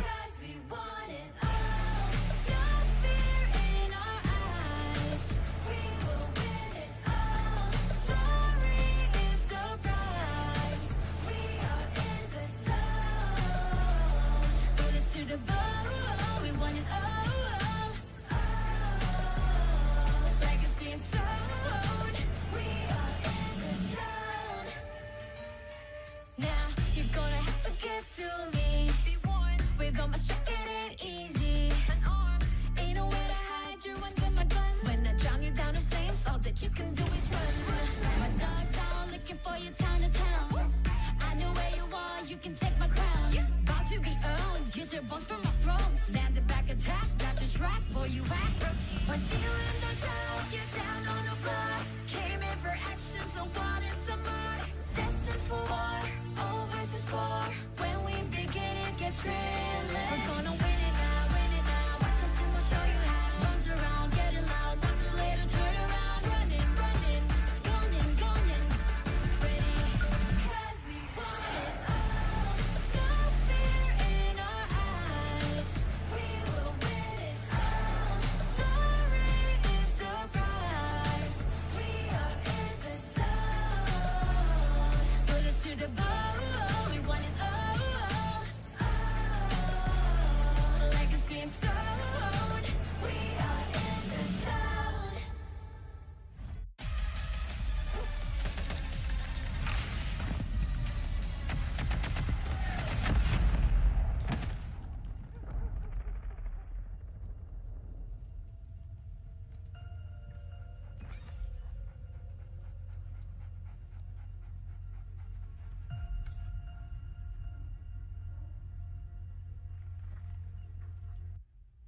'Cause we want it all. No fear in our eyes. We will win it all. Glory is the prize. We are in the zone. Bullets to the bone. We want it all. Legacy and soul. We are in the zone. Now you're gonna have to get through me. Be warned, with all my strength it ain't easy. An arm, ain't nowhere to hide. You're under my gun. When I drown you down in flames, all that you can do is run. My dog's out looking for your town to town. I know where you are, you can take my crown. About to be owned, use your bones from my throne. Landed back attack, got your track, boy you act. When stealing the show, you're down on the floor. Came in for action, so wanted some more. Destined for war, all versus four. When we begin, it gets thrilling. We're gonna win it now, win it now. Watch us and we'll show you how. Runs around, getting loud, not too late to turn around. Running, running, gunning, gunning. Ready? 'Cause we want it all. No fear in our eyes. We will win it all. Glory is the prize. We are in the zone. Bullets to the bone. We want it all. Legacy and soul. We are in the zone.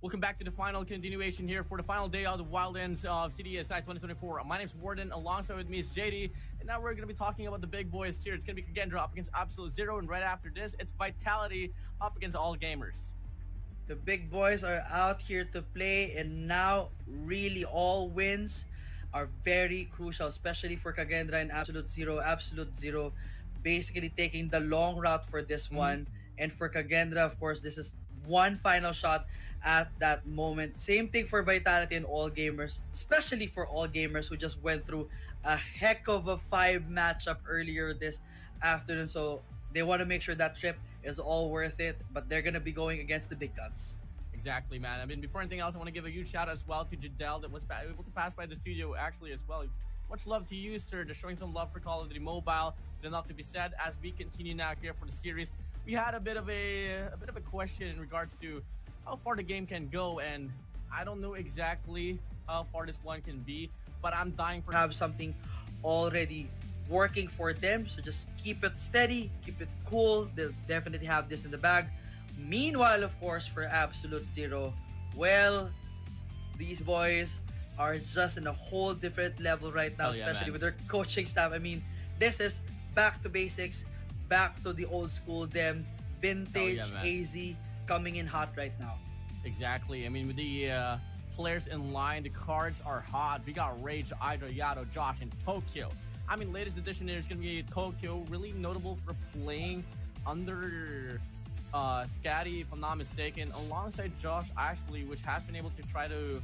Welcome back to the final continuation here for the final day of the Wildlands of CDSI 2024. My name's Warden, alongside with me is JD, and now we're going to be talking about the big boys here. It's going to be Kagendra up against Absolute Zero, and right after this, it's Vitality up against All Gamers. The big boys are out here to play, and now really all wins are very crucial, especially for Kagendra and Absolute Zero. Absolute Zero basically taking the long route for this one, and for Kagendra, of course, this is one final shot at that moment. Same thing for Vitality and All Gamers, especially for All Gamers who just went through a heck of a 5 matchup earlier this afternoon. So they want to make sure that trip is all worth it, but they're gonna be going against the big guns. Exactly, man. I mean, before anything else, I want to give a huge shout out as well to Jadel that was able to pass by the studio actually as well. Much love to you, sir. Just showing some love for Call of Duty Mobile. There's not to be said as we continue now here for the series. We had a bit of a question in regards to how far the game can go, and I don't know exactly how far this one can be, but I'm dying for Have something already working for them, so just keep it steady, keep it cool. They'll definitely have this in the bag. Meanwhile, of course, for Absolute Zero, well, these boys are just in a whole different level right now, Hell yeah, especially man. with their coaching staff. I mean, this is back to basics, back to the old school them, vintage man. AZ coming in hot right now. Exactly. I mean, with the players in line, the cards are hot. We got Rage, Hydra, Yato, Josh, and Tokyo. I mean, latest edition there's going to be Tokyo, really notable for playing under Scatty, if I'm not mistaken, alongside Josh Ashley, which has been able to try to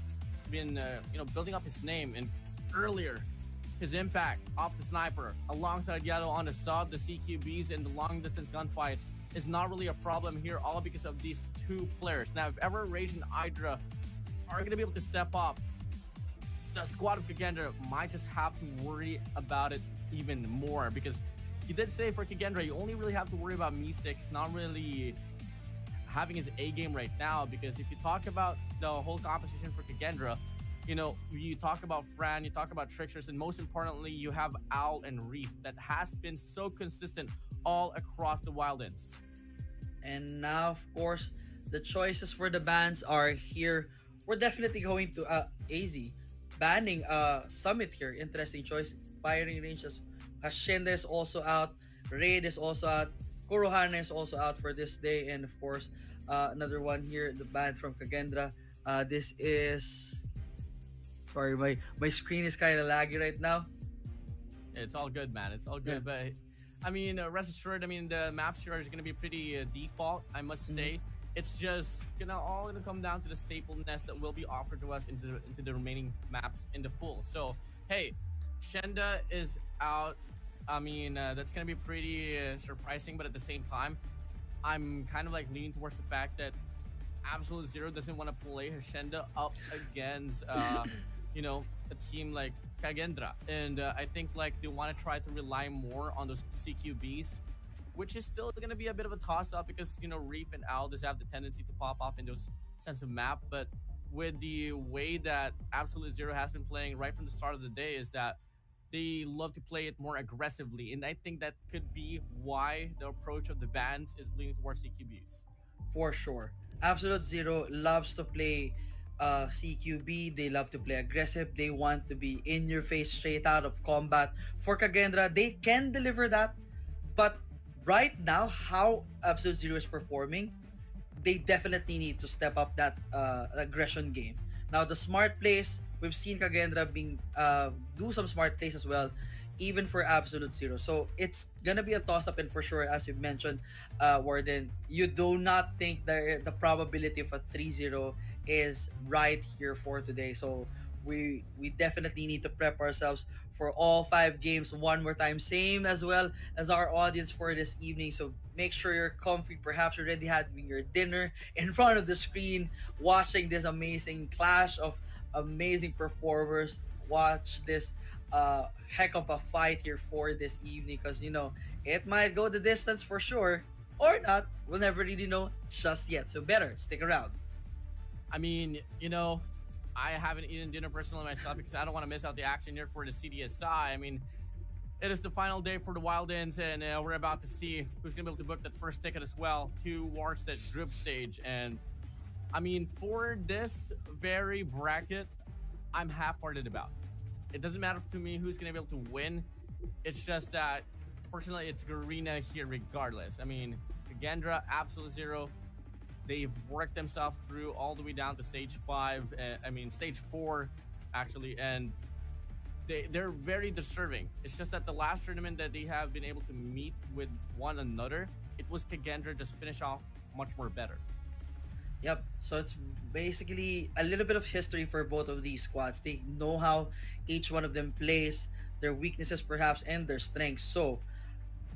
been building up his name, and earlier his impact off the sniper alongside Yato on the sub, the CQBs, and the long distance gunfights is not really a problem here, all because of these two players. Now, if ever Rage and Hydra are going to be able to step up, the squad of Kagendra might just have to worry about it even more, because you did say for Kagendra, you only really have to worry about Me6, not really having his A game right now. Because if you talk about the whole composition for Kagendra, you know, you talk about Fran, you talk about Tricksters, and most importantly, you have Owl and Reef that has been so consistent all across the Wildlands. And now, of course, the choices for the bans are here. We're definitely going to AZ banning Summit here. Interesting choice. Firing ranges. Hacienda is also out. Raid is also out. Kurohana is also out for this day. And of course, another one here, the ban from Kagendra. This is... Sorry, my screen is kind of laggy right now. It's all good, man. It's all good. But I mean, rest assured, I mean, the maps here is going to be pretty default, I must say. It's just all gonna come down to the stapleness that will be offered to us into the remaining maps in the pool. So, hey, Shenda is out. I mean, that's gonna be pretty surprising, but at the same time, I'm kind of like leaning towards the fact that Absolute Zero doesn't want to play Shenda up against, a team like Kagendra, and I think like they want to try to rely more on those CQBs, which is still going to be a bit of a toss-up because, Reef and Owl does have the tendency to pop off in those sense of map. But with the way that Absolute Zero has been playing right from the start of the day is that they love to play it more aggressively. And I think that could be why the approach of the bans is leaning towards CQBs. For sure. Absolute Zero loves to play CQB. They love to play aggressive. They want to be in your face straight out of combat. For Kagendra, they can deliver that. But right now, how Absolute Zero is performing, they definitely need to step up that aggression game. Now, the smart plays, we've seen Kagendra do some smart plays as well, even for Absolute Zero. So it's gonna be a toss-up, and for sure, as you mentioned, Warden, you do not think the probability of a 3-0 is right here for today. So we definitely need to prep ourselves for all 5 games one more time, same as well as our audience for this evening. So make sure you're comfy, perhaps you're already having your dinner in front of the screen, watching this amazing clash of amazing performers. Watch this heck of a fight here for this evening, because it might go the distance for sure, or not. We'll never really know just yet, so better stick around. I mean, I haven't eaten dinner personally myself because I don't want to miss out the action here for the CDSI. I mean, it is the final day for the Wildlands, and we're about to see who's going to be able to book that first ticket as well towards that group stage. And I mean, for this very bracket, I'm half-hearted about. It doesn't matter to me who's going to be able to win. It's just that, fortunately, it's Garena here regardless. I mean, Kagendra, Absolute Zero, they've worked themselves through all the way down to stage 4 actually, and they're very deserving. It's just that the last tournament that they have been able to meet with one another, it was Kagendra just finish off much more better. Yep, so it's basically a little bit of history for both of these squads. They know how each one of them plays, their weaknesses perhaps, and their strengths. So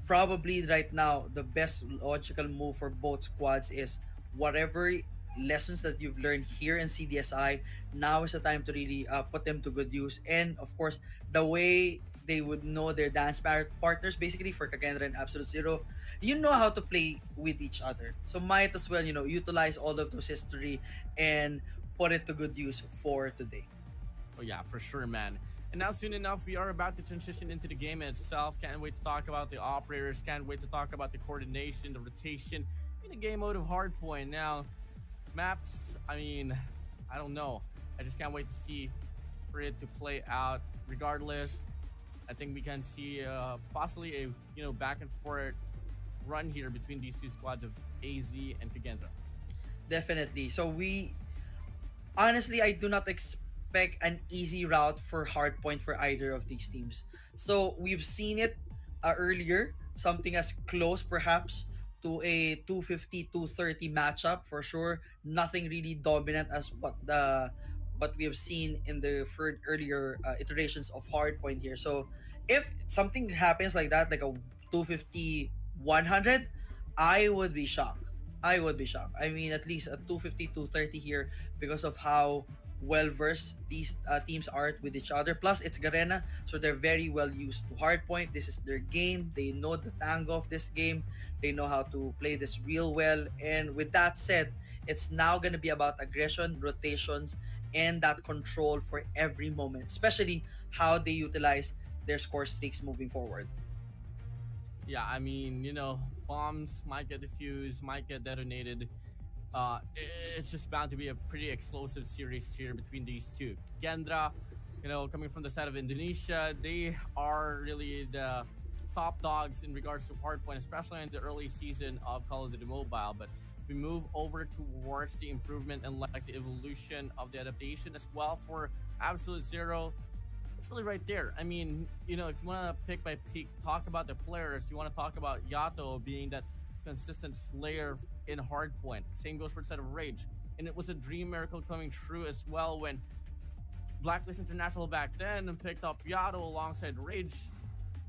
probably right now, the best logical move for both squads is whatever lessons that you've learned here in CDSI, now is the time to really put them to good use. And of course, the way they would know their dance partners, basically for Kagendra and Absolute Zero, you know how to play with each other. So might as well, utilize all of those history and put it to good use for today. Oh yeah, for sure, man. And now soon enough, we are about to transition into the game itself. Can't wait to talk about the operators. Can't wait to talk about the coordination, the rotation, in the game mode of Hardpoint. Now, maps, I mean, I don't know. I just can't wait to see for it to play out. Regardless, I think we can see possibly a back and forth run here between these two squads of AZ and Kagendra. Definitely. So honestly, I do not expect an easy route for Hardpoint for either of these teams. So we've seen it earlier, something as close perhaps to a 250-230 matchup for sure. Nothing really dominant as what we have seen in the earlier iterations of Hardpoint here. So if something happens like that, like a 250-100, I would be shocked. I mean, at least a 250-230 here because of how well versed these teams are with each other. Plus, it's Garena, so they're very well used to Hardpoint. This is their game. They know the tango of this game. They know how to play this real well. And with that said, it's now going to be about aggression, rotations, and that control for every moment, especially how they utilize their score streaks moving forward. Yeah, I mean, bombs might get defused, might get detonated. It's just bound to be a pretty explosive series here between these two. Gendra, coming from the side of Indonesia, they are really the top dogs in regards to hardpoint, especially in the early season of Call of Duty Mobile. But we move over towards the improvement and like the evolution of the adaptation as well for Absolute Zero. It's really right there. I mean, if you want to pick by pick, talk about the players, you want to talk about Yato being that consistent slayer in hardpoint. Same goes for the side of Rage. And it was a dream miracle coming true as well when Blacklist International back then picked up Yato alongside Rage.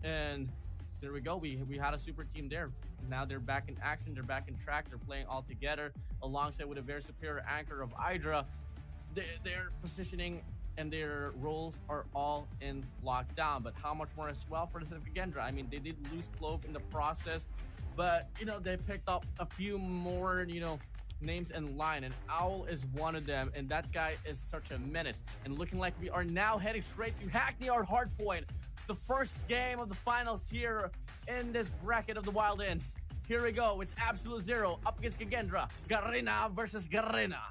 And there we go. We had a super team there. Now they're back in action. They're back in track. They're playing all together alongside with a very superior anchor of Hydra. Their positioning and their roles are all in lockdown. But how much more as well for the side of Gendra? I mean, they did lose Clove in the process, but they picked up a few more, names in line, and Owl is one of them, and that guy is such a menace. And looking like we are now heading straight to Hackney, our hard point. The first game of the finals here in this bracket of the Wild Ends. Here we go. It's Absolute Zero up against Gendra. Garena versus Garena.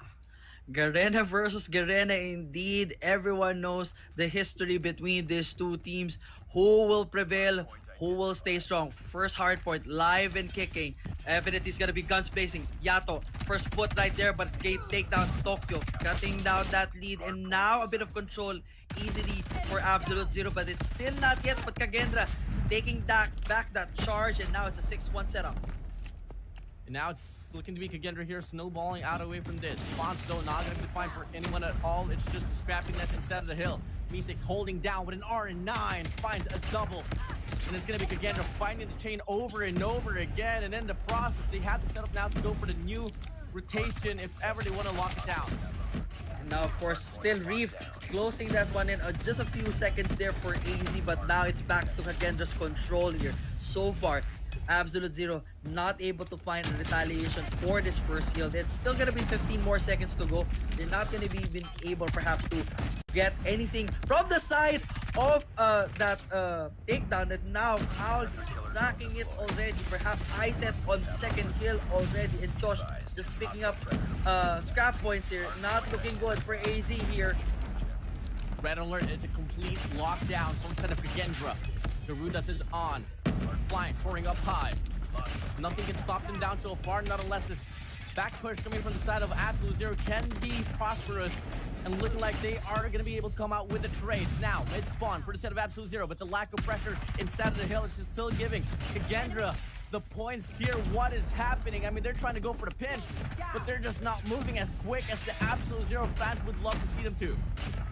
Garena versus Garena indeed. Everyone knows the history between these two teams. Who will prevail? Who will stay strong? First hardpoint, live and kicking. Infinity's gonna be guns blazing. Yato, first foot right there, but Gate take down Tokyo, cutting down that lead, and now a bit of control easily for Absolute Zero, but it's still not yet. But Kagendra taking back that charge, and now it's a 6-1 setup. And now it's looking to be Kagendra here, snowballing out away from this. Spawns though not going to be fine for anyone at all. It's just the scrappiness inside of the hill. Meeseeks holding down with an R9, finds a double. And it's going to be Kagendra finding the chain over and over again. And in the process, they have to set up now to go for the new rotation if ever they want to lock it down. And now, of course, still Reeve closing that one in. Just a few seconds there for AZ, but now it's back to Kagendra's control here. So far, Absolute Zero not able to find a retaliation for this first heal. It's still gonna be 15 more seconds to go. They're not gonna be even able perhaps to get anything from the side of that takedown. And now Owl is tracking it already. Perhaps Iset on second kill already. And Josh just picking up scrap points here. Not looking good for AZ here. Red alert, it's a complete lockdown from the side of Kagendra. Garudas is on. Flying, soaring up high. Nothing can stop them down so far, not unless this back push coming from the side of Absolute Zero can be prosperous and looking like they are going to be able to come out with the trades. Now, mid-spawn for the side of Absolute Zero, but the lack of pressure inside of the hill is just still giving Kagendra the points here. What is happening? I mean, they're trying to go for the pinch, but they're just not moving as quick as the Absolute Zero fans would love to see them to.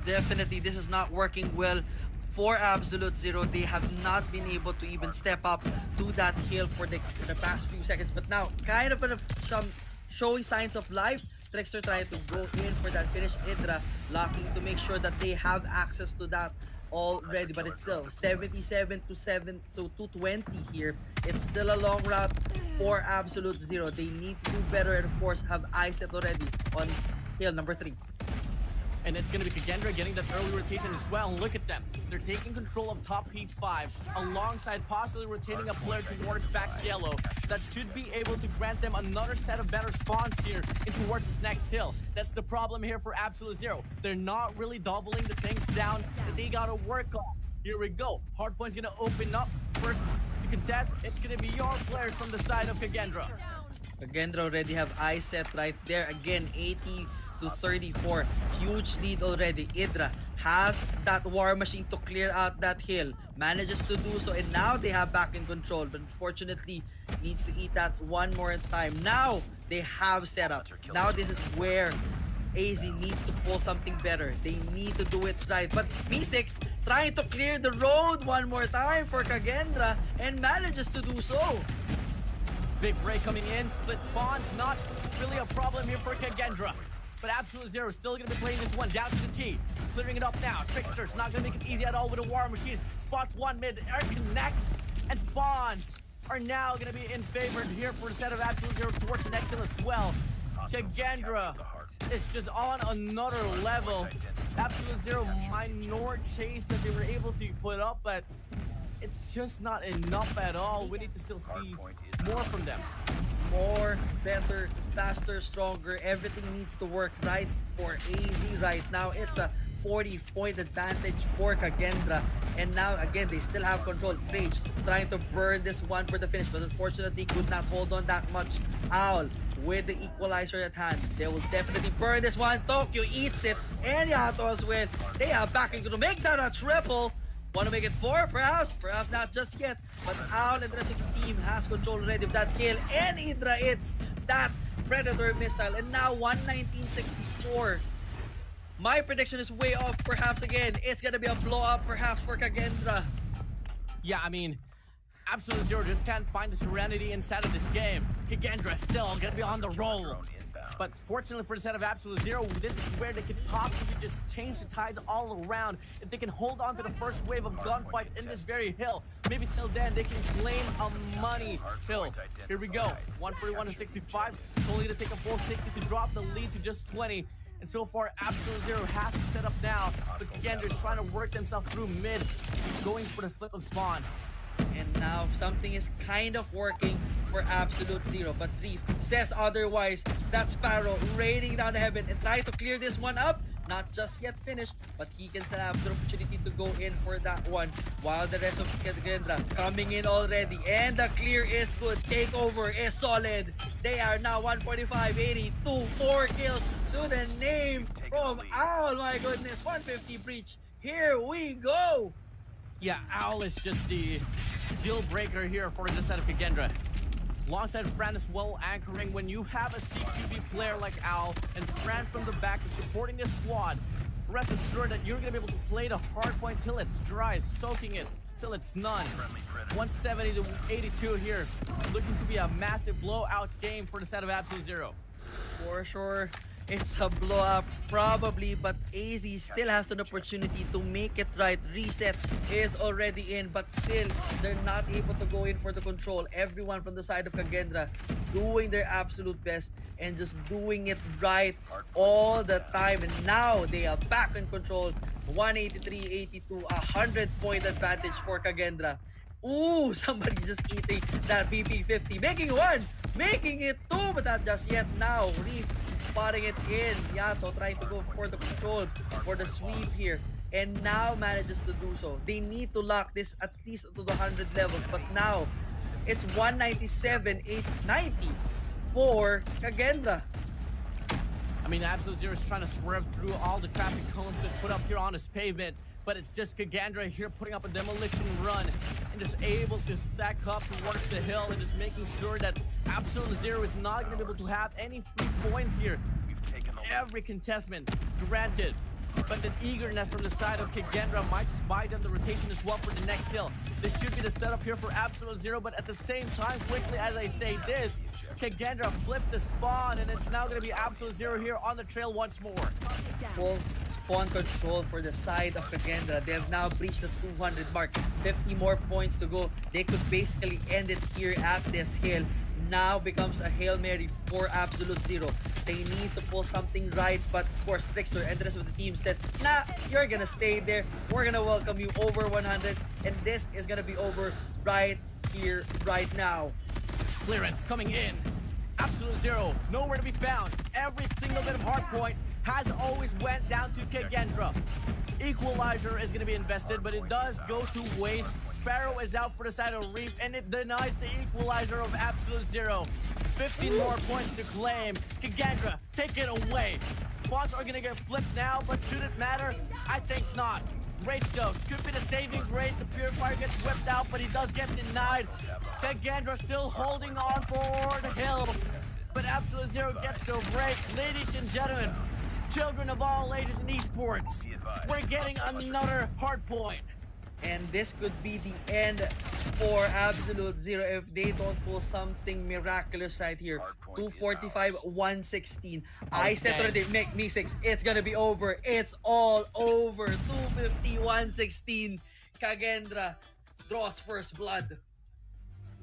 Definitely, this is not working well for Absolute Zero. They have not been able to even step up to that hill for the past few seconds. But now, kind of some showing signs of life. Trickster trying to go in for that finish. Hydra locking to make sure that they have access to that already. But it's still 77 to 220 here. It's still a long route for Absolute Zero. They need to do better and of course have Iset already on hill number 3. And it's going to be Kagendra getting that early rotation as well. And look at them. They're taking control of top P5 alongside possibly rotating a player towards back yellow. That should be able to grant them another set of better spawns here in towards this next hill. That's the problem here for Absolute Zero. They're not really doubling the things down that they got to work on. Here we go. Hardpoint's going to open up. First to contest, it's going to be your players from the side of Kagendra. Kagendra already have Iset right there. Again, 80 to 34. Huge lead already. Hydra has that war machine to clear out that hill. Manages to do so, and now they have back in control. But unfortunately, needs to eat that one more time. Now they have setup. Now this is where AZ needs to pull something better. They need to do it right. But Meeseeks trying to clear the road one more time for Kagendra and manages to do so. Big break coming in. Split spawns. Not really a problem here for Kagendra. But Absolute Zero still going to be playing this one down to the T. Clearing it up now. Trickster's not going to make it easy at all with a war machine. Spots one mid. Air connects and spawns. are now going to be in favor here for the set of Absolute Zero towards the next hill as well. Kagendra is just on another level. Absolute Zero minor chase that they were able to put up, but it's just not enough at all. We need to still see more from them. More, better, faster, stronger. Everything needs to work right for AZ right now. It's a 40-point advantage for Kagendra. And now, again, they still have control. Rage trying to burn this one for the finish, but unfortunately could not hold on that much. Owl with the equalizer at hand. They will definitely burn this one. Tokyo eats it. And Yato as well. They are backing to make that a triple. Want to make it 4? Perhaps not just yet. But Owl and the rest of the team has control already of that kill. And Hydra hits that Predator missile. And now 119.64. My prediction is way off. Perhaps again, it's gonna be a blow up perhaps for Kagendra. Yeah, I mean, Absolute Zero just can't find the serenity inside of this game. Kagendra still gonna be on the roll. But fortunately for the set of Absolute Zero, this is where they could possibly just change the tides all around. If they can hold on to the first wave of gunfights in this very hill, maybe till then they can claim a money hill. Here we go, 141-65. It's only gonna take a full 60 to drop the lead to just 20. And so far, Absolute Zero has to set up now, but Kagendra is trying to work themselves through mid, going for the flip of spawns. And now something is kind of working for Absolute Zero, but Reef says otherwise. That's Sparrow raining down heaven and trying to clear this one up. Not just yet finished, but he can still have the opportunity to go in for that one, while the rest of Kagendra coming in already. And the clear is good. Takeover is solid. They are now 145-82. 4 kills to the name from Owl. My goodness, 150 breach. Here we go. Yeah, Owl is just the deal breaker here for the set of Kagendra. Alongside Fran as well anchoring. When you have a CQB player like Owl and Fran from the back is supporting the squad, rest assured that you're going to be able to play the hard point till it's dry, soaking it till it's none. 170-82 here. Looking to be a massive blowout game for the set of Absolute Zero. For sure, it's a blow up probably, but AZ still has an opportunity to make it right. Reset is already in, but still they're not able to go in for the control. Everyone from the side of Kagendra doing their absolute best and just doing it right all the time. And now they are back in control. 183-82, 100-point advantage for Kagendra. Ooh, somebody just eating that BP50, making one, making it two, but not just yet. Now Reef spotting it in. Yato trying to go for the control for the sweep here, and now manages to do so. They need to lock this at least to the 100 levels, but now it's 197-890 for Kagendra. I mean, Absolute Zero is trying to swerve through all the traffic cones that's put up here on this pavement, but it's just Kagendra here putting up a demolition run and just able to stack up towards the hill and just making sure that Absolute Zero is not going to be able to have any free points here. Every contestment granted, but the eagerness from the side of Kagendra might just buy them the rotation as well for the next hill. This should be the setup here for Absolute Zero, but at the same time, quickly as I say this, Kagendra flips the spawn, and it's now going to be Absolute Zero here on the trail once more. Full spawn control for the side of Kagendra. They have now breached the 200 mark. 50 more points to go. They could basically end it here at this hill. Now becomes a Hail Mary for Absolute Zero. They need to pull something right, but of course Trickster and the rest of the team says, nah, you're gonna stay there. We're gonna welcome you over 100, and this is gonna be over right here, right now. Clearance coming in. Absolute Zero, nowhere to be found. Every single bit of hardpoint has always went down to Kagendra. Equalizer is going to be invested, but it does go to waste. Sparrow is out for the side of Reef, and it denies the equalizer of Absolute Zero. 15 more points to claim. Kagendra, take it away. Spawns are going to get flipped now, but should it matter? I think not. Rage though could be the saving grace. The Purifier gets whipped out, but he does get denied. Kagendra still holding on for the hill, but Absolute Zero gets the break. Ladies and gentlemen, children of all ages in esports, we're getting another hard point. And this could be the end for Absolute Zero if they don't pull something miraculous right here. 245, 116. I said already, make me 6. It's gonna be over. It's all over. 250, 116. Kagendra draws first blood.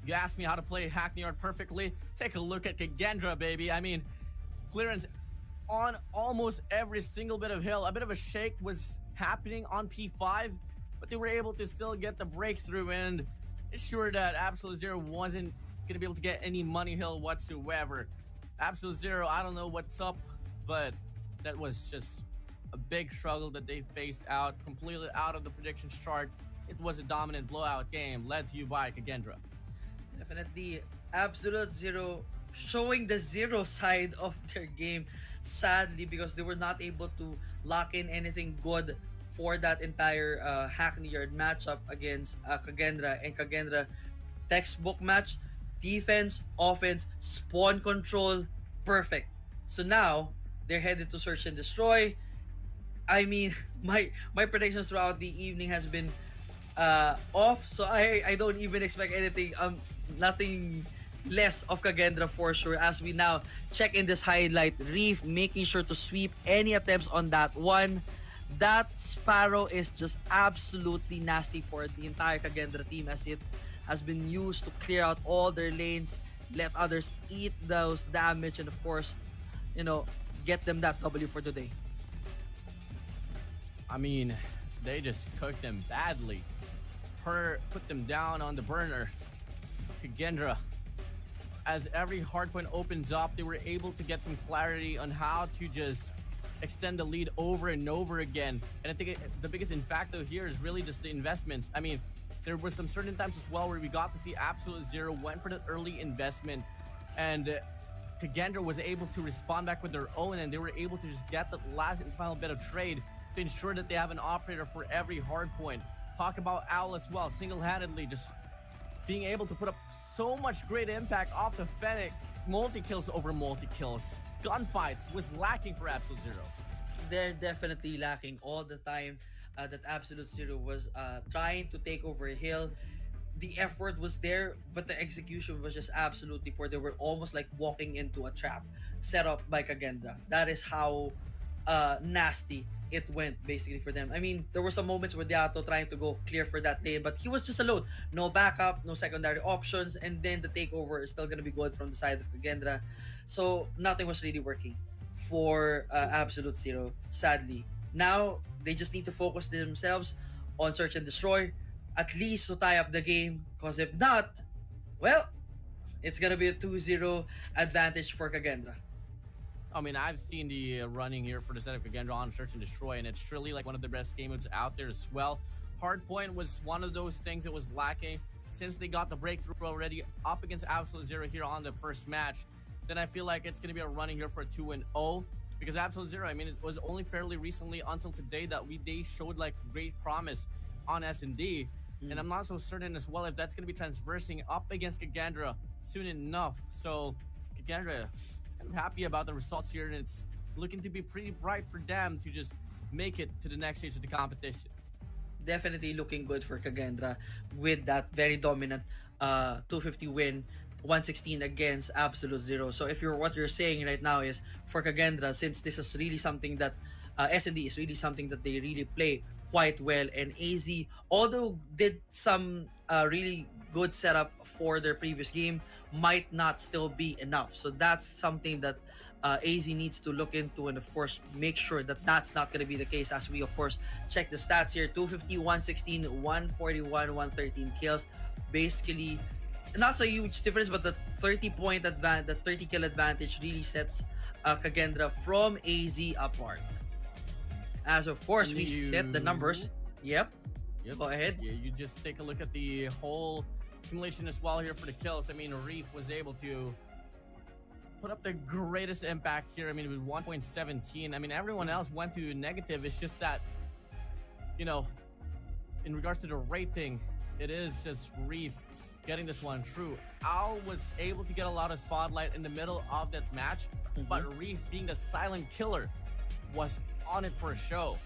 You asked me how to play Hackney Yard perfectly. Take a look at Kagendra, baby. I mean, clearance on almost every single bit of hill. A bit of a shake was happening on P5, but they were able to still get the breakthrough and ensure that Absolute Zero wasn't going to be able to get any money hill whatsoever. Absolute Zero, I don't know what's up, but that was just a big struggle that they faced out, completely out of the predictions chart. It was a dominant blowout game led to you by Kagendra. Definitely Absolute Zero showing the zero side of their game, sadly, because they were not able to lock in anything good for that entire Hackney Yard matchup against Kagendra. And Kagendra, textbook match, defense, offense, spawn control, perfect. So now they're headed to search and destroy. I mean, my predictions throughout the evening has been off, so I don't even expect anything, nothing less of Kagendra for sure, as we now check in this highlight. Reef making sure to sweep any attempts on that one. That Sparrow is just absolutely nasty for the entire Kagendra team, as it has been used to clear out all their lanes, let others eat those damage, and of course, get them that W for today. I mean, they just cooked them badly. Put them down on the burner. Kagendra, as every hardpoint opens up, they were able to get some clarity on how to just extend the lead over and over again. And I think the biggest in factor here is really just the investments. I mean, there were some certain times as well where we got to see Absolute Zero went for the early investment, and Kagendra was able to respond back with their own, and they were able to just get the last and final bit of trade to ensure that they have an operator for every hardpoint. Talk about Owl as well, single-handedly just being able to put up so much great impact off the Fennec. Multi-kills over multi-kills. Gunfights was lacking for Absolute Zero. They're definitely lacking all the time that Absolute Zero was trying to take over a hill. The effort was there, but the execution was just absolutely poor. They were almost like walking into a trap set up by Kagendra. That is how nasty it went basically for them. I mean, there were some moments where Deato trying to go clear for that lane, but he was just alone. No backup, no secondary options, and then the takeover is still going to be good from the side of Kagendra. So nothing was really working for Absolute Zero, sadly. Now, they just need to focus themselves on search and destroy, at least to tie up the game, because if not, well, it's going to be a 2-0 advantage for Kagendra. I mean, I've seen the running here for the set of Kagendra on Search and Destroy, and it's truly like one of the best game modes out there as well. Hardpoint was one of those things that was lacking. Since they got the breakthrough already up against Absolute Zero here on the first match, then I feel like it's going to be a running here for a 2-0. Because Absolute Zero, I mean, it was only fairly recently until today that they showed like great promise on S&D. And I'm not so certain as well if that's going to be transversing up against Kagendra soon enough. So Kagendra, I'm happy about the results here, and it's looking to be pretty bright for them to just make it to the next stage of the competition. Definitely looking good for Kagendra with that very dominant 250 win, 116 against Absolute Zero. So if what you're saying right now is for Kagendra, since this is really something that S&D is really something that they really play quite well, and AZ, although did some really good setup for their previous game, might not still be enough. So that's something that AZ needs to look into, and of course make sure that that's not going to be the case, as we of course check the stats here. 250, 116, 141, 113 kills. Basically not a huge difference, but the 30 point advantage, the 30 kill advantage really sets Kagendra from AZ apart. As of course we set the numbers. Yep. Go ahead. Yeah, you just take a look at the whole accumulation as well here for the kills. I mean, Reef was able to put up the greatest impact here. I mean, with 1.17. I mean, everyone else went to negative. It's just that, in regards to the rating, it is just Reef getting this one true. Owl was able to get a lot of spotlight in the middle of that match, but Reef, being the silent killer, was on it for a show.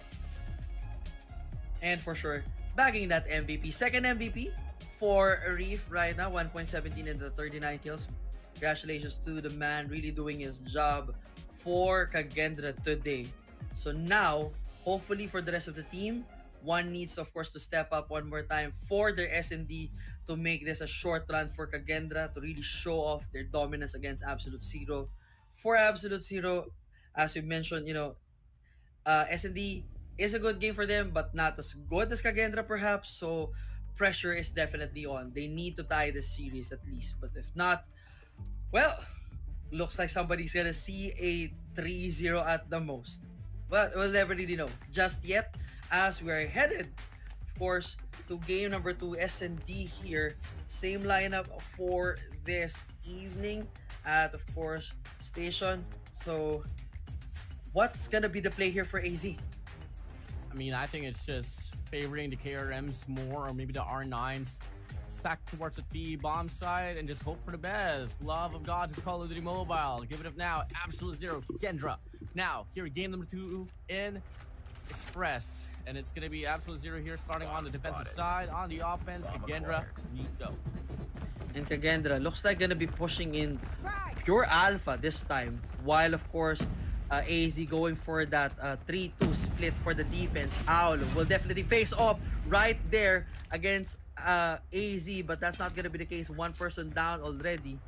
And for sure, bagging that MVP. Second MVP for Reef right now, 1.17 in the 39 kills. Congratulations to the man, really doing his job for Kagendra today. So now, hopefully for the rest of the team, one needs, of course, to step up one more time for their S&D to make this a short run for Kagendra to really show off their dominance against Absolute Zero. For Absolute Zero, as we mentioned, S&D is a good game for them, but not as good as Kagendra perhaps. So pressure is definitely on. They need to tie this series at least. But if not, well, looks like somebody's gonna see a 3-0 at the most. But we'll never really know just yet, as we are headed, of course, to game number 2, S&D here. Same lineup for this evening at, of course, Station. So what's gonna be the play here for AZ? I mean, I think it's just favoring the KRMs more, or maybe the R9s. Stack towards the P bomb side and just hope for the best. Love of God to Call of Duty Mobile. Give it up now. Absolute Zero. Gendra. Now, here, game number 2 in Express. And it's going to be Absolute Zero here starting on the defensive side. On the offense, Gendra, we go. And Kagendra looks like gonna be pushing in pure alpha this time, while of course AZ going for that 3-2 split for the defense. Owl will definitely face off right there against AZ, but that's not gonna be the case. One person down already.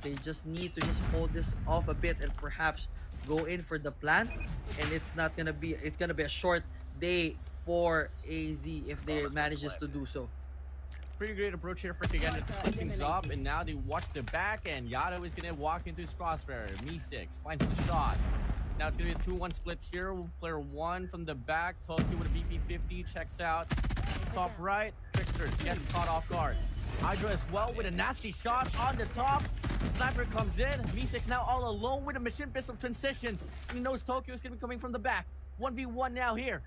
They just need to just hold this off a bit and perhaps go in for the plant. And it's gonna be a short day for AZ if they manages to do so. Pretty great approach here for Kagendra to switch things up, and now they watch the back, and Yato is going to walk into his crossfire. Me6 finds the shot. Now it's going to be a 2-1 split here. Player 1 from the back. Tokyo with a BP50 checks out. Top right, Trickster gets caught off guard. Hydra as well with a nasty shot on the top. Sniper comes in. Me6 now all alone with a machine pistol transitions. And he knows Tokyo is going to be coming from the back. 1v1 now here.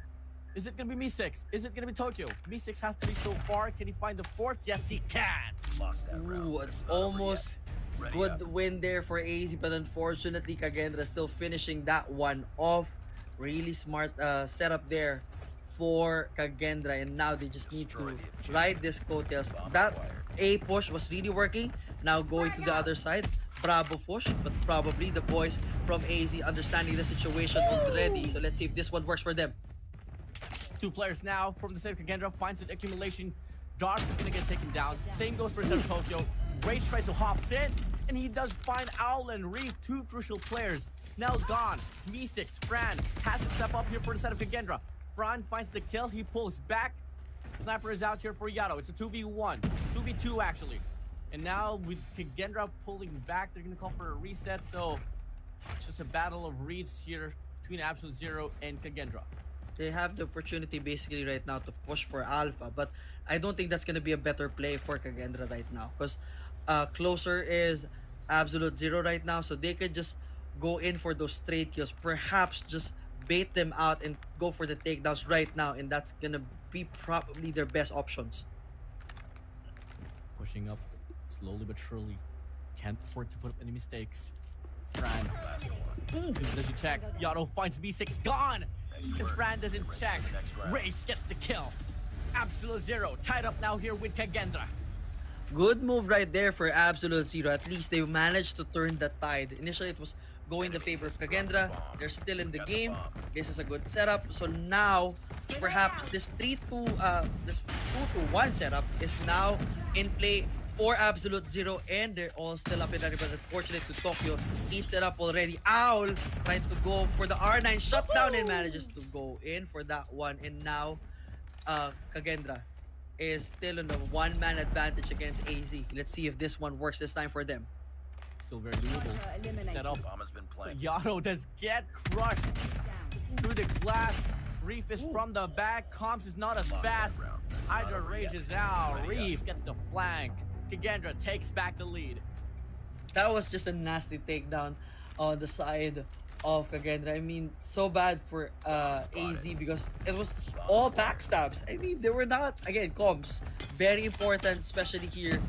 Is it going to be Me6? Is it going to be Tokyo? Me6 has to be so far. Can he find the fourth? Yes, he can. Ooh, it's almost good win there for AZ, but unfortunately Kagendra still finishing that one off. Really smart setup there for Kagendra, and now they just need to ride this coattails. That A push was really working. Now going to the other side. Bravo push, but probably the boys from AZ understanding the situation already. So let's see if this one works for them. 2 players now from the side of Kagendra finds an accumulation. Dark is gonna get taken down. Same goes for Center Tokyo. Rage tries to hop in, and he does find Owl and Reef, 2 crucial players. Now gone. Me6, Fran has to step up here for the side of Kagendra. Fran finds the kill, he pulls back. Sniper is out here for Yato. It's a 2v1, 2v2 actually. And now with Kagendra pulling back, they're gonna call for a reset. So it's just a battle of reads here between Absolute Zero and Kagendra. They have the opportunity basically right now to push for alpha, but I don't think that's gonna be a better play for Kagendra right now, because closer is Absolute Zero right now, so they could just go in for those straight kills, perhaps just bait them out and go for the takedowns right now, and that's gonna be probably their best options. Pushing up slowly but surely. Can't afford to put up any mistakes. Fran doesn't check. Yato finds B6 gone. And Fran doesn't check. Rage gets the kill. Absolute Zero tied up now here with Kagendra. Good move right there for Absolute Zero. At least they managed to turn the tide. Initially, it was going in the favor of Kagendra. They're still in the game. This is a good setup. So now, perhaps this 2-1 setup is now in play for Absolute Zero, and they're all still up in that. But unfortunate to Tokyo, eats it up already. Owl trying to go for the R9 shutdown and manages to go in for that one. And now, Kagendra is still on a one-man advantage against AZ. Let's see if this one works this time for them. Still very doable. Set up. Bomb has been planted. Yato does get crushed through the glass. Reef is from the back. Comms is not as fast. Hydra rages out. Reef gets the flank. Kagendra takes back the lead. That was just a nasty takedown on the side of Kagendra. I mean, so bad for AZ because it was all backstabs. I mean, they were not, again, comms. Very important, especially here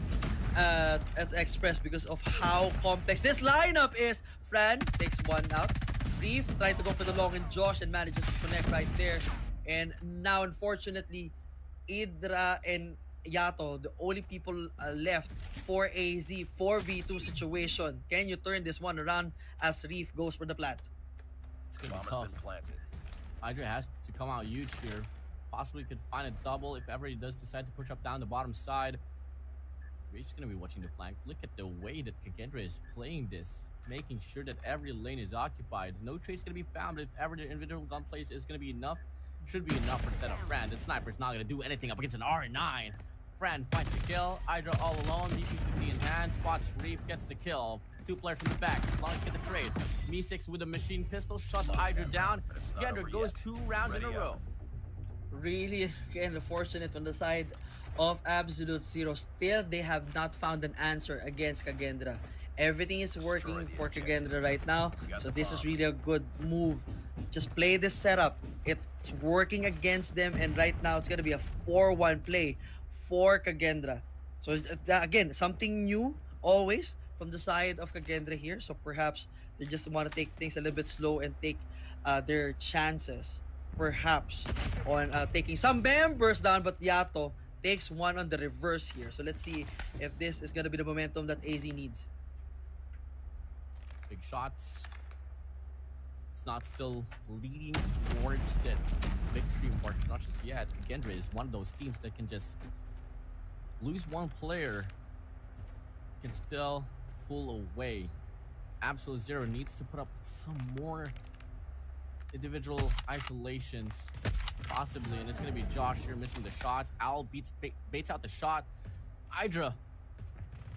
at Express because of how complex this lineup is. Fran takes one out. Reef trying to go for the long and Josh and manages to connect right there. And now, unfortunately, Idra and Yato, the only people left for AZ 4v2 situation. Can you turn this one around as Reef goes for the plant? It's gonna Bomb be has tough. been planted. Hydra has to come out huge here. Possibly could find a double if ever he does decide to push up down the bottom side. We're just gonna be watching the flank. Look at the way that Kagendra is playing this, making sure that every lane is occupied. No trade's gonna be found, but if ever the individual gunplays is gonna be enough, should be enough for the set of Fran. The sniper's not gonna do anything up against an R9. Fran finds the kill. Hydra all alone. DP50 in hand. Spots Reef, gets the kill. Two players from the back. Long get the trade. Me6 with a machine pistol shuts Hydra down. Kagendra goes 2 rounds in a row. Really, again, fortunate on the side of Absolute Zero. Still, they have not found an answer against Kagendra. Everything is working for Kagendra right now, so this is really a good move. Just play this setup. It's working against them, and right now it's gonna be a 4-1 play for Kagendra. So again, something new always from the side of Kagendra here. So perhaps they just want to take things a little bit slow and take their chances, perhaps on taking some members down. But Yato takes one on the reverse here. So let's see if this is gonna be the momentum that AZ needs. Big shots. It's not still leading towards the victory mark. Not just yet. Kagendra is one of those teams that can just lose one player, can still pull away. Absolute Zero needs to put up some more individual isolations, possibly, and it's gonna be Josh here missing the shots. Owl baits out the shot. Hydra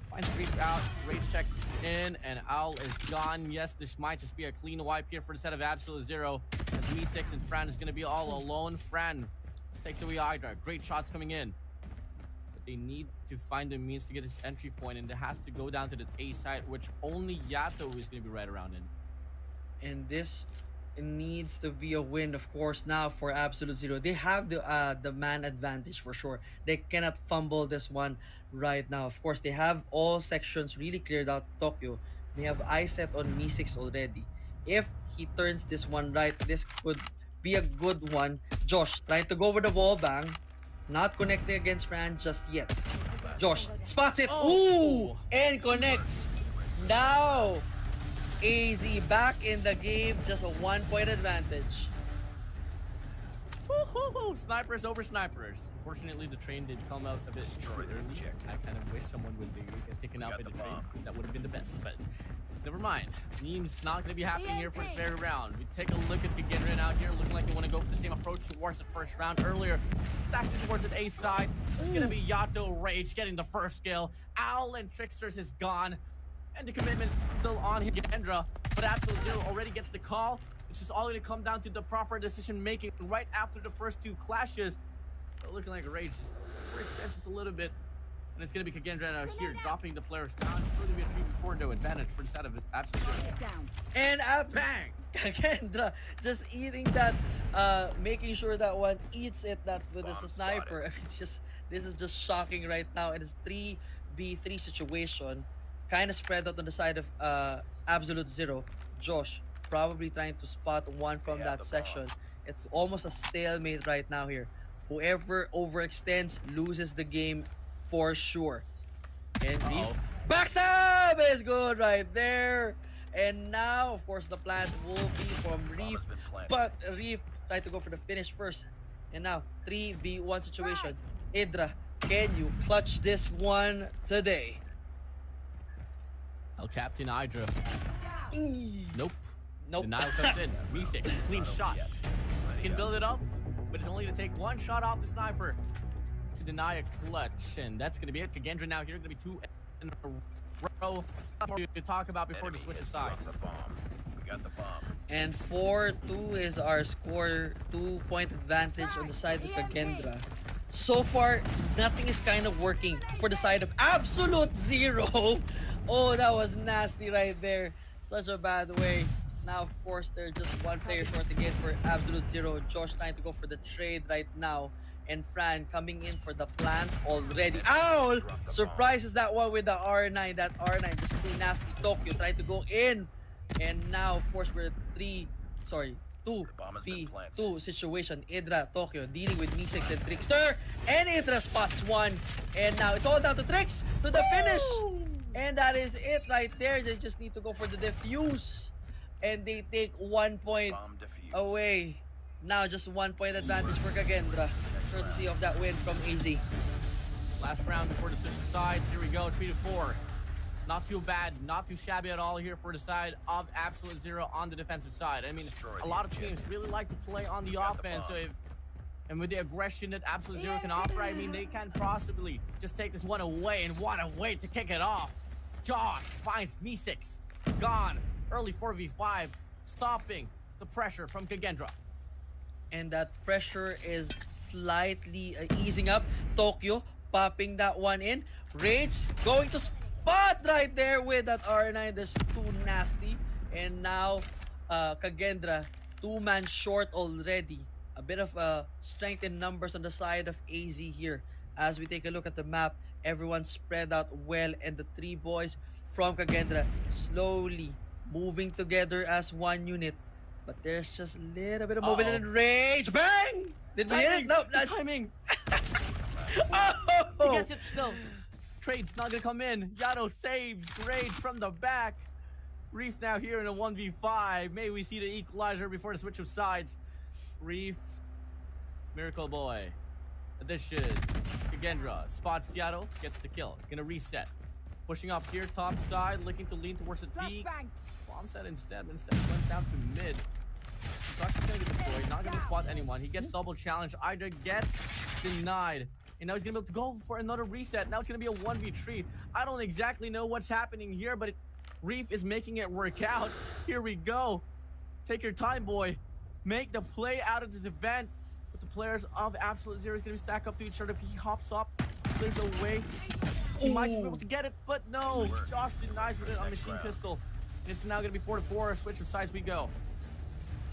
finds Reef out, Rage checks in, and Owl is gone. Yes, this might just be a clean wipe here for the set of Absolute Zero, as Me6 and Fran is gonna be all alone. Fran takes away Hydra. Great shots coming in. They need to find the means to get his entry point, and it has to go down to the A side, which only Yato is going to be right around in. And this needs to be a win, of course, now for Absolute Zero. They have the man advantage for sure. They cannot fumble this one right now. Of course, they have all sections really cleared out. Tokyo, they have eye set on Me6 already. If he turns this one right, this could be a good one. Josh trying to go over the wall bang. Not connecting against Fran just yet. Josh spots it. Ooh! And connects. Now, AZ back in the game. Just a 1-point advantage. Woo-hoo-hoo. Snipers over snipers. Unfortunately, the train did come out a bit too early. I kind of wish someone would get taken out by the train. That would have been the best, but never mind. Meme's not going to be happening here for this very round. We take a look at Kagendra out here, looking like they want to go for the same approach towards the first round earlier. It's actually towards the A side. It's going to be Yato Rage getting the first kill. Owl and Tricksters is gone. And the commitment's still on Kagendra. But Absolute Zero already gets the call. It's just all going to come down to the proper decision making right after the first 2 clashes. But looking like Rage just overextends just a little bit. And it's going to be Kagendra out here dropping the players down. It's still going to be a 3v4 no advantage for the side of Absolute Zero. And bang! Kagendra just eating that, making sure that one eats it that with a sniper. I mean, it's just, this is just shocking right now. It is 3v3 situation. Kind of spread out on the side of Absolute Zero. Josh probably trying to spot one from that section. It's almost a stalemate right now here. Whoever overextends loses the game for sure. And Reef backstab is good right there. And now, of course, the plan will be from Reef. But Reef tried to go for the finish first. And now, 3v1 situation. Idra, can you clutch this one today? El Captain Hydra. Nope. Nope. Denial comes in. Me6, clean shot. Can build it up, but it's only going to take 1 shot off the sniper to deny a clutch. And that's going to be it. Kagendra now here, going to be 2 in a row. More to talk about before the switch of sides. We got the bomb. And 4-2 is our score. 2-point advantage on the side of Kagendra. So far, nothing is kind of working for the side of Absolute Zero. Oh, that was nasty right there. Such a bad way. Now, of course, they're just 1 player short again for Absolute Zero. Josh trying to go for the trade right now. And Fran coming in for the plant already. Owl surprises that one with the R9. That R9 just too nasty. Tokyo trying to go in. And now, of course, we're 2v2 situation. Idra, Tokyo dealing with Me6 and Trickster. And Idra spots one. And now it's all down to Tricks to the finish. And that is it right there. They just need to go for the defuse. And they take 1 point away. Now just 1 point advantage for Kagendra, courtesy of that win from AZ. Last round before the switch sides. Here we go, 3 to 4. Not too bad, not too shabby at all here for the side of Absolute Zero on the defensive side. I mean, a lot of teams really like to play on the offense, so and with the aggression that Absolute Zero can offer, I mean, they can possibly just take this one away, and what a way to kick it off. Josh finds Me6. Gone. Early 4v5, stopping the pressure from Kagendra. And that pressure is slightly easing up. Tokyo popping that one in. Rage going to spot right there with that R9. That's too nasty. And now Kagendra, 2-man short already. A bit of strength in numbers on the side of AZ here. As we take a look at the map, everyone spread out well, and the 3 boys from Kagendra slowly moving together as one unit. But there's just a little bit of movement and Rage. Bang! Did we hit it? No, the timing. Oh! He gets it still. Trade's not gonna come in. Yato saves Rage from the back. Reef now here in a 1v5. May we see the equalizer before the switch of sides. Reef, Miracle Boy. Addition. Kagendra spots Yato, gets the kill. Gonna reset. Pushing up here, top side, looking to lean towards the peak. Bomb set instead went down to mid. Josh is gonna get deployed, not gonna spot anyone. He gets double challenge, either gets denied. And now he's gonna be able to go for another reset. Now it's gonna be a 1v3. I don't exactly know what's happening here, but Reef is making it work out. Here we go. Take your time, boy. Make the play out of this event. But the players of Absolute Zero is gonna be stacked up to each other. If he hops up, clears away, he might just be able to get it, but no. Josh denies with it on Machine Pistol. And it's now gonna be 4 to 4. Switch of sides we go.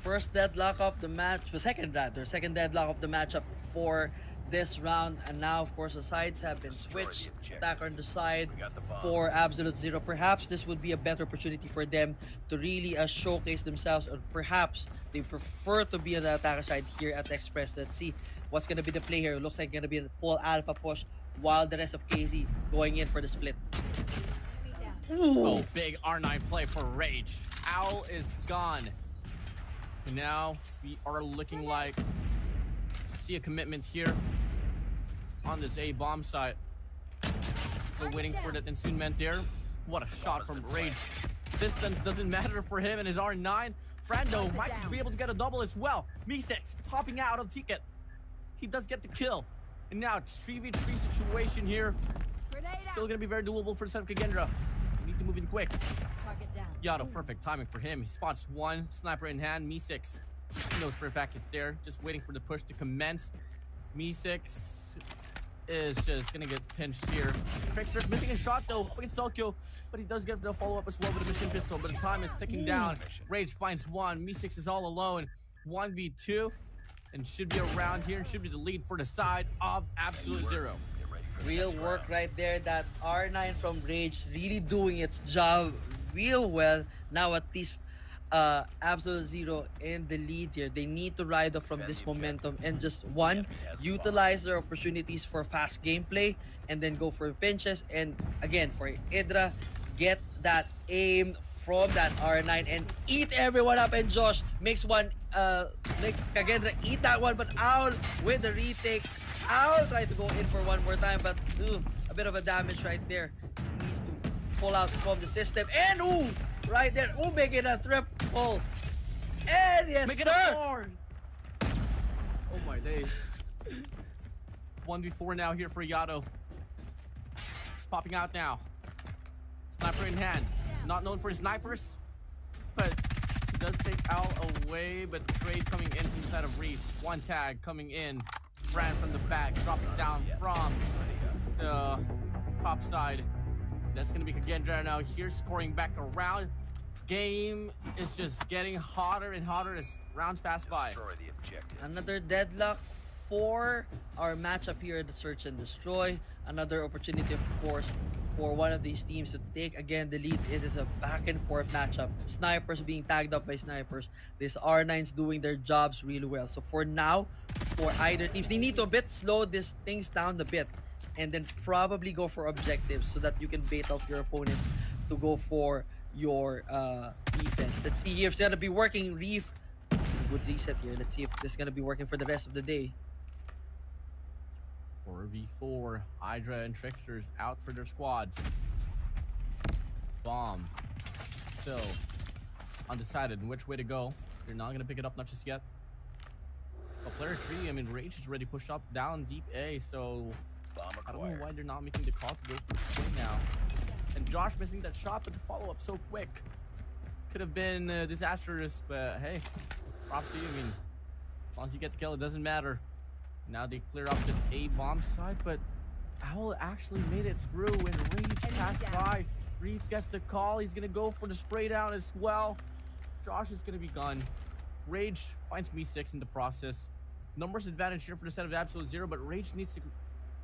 First deadlock of the match, the second deadlock of the matchup for this round, and now of course the sides have been switched. Attacker on the side for Absolute Zero. Perhaps this would be a better opportunity for them to really showcase themselves, or perhaps they prefer to be on the attacker side here at Express. Let's see what's gonna be the play here. It looks like gonna be a full alpha push, while the rest of KZ going in for the split. Oh, big R9 play for Rage. Owl is gone. And now we are looking like to see a commitment here on this A bomb site. Still waiting for that ensuement there. What a shot from Rage. Distance doesn't matter for him and his R9. Frando might be able to get a double as well. Me6 popping out of Ticket. He does get the kill. And now 3v3 situation here. Still gonna be very doable for the side of Kagendra. Need to move in quick. Yato, perfect timing for him. He spots one, sniper in hand. Me6, he knows for a fact it's there. Just waiting for the push to commence. Me6 is just gonna get pinched here. Trickster's missing a shot though against Tokyo, but he does get the follow-up as well with a Machine Pistol, but the time is ticking down. Rage finds one. Me6 is all alone. 1v2, and should be around here and should be the lead for the side of Absolute Zero. Real work right there. That R9 from Rage really doing its job real well. Now at least Absolute Zero in the lead here. They need to ride off from this momentum and just utilize their opportunities for fast gameplay, and then go for pinches. And again, for Idra, get that aim from that R9 and eat everyone up. And Josh makes Kagendra eat that one, but Owl with the retake. Owl try to go in for one more time, but a bit of a damage right there. Just needs to pull out from the system. And right there, make it a triple. And yes, make it a 4. Oh my days. 1v4 now here for Yato. It's popping out now. Sniper in hand. Not known for his snipers, but he does take Owl away. But trade coming in from the side of Reef. One tag coming in. Ran from the back, dropping down from the top side. That's gonna be Kagendra now here, scoring back around. Game is just getting hotter and hotter as rounds pass by. Another deadlock for our matchup here at the Search and Destroy. Another opportunity, of course, for one of these teams to take again the lead. It is a back and forth matchup. Snipers being tagged up by snipers. These R9s doing their jobs really well. So for now, for either teams, they need to slow these things down a bit, and then probably go for objectives so that you can bait off your opponents to go for your defense. Let's see here if it's gonna be working. Reef good reset here. Let's see if this is gonna be working for the rest of the day. 4v4. Hydra and Tricksters out for their squads. Bomb. Still undecided in which way to go. They're not gonna pick it up, not just yet. But player 3, I mean, Rage is already pushed up down deep A, so Bomb I don't know acquired. why they're not making the call to go for the play now. And Josh missing that shot, but the follow-up so quick. Could have been disastrous, but hey, props to you. I mean, as long as you get the kill, it doesn't matter. Now they clear up the A bomb side, but Owl actually made it through and Rage passed by. Reef gets the call. He's gonna go for the spray down as well. Josh is gonna be gone. Rage finds me 6 in the process. Numbers advantage here for the set of Absolute Zero, but Rage needs to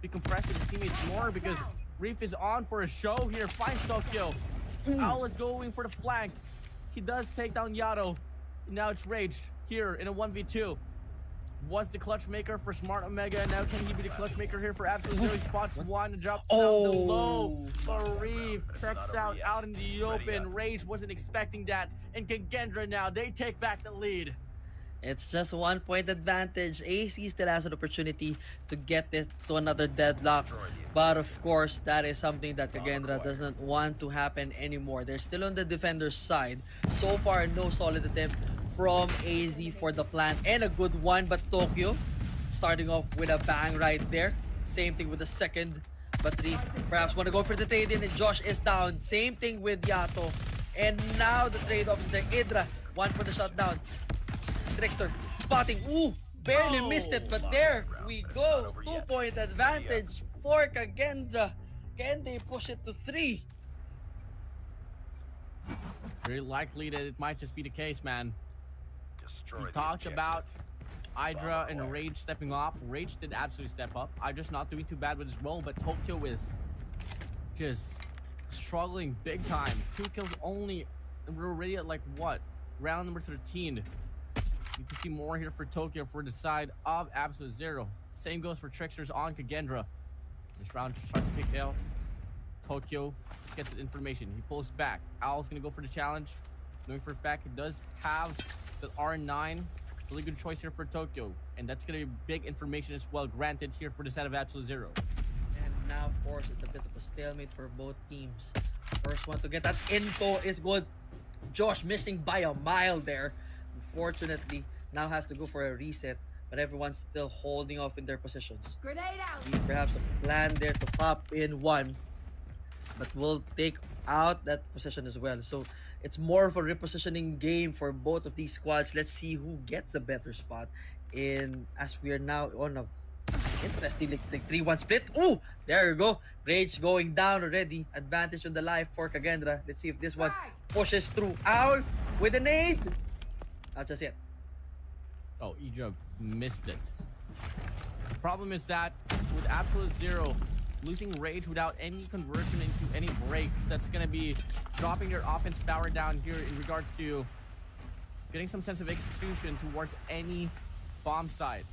be compressed with his teammates more because Reef is on for a show here. Finds Tokyo. Owl is going for the flank. He does take down Yato. Now it's Rage here in a 1v2. Was the clutch maker for Smart Omega. Now can he be the clutch maker here for Absolute Zero? He spots one and drops down the low. But Reef checks out in the open. Rage wasn't expecting that. And Kagendra now, they take back the lead. It's just 1 point advantage. AC still has an opportunity to get this to another deadlock. But of course, that is something that Kagendra doesn't want to happen anymore. They're still on the defender's side. So far, no solid attempt from AZ for the plant. And a good one, but Tokyo starting off with a bang right there. Same thing with the second. But Reef perhaps want to go for the trade-in and Josh is down. Same thing with Yato. And now the trade-off is there. Idra, one for the shutdown. Trickster spotting. Ooh, barely missed it, but there we go. 2 point advantage for Kagendra. Can they push it to 3? Very likely that it might just be the case, man. Destroy We the talked objective. about Hydra Bomb and acquired. Rage stepping up. Rage did absolutely step up. Hydra's not doing too bad with his role, but Tokyo is just struggling big time. 2 kills only. And we're already at like what? Round number 13. You can see more here for Tokyo for the side of Absolute Zero. Same goes for Tricksters on Kagendra. This round starts to kick off. Tokyo gets the information. He pulls back. Owl's gonna go for the challenge. Knowing for a fact he does have the R9. Really good choice here for Tokyo. And that's gonna be big information as well granted here for the set of Absolute Zero. And now, of course, it's a bit of a stalemate for both teams. First one to get that info is good. Josh missing by a mile there. Unfortunately, now has to go for a reset. But everyone's still holding off in their positions. Grenade out. Perhaps a plan there to pop in one. But we'll take out that position as well. So it's more of a repositioning game for both of these squads. Let's see who gets the better spot. In as we are now on a interesting like 3-1 split. Oh, there you go. Rage going down already. Advantage on the life for Kagendra. Let's see if this one pushes through. Owl with a nade. Not just yet. Oh, Idra missed it. The problem is that with Absolute Zero losing Rage without any conversion into any breaks, that's gonna be dropping their offense power down here in regards to getting some sense of execution towards any bomb side.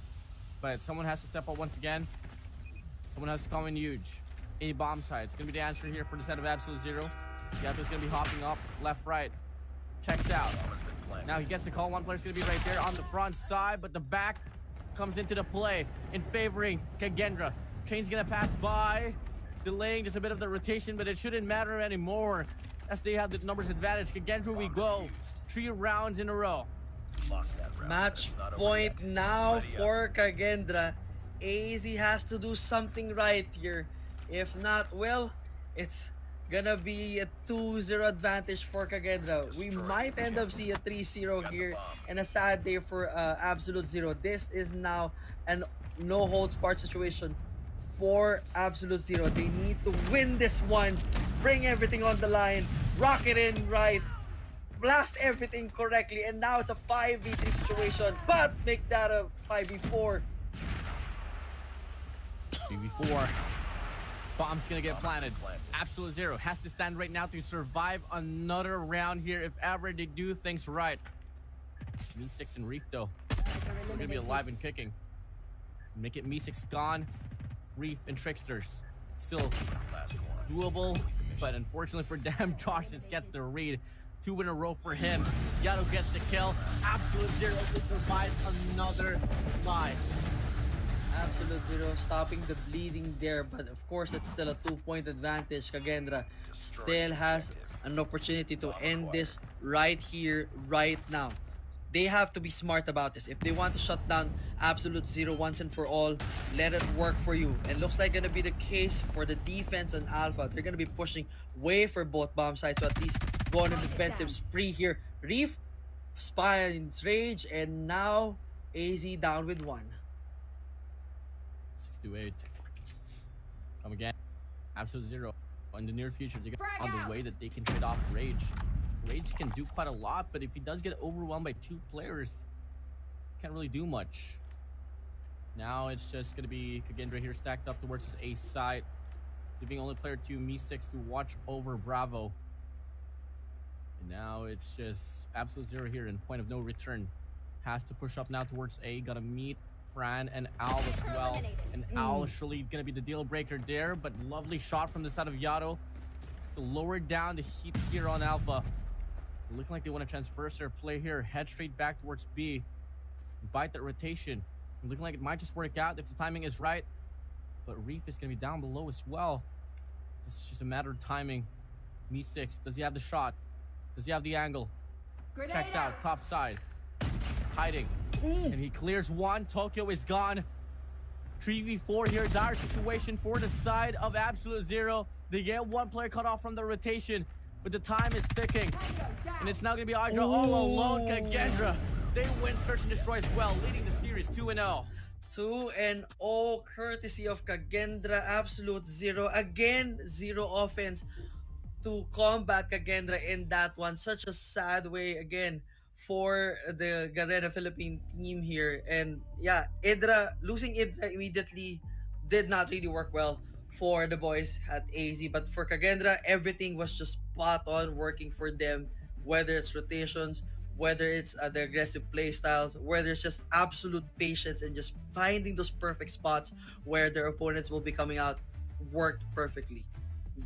But someone has to step up once again. Someone has to come in huge. A bomb side. It's gonna be the answer here for the set of Absolute Zero. Yato's gonna be hopping up, left, right. Checks out. Now he gets the call. One player's gonna be right there on the front side, but the back comes into the play in favoring Kagendra. Chain's gonna pass by, delaying just a bit of the rotation, but it shouldn't matter anymore as they have the numbers advantage. Kagendra we go. 3 rounds in a row. Lost that round. Match It's not over point yet. now Plenty for Kagendra. AZ has to do something right here. If not, well, it's gonna be a 2-0 advantage for Kagendra. We might end up see a 3-0 here and a sad day for Absolute Zero. This is now an no holds barred situation for Absolute Zero. They need to win this one, bring everything on the line, rock it in right, blast everything correctly, and now it's a 5v3 situation, but make that a 5v4. 3v4. Bomb's gonna get planted. Absolute Zero has to stand right now to survive another round here if ever they do things right. Me6 and Reef though. They're gonna be alive and kicking. Make it Me6 gone. Reef and Tricksters. Still Last one. doable, but unfortunately for them, Josh just gets the read. 2 in a row for him. Yato gets the kill. Absolute Zero will provide another life. Absolute Zero stopping the bleeding there, but of course it's still a 2-point advantage. Kagendra still has an opportunity to end this right here, right now. They have to be smart about this. If they want to shut down Absolute Zero once and for all, let it work for you. And looks like gonna be the case for the defense and Alpha. They're gonna be pushing way for both bomb sites, so at least go on a defensive spree here. Reef spines Rage, and now AZ down with 1. 6 to 8. Come again. Absolute Zero. In the near future, they're on the way that they can trade off Rage. Rage can do quite a lot, but if he does get overwhelmed by 2 players, can't really do much. Now it's just going to be Kagendra here stacked up towards his ace side, leaving only player 2, Me6, to watch over Bravo. And now it's just Absolute Zero here in point of no return. Has to push up now towards A. Gotta meet Fran and Al as well. And Al is surely going to be the deal breaker there, but lovely shot from the side of Yato to lower down the heat here on Alpha. Looking like they want to transfer their play here. Head straight back towards B. Bite that rotation. Looking like it might just work out if the timing is right. But Reef is going to be down below as well. This is just a matter of timing. Me6, does he have the shot? Does he have the angle? Checks out, top side. Hiding. And he clears 1. Tokyo is gone. 3v4 here. Dire situation for the side of Absolute Zero. They get 1 player cut off from the rotation, but the time is ticking. And it's now going to be Hydra all alone. Kagendra, they win Search and Destroy as well, leading the series 2-0. 2-0 courtesy of Kagendra. Absolute Zero. Again, zero offense to combat Kagendra in that one. Such a sad way again for the Garena Philippine team here. And yeah, losing Idra immediately did not really work well for the boys at AZ. But for Kagendra, everything was just spot on working for them. Whether it's rotations, whether it's the aggressive play styles, whether it's just absolute patience and just finding those perfect spots where their opponents will be coming out, worked perfectly.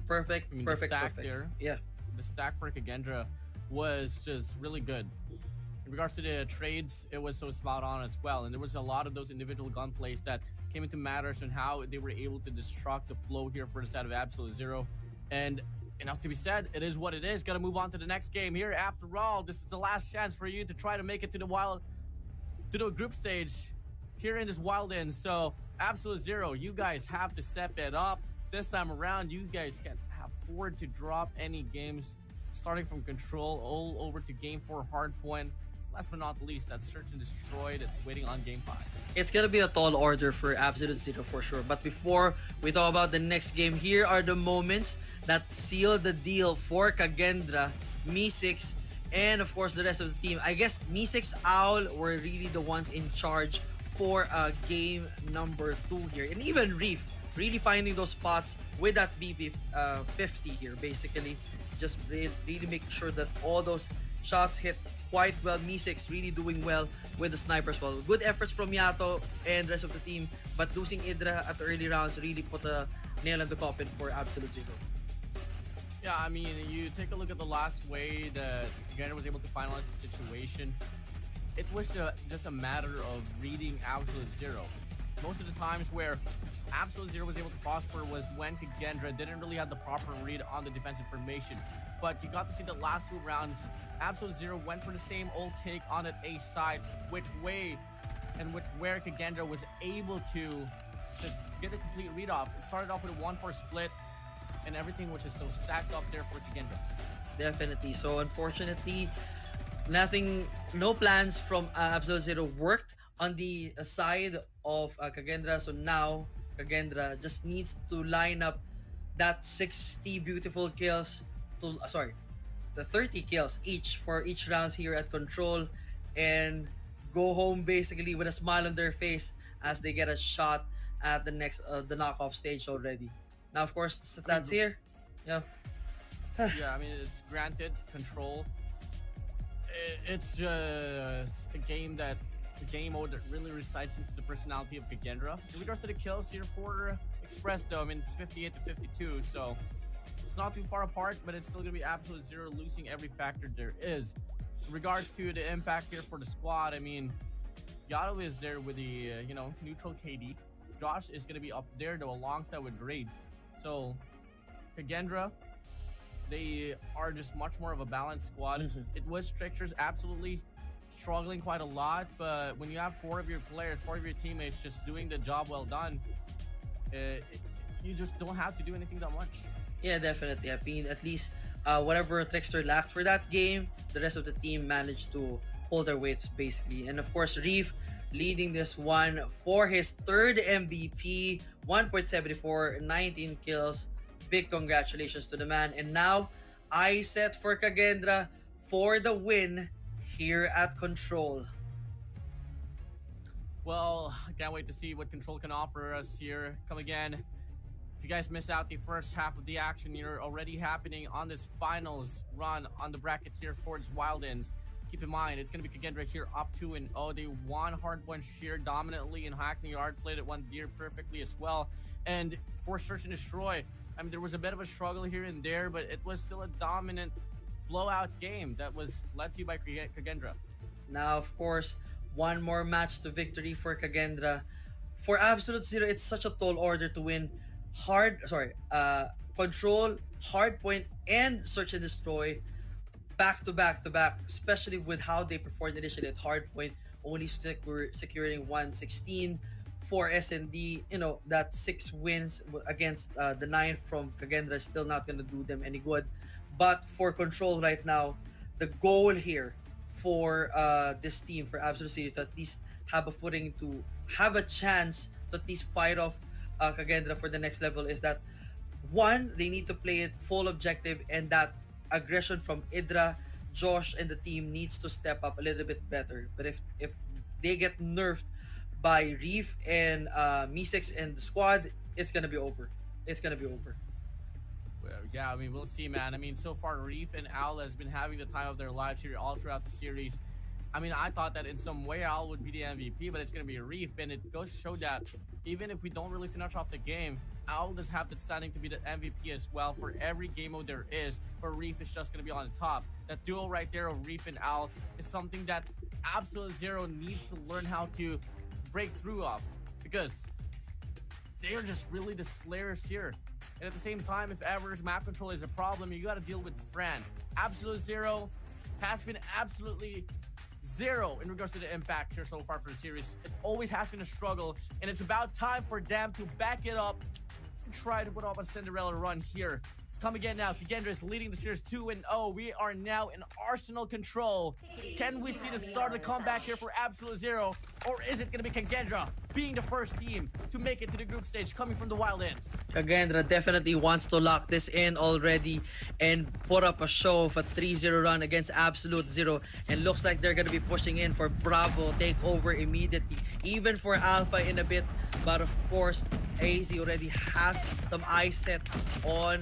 Perfect. The stack perfect. there, Yeah. the stack for Kagendra was just really good. In regards to the trades, it was so spot on as well. And there was a lot of those individual gun plays that came into matters and how they were able to disrupt the flow here for the side of Absolute Zero. And enough to be said, it is what it is. Gotta move on to the next game here. After all, this is the last chance for you to try to make it to the group stage here in this Wild End. So Absolute Zero, you guys have to step it up. This time around, you guys can't afford to drop any games. Starting from Control all over to Game 4 Hardpoint. Last but not least, that's Search and Destroy that's waiting on Game 5. It's gonna be a tall order for Absolute Zero for sure. But before we talk about the next game, here are the moments that seal the deal for Kagendra, Me6, and of course the rest of the team. I guess Me6, Owl were really the ones in charge for game number 2 here. And even Reef, really finding those spots with that BB 50 here, basically. Just really making sure that all those shots hit quite well. Me6 really doing well with the sniper as well. Good efforts from Yato and rest of the team, but losing Idra at the early rounds really put a nail in the coffin for Absolute Zero. Yeah, I mean, you take a look at the last way that Gander was able to finalize the situation. It was just a matter of reading Absolute Zero. Most of the times where Absolute Zero was able to prosper was when Kagendra didn't really have the proper read on the defensive formation. But you got to see the last 2 rounds, Absolute Zero went for the same old take on that A side, where Kagendra was able to just get a complete read off. It started off with a 1-4 split, and everything was just so stacked up there for Kagendra. Definitely. So unfortunately, no plans from Absolute Zero worked on the side of Kagendra. So now Kagendra just needs to line up that 60 beautiful kills to the 30 kills each for each rounds here at Control, and go home basically with a smile on their face as they get a shot at the next the knockoff stage already. Now of course that's here. Yeah. Yeah, I mean, it's granted Control. It's just a game mode that really recites into the personality of Kagendra. In regards to the kills here for Express, though, I mean, it's 58 to 52, so it's not too far apart, but it's still gonna be Absolute Zero losing every factor there is. In regards to the impact here for the squad, I mean, Yato is there with the neutral KD. Josh is gonna be up there though alongside with Raid. So Kagendra, they are just much more of a balanced squad. It was Tricksters absolutely struggling quite a lot, but when you have four of your teammates just doing the job well done, you just don't have to do anything that much. Yeah, definitely. I mean, at least whatever Trickster lacked for that game, the rest of the team managed to hold their weights basically. And of course, Reef leading this one for his third MVP, 1.74, 19 kills. Big congratulations to the man. And now, I set for Kagendra for the win here at Control. Well, I can't wait to see what Control can offer us here. Come again. If you guys miss out the first half of the action here already happening on this finals run on the bracket here for its Wildens, keep in mind it's going to be Kagendra here up 2-0. They won Hardpoint Sheer dominantly, and Hackney Yard played it one Deer perfectly as well. And for Search and Destroy, I mean, there was a bit of a struggle here and there, but it was still a dominant blowout game that was led to you by Kagendra. Now, of course, one more match to victory for Kagendra. For Absolute Zero, it's such a tall order to win Control, Hardpoint, and Search and Destroy back to back, especially with how they performed initially at Hardpoint, only securing 116 for SND. That 6 wins against the 9 from Kagendra is still not going to do them any good. But for Control right now, the goal here for this team, for Absolute City, to at least have a footing, to have a chance to at least fight off Kagendra for the next level, is that one, they need to play it full objective, and that aggression from Idra, Josh, and the team needs to step up a little bit better. But if they get nerfed by Reef and Meesex and the squad, it's gonna be over. Well, yeah, I mean, we'll see, man. I mean, so far, Reef and Al has been having the time of their lives here all throughout the series. I mean, I thought that in some way Al would be the MVP, but it's going to be Reef, and it goes to show that even if we don't really finish off the game, Al does have the standing to be the MVP as well for every game mode there is, but Reef is just going to be on the top. That duo right there of Reef and Al is something that Absolute Zero needs to learn how to break through of, because they are just really the slayers here. And at the same time, if ever map control is a problem, you got to deal with Fran. Absolute Zero has been absolutely zero in regards to the impact here so far for the series. It always has been a struggle, and it's about time for them to back it up and try to put off a Cinderella run here. Come again now, Kagendra is leading the series 2-0. We are now in Arsenal control. Can we see the start of the comeback here for Absolute Zero? Or is it going to be Kagendra being the first team to make it to the group stage coming from the Wildens? Kagendra definitely wants to lock this in already and put up a show of a 3-0 run against Absolute Zero. And looks like they're going to be pushing in for Bravo takeover immediately. Even for Alpha in a bit. But of course, AZ already has some eyes set on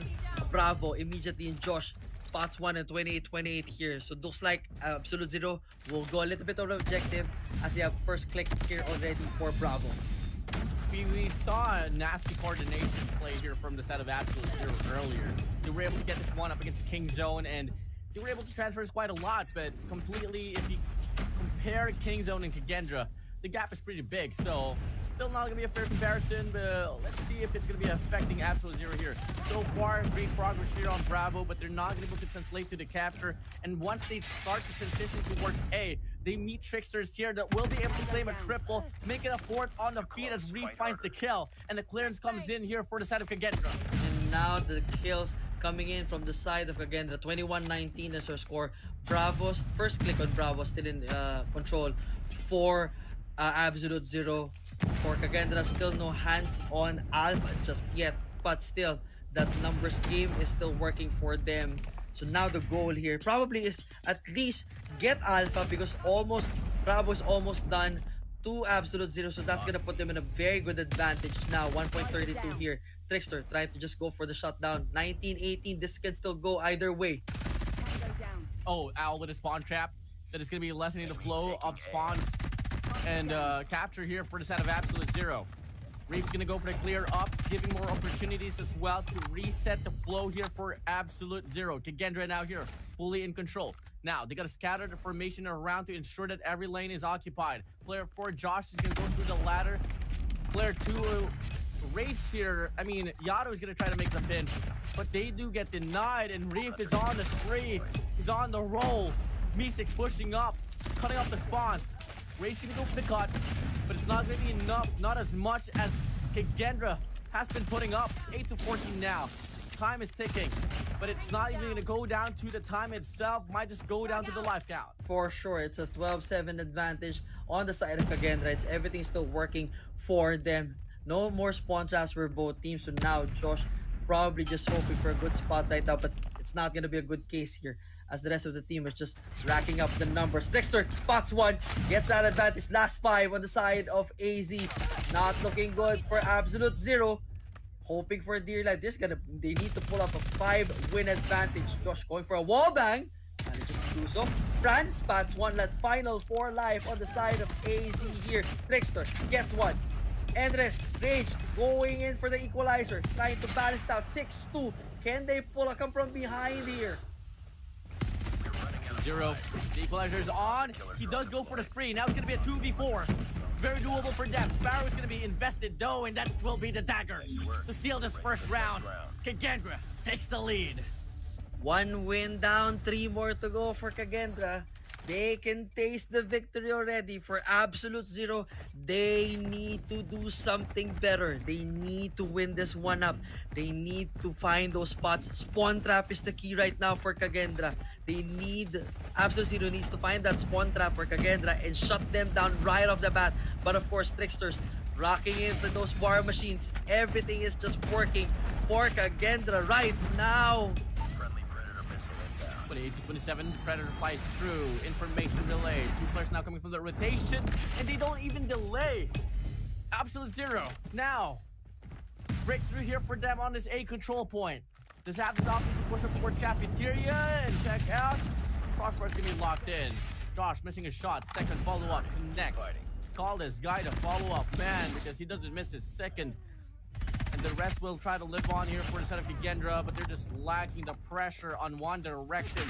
Bravo immediately, and Josh spots one and 28 here. So looks like Absolute Zero will go a little bit of objective as they have first click here already for Bravo. We saw a nasty coordination play here from the side of Absolute Zero earlier. They were able to get this one up against King Zone, and they were able to transfer quite a lot, but completely, if you compare King Zone and Kagendra, the gap is pretty big, so still not gonna be a fair comparison, but let's see if it's gonna be affecting Absolute Zero here. So far, great progress here on Bravo, but they're not able to translate to the capture, and once they start to transition towards A, they meet Tricksters here that will be able to claim a triple, make it a fourth on the feet as Reef finds the kill, and the clearance comes in here for the side of Kagendra. And now the kills coming in from the side of Kagendra. 21-19 is her score. Bravo's first click on Bravo still in control for Absolute Zero. For Kagendra, still no hands on Alpha just yet, but still that numbers game is still working for them. So now the goal here probably is at least get Alpha, because Bravo is almost done to Absolute Zero, so that's gonna put them in a very good advantage now. 1.32 here. Trickster trying to just go for the shutdown. 19-18, this can still go either way. Oh, Al with a spawn trap that is going to be lessening the flow of spawns and capture here for the side of Absolute Zero. Reef's gonna go for the clear up, giving more opportunities as well to reset the flow here for Absolute Zero. Kagendra now here, fully in control. Now, they gotta scatter the formation around to ensure that every lane is occupied. Player 4, Josh, is gonna go through the ladder. Player 2, Rage here, Yato is gonna try to make the pinch, but they do get denied, and Reef is on the spree. He's on the roll. Meeseeks pushing up, cutting off the spawns. Rage gonna go for the cut, but it's not gonna be enough, not as much as Kagendra has been putting up. 8 to 14 now. Time is ticking, but it's not even gonna go down to the time itself. Might just go down to the life count. For sure, it's a 12-7 advantage on the side of Kagendra. It's everything still working for them. No more spawn traps for both teams. So now Josh probably just hoping for a good spot right now, but it's not gonna be a good case here, as the rest of the team is just racking up the numbers. Trickster spots one, gets that advantage. Last 5 on the side of AZ. Not looking good for Absolute Zero. Hoping for dear life. They need to pull up a 5-win advantage. Josh going for a wall bang. Manages to do so. Fran spots one. Last final 4 life on the side of AZ here. Trickster gets one. Endres, Rage going in for the equalizer. Trying to balance out 6-2. Can they pull a come from behind here? Zero. The equalizer is on. He does go for the spree. Now it's going to be a 2v4. Very doable for them. Sparrow is going to be invested though, and that will be the dagger to seal this first round. Kagendra takes the lead. 1 win down, 3 more to go for Kagendra. They can taste the victory already. For Absolute Zero, they need to do something better. They need to win this one up. They need to find those spots. Spawn trap is the key right now for Kagendra. Absolute Zero needs to find that spawn trap for Kagendra and shut them down right off the bat. But of course, Tricksters rocking in for those bar machines. Everything is just working for Kagendra right now. 28 to 27, Predator flies through. Information relay. 2 players now coming from the rotation, and they don't even delay. Absolute Zero now. Breakthrough here for them on this A control point. Does have this option to push up towards cafeteria and check out. Crossfire's gonna be locked in. Josh missing a shot. Second follow-up. Connects. Call this guy to follow up, man, because he doesn't miss his second. And the rest will try to live on here for the set of Kagendra, but they're just lacking the pressure on one direction.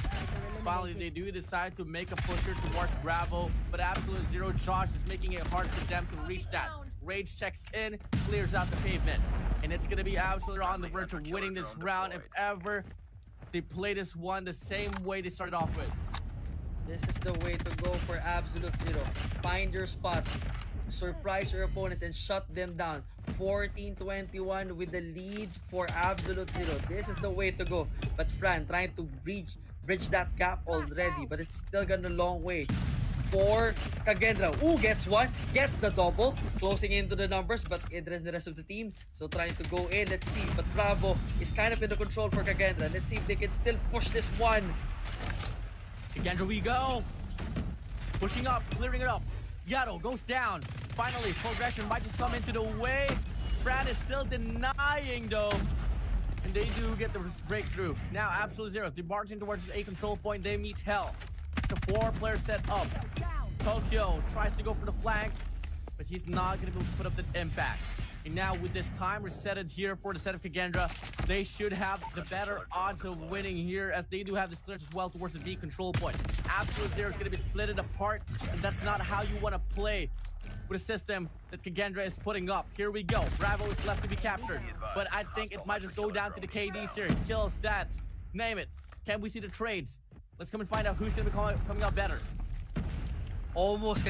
Finally, they do decide to make a pusher towards Bravo, but Absolute Zero, Josh is making it hard for them to reach that. Rage checks in, clears out the pavement. And it's going to be Absolute on the verge of winning this round if ever they play this one the same way they started off with. This is the way to go for Absolute Zero. Find your spots, surprise your opponents, and shut them down. 14-21 with the lead for Absolute Zero. This is the way to go. But Fran trying to bridge that gap already, but it's still got a long way for Kagendra. Ooh, gets one, gets the double, closing into the numbers, but Idris and the rest of the team so trying to go in. Let's see, but Bravo is kind of in the control for Kagendra. Let's see if they can still push this one. Kagendra we go. Pushing up, clearing it up. Yato goes down. Finally, progression might just come into the way. Fran is still denying though. And they do get the breakthrough. Now Absolute Zero debarking towards a control point. They meet Hell. It's a 4-player set up. Tokyo tries to go for the flank, but he's not going to be able to put up the impact. And now with this time resetted here for the set of Kagendra, they should have the better odds of winning here, as they do have this clearance as well towards the D control point. Absolute Zero is going to be split apart, and that's not how you want to play with a system that Kagendra is putting up. Here we go. Bravo is left to be captured, but I think it might just go down to the KDs here. Kills, stats, name it. Can we see the trades? Let's come and find out who's going to be coming out better. Almost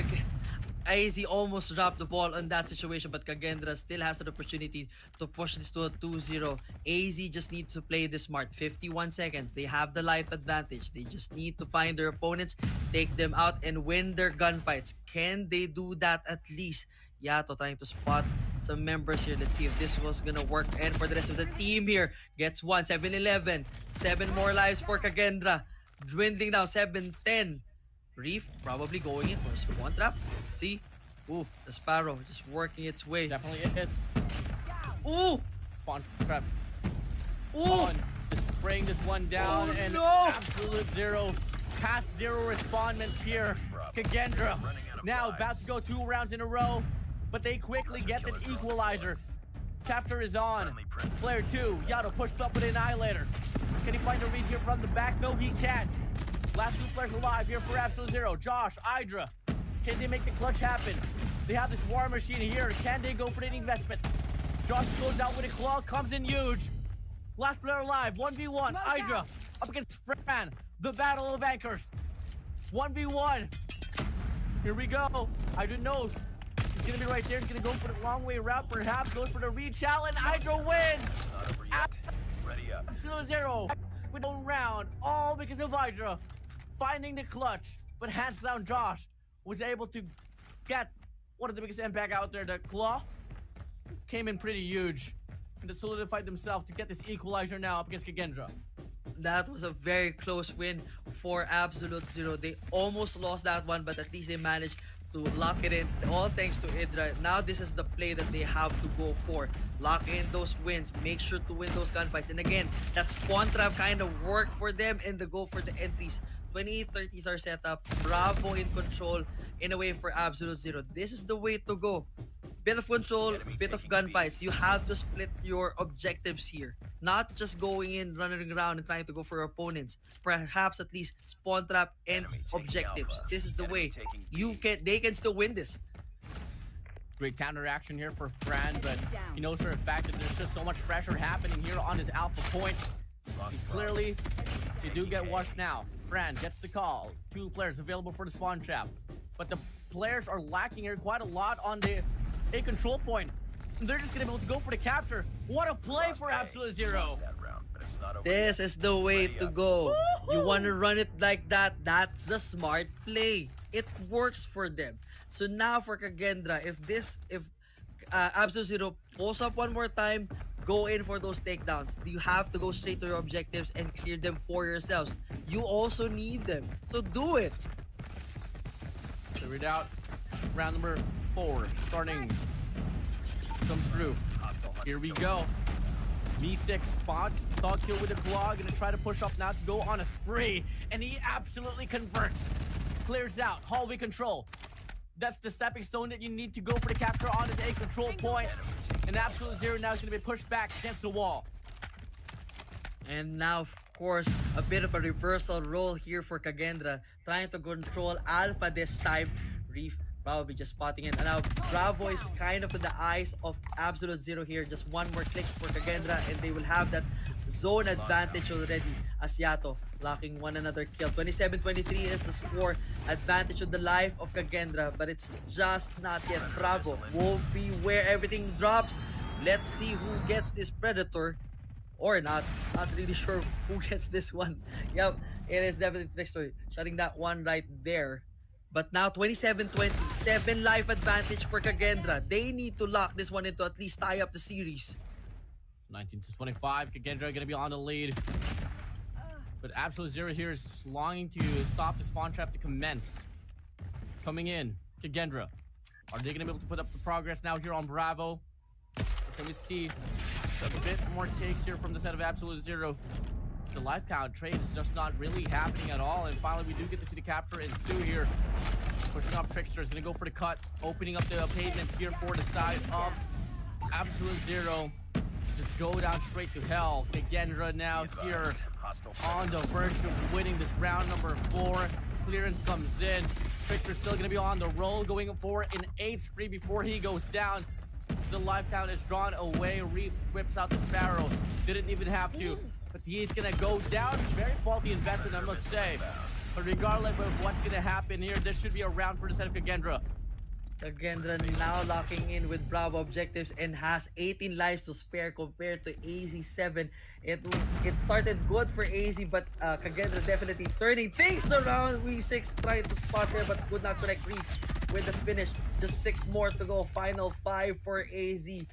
AZ almost dropped the ball on that situation, but Kagendra still has an opportunity to push this to a 2-0. AZ just needs to play this smart. 51 seconds. They have the life advantage. They just need to find their opponents, take them out, and win their gunfights. Can they do that at least? Yato trying to spot some members here. Let's see if this was gonna work. And for the rest of the team here, gets one. 7-11. 7 more lives for Kagendra. Dwindling now. 7-10. Reef probably going in for a spawn trap. See? Ooh, the Sparrow just working its way. Definitely is. Ooh! Spawn trap. Ooh! On. Just spraying this one down, Oh, and no! Absolute Zero has 0 respondents here. Kagendra now about to go 2 rounds in a row. but they quickly get an equalizer. Capture is on. Player 2, Yato pushed up with an Annihilator. Can he find a read here from the back? No, he can't. Last 2 players alive here for Absolute Zero. Josh, Hydra. Can they make the clutch happen? They have this war machine here. Can they go for the investment? Josh goes out with a claw, comes in huge. Last player alive, 1v1. Hydra up against Fran. The battle of anchors. 1v1. Here we go. Hydra knows. He's gonna be right there. He's gonna go for the long way route. Perhaps goes for the re-challenge. Hydra wins. Not over yet. Ready up. Absolute Zero with one round, all because of Hydra finding the clutch. But hands down, Josh was able to get one of the biggest impact out there. The claw came in pretty huge and they solidified themselves to get this equalizer now up against Kagendra. That was a very close win for Absolute Zero. They almost lost that one, but at least they managed to lock it in, all thanks to Hydra. Now this is the play that they have to go for. Lock in those wins, make sure to win those gunfights. And again, that spawn trap kind of worked for them and the go for the entries. 28-30s are set up, Bravo in control in a way for Absolute Zero. This is the way to go. Bit of control, bit of gunfights. You have to split your objectives here. Not just going in, running around and trying to go for your opponents. Perhaps at least spawn trap and objectives. This is the way. They can still win this. Great counteraction here for Fran, but he knows for a fact that there's just so much pressure happening here on his alpha point. And clearly, they do get washed now. Fran gets the call. 2 players available for the spawn trap. But the players are lacking here quite a lot on the A control point. They're just gonna be able to go for the capture. What a play for Absolute Zero. This is the way to go. You want to run it like that. That's the smart play. It works for them. So now for Kagendra, if Absolute Zero pulls up one more time, go in for those takedowns. You have to go straight to your objectives and clear them for yourselves. You also need them. So do it. So read out round number 4 starting comes through. Here we go. Me6 spots Thug kill with a claw, gonna try to push up now to go on a spree, and he absolutely converts. Clears out hallway control. That's the stepping stone that you need to go for the capture on his A control point. And Absolute Zero now is gonna be pushed back against the wall. And now, of course, a bit of a reversal role here for Kagendra, trying to control Alpha this time. Reef probably just spotting it. And now Bravo is kind of in the eyes of Absolute Zero here. Just one more click for Kagendra and they will have that zone advantage already. Yato locking one another kill. 27-23 is the score. Advantage on the life of Kagendra, but it's just not yet. Bravo will be where everything drops. Let's see who gets this Predator. Or not. Not really sure who gets this one. Yep, it is definitely Trickster. Shutting that one right there. But now 27-20, 7 life advantage for Kagendra. They need to lock this one in to at least tie up the series. 19-25, Kagendra gonna be on the lead. But Absolute Zero here is longing to stop the spawn trap to commence. Coming in, Kagendra. Are they gonna be able to put up the progress now here on Bravo? Can we see a bit more takes here from the set of Absolute Zero? The life count trade is just not really happening at all. And finally, we do get to see the capture ensue here. Pushing up Trickster is going to go for the cut. Opening up the pavement here for the side of Absolute Zero. Just go down straight to hell. Kagendra now here on the verge of winning this round number 4. Clearance comes in. Trickster's still going to be on the roll, going for an 8th spree before he goes down. The life count is drawn away. Reef whips out the Sparrow. Didn't even have to. But he's gonna go down. Very faulty investment, I must say. But regardless of what's gonna happen here, this should be a round for the set of Kagendra. Kagendra now locking in with Bravo objectives and has 18 lives to spare compared to AZ7. It started good for AZ, but Kagendra definitely turning things around. We6 trying to spot there, but could not connect Reef with the finish. Just 6 more to go. Final 5 for AZ.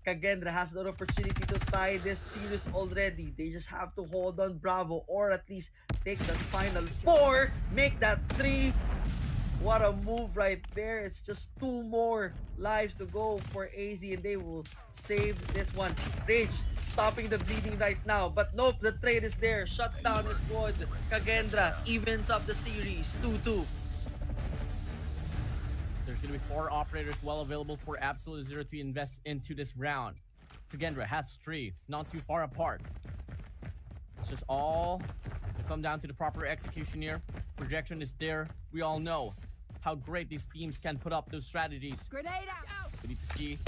Kagendra has the opportunity to tie this series already. They just have to hold on Bravo or at least take the final 4, make that 3. What a move right there. It's just 2 more lives to go for AZ and they will save this one. Rage stopping the bleeding right now, but nope, the trade is there. Shutdown is good. Kagendra evens up the series 2-2. There's going to be 4 operators well available for Absolute Zero to invest into this round. Kagendra has 3, not too far apart. It's just all come down to the proper execution here. Projection is there. We all know how great these teams can put up those strategies. Grenade out! We need to see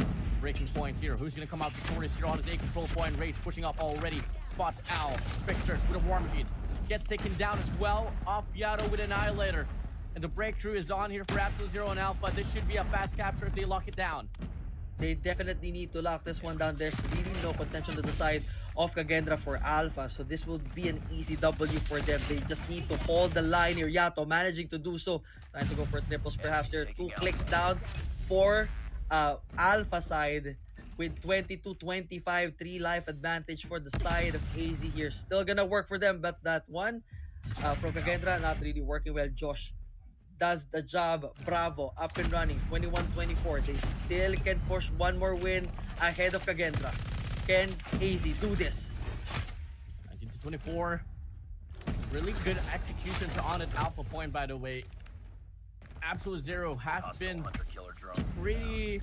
breaking point here. Who's going to come out victorious here on his A control point? Rage pushing up already. Spots Owl. Tricksters with a War Machine. Gets taken down as well. Off Yato with Annihilator. And the breakthrough is on here for Absolute Zero and Alpha. This should be a fast capture if they lock it down. They definitely need to lock this one down. There's really no contention to the side of Kagendra for Alpha, so this will be an easy W for them. They just need to hold the line here. Yato managing to do so. Trying to go for triples perhaps there. 2 clicks down for Alpha side with 22-25, 3 life advantage for the side of AZ here. Still gonna work for them, but that one from Kagendra not really working well. Josh does the job. Bravo, up and running. 21-24. They still can push one more win ahead of Kagendra. Can AZ do this? 19-24. Really good execution on an Alpha point, by the way. Absolute Zero has been pretty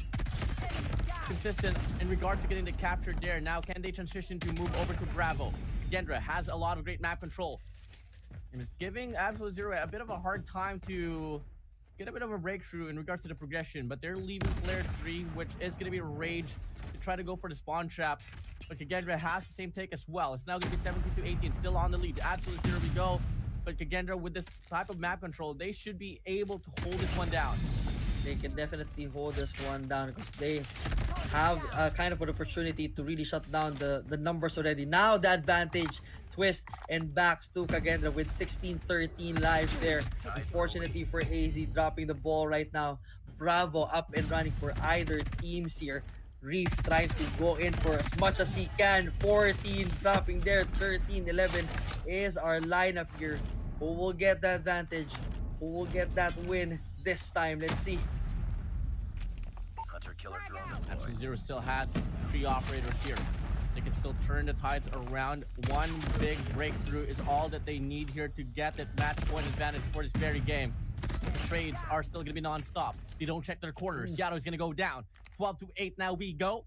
consistent in regards to getting the capture there. Now, can they transition to move over to Bravo? Kagendra has a lot of great map control. And it's giving Absolute Zero a bit of a hard time to get a bit of a breakthrough in regards to the progression. But they're leaving player 3, which is going to be Rage, to try to go for the spawn trap. But Kagendra has the same take as well. It's now going to be 17-18, still on the lead. Absolute Zero we go. But Kagendra, with this type of map control, they should be able to hold this one down. They can definitely hold this one down because they have kind of an opportunity to really shut down the numbers already. Now the advantage twist and backs to Kagendra with 16-13 lives there. Unfortunately for AZ, dropping the ball right now. Bravo up and running for either teams here. Reef tries to go in for as much as he can. 14 dropping there. 13-11 is our lineup here. Who will get the advantage? Who will get that win this time? Let's see. Hunter-killer drone Absolute Zero still has 3 operators here. They can still turn the tides around. One big breakthrough is all that they need here to get that match point advantage for this very game. The trades are still going to be non-stop. They don't check their corners. Yato is going to go down. 12-8 now we go.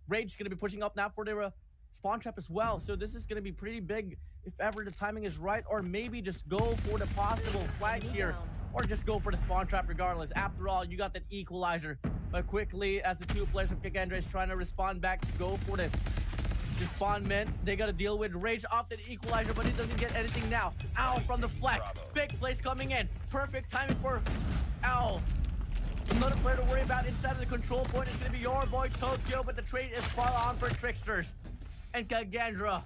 Rage is going to be pushing up now for their spawn trap as well. So this is going to be pretty big if ever the timing is right. Or maybe just go for the possible flag here. Or just go for the spawn trap regardless. After all, you got that equalizer. But quickly, as the 2 players of Kagendra is trying to respond back, go for the spawn men. They got to deal with Rage off the equalizer, but he doesn't get anything now. Owl from the flag. Big plays coming in. Perfect timing for Owl. Another player to worry about inside of the control point is going to be your boy Tokyo, but the trade is far on for Tricksters. And Kagendra,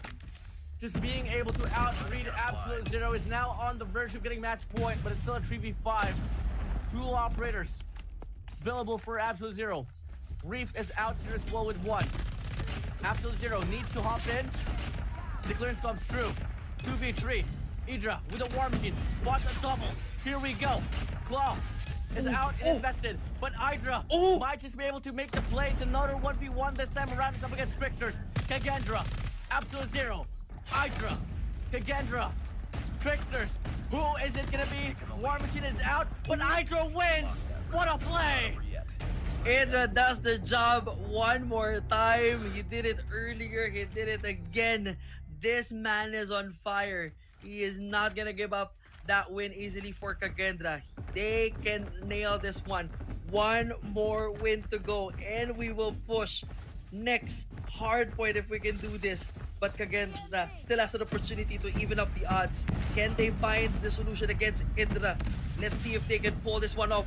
just being able to outread Absolute Zero, is now on the verge of getting match point, but it's still a 3v5. 2 operators available for Absolute Zero. Reef is out here as well with 1. Absolute Zero needs to hop in. The clearance comes through. 2v3. Idra with a War Machine. Spots a double. Here we go. Claw is out and invested, but Idra might just be able to make the play. It's another 1v1 this time around. It's up against Tricksters. Kagendra, Absolute Zero, Idra, Kagendra, Tricksters. Who is it gonna be? War Machine is out, but Idra wins. What a play! Idra does the job one more time. He did it earlier. He did it again. This man is on fire. He is not gonna give up that win easily for Kagendra. They can nail this one. One more win to go, and we will push next hard point if we can do this. But Kagendra still has an opportunity to even up the odds. Can they find the solution against Idra? Let's see if they can pull this one off.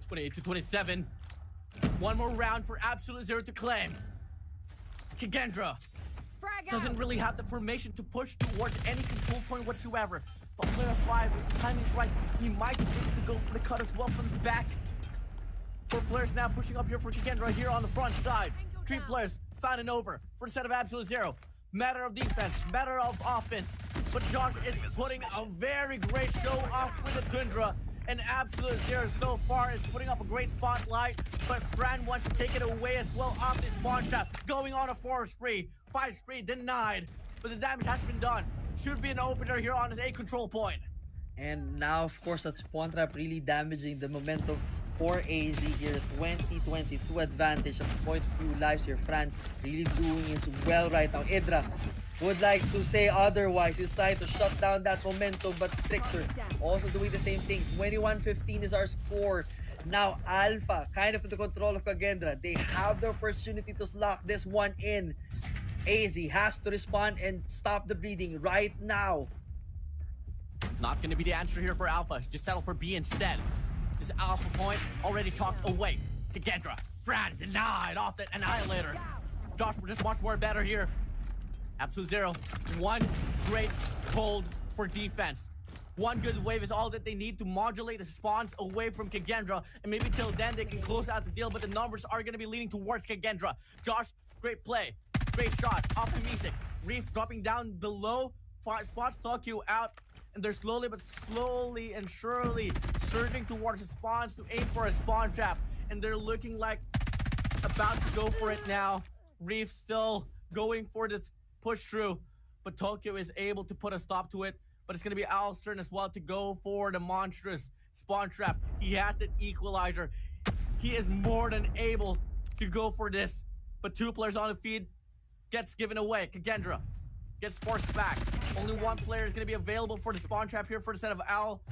28-27. One more round for Absolute Zero to claim. Kagendra doesn't really have the formation to push towards any control point whatsoever. But player 5, if the timing is right, he might just be able to go for the cut as well from the back. 4 players now pushing up here for Kagendra here on the front side. 3 players found and over for the set of Absolute Zero. Matter of defense, matter of offense. But Josh is putting a very great show off with the Tundra. And Absolute Zero so far is putting up a great spotlight. But Fran wants to take it away as well off this spawn trap. Going on a 4 spree. 5 spree denied. But the damage has been done. Should be an opener here on his A control point. And now, of course, that spawn trap really damaging the momentum for AZ here. 2022 advantage of point few lives here. Fran really doing his well right now. Idra would like to say otherwise. He's trying to shut down that momentum, but Trickster also doing the same thing. 21-15 is our score. Now Alpha kind of in the control of Kagendra. They have the opportunity to lock this one in. AZ has to respond and stop the bleeding right now. Not gonna be the answer here for Alpha. Just settle for B instead. This Alpha point already chalked away. Kagendra, Fran denied off that Annihilator. Josh, we're just much more better here. Absolute Zero, one great hold for defense. One good wave is all that they need to modulate the spawns away from Kagendra, and maybe till then they can close out the deal, but the numbers are going to be leaning towards Kagendra. Josh, great play, great shot, off to Meeseeks. Reef dropping down below, spots Tokyo out, and they're slowly and surely surging towards the spawns to aim for a spawn trap, and they're looking like about to go for it now. Reef still going for the push through, but Tokyo is able to put a stop to it. But it's going to be Al's turn as well to go for the monstrous spawn trap. He has that equalizer. He is more than able to go for this. But two players on the feed gets given away. Kagendra gets forced back. Only one player is going to be available for the spawn trap here for the set of Al.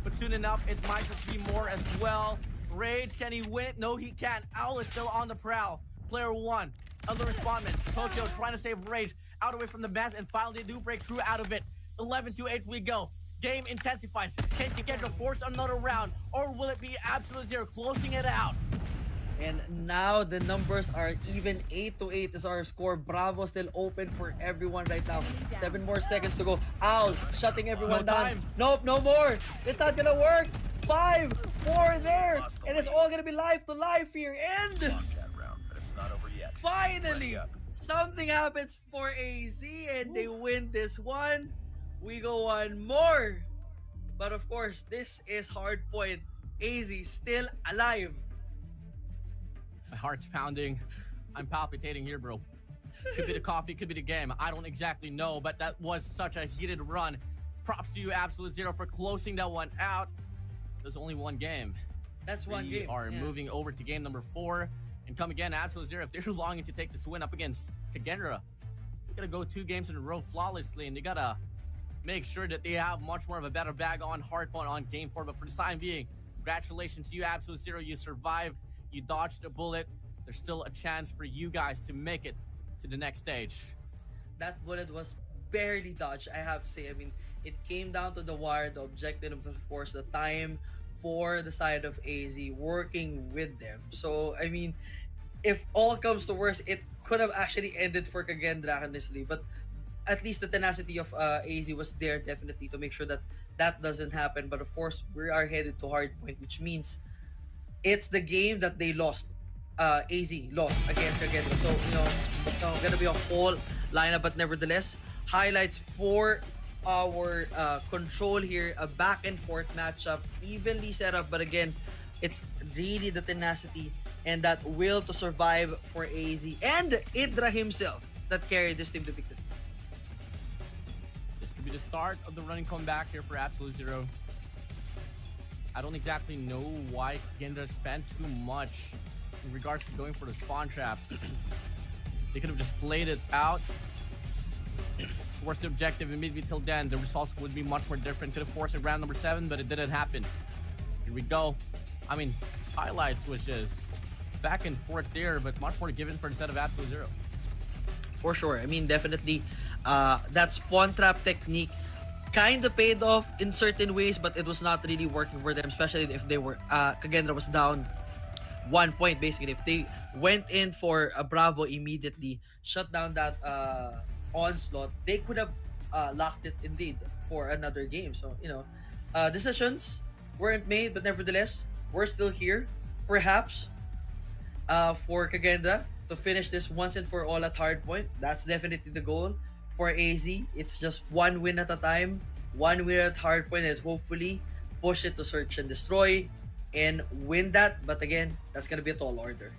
But soon enough, it might just be more as well. Rage, can he win it? No, he can't. Al is still on the prowl. Player one, other respondent. Tokyo trying to save Rage out away from the mess, and finally they do break through out of it. 11-8 we go. Game intensifies. Can Kagendra force another round, or will it be Absolute Zero closing it out? And now the numbers are even. 8-8 is our score. Bravo still open for everyone right now. 7 more seconds to go. Owl shutting everyone No down. time. Nope, no more. It's not gonna work. 5, 4 there. And it's all gonna be life to life here. And Lost that round, but it's not over yet. finally, Ready up. something happens for AZ and they win this one. We go one more. But of course, this is Hardpoint. AZ still alive. My heart's pounding. I'm palpitating here, bro. Could be the coffee, could be the game. I don't exactly know, but that was such a heated run. Props to you, Absolute Zero, for closing that one out. There's only one game. That's one We game. are yeah. moving over to game number 4. And come again, Absolute Zero. If they're longing to take this win up against Kagendra, they gotta go 2 games in a row flawlessly, and they gotta make sure that they have much more of a better bag on Hardpoint on game 4. But for the time being, congratulations to you, Absolute Zero. You survived. You dodged a bullet. There's still a chance for you guys to make it to the next stage. That bullet was barely dodged, I have to say. I mean, it came down to the wire. The objective, of course, the time for the side of AZ working with them. So, I mean, if all comes to worst, it could have actually ended for Kagendra, honestly. But at least the tenacity of AZ was there definitely to make sure that that doesn't happen. But of course, we are headed to Hardpoint, which means it's the game that they lost. AZ lost against Kagendra. So, it's gonna be a whole lineup, but nevertheless, highlights for our control here. A back and forth matchup, evenly set up, but again, it's really the tenacity and that will to survive for AZ and Idra himself that carried this team to victory. This could be the start of the running comeback here for Absolute Zero. I don't exactly know why Kagendra spent too much in regards to going for the spawn traps. They could have just played it out towards the objective, and maybe till then the results would be much more different. Could have forced a round number 7, but it didn't happen. Here we go. I mean, highlights was just back and forth there, but much more given for the set of Absolute Zero. For sure. I mean, definitely that spawn trap technique kind of paid off in certain ways, but it was not really working for them, especially if they were Kagendra was down 1 point basically. If they went in for a Bravo immediately, shut down that onslaught, they could have locked it indeed for another game. So, decisions weren't made, but nevertheless, we're still here. Perhaps for Kagendra to finish this once and for all at Hardpoint. That's definitely the goal for AZ. It's just one win at a time, one win at Hardpoint, and hopefully push it to search and destroy and win that. But again, that's gonna be a tall order.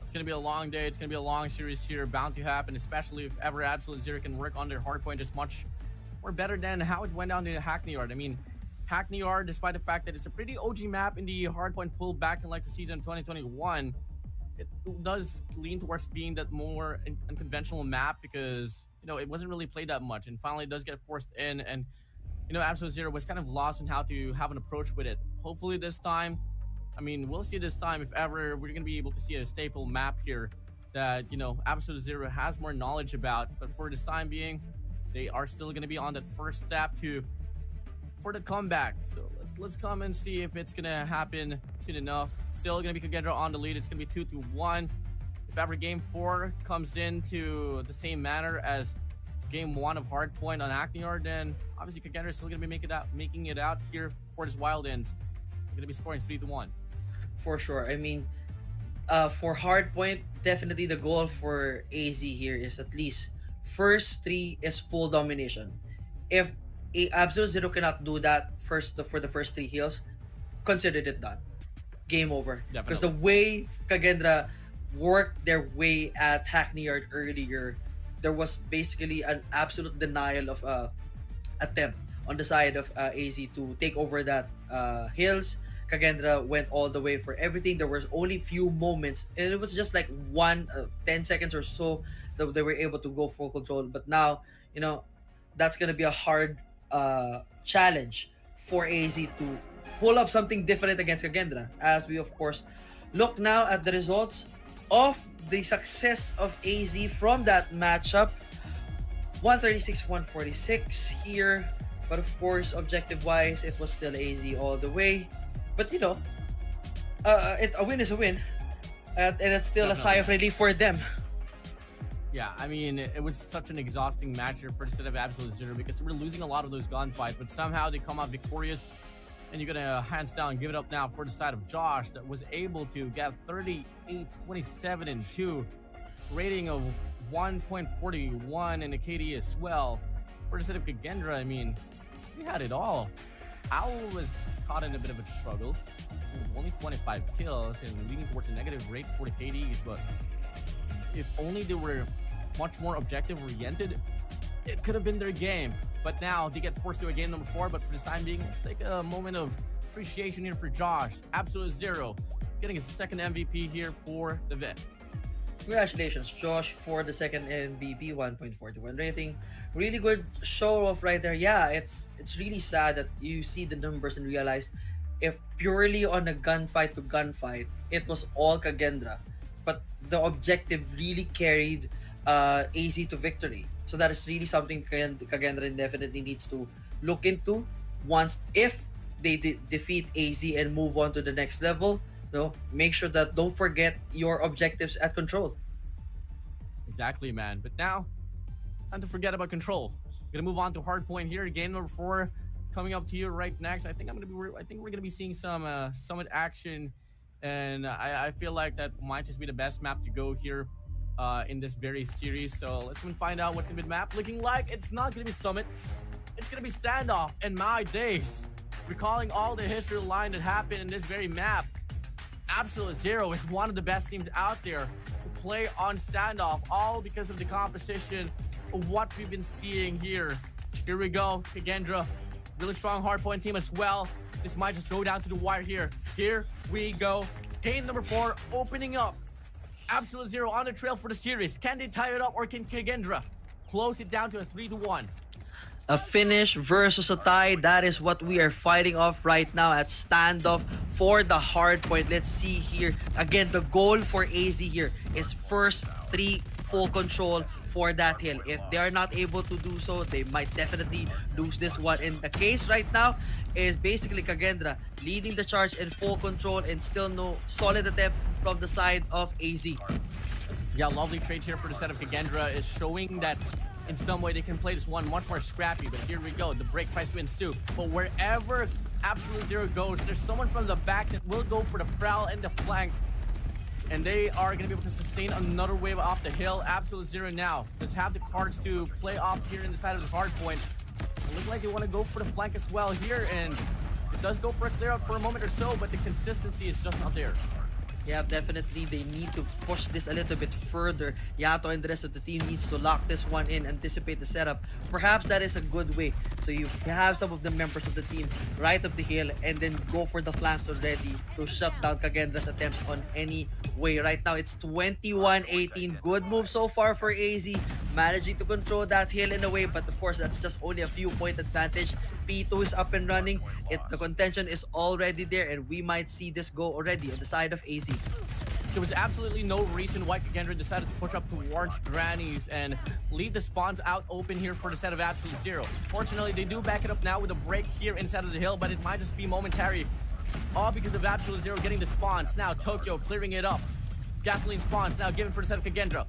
It's going to be a long day. It's going to be a long series here, bound to happen, especially if ever Absolute Zero can work on their Hardpoint just much more better than how it went down to the Hackney Yard. I mean, Hackney Yard, despite the fact that it's a pretty OG map in the hardpoint pool back in like the season 2021, it does lean towards being that more unconventional map because, you know, it wasn't really played that much, and finally it does get forced in, and, you know, Absolute Zero was kind of lost on how to have an approach with it. Hopefully this time, I mean, we'll see this time if ever we're going to be able to see a staple map here that, you know, Absolute Zero has more knowledge about, but for this time being, they are still going to be on that first step for the comeback. So let's come and see if it's gonna happen soon enough. Still gonna be Kagendra on the lead. It's gonna be 2-1. If ever game 4 comes into the same manner as game 1 of Hardpoint on Hackney Yard, then obviously Kagendra is still gonna be making it out here for this Wild Ends. They're gonna be scoring 3-1. For sure. I mean, for Hardpoint, definitely the goal for AZ here is at least first 3 is full domination. If Absolute Zero cannot do that for the first 3 hills, consider it done. Game over. Because the way Kagendra worked their way at Hackney Yard earlier, there was basically an absolute denial of attempt on the side of AZ to take over that hills. Kagendra went all the way for everything. There was only few moments, and it was just like 10 seconds or so that they were able to go full control. But now, you know, that's gonna be a hard challenge for AZ to pull up something different against Kagendra, as we of course look now at the results of the success of AZ from that matchup. 136-146 here, but of course objective wise it was still AZ all the way, but you know, a win is a win, and it's still a sigh of relief for them. Yeah, I mean, it was such an exhausting match here for the set of Absolute Zero because they were losing a lot of those gunfights, but somehow they come out victorious, and you're gonna hands down give it up now for the side of Josh that was able to get 38, 27, and 2, rating of 1.41 and a KD as well. For the set of Kagendra, I mean, we had it all. Owl was caught in a bit of a struggle, only 25 kills and leading towards a negative rate for the KDs, but if only they were much more objective oriented, it could have been their game. But now they get forced to a game number 4, but for this time being, let's take a moment of appreciation here for Josh. Absolute Zero getting his second MVP here for the vet. Congratulations, Josh, for the second MVP, 1.41 rating. Really good show off right there. Yeah, it's really sad that you see the numbers and realize if purely on a gunfight to gunfight, it was all Kagendra. But the objective really carried AZ to victory. So that is really something Kagendra definitely needs to look into once if they defeat AZ and move on to the next level. No, make sure that don't forget your objectives at Control. Exactly, man. But now, time to forget about Control. Gonna move on to Hardpoint here. Game number 4 coming up to you right next. I think we're gonna be seeing some Summit action, and I feel like that might just be the best map to go here in this very series. So let's find out what's gonna be the map looking like. It's not gonna be Summit. It's gonna be Standoff. And my days, recalling all the history line that happened in this very map, Absolute Zero is one of the best teams out there to play on Standoff, all because of the composition of what we've been seeing here. Here we go, Kagendra, really strong hardpoint team as well. This might just go down to the wire here. Here we go. Game number 4 opening up. Absolute Zero on the trail for the series. Can they tie it up, or can Kagendra close it down to a 3-1? A finish versus a tie. That is what we are fighting off right now at Standoff for the hard point. Let's see here. Again, the goal for AZ here is first 3 full control for that hill. If they are not able to do so, they might definitely lose this one. And the case right now is basically Kagendra leading the charge in full control, and still no solid attempt from the side of AZ. Yeah, lovely trade here for the set of Kagendra is showing that in some way they can play this one much more scrappy. But here we go, the break tries to ensue, but wherever Absolute Zero goes, there's someone from the back that will go for the prowl and the flank, and they are going to be able to sustain another wave off the hill. Absolute Zero now does have the cards to play off here in the side of the hard point. It looks like they want to go for the flank as well here, and it does go for a clear out for a moment or so, but the consistency is just not there. Yeah, definitely they need to push this a little bit further. Yato and the rest of the team needs to lock this one in, anticipate the setup. Perhaps that is a good way. So you have some of the members of the team right up the hill and then go for the flanks already to shut down Kagendra's attempts on any way. Right now it's 21-18. Good move so far for AZ, managing to control that hill in a way, but of course that's just only a few point advantage. P2 is up and running. The contention is already there, and we might see this go already on the side of AZ. There was absolutely no reason why Kagendra decided to push up towards Grannies and leave the spawns out open here for the set of Absolute Zero. Fortunately, they do back it up now with a break here inside of the hill, but it might just be momentary. All because of Absolute Zero getting the spawns. Now Tokyo clearing it up. Gasoline spawns now given for the set of Kagendra.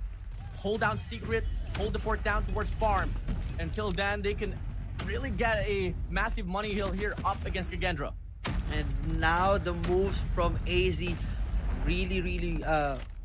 Hold down Secret, hold the fort down towards Farm. Until then, they can really get a massive money hill here up against Kagendra. And now the moves from AZ really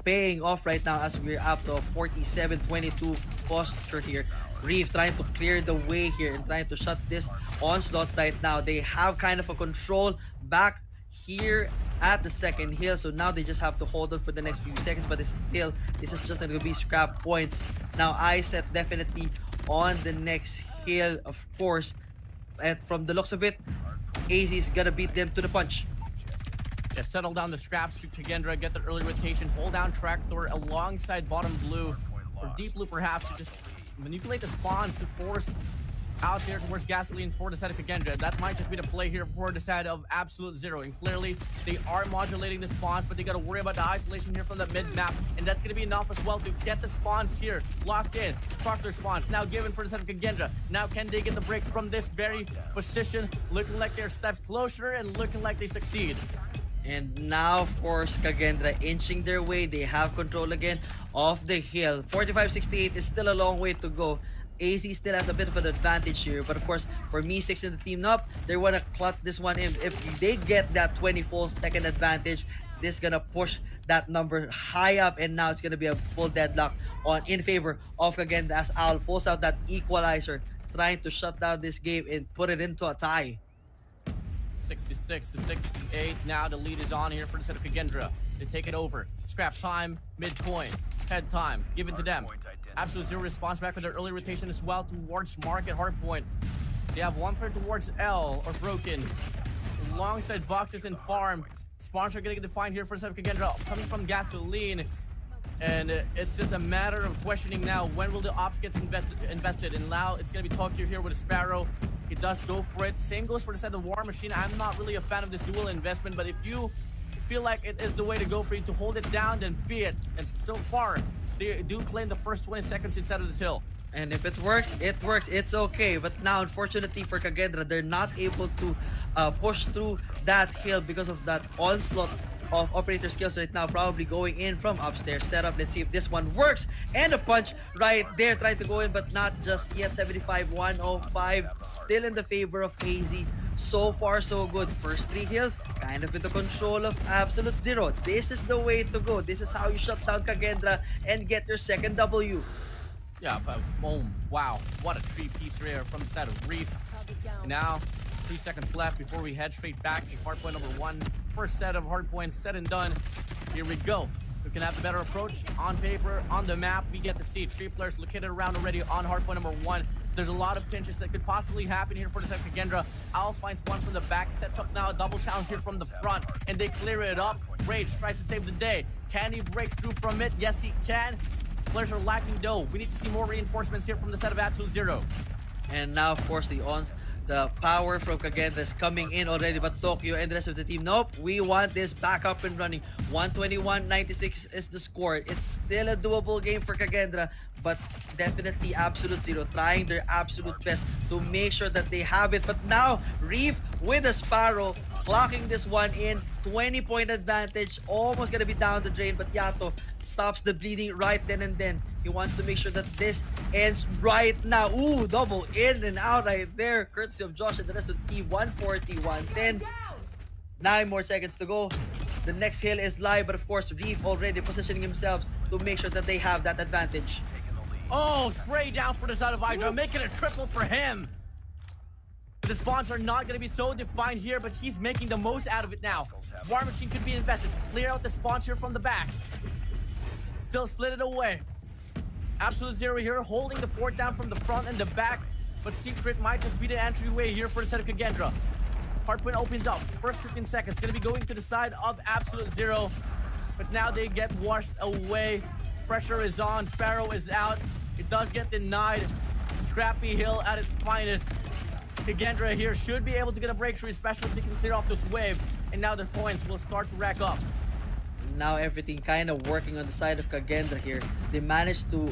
paying off right now as we're up to a 47-22 posture here. Reef trying to clear the way here and trying to shut this onslaught right now. They have kind of a control back here at the second hill, so now they just have to hold on for the next few seconds, but it's still, this is just going to be scrap points. Now ISET definitely on the next hill, of course, and from the looks of it, AZ is gonna beat them to the punch. Yeah, settle down the scraps to Kagendra, get the early rotation, hold down Tractor alongside bottom blue, or deep blue perhaps, to just manipulate the spawns to force out there towards Gasoline for the side of Kagendra. That might just be the play here for the side of Absolute Zero. And clearly, they are modulating the spawns, but they gotta worry about the isolation here from the mid-map. And that's gonna be enough as well to get the spawns here locked in. Tractor spawns now given for the side of Kagendra. Now can they get the break from this very position? Looking like they're steps closer and looking like they succeed. And now, of course, Kagendra inching their way. They have control again of the hill. 45-68 is still a long way to go. AZ still has a bit of an advantage here, but of course for Me6 and the team up, they want to clutch this one in. If they get that 20 full second advantage, this is gonna push that number high up, and now it's gonna be a full deadlock on in favor of Kagendra as Owl pulls out that equalizer, trying to shut down this game and put it into a tie. 66-68. Now the lead is on here for the set of Kagendra. They take it over. Scrap time, midpoint, head time, given to them. Absolute Zero response back with their early rotation as well towards Market Hardpoint. They have one player towards L or Broken. Alongside Boxes and Farm. Spawns are getting defined here for the set of Kagendra, coming from Gasoline. And it's just a matter of questioning now, when will the ops get invested? And now it's going to be Tokyo here with a Sparrow. He does go for it. Same goes for the set of War Machine. I'm not really a fan of this dual investment, but if you feel like it is the way to go for you to hold it down, then be it. And so far, they do claim the first 20 seconds inside of this hill. And if it works, it works. It's okay. But now, unfortunately for Kagendra, they're not able to push through that hill because of that onslaught of operator skills right now, probably going in from upstairs setup. Let's see if this one works. And a punch right there, trying to go in, but not just yet. 75-105, still in the favor of AZ. So far, so good. First three hills, kind of in the control of Absolute Zero. This is the way to go. This is how you shut down Kagendra and get your second W. Yeah, but boom. Wow, what a three-piece rare from the side of Reef. And now, 3 seconds left before we head straight back to hardpoint number 1. First set of hardpoints said and done. Here we go. We can have the better approach on paper, on the map. We get to see 3 players located around already on hardpoint number 1. There's a lot of pinches that could possibly happen here for the set of Kagendra. Owl finds one from the back, sets up now a double challenge here from the front, and they clear it up. Rage tries to save the day. Can he break through from it? Yes, he can. Players are lacking though. We need to see more reinforcements here from the set of Absolute Zero. And now, of course, the power from Kagendra is coming in already, but Tokyo and the rest of the team, nope, we want this back up and running. 121-96 is the score. It's still a doable game for Kagendra, but definitely Absolute Zero trying their absolute best to make sure that they have it. But now, Reef with a Sparrow, clocking this one in, 20-point advantage, almost gonna be down the drain, but Yato stops the bleeding right then and then. He wants to make sure that this ends right now. Ooh, double in and out right there, courtesy of Josh and the rest of the team. 140, 110. 9 more seconds to go. The next hill is live, but of course, Reef already positioning himself to make sure that they have that advantage. Oh, spray down for the side of Hydra, making a triple for him. But the spawns are not going to be so defined here, but he's making the most out of it now. War Machine could be invested. Clear out the spawns here from the back. Still split it away. Absolute Zero here holding the fort down from the front and the back. But Secret might just be the entryway here for the set of Kagendra. Hardpoint opens up. First 15 seconds. Going to be going to the side of Absolute Zero. But now they get washed away. Pressure is on. Sparrow is out. It does get denied. Scrappy Hill at its finest. Kagendra here should be able to get a breakthrough, especially if they can clear off this wave. And now the points will start to rack up. Now everything kind of working on the side of Kagendra here. They managed to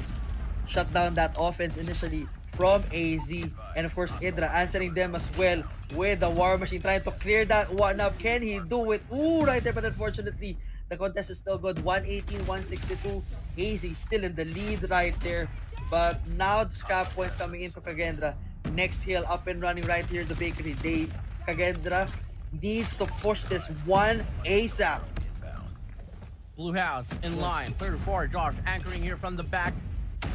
shut down that offense initially from AZ. And of course, Idra answering them as well with the War Machine trying to clear that one up. Can he do it? Ooh, right there. But unfortunately, the contest is still good. 118-162. AZ still in the lead right there. But now the scrap points coming into Kagendra. Next hill up and running right here in the bakery. Kagendra needs to push this one ASAP. Blue House in line. 34, Josh anchoring here from the back.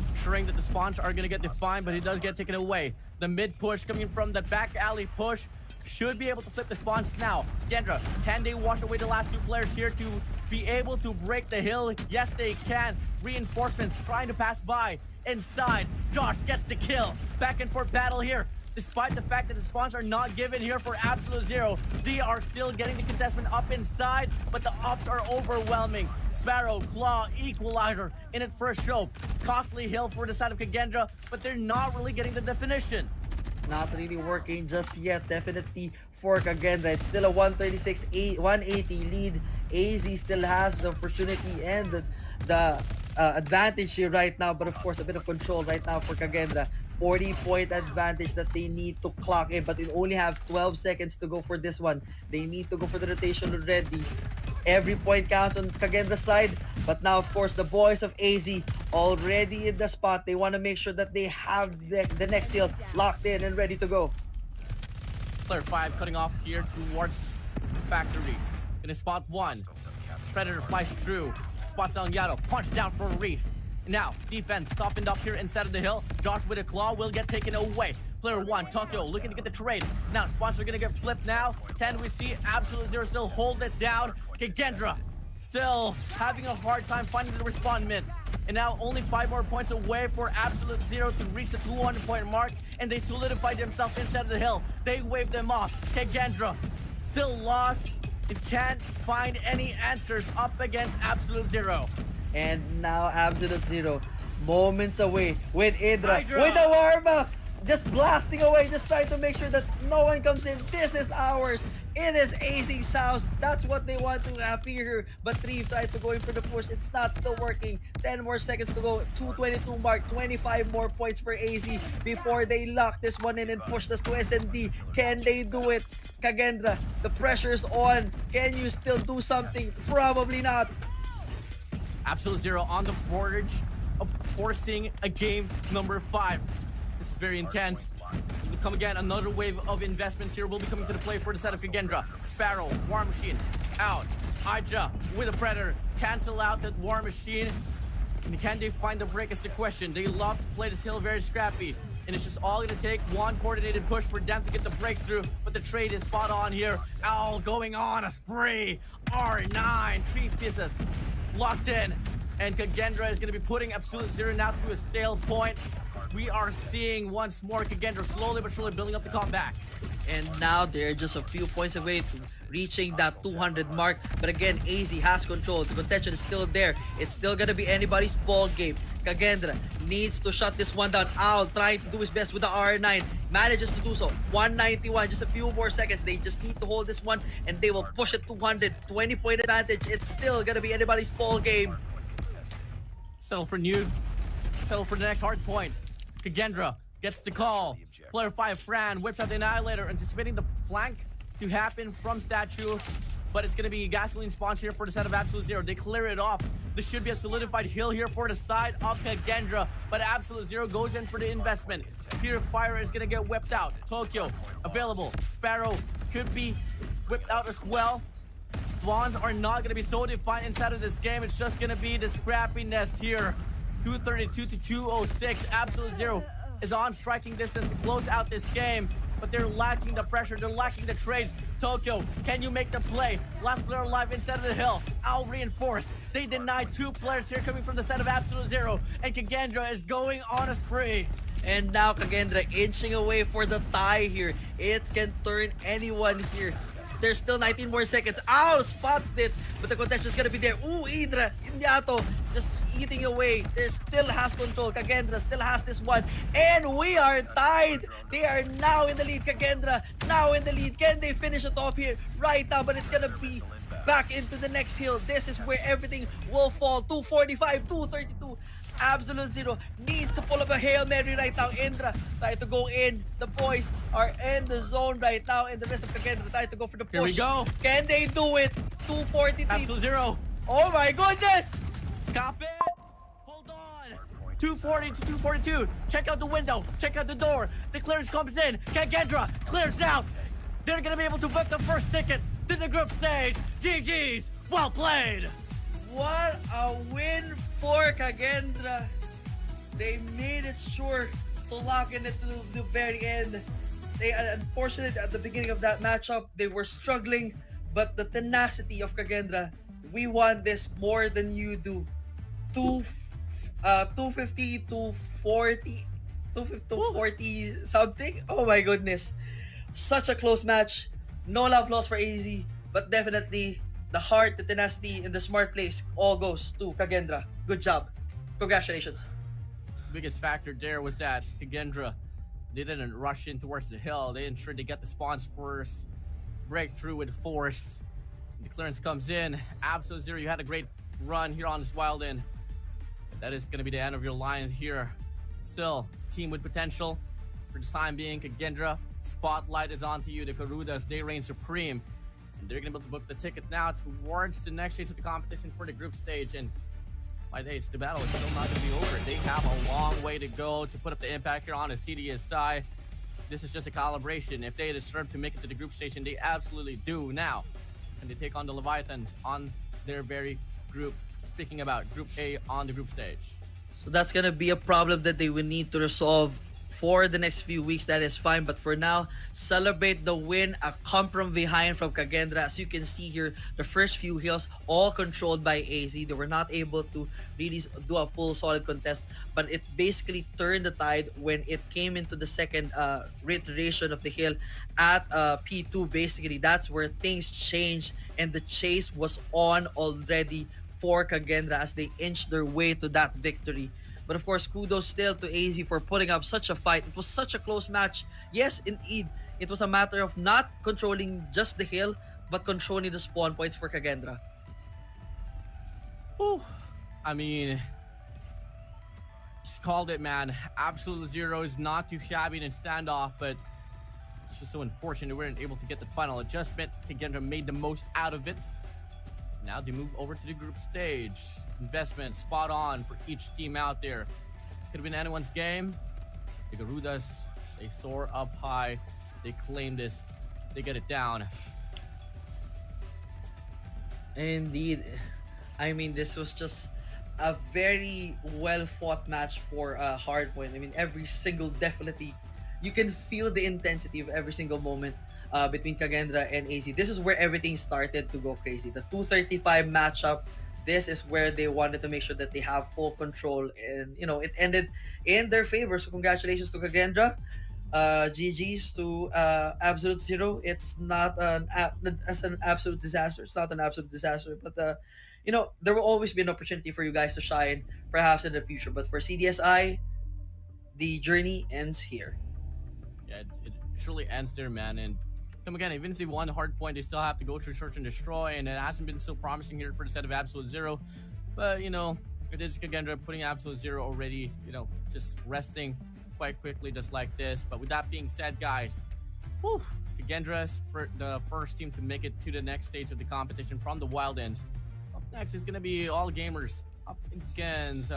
Ensuring that the spawns are going to get defined, but he does get taken away. The mid push coming from the back alley push should be able to flip the spawns now. Kagendra, can they wash away the last two players here to be able to break the hill? Yes, they can. Reinforcements trying to pass by. Inside, Josh gets the kill. Back and forth battle here. Despite the fact that the spawns are not given here for Absolute Zero, they are still getting the contestment up inside, but the ops are overwhelming. Sparrow, Claw, Equalizer in it for a show. Costly hill for the side of Kagendra, but they're not really getting the definition. Not really working just yet. Definitely for Kagendra. It's still a 136-180 lead. AZ still has the opportunity and the advantage here right now, but of course a bit of control right now for Kagendra. 40-point advantage that they need to clock in, but they only have 12 seconds to go for this one. They need to go for the rotation already. Every point counts on Kagendra's side, but now of course the boys of AZ already in the spot. They want to make sure that they have the next hill locked in and ready to go. Player 5 cutting off here towards Factory. Gonna spot one. Predator flies through. Spots down Yato. Punch down for Reef. Now, defense softened up here inside of the hill. Josh with a claw will get taken away. Player 1, Tokyo, looking to get the trade. Now, spots are gonna get flipped now. Can we see Absolute Zero still hold it down? Kagendra still having a hard time finding the respawn mid. And now only 5 more points away for Absolute Zero to reach the 200-point mark. And they solidified themselves inside of the hill. They waved them off. Kagendra still lost. It can't find any answers up against Absolute Zero. And now Absolute Zero, moments away with Idra, Hydra! with the warm-up, just blasting away, just trying to make sure that no one comes in. This is ours. It is AZ's house. That's what they want to have here. But Reeve tried to go in for the push. It's not still working. 10 more seconds to go. 2:22 mark. 25 more points for AZ before they lock this one in and push this to SND. Can they do it? Kagendra, the pressure's on. Can you still do something? Probably not. Absolute Zero on the verge of forcing a game number 5. This is very intense. We'll come again, another wave of investments here will be coming to the play for the set of Kagendra. Sparrow, War Machine, out. Aja with a Predator, cancel out that War Machine. And can they find the break is the question. They love to play this hill very scrappy. And it's just all gonna take one coordinated push for them to get the breakthrough. But the trade is spot on here. Owl going on a spree. R9, 3 pieces locked in. And Kagendra is gonna be putting Absolute Zero now to a stale point. We are seeing once more Kagendra slowly but surely building up the comeback. And now they're just a few points away to reaching that 200 mark. But again, AZ has control. The contention is still there. It's still gonna be anybody's ball game. Kagendra needs to shut this one down. Owl trying to do his best with the R9. Manages to do so. 191, just a few more seconds. They just need to hold this one and they will push it 200. 20-point advantage. It's still gonna be anybody's ball game. Settle for new. Settle for the next hard point. Kagendra gets the call. Player 5, Fran, whips out the Annihilator, anticipating the flank to happen from Statue. But it's going to be gasoline spawn here for the set of Absolute Zero. They clear it off. This should be a solidified hill here for the side of Kagendra. But Absolute Zero goes in for the investment. Purifier is going to get whipped out. Tokyo available. Sparrow could be whipped out as well. Spawns are not going to be so defined inside of this game. It's just going to be the scrappiness here. 232 to 206. Absolute Zero is on striking distance to close out this game. but they're lacking the pressure, they're lacking the trades. Tokyo, can you make the play? Last player alive instead of the hill. Out reinforced. They deny two players here coming from the set of Absolute Zero, and Kagendra is going on a spree. And now Kagendra inching away for the tie here. It can turn anyone here. There's still 19 more seconds. Ow! Spots it. But the contest is gonna be there. Ooh, Idra. Indiato. Just eating away. There still has control. Kagendra still has this one. And we are tied. They are now in the lead. Kagendra now in the lead. Can they finish it off here right now? But it's gonna be back into the next hill. This is where everything will fall. 245, 232. Absolute Zero needs to pull up a Hail Mary right now. Indra try to go in. The boys are in the zone right now, and the rest of Kagendra try to go for the push. Here we go. Can they do it? 243. Absolute Zero. Oh my goodness! Cop it. Hold on. 240 to 242. Check out the window. Check out the door. The clearance comes in. Kagendra clears out. They're gonna be able to book the first ticket to the group stage. GG's. Well played. What a win for Kagendra. They made it sure to lock in it to the very end. They unfortunate at the beginning of that matchup. They were struggling, but the tenacity of Kagendra, we want this more than you do. 250 to 40 240 something. Oh my goodness. Such a close match. No love lost for AZ, but definitely the heart, the tenacity, and the smart plays all goes to Kagendra. Good job. Congratulations. Biggest factor there was that Kagendra, they didn't rush in towards the hill. They ensured they get the spawns first, break through with force. The clearance comes in. Absolute Zero, you had a great run here on this Wild End. That is going to be the end of your line here. Still, team with potential. For the time being, Kagendra, spotlight is onto you. The Garudas, they reign supreme. And they're going to be able to book the ticket now towards the next stage of the competition for the group stage. And by the the battle is still not going to be over. They have a long way to go to put up the impact here on the CDSI. This is just a calibration. If they deserve to make it to the group stage, and they absolutely do now, and they take on the Leviathans on their very group. Speaking about Group A on the group stage. So that's gonna be a problem that they will need to resolve for the next few weeks. That is fine, but for now, celebrate the win. A come from behind from Kagendra. As you can see here, the first few hills all controlled by AZ. They were not able to really do a full solid contest, but it basically turned the tide when it came into the second reiteration of the hill at P2. Basically, that's where things changed, and the chase was on already for Kagendra as they inched their way to that victory. But of course, kudos still to AZ for putting up such a fight. It was such a close match. Yes, indeed, it was a matter of not controlling just the hill, but controlling the spawn points for Kagendra. Whew. I mean, just called it, man. Absolute Zero is not too shabby in standoff, but it's just so unfortunate we weren't able to get the final adjustment. Kagendra made the most out of it. Now they move over to the group stage. Investment spot on for each team out there. Could have been anyone's game. The Garudas, they soar up high. They claim this. They get it down. Indeed. I mean, this was just a very well-fought match for Hardpoint. I mean, every single, definitely, you can feel the intensity of every single moment between Kagendra and AZ. This is where everything started to go crazy. The 235 matchup, this is where they wanted to make sure that they have full control, and you know, it ended in their favor. So congratulations to Kagendra. GG's to Absolute Zero. It's not an absolute disaster. It's not an absolute disaster, but you know, there will always be an opportunity for you guys to shine, perhaps in the future. But for CDSI, the journey ends here. Yeah, it truly ends there, man. And come again, even if they won the hard point, they still have to go through Search and Destroy, and it hasn't been so promising here for the set of Absolute Zero. But you know, it is Kagendra putting Absolute Zero already, you know, just resting quite quickly, just like this. But with that being said, guys, whew, Kagendra's for the first team to make it to the next stage of the competition from the Wild Ends. Up next is gonna be All Gamers up against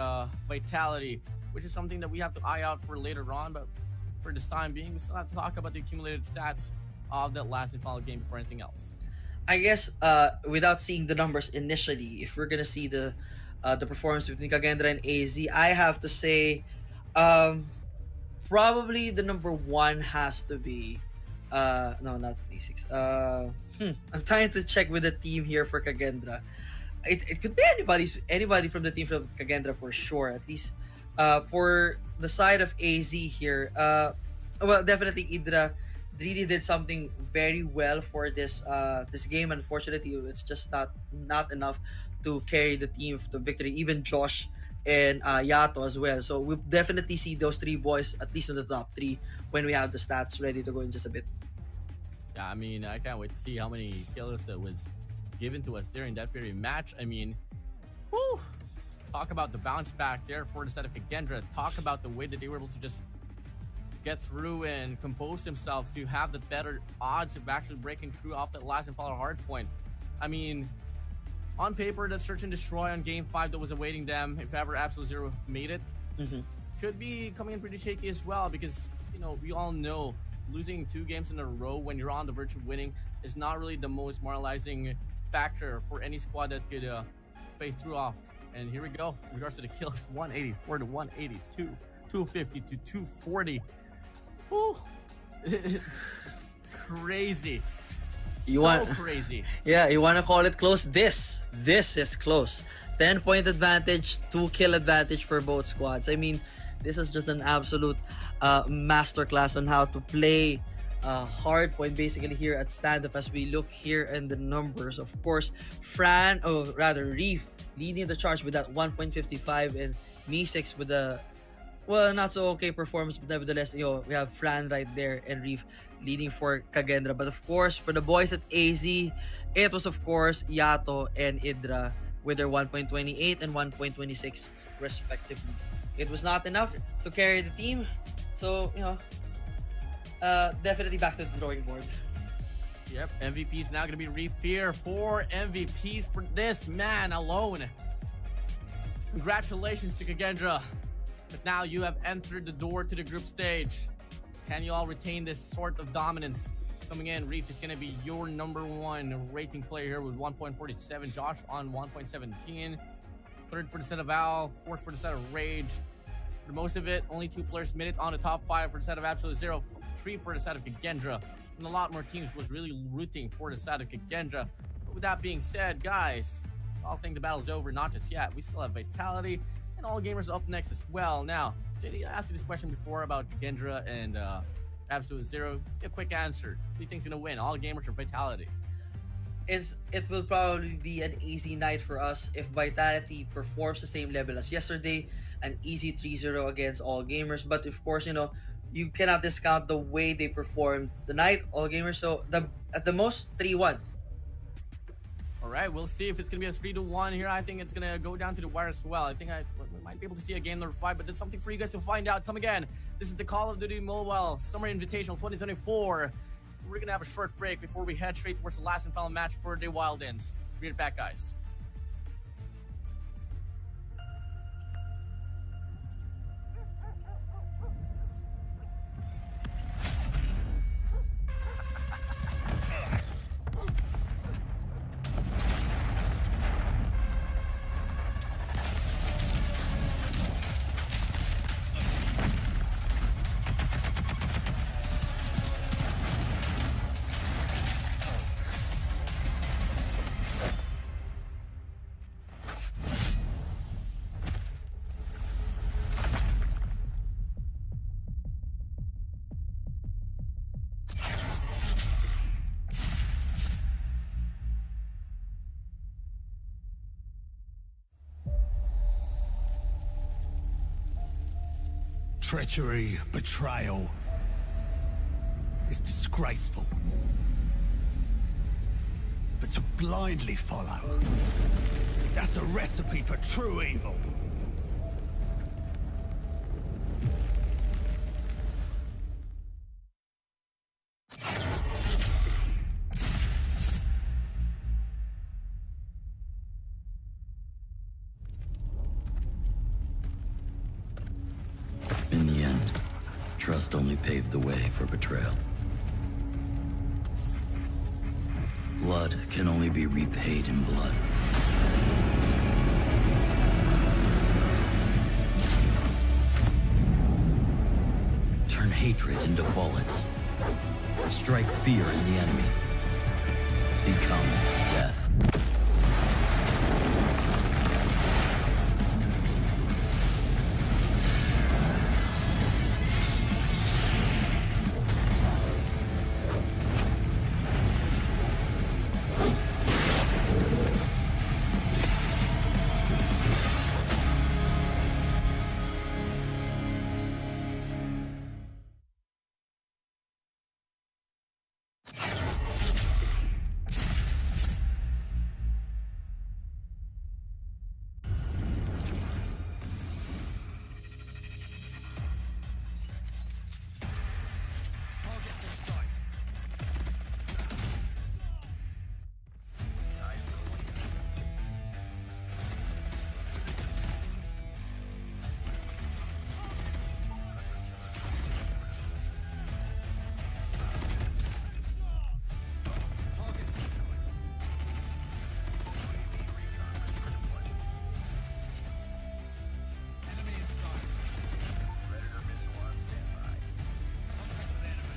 Vitality, which is something that we have to eye out for later on. But for this time being, we still have to talk about the accumulated stats of that last and final game before anything else. I guess without seeing the numbers initially, if we're gonna see the performance between Kagendra and AZ, I have to say probably the number one has to be No, not basics. I'm trying to check with the team here for Kagendra. It could be anybody from the team from Kagendra for sure. At least, for the side of AZ here, well, definitely Idra really did something very well for this game. Unfortunately, it's just not enough to carry the team to victory. Even Josh and Yato as well. So we'll definitely see those three boys at least in the top three when we have the stats ready to go in just a bit. Yeah, I mean, I can't wait to see how many kills that was given to us during that very match. I mean, whew, talk about the bounce back there for the side of Kagendra. Talk about the way that they were able to just get through and compose themselves to have the better odds of actually breaking through off that last and final hard point. I mean, on paper, that search and destroy on game 5 that was awaiting them, if ever Absolute Zero made it, could be coming in pretty shaky as well, because, you know, we all know losing 2 games in a row when you're on the verge of winning is not really the most moralizing factor for any squad that could face through off. And here we go. In regards to the kills, 184 to 182, 250 to 240. Whew. It's crazy. Crazy. Yeah, you want to call it close? This is close. 10-point advantage, 2-kill advantage for both squads. I mean, this is just an absolute masterclass on how to play hard point basically here at standoff. As we look here in the numbers, of course, Reef leading the charge with that 1.55 and Me6 with a not so okay performance, but nevertheless, we have Fran right there and Reef leading for Kagendra. But of course, for the boys at AZ, it was of course Yato and Idra with their 1.28 and 1.26 respectively. It was not enough to carry the team, so definitely back to the drawing board. Yep, MVP is now going to be Reef here. 4 MVPs for this man alone. Congratulations to Kagendra. But now you have entered the door to the group stage. Can you all retain this sort of dominance? Coming in, Reef is going to be your number 1 rating player here with 1.47. Josh on 1.17. Third for the set of Al. Fourth for the set of Rage. For most of it, only 2 players made it on the top 5 for the set of Absolute Zero. 3 for the side of Kagendra. And a lot more teams was really rooting for the side of Kagendra. But with that being said, guys, I think the battle's over. Not just yet. We still have Vitality and All Gamers up next as well. Now, JD, I asked you this question before about Kagendra and Absolute Zero. A quick answer. Who do you think's gonna win? All Gamers or Vitality? It will probably be an easy night for us if Vitality performs the same level as yesterday. An easy 3-0 against All Gamers. But of course, you cannot discount the way they performed tonight, All Gamers. So at the most 3-1. All right, we'll see if it's gonna be a 3-1 here. I think it's gonna go down to the wire as well. I think we might be able to see a game number 5, but that's something for you guys to find out. Come again. This is the Call of Duty Mobile Summer Invitational 2024. We're gonna have a short break before we head straight towards the last and final match for the Wild Ends. Be right back, guys. Treachery, betrayal is disgraceful. But to blindly follow, that's a recipe for true evil. In the end, trust only paved the way for betrayal. Blood can only be repaid in blood. Turn hatred into bullets. Strike fear in the enemy. Become death. Targets in sight. Targets in sight. Enemy in sight. Predator missile on standby. Contact with enemy.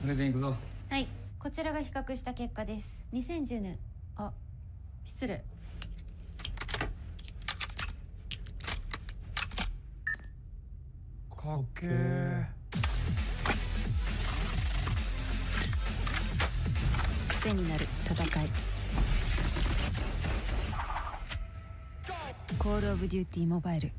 What do you think, Lil? はい、こちらが比較した結果です。2010年。あ、失礼。かっけー。癖になる戦い。コールオブデューティーモバイル。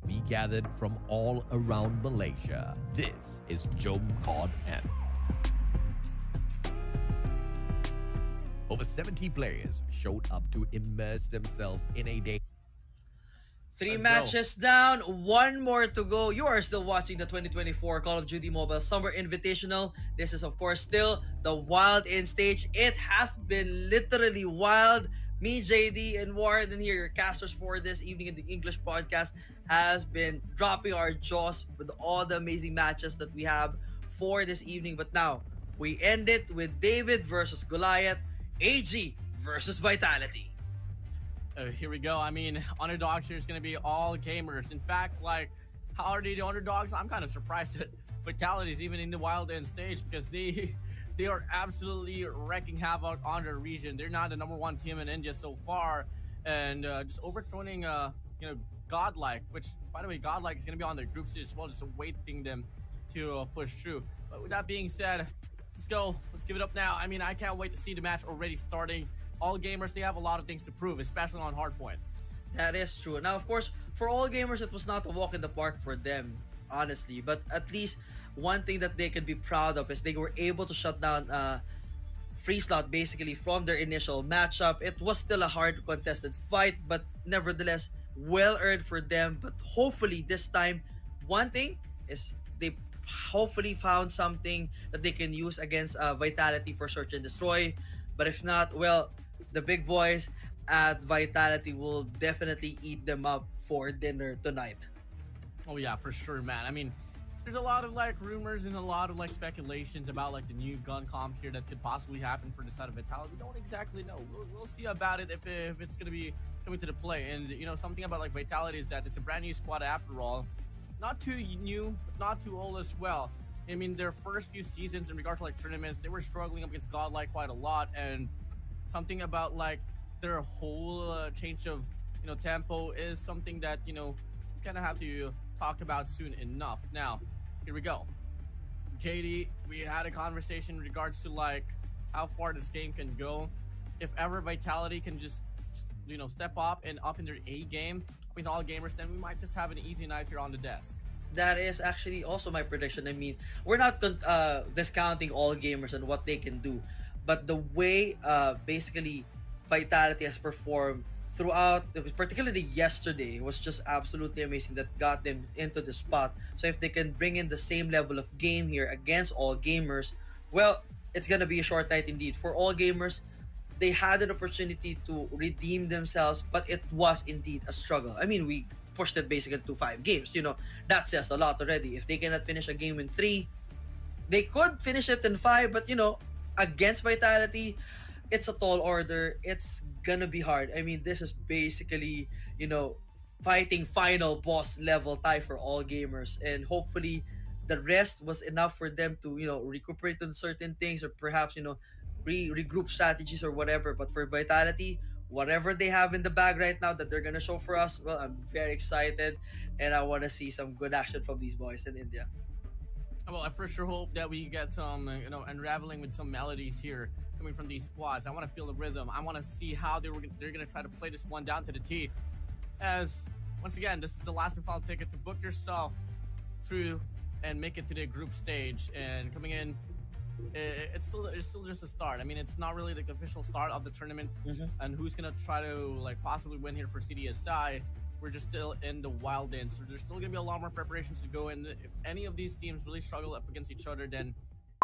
We gathered from all around Malaysia. This is Jom Cod M. Over 70 players showed up to immerse themselves in a day. Three Let's matches down, one more to go. You are still watching the 2024 Call of Duty Mobile Summer Invitational. This is, of course, still the Wild In stage. It has been literally wild. Me, JD, and Warden here, your casters for this evening in the English podcast, has been dropping our jaws with all the amazing matches that we have for this evening. But now, we end it with David versus Goliath, AG versus Vitality. Here we go. I mean, underdogs here is going to be all gamers. In fact, like, how are they the underdogs? I'm kind of surprised that Vitality is even in the Wild End stage because they are absolutely wrecking havoc on their region. They're not the number one team in India so far, and just overthrowing, Godlike, which, by the way, Godlike is going to be on their group stage as well, just awaiting them to push through. But with that being said, let's go. Let's give it up now. I mean, I can't wait to see the match already starting. All gamers, they have a lot of things to prove, especially on hardpoint. That is true. Now, of course, for all gamers, it was not a walk in the park for them, honestly. But at least one thing that they can be proud of is they were able to shut down Free Slot basically from their initial matchup. It was still a hard contested fight, but nevertheless, well earned for them. But hopefully this time, one thing is they hopefully found something that they can use against Vitality for Search and Destroy. But if not, well, the big boys at Vitality will definitely eat them up for dinner tonight. Oh yeah, for sure, man. I mean, there's a lot of like rumors and a lot of like speculations about like the new gun comp here that could possibly happen for the side of Vitality. We don't exactly know. We'll see about it if it's gonna be coming to the play. And you know, something about like Vitality is that it's a brand new squad after all. Not too new, but not too old as well. I mean, their first few seasons in regard to like tournaments, they were struggling up against Godlike quite a lot, and something about like their whole change of tempo is something that we kind of have to talk about soon enough. Now, here we go. JD, we had a conversation in regards to like how far this game can go. If ever Vitality can just step up and up in their A game with all gamers, then we might just have an easy night here on the desk. That is actually also my prediction. I mean, we're not discounting all gamers and what they can do, but the way basically Vitality has performed throughout, particularly yesterday, was just absolutely amazing. That got them into the spot. So if they can bring in the same level of game here against all gamers, well, it's gonna be a short night indeed. For all gamers, they had an opportunity to redeem themselves, but it was indeed a struggle. I mean, we pushed it basically to 5 games. That says a lot already. If they cannot finish a game in 3, they could finish it in 5, but against Vitality, it's a tall order. It's gonna be hard. I mean, this is basically, fighting final boss level tie for all gamers, and hopefully the rest was enough for them to, recuperate on certain things, or perhaps, regroup strategies or whatever. But for Vitality, whatever they have in the bag right now that they're gonna show for us, well, I'm very excited, and I want to see some good action from these boys in India. Well, I for sure hope that we get some, unraveling with some melodies here coming from these squads. I want to feel the rhythm. I want to see how they're gonna try to play this one down to the T. As once again, this is the last and final ticket to book yourself through and make it to the group stage. And coming in, it's still just a start. I mean, it's not really the official start of the tournament, and who's gonna try to like possibly win here for CDSI. We're just still in the wild in, so there's still gonna be a lot more preparations to go in. If any of these teams really struggle up against each other, then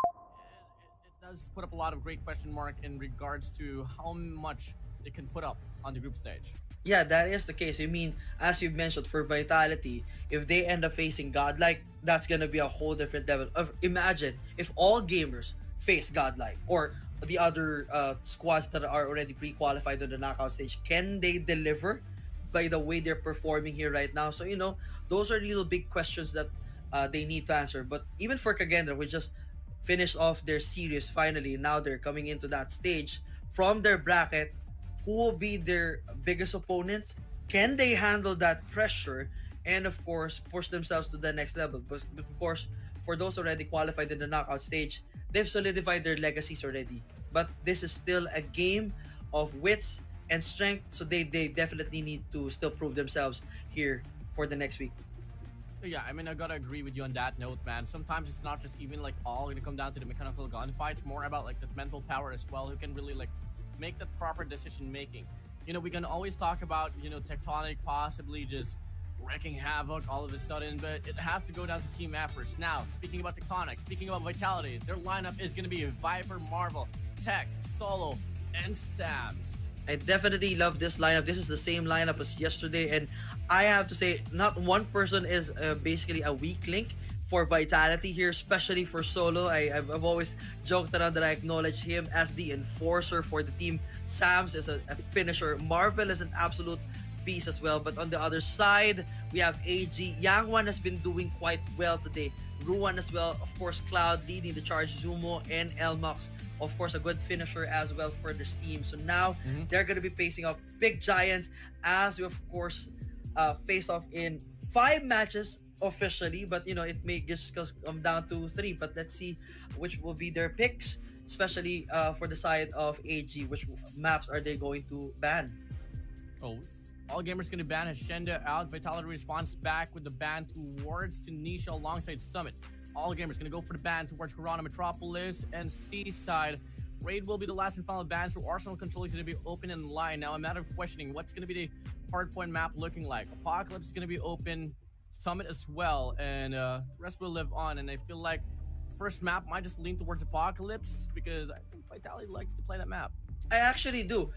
it does put up a lot of great question mark in regards to how much they can put up on the group stage. Yeah, that is the case. I mean, as you mentioned, for Vitality, if they end up facing Godlike, that's gonna be a whole different level. Imagine if all gamers face Godlike, or the other squads that are already pre-qualified on the knockout stage. Can they deliver by the way they're performing here right now? So, those are real big questions that they need to answer. But even for Kagenda, who just finished off their series finally, now they're coming into that stage from their bracket. Who will be their biggest opponents? Can they handle that pressure and, of course, push themselves to the next level? But of course, for those already qualified in the knockout stage, they've solidified their legacies already. But this is still a game of wits and strength, so they definitely need to still prove themselves here for the next week. Yeah, I mean, I gotta agree with you on that note, man. Sometimes it's not just even like all gonna come down to the mechanical gunfights, more about like the mental power as well, who can really like make the proper decision making. We can always talk about, Tectonic possibly just wreaking havoc all of a sudden, but it has to go down to team efforts. Now, speaking about Tectonic, speaking about Vitality, their lineup is going to be Viper, Marvel, Tech, Solo, and Sams. I definitely love this lineup. This is the same lineup as yesterday, and I have to say, not one person is basically a weak link for Vitality here, especially for Solo. I've always joked around that I acknowledge him as the enforcer for the team. Sams is a finisher. Marvel is an absolute beast as well. But on the other side, we have AG. Yangwan has been doing quite well today. Ruan as well. Of course, Cloud leading the charge. Zumo and Elmox, of course, a good finisher as well for this team. So now they're going to be facing off big giants as we, of course, face off in 5 matches officially, but it may just come down to 3. But let's see which will be their picks, especially for the side of AG. Which maps are they going to ban? Oh, all gamers going to ban Hacienda out. Vitality responds back with the ban towards Tunisia alongside Summit. All gamers going to go for the ban towards Corona Metropolis and Seaside. Raid will be the last and final ban, so Arsenal Control is going to be open in line. Now, a matter of questioning, what's going to be the hardpoint map looking like? Apocalypse is going to be open, Summit as well, and the rest will live on. And I feel like the first map might just lean towards Apocalypse because I think Vitality likes to play that map. I actually do.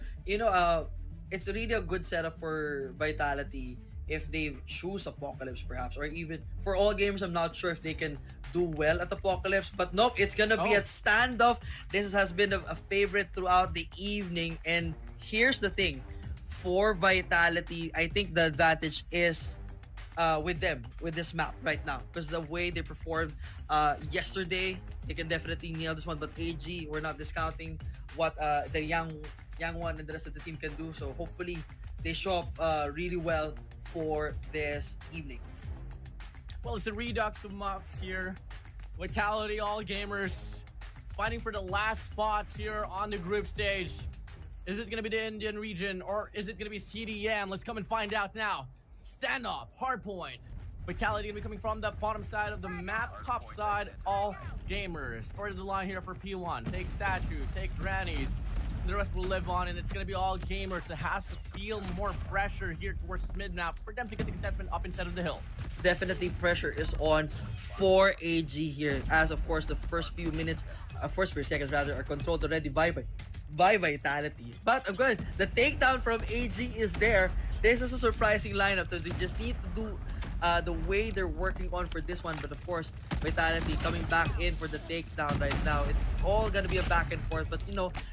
It's really a good setup for Vitality if they choose Apocalypse perhaps, or even for all gamers, I'm not sure if they can do well at Apocalypse, but nope, it's gonna be Oh. at standoff. This has been a favorite throughout the evening, and here's the thing, for Vitality, I think the advantage is with them with this map right now, because the way they performed yesterday, they can definitely nail this one. But AG, we're not discounting what the young one and the rest of the team can do, so hopefully they show up really well for this evening. Well, it's a redux of maps here. Vitality, all gamers, fighting for the last spot here on the group stage. Is it gonna be the Indian region, or is it gonna be CDM? Let's come and find out now. Standoff, hardpoint. Vitality gonna be coming from the bottom side of the map, top side, all gamers. Story of the line here for P1. Take statue, take grannies. The rest will live on, and it's gonna be all gamers that has to feel more pressure here towards this mid map for them to get the contestment up inside of the hill. Definitely pressure is on for AG here, as of course the first few seconds rather are controlled already by Vitality. But of course, the takedown from AG is there. This is a surprising lineup, so they just need to do the way they're working on for this one. But of course, Vitality coming back in for the takedown right now. It's all gonna be a back and forth, but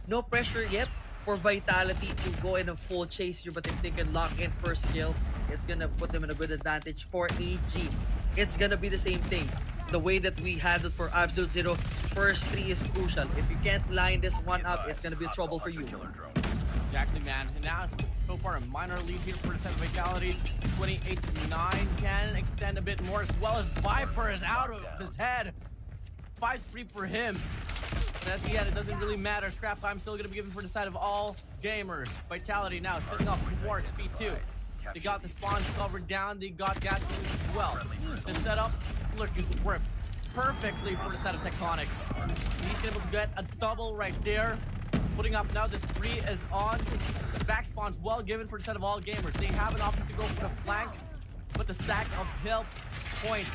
no pressure yet for Vitality to go in a full chase here. But if they can lock in first kill, it's gonna put them in a good advantage. For AG, it's gonna be the same thing. The way that we had it for Absolute Zero, first 3 is crucial. If you can't line this one up, it's gonna be trouble for you. Exactly, man. And now, so far, a minor lead here for the set Vitality. 28-9 can extend a bit more, as well as Viper is out of his head. 5-3 for him. But at the end, it doesn't really matter. Scrap time still going to be given for the side of all gamers. Vitality now setting up towards P2. They got the spawns covered down. They got gas as well. The setup looking to work perfectly for the side of Tectonic. He's able to get a double right there. Putting up now, this 3 is on. The back spawn's well given for the set of all gamers. They have an option to go for the flank, but the stack of health point